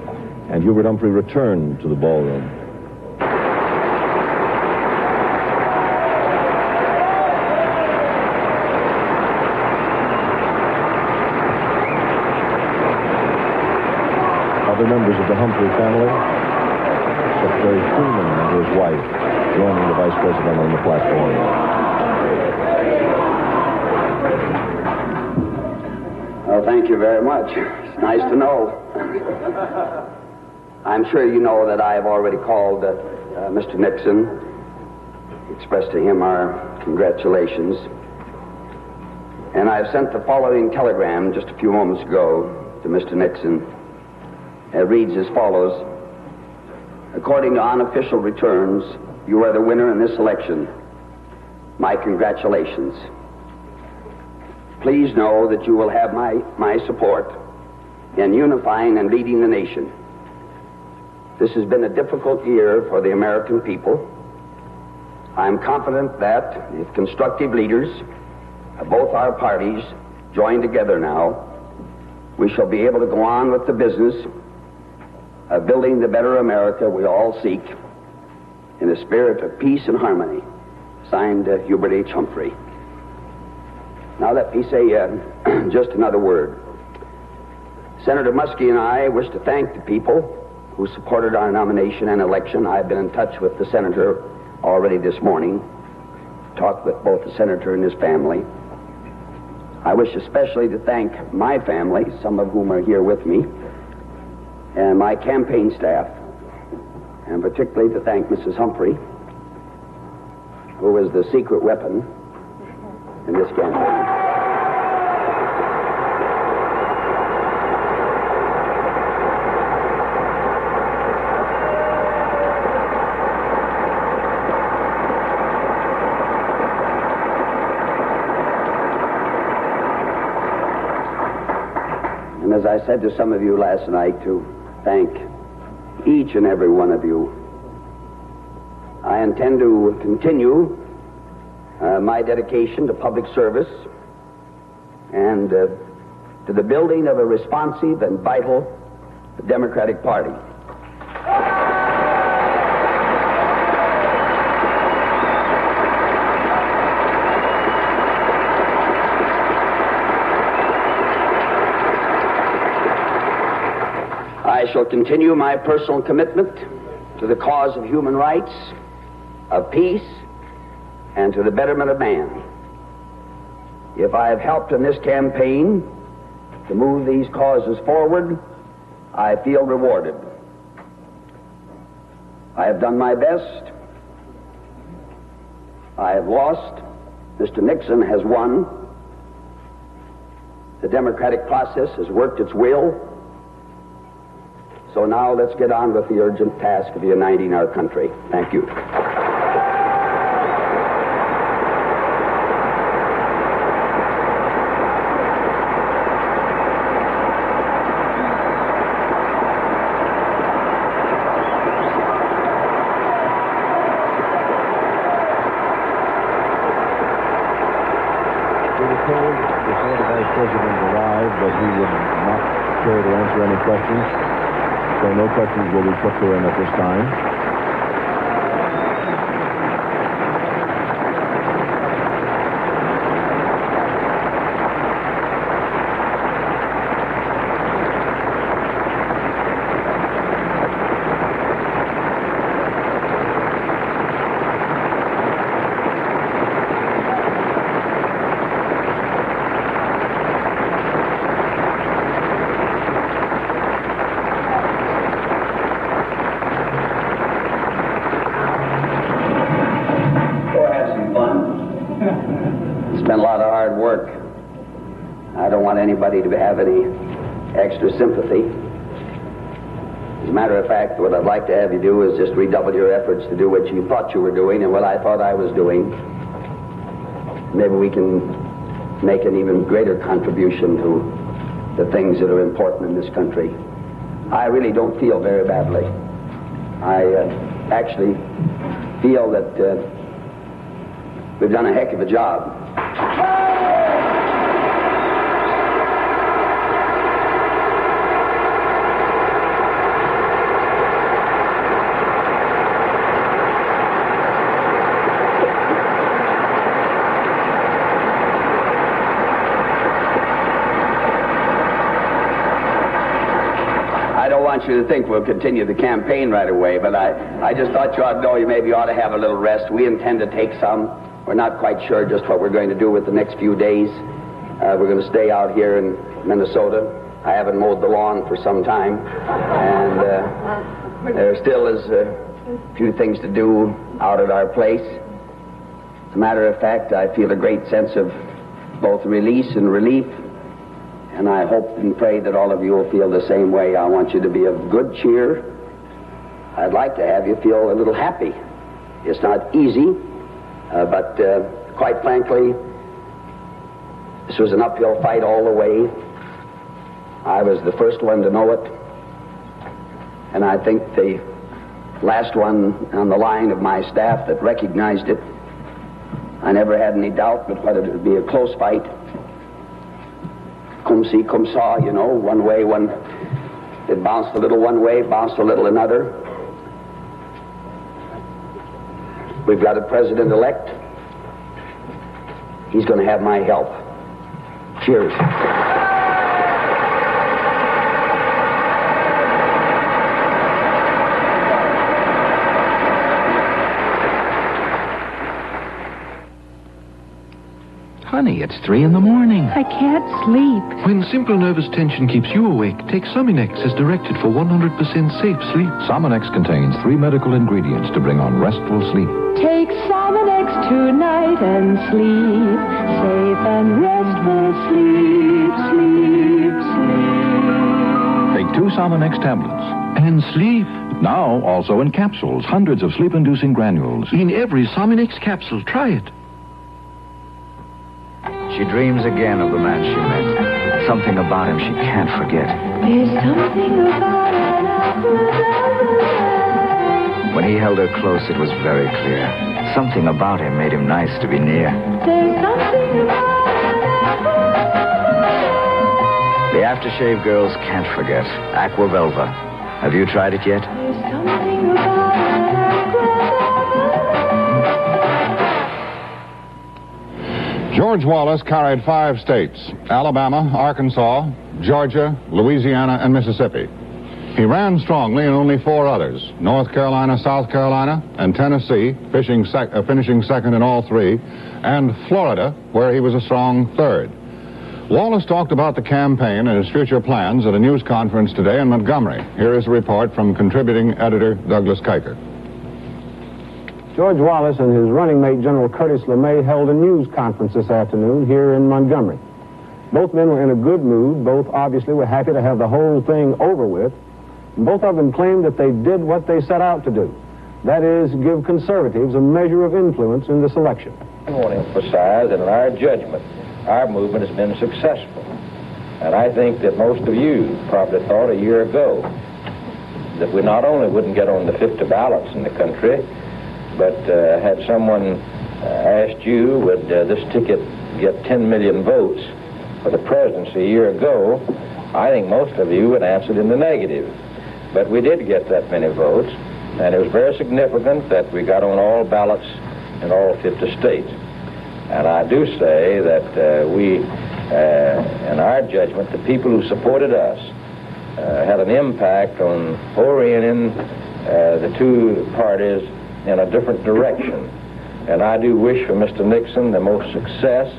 and Hubert Humphrey returned to the ballroom. Other members of the Humphrey family, Secretary Freeman and his wife, joining the Vice President on the platform. Well, thank you very much. It's nice to know. I'm sure you know that I have already called Mr. Nixon, expressed to him our congratulations. And I've sent the following telegram just a few moments ago to Mr. Nixon. It reads as follows: "According to unofficial returns, you are the winner in this election. My congratulations. Please know that you will have my support in unifying and leading the nation. This has been a difficult year for the American people. I am confident that if constructive leaders of both our parties join together now, we shall be able to go on with the business of building the better America we all seek in a spirit of peace and harmony." Signed, Hubert H. Humphrey. Now let me say just another word. Senator Muskie and I wish to thank the people who supported our nomination and election. I've been in touch with the senator already this morning, talked with both the senator and his family. I wish especially to thank my family, some of whom are here with me, and my campaign staff, and particularly to thank Mrs. Humphrey, who was the secret weapon in this campaign. And as I said to some of you last night, to thank each and every one of you, I intend to continue my dedication to public service and to the building of a responsive and vital Democratic Party. I shall continue my personal commitment to the cause of human rights, of peace, and to the betterment of man. If I have helped in this campaign to move these causes forward, I feel rewarded. I have done my best. I have lost. Mr. Nixon has won. The democratic process has worked its will. So now let's get on with the urgent task of uniting our country. Thank you. Before the Vice President arrived that he would not care to answer any questions. So no questions will be put to him at this time. Anybody to have any extra sympathy. As a matter of fact, what I'd like to have you do is just redouble your efforts to do what you thought you were doing and what I thought I was doing. Maybe we can make an even greater contribution to the things that are important in this country. I really don't feel very badly. I actually feel that we've done a heck of a job. I want you to think we'll continue the campaign right away, but I just thought you ought to know you maybe ought to have a little rest. We intend to take some. We're not quite sure just what we're going to do with the next few days. We're going to stay out here in Minnesota. I haven't mowed the lawn for some time, and there still is a few things to do out at our place. As a matter of fact, I feel a great sense of both release and relief. And I hope and pray that all of you will feel the same way. I want you to be of good cheer. I'd like to have you feel a little happy. It's not easy, but quite frankly, this was an uphill fight all the way. I was the first one to know it, and I think the last one on the line of my staff that recognized it. I never had any doubt but whether it would be a close fight. Come see, come saw, you know, one way, one... It bounced a little one way, bounced a little another. We've got a president-elect. He's going to have my help. Cheers. Honey, it's 3 in the morning. I can't sleep. When simple nervous tension keeps you awake, take Sominex as directed for 100% safe sleep. Sominex contains 3 medical ingredients to bring on restful sleep. Take Sominex tonight and sleep. Safe and restful sleep, sleep, sleep. Take 2 Sominex tablets. And sleep. Now also in capsules, hundreds of sleep-inducing granules. In every Sominex capsule. Try it. She dreams again of the man she met. Something about him she can't forget. There's something about it. When he held her close, it was very clear. Something about him made him nice to be near. There's something about it. The aftershave girls can't forget. Aqua Velva. Have you tried it yet? There's something about George Wallace carried 5 states: Alabama, Arkansas, Georgia, Louisiana, and Mississippi. He ran strongly in only 4 others: North Carolina, South Carolina, and Tennessee, finishing second in all 3, and Florida, where he was a strong 3rd. Wallace talked about the campaign and his future plans at a news conference today in Montgomery. Here is a report from contributing editor Douglas Kiker. George Wallace and his running mate, General Curtis LeMay, held a news conference this afternoon here in Montgomery. Both men were in a good mood. Both obviously were happy to have the whole thing over with. And both of them claimed that they did what they set out to do. That is, give conservatives a measure of influence in this election. I want to emphasize that in our judgment, our movement has been successful. And I think that most of you probably thought a year ago that we not only wouldn't get on the 50 ballots in the country, but had someone asked you, would this ticket get 10 million votes for the presidency a year ago, I think most of you would answer in the negative. But we did get that many votes, and it was very significant that we got on all ballots in all 50 states. And I do say that we, in our judgment, the people who supported us had an impact on orienting the 2 parties in a different direction. And I do wish for Mr. Nixon the most success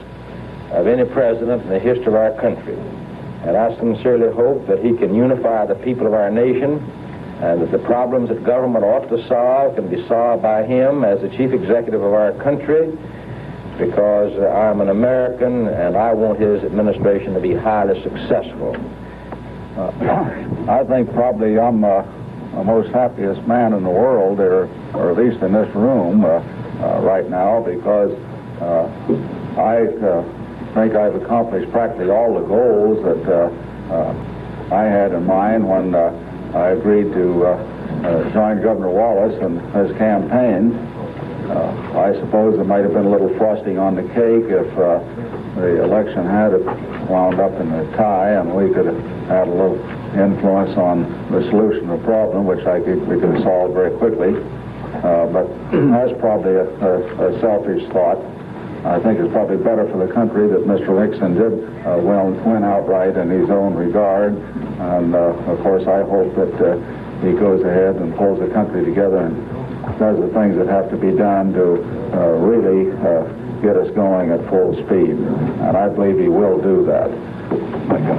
of any president in the history of our country. And I sincerely hope that he can unify the people of our nation and that the problems that government ought to solve can be solved by him as the chief executive of our country, because I'm an American and I want his administration to be highly successful. I think probably I'm the most happiest man in the world, or at least in this room right now, because I think I've accomplished practically all the goals that I had in mind when I agreed to join Governor Wallace in his campaign. I suppose there might have been a little frosting on the cake if the election had wound up in a tie, and we could have had a little influence on the solution of the problem, which we could have solved very quickly. But that's probably a selfish thought. I think it's probably better for the country that Mr. Nixon did win outright in his own regard. And, of course, I hope that he goes ahead and pulls the country together and does the things that have to be done to really get us going at full speed. And I believe he will do that. Thank you.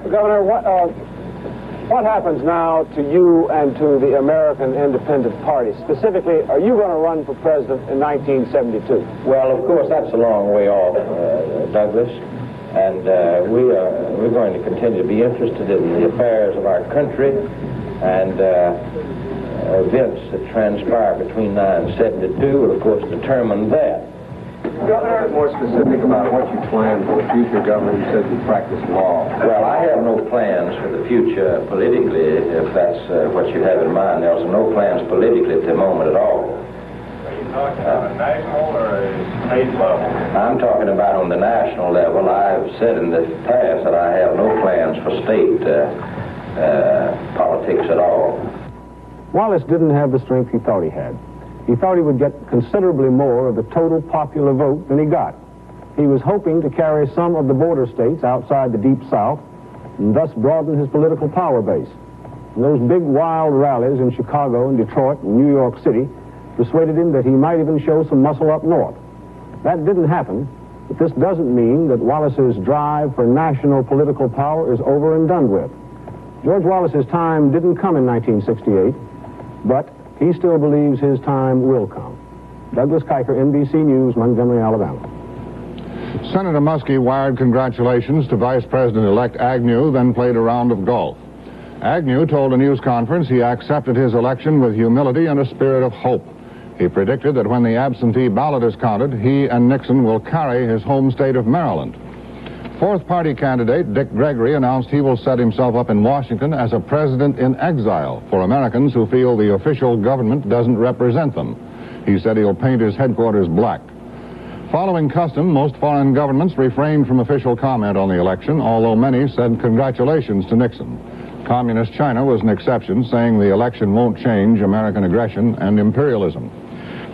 Governor, what happens now to you and to the American Independent Party? Specifically, are you going to run for president in 1972? Well, of course, that's a long way off, Douglas. And we're going to continue to be interested in the affairs of our country and events that transpire between now and 72 will, of course, determine that. Governor, a bit more specific about what you plan for the future, Governor. You said you practice law. Well, I have no plans for the future politically, if that's what you have in mind. There's no plans politically at the moment at all. Are you talking on a national or a state level? I'm talking about on the national level. I've said in the past that I have no plans for state politics at all. Wallace didn't have the strength he thought he had. He thought he would get considerably more of the total popular vote than he got. He was hoping to carry some of the border states outside the Deep South and thus broaden his political power base. And those big wild rallies in Chicago and Detroit and New York City persuaded him that he might even show some muscle up north. That didn't happen, but this doesn't mean that Wallace's drive for national political power is over and done with. George Wallace's time didn't come in 1968, but he still believes his time will come. Douglas Kiker, NBC News, Montgomery, Alabama. Senator Muskie wired congratulations to Vice President-elect Agnew, then played a round of golf. Agnew told a news conference he accepted his election with humility and a spirit of hope. He predicted that when the absentee ballot is counted, he and Nixon will carry his home state of Maryland. Fourth party candidate Dick Gregory announced he will set himself up in Washington as a president in exile for Americans who feel the official government doesn't represent them. He said he'll paint his headquarters black. Following custom, most foreign governments refrained from official comment on the election, although many said congratulations to Nixon. Communist China was an exception, saying the election won't change American aggression and imperialism.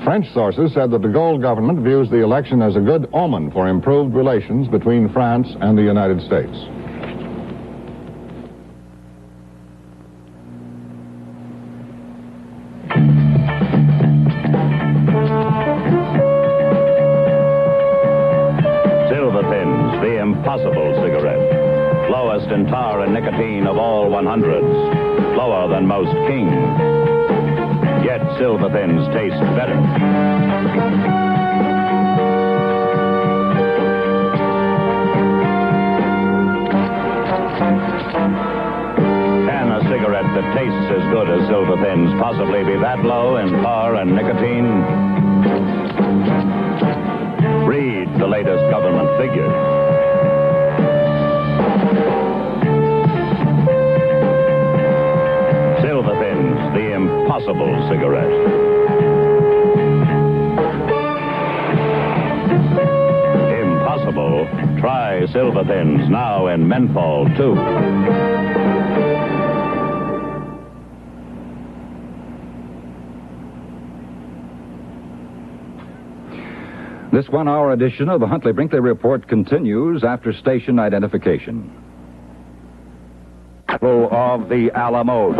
French sources said that de Gaulle government views the election as a good omen for improved relations between France and the United States. Silver Thins, the impossible cigarette. Lowest in tar and nicotine of all 100s. Lower than most Kings. Yet Silver Thins taste better. Can a cigarette that tastes as good as Silver Thins possibly be that low in tar and nicotine? Read the latest government figures. Silver Thins, the impossible cigarette. Impossible? Try Silver Thins now in menthol, too. This one-hour edition of the Huntley-Brinkley Report continues after station identification. Battle of the Alamo.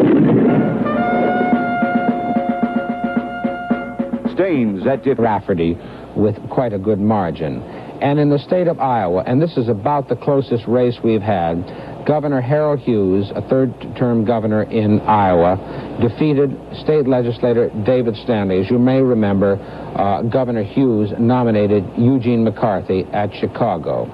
Stains at Rafferty with quite a good margin. And in the state of Iowa, and this is about the closest race we've had, Governor Harold Hughes, a third-term governor in Iowa, defeated state legislator David Stanley. As you may remember, Governor Hughes nominated Eugene McCarthy at Chicago.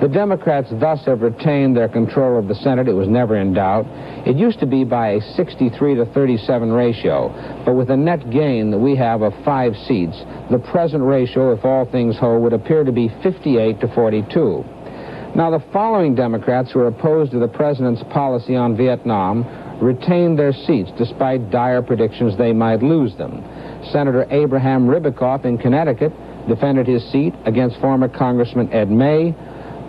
The Democrats thus have retained their control of the Senate. It was never in doubt. It used to be by a 63-37 ratio, but with a net gain that we have of 5 seats, the present ratio, if all things hold, would appear to be 58-42. Now, the following Democrats who are opposed to the president's policy on Vietnam retained their seats despite dire predictions they might lose them. Senator Abraham Ribicoff in Connecticut defended his seat against former Congressman Ed May.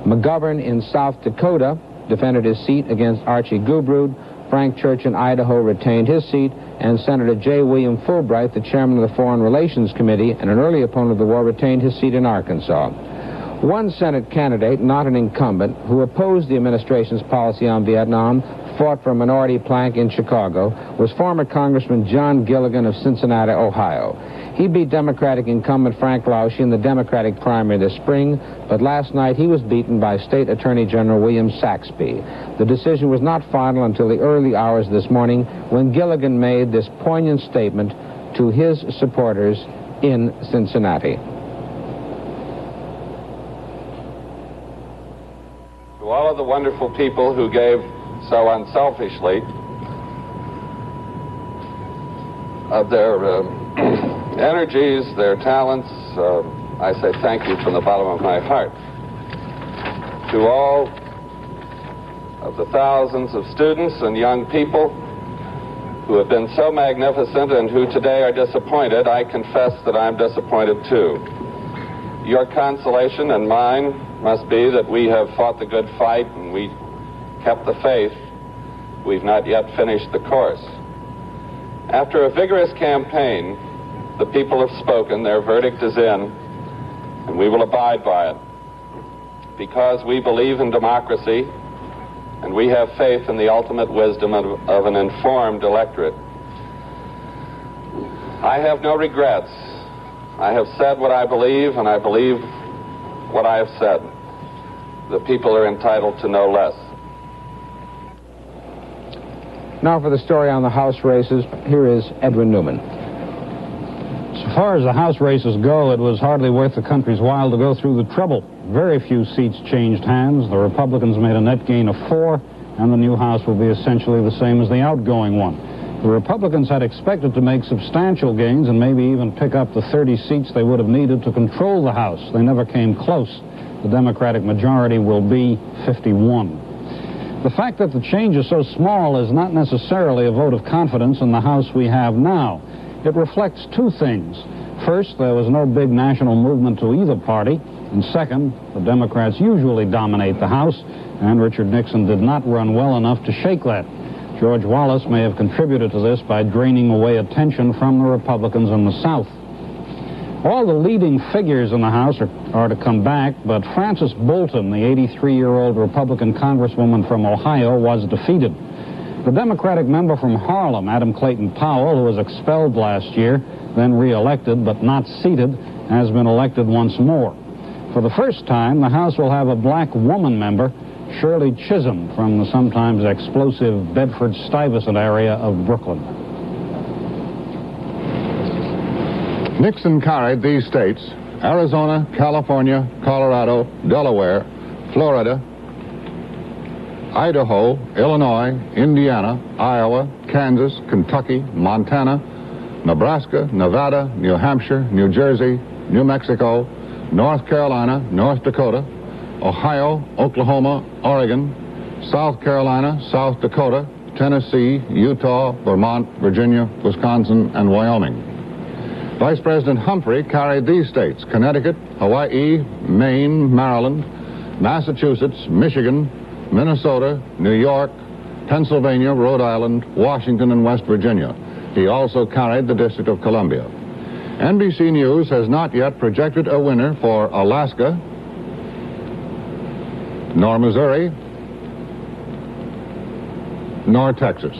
McGovern in South Dakota defended his seat against Archie Gubrud. Frank Church in Idaho retained his seat, and Senator J. William Fulbright, the chairman of the Foreign Relations Committee and an early opponent of the war, retained his seat in Arkansas. One Senate candidate, not an incumbent, who opposed the administration's policy on Vietnam, fought for a minority plank in Chicago, was former Congressman John Gilligan of Cincinnati, Ohio. He beat Democratic incumbent Frank Lausche in the Democratic primary this spring, but last night he was beaten by State Attorney General William Saxby. The decision was not final until the early hours this morning, when Gilligan made this poignant statement to his supporters in Cincinnati. To all of the wonderful people who gave so unselfishly of their energies, their talents, I say thank you from the bottom of my heart. To all of the thousands of students and young people who have been so magnificent and who today are disappointed, I confess that I'm disappointed too. Your consolation and mine must be that we have fought the good fight and we kept the faith. We've not yet finished the course. After a vigorous campaign, the people have spoken, their verdict is in, and we will abide by it. Because we believe in democracy, and we have faith in the ultimate wisdom of an informed electorate. I have no regrets. I have said what I believe, and I believe what I have said. The people are entitled to no less. Now for the story on the House races, here is Edwin Newman. As far as the House races go, it was hardly worth the country's while to go through the trouble. Very few seats changed hands. The Republicans made a net gain of 4, and the new House will be essentially the same as the outgoing one. The Republicans had expected to make substantial gains and maybe even pick up the 30 seats they would have needed to control the House. They never came close. The Democratic majority will be 51. The fact that the change is so small is not necessarily a vote of confidence in the House we have now. It reflects 2 things. First, there was no big national movement to either party. And second, the Democrats usually dominate the House, and Richard Nixon did not run well enough to shake that. George Wallace may have contributed to this by draining away attention from the Republicans in the South. All the leading figures in the House are to come back, but Frances Bolton, the 83-year-old Republican congresswoman from Ohio, was defeated. The Democratic member from Harlem, Adam Clayton Powell, who was expelled last year, then re-elected but not seated, has been elected once more. For the first time, the House will have a black woman member, Shirley Chisholm, from the sometimes explosive Bedford-Stuyvesant area of Brooklyn. Nixon carried these states: Arizona, California, Colorado, Delaware, Florida, Idaho, Illinois, Indiana, Iowa, Kansas, Kentucky, Montana, Nebraska, Nevada, New Hampshire, New Jersey, New Mexico, North Carolina, North Dakota, Ohio, Oklahoma, Oregon, South Carolina, South Dakota, Tennessee, Utah, Vermont, Virginia, Wisconsin, and Wyoming. Vice President Humphrey carried these states: Connecticut, Hawaii, Maine, Maryland, Massachusetts, Michigan, Minnesota, New York, Pennsylvania, Rhode Island, Washington, and West Virginia. He also carried the District of Columbia. NBC News has not yet projected a winner for Alaska, nor Missouri, nor Texas.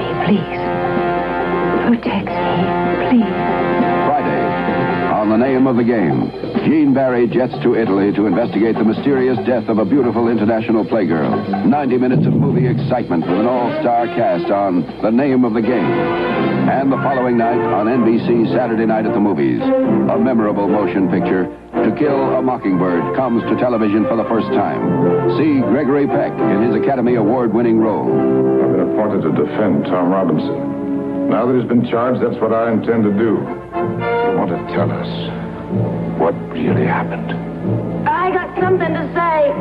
me, please. Protect me, please. Friday, on The Name of the Game, Gene Barry jets to Italy to investigate the mysterious death of a beautiful international playgirl. 90 minutes of movie excitement with an all-star cast on The Name of the Game. And the following night on NBC Saturday Night at the Movies, a memorable motion picture, To Kill a Mockingbird, comes to television for the first time. See Gregory Peck in his Academy Award-winning role. I've been appointed to defend Tom Robinson. Now that he's been charged, that's what I intend to do. You want to tell us what really happened? I got something to say.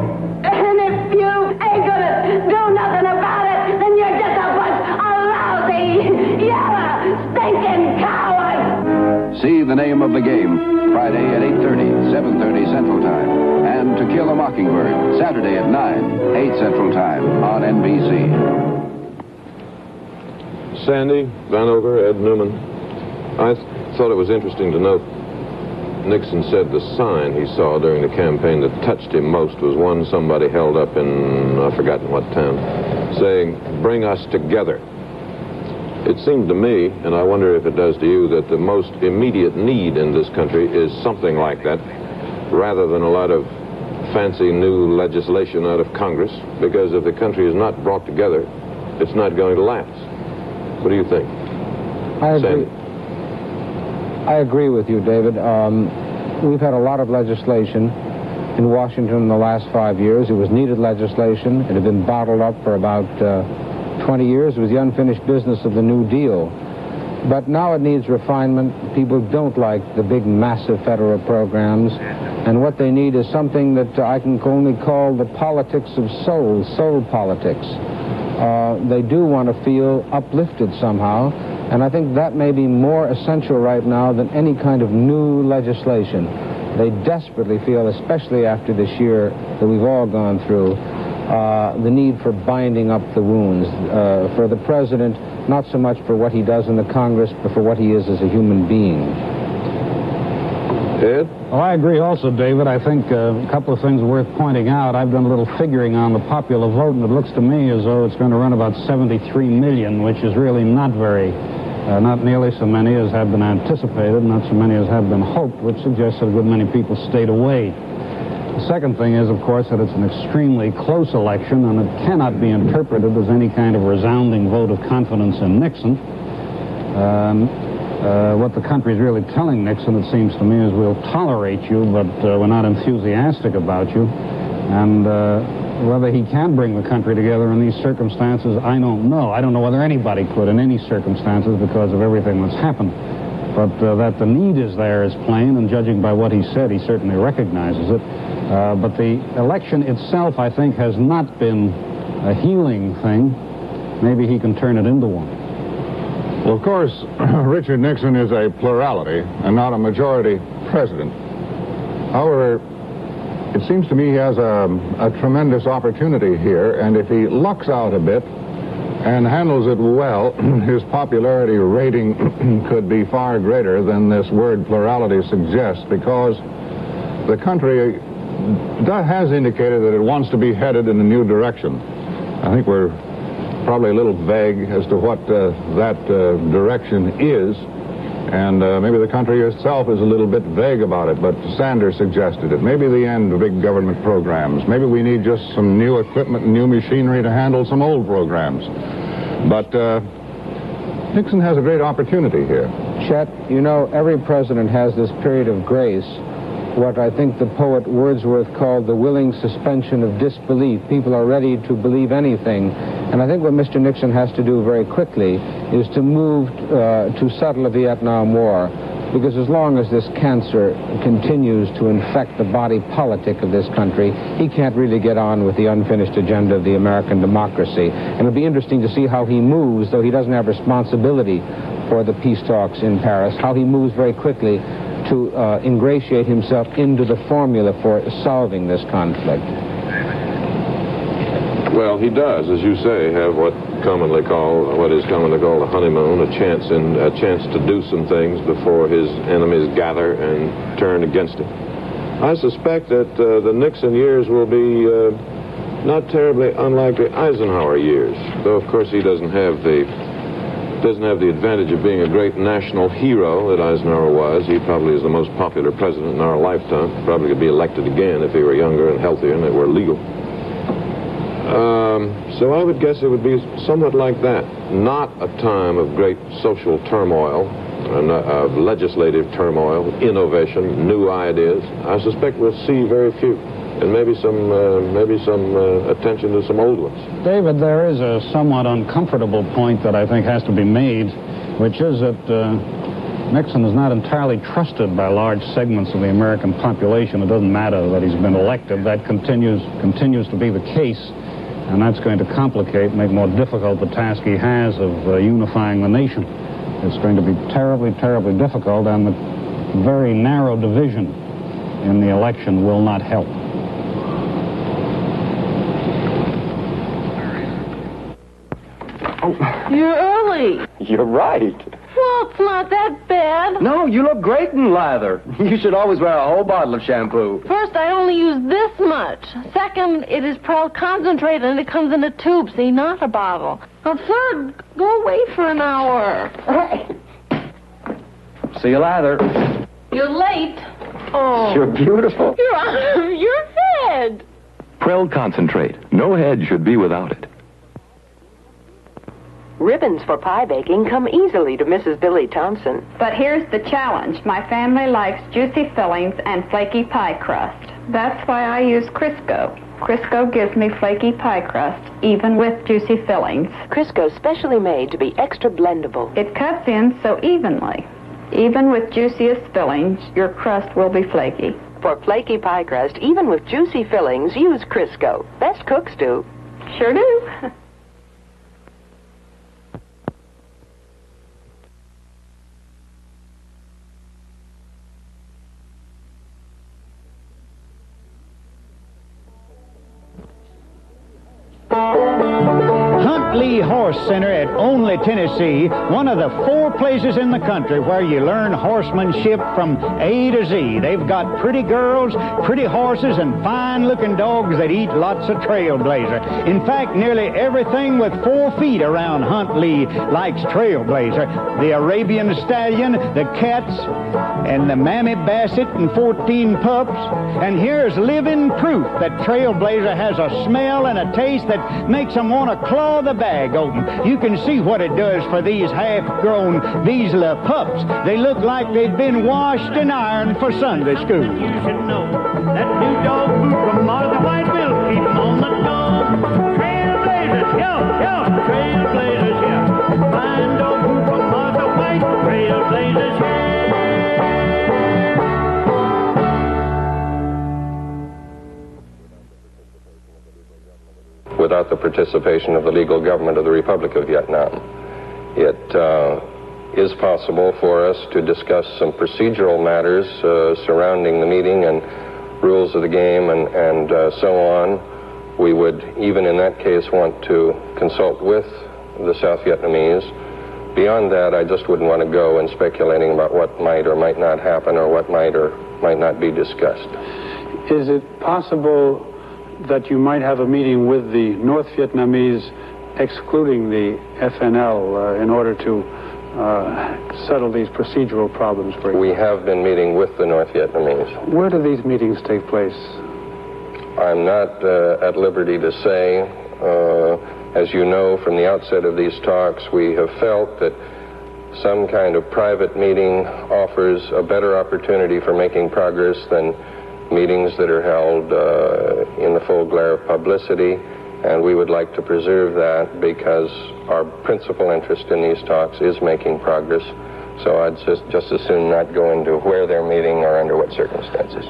And if you ain't gonna do nothing about it, then you're just a bunch of lousy, yellow, stinking cowards. See The Name of the Game, Friday at 8:30, 7:30 Central Time. And To Kill a Mockingbird, Saturday at 9, 8 Central Time on NBC. Sandy, Vanocur, Ed Newman. I thought it was interesting to note Nixon said the sign he saw during the campaign that touched him most was one somebody held up in, I've forgotten what town, saying, "Bring us together." It seemed to me, and I wonder if it does to you, that the most immediate need in this country is something like that, rather than a lot of fancy new legislation out of Congress, because if the country is not brought together, it's not going to last. What do you think? I agree. Sandy? I agree with you, David. We've had a lot of legislation in Washington in the last 5 years. It was needed legislation. It had been bottled up for about 20 years. It was the unfinished business of the New Deal. But now it needs refinement. People don't like the big, massive federal programs. And what they need is something that I can only call the politics of soul politics. They do want to feel uplifted somehow. And I think that may be more essential right now than any kind of new legislation. They desperately feel, especially after this year that we've all gone through, the need for binding up the wounds. For the president, not so much for what he does in the Congress, but for what he is as a human being. Ed? Well, I agree also, David. I think a couple of things worth pointing out. I've done a little figuring on the popular vote, and it looks to me as though it's going to run about 73 million, which is really not nearly so many as had been anticipated, not so many as had been hoped, which suggests that a good many people stayed away. The second thing is, of course, that it's an extremely close election, and it cannot be interpreted as any kind of resounding vote of confidence in Nixon. What the country is really telling Nixon, it seems to me, is we'll tolerate you, but we're not enthusiastic about you. And whether he can bring the country together in these circumstances, I don't know. I don't know whether anybody could in any circumstances because of everything that's happened. But that the need is there is plain, and judging by what he said, he certainly recognizes it. But the election itself, I think, has not been a healing thing. Maybe he can turn it into one. Well, of course, Richard Nixon is a plurality and not a majority president. However, it seems to me he has a tremendous opportunity here, and if he lucks out a bit and handles it well, his popularity rating could be far greater than this word plurality suggests, because the country has indicated that it wants to be headed in a new direction. I think we're probably a little vague as to what that direction is, and maybe the country itself is a little bit vague about it, but Sanders suggested it. Maybe the end of big government programs. Maybe we need just some new equipment and new machinery to handle some old programs. But Nixon has a great opportunity here. Chet, you know, every president has this period of grace, what I think the poet Wordsworth called the willing suspension of disbelief. People are ready to believe anything. And I think what Mr. Nixon has to do very quickly is to move to settle the Vietnam War. Because as long as this cancer continues to infect the body politic of this country, he can't really get on with the unfinished agenda of the American democracy. And it'll be interesting to see how he moves, though he doesn't have responsibility for the peace talks in Paris, how he moves very quickly to ingratiate himself into the formula for solving this conflict. Well, he does, as you say, have what is commonly called a honeymoon, a chance to do some things before his enemies gather and turn against him. I suspect that the Nixon years will be not terribly unlike the Eisenhower years, though of course he doesn't have the Doesn't have the advantage of being a great national hero that Eisenhower was. He probably is the most popular president in our lifetime. Probably could be elected again if he were younger and healthier and it were legal. So I would guess it would be somewhat like that. Not a time of great social turmoil, of legislative turmoil, innovation, new ideas. I suspect we'll see very few. And maybe some attention to some old ones. David, there is a somewhat uncomfortable point that I think has to be made, which is that Nixon is not entirely trusted by large segments of the American population. It doesn't matter that he's been elected. That continues to be the case, and that's going to complicate, make more difficult the task he has of unifying the nation. It's going to be terribly, terribly difficult, and the very narrow division in the election will not help. You're early. You're right. Well, it's not that bad. No, you look great in lather. You should always wear a whole bottle of shampoo. First, I only use this much. Second, it is pearl concentrate and it comes in a tube, see, not a bottle. Now, third, go away for an hour. See you lather. You're late. Oh. You're beautiful. You're out of your head. Prel Concentrate. No head should be without it. Ribbons for pie baking come easily to Mrs. Billy Thompson. But here's the challenge. My family likes juicy fillings and flaky pie crust. That's why I use Crisco. Crisco gives me flaky pie crust, even with juicy fillings. Crisco's specially made to be extra blendable. It cuts in so evenly. Even with juiciest fillings, your crust will be flaky. For flaky pie crust, even with juicy fillings, use Crisco. Best cooks do. Sure do. Huntley Horse Center at Only, Tennessee, one of the 4 places in the country where you learn horsemanship from A to Z. They've got pretty girls, pretty horses, and fine-looking dogs that eat lots of Trailblazer. In fact, nearly everything with 4 feet around Huntley likes Trailblazer. The Arabian Stallion, the Cats, and the Mammy Basset and 14 pups. And here's living proof that Trailblazer has a smell and a taste that makes them want to claw the bag open. You can see what it does for these half-grown Vizsla pups. They look like they've been washed and ironed for Sunday school. You should know that new dog food from Martha White will keep them on the dog. Trailblazers, yo, Trailblazers, yeah. Fine dog food from Martha White, Trailblazers, yeah. Without the participation of the legal government of the Republic of Vietnam. It is possible for us to discuss some procedural matters surrounding the meeting and rules of the game and so on. We would, even in that case, want to consult with the South Vietnamese. Beyond that, I just wouldn't want to go and speculating about what might or might not happen or what might or might not be discussed. Is it possible that you might have a meeting with the North Vietnamese, excluding the FNL, in order to settle these procedural problems for you? We have been meeting with the North Vietnamese. Where do these meetings take place? I'm not at liberty to say. As you know, from the outset of these talks, we have felt that some kind of private meeting offers a better opportunity for making progress than meetings that are held in the full glare of publicity, and we would like to preserve that because our principal interest in these talks is making progress. So I'd just as soon not go into where they're meeting or under what circumstances.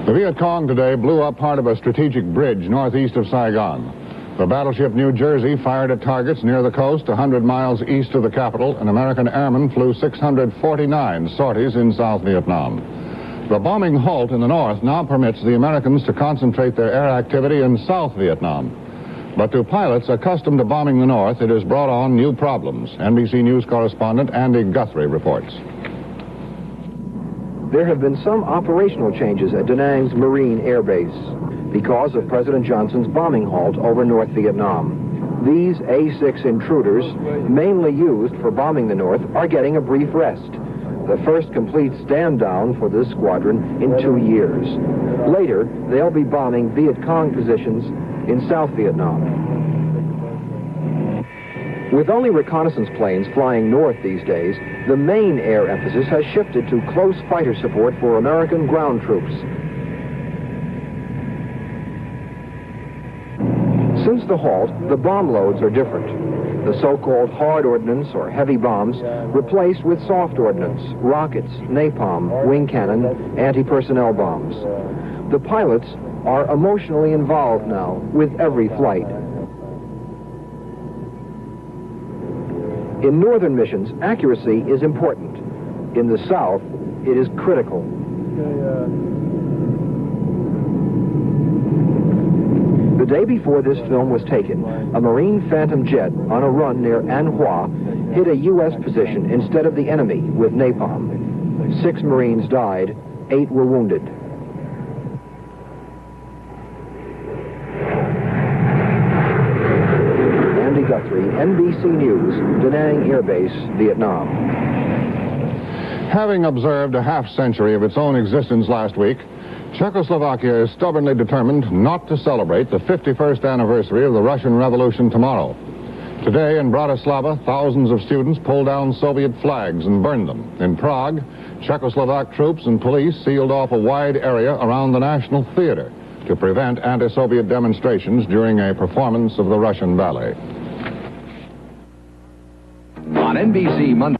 The Viet Cong today blew up part of a strategic bridge northeast of Saigon. The battleship New Jersey fired at targets near the coast 100 miles east of the capital, and American airmen flew 649 sorties in South Vietnam. The bombing halt in the north now permits the Americans to concentrate their air activity in South Vietnam. But to pilots accustomed to bombing the north, it has brought on new problems. NBC News correspondent Andy Guthrie reports. There have been some operational changes at Da Nang's Marine Air Base because of President Johnson's bombing halt over North Vietnam. These A-6 intruders, mainly used for bombing the North, are getting a brief rest. The first complete stand-down for this squadron in 2 years. Later, they'll be bombing Viet Cong positions in South Vietnam. With only reconnaissance planes flying north these days, the main air emphasis has shifted to close fighter support for American ground troops. Since the halt, the bomb loads are different. The so-called hard ordnance, or heavy bombs, replaced with soft ordnance, rockets, napalm, wing cannon, anti-personnel bombs. The pilots are emotionally involved now with every flight. In northern missions, accuracy is important. In the south, it is critical. The day before this film was taken, a Marine Phantom jet on a run near An Hoa hit a U.S. position instead of the enemy with napalm. 6 Marines died, 8 were wounded. Andy Guthrie, NBC News, Da Nang Air Base, Vietnam. Having observed a half-century of its own existence last week, Czechoslovakia is stubbornly determined not to celebrate the 51st anniversary of the Russian Revolution tomorrow. Today in Bratislava, thousands of students pulled down Soviet flags and burned them. In Prague, Czechoslovak troops and police sealed off a wide area around the National Theater to prevent anti-Soviet demonstrations during a performance of the Russian ballet. On NBC Monday.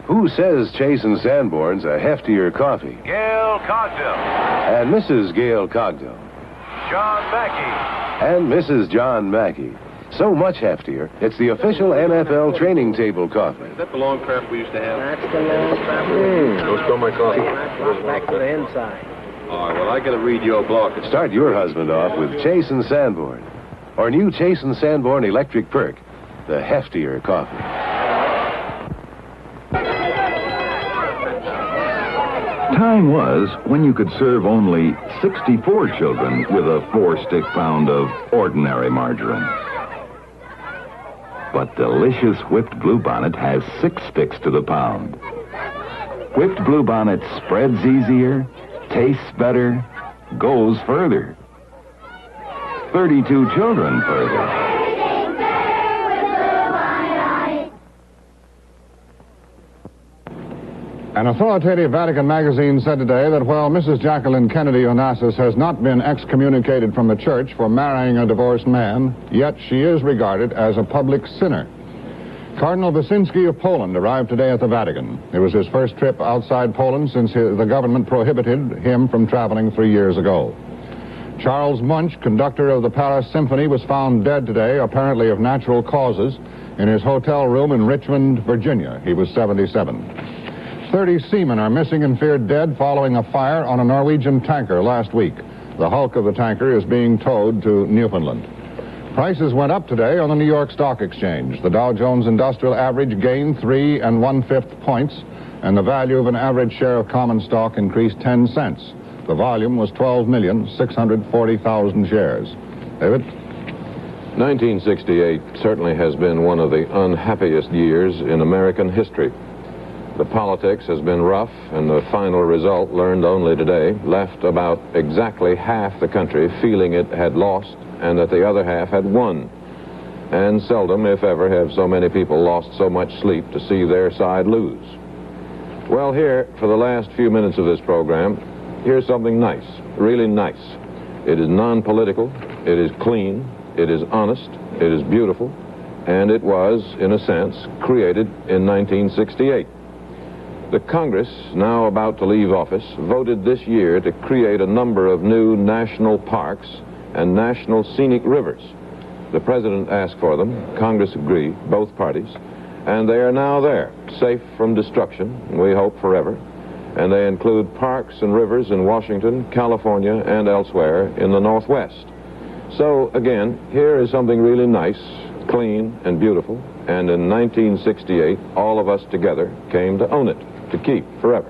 Who says Chase and Sanborn's a heftier coffee? Gail Cogdill. And Mrs. Gail Cogdill. John Mackey. And Mrs. John Mackey. So much heftier, it's the official NFL training table coffee. Is that the long crap we used to have? That's the long crap. Don't spill my coffee. Back to the inside. All right, well, I gotta read your blog. Start your husband off with Chase and Sanborn. Or new Chase and Sanborn Electric Perk, the heftier coffee. Time was when you could serve only 64 children with a 4-stick pound of ordinary margarine. But delicious whipped bluebonnet has 6 sticks to the pound. Whipped bluebonnet spreads easier, tastes better, goes further. 32 children further. An authoritative Vatican magazine said today that while Mrs. Jacqueline Kennedy Onassis has not been excommunicated from the church for marrying a divorced man, yet she is regarded as a public sinner. Cardinal Wyszynski of Poland arrived today at the Vatican. It was his first trip outside Poland since the government prohibited him from traveling 3 years ago. Charles Munch, conductor of the Paris Symphony, was found dead today, apparently of natural causes, in his hotel room in Richmond, Virginia. He was 77. 30 seamen are missing and feared dead following a fire on a Norwegian tanker last week. The hulk of the tanker is being towed to Newfoundland. Prices went up today on the New York Stock Exchange. The Dow Jones Industrial Average gained 3 1/5 points, and the value of an average share of common stock increased 10 cents. The volume was 12,640,000 shares. David? 1968 certainly has been one of the unhappiest years in American history. The politics has been rough, and the final result, learned only today, left about exactly half the country feeling it had lost and that the other half had won. And seldom, if ever, have so many people lost so much sleep to see their side lose. Well, here, for the last few minutes of this program, here's something nice, really nice. It is non-political, it is clean, it is honest, it is beautiful, and it was, in a sense, created in 1968. The Congress, now about to leave office, voted this year to create a number of new national parks and national scenic rivers. The President asked for them, Congress agreed, both parties, and they are now there, safe from destruction, we hope forever, and they include parks and rivers in Washington, California, and elsewhere in the Northwest. So, again, here is something really nice, clean, and beautiful, and in 1968, all of us together came to own it, to keep forever.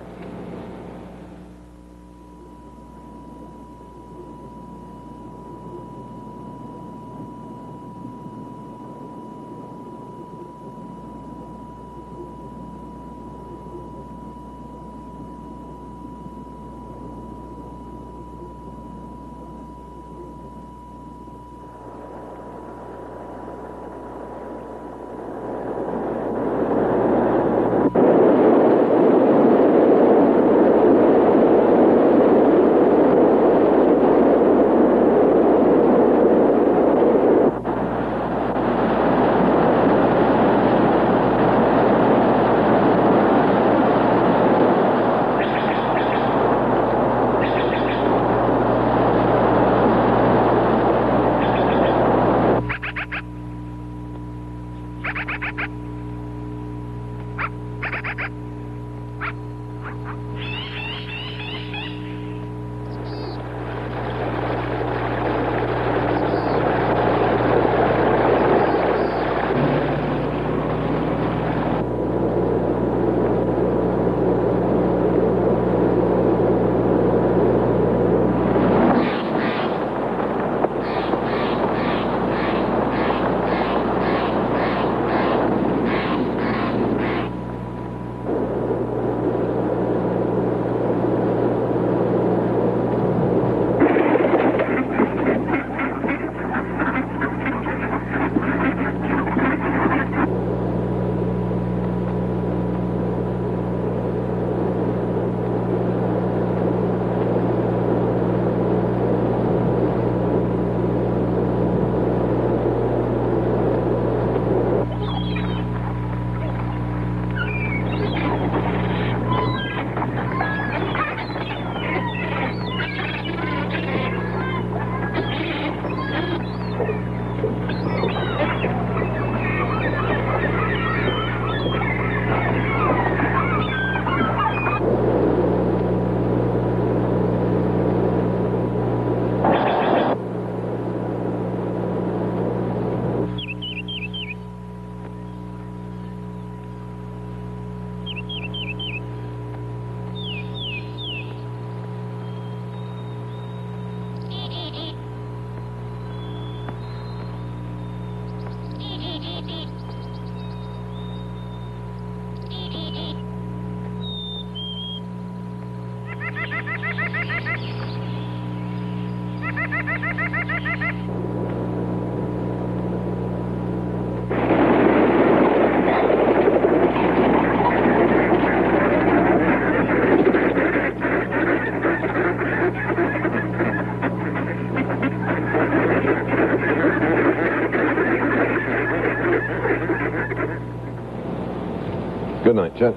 Good night, Chet.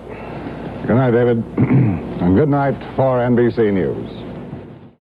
Good night, David. And good night for NBC News.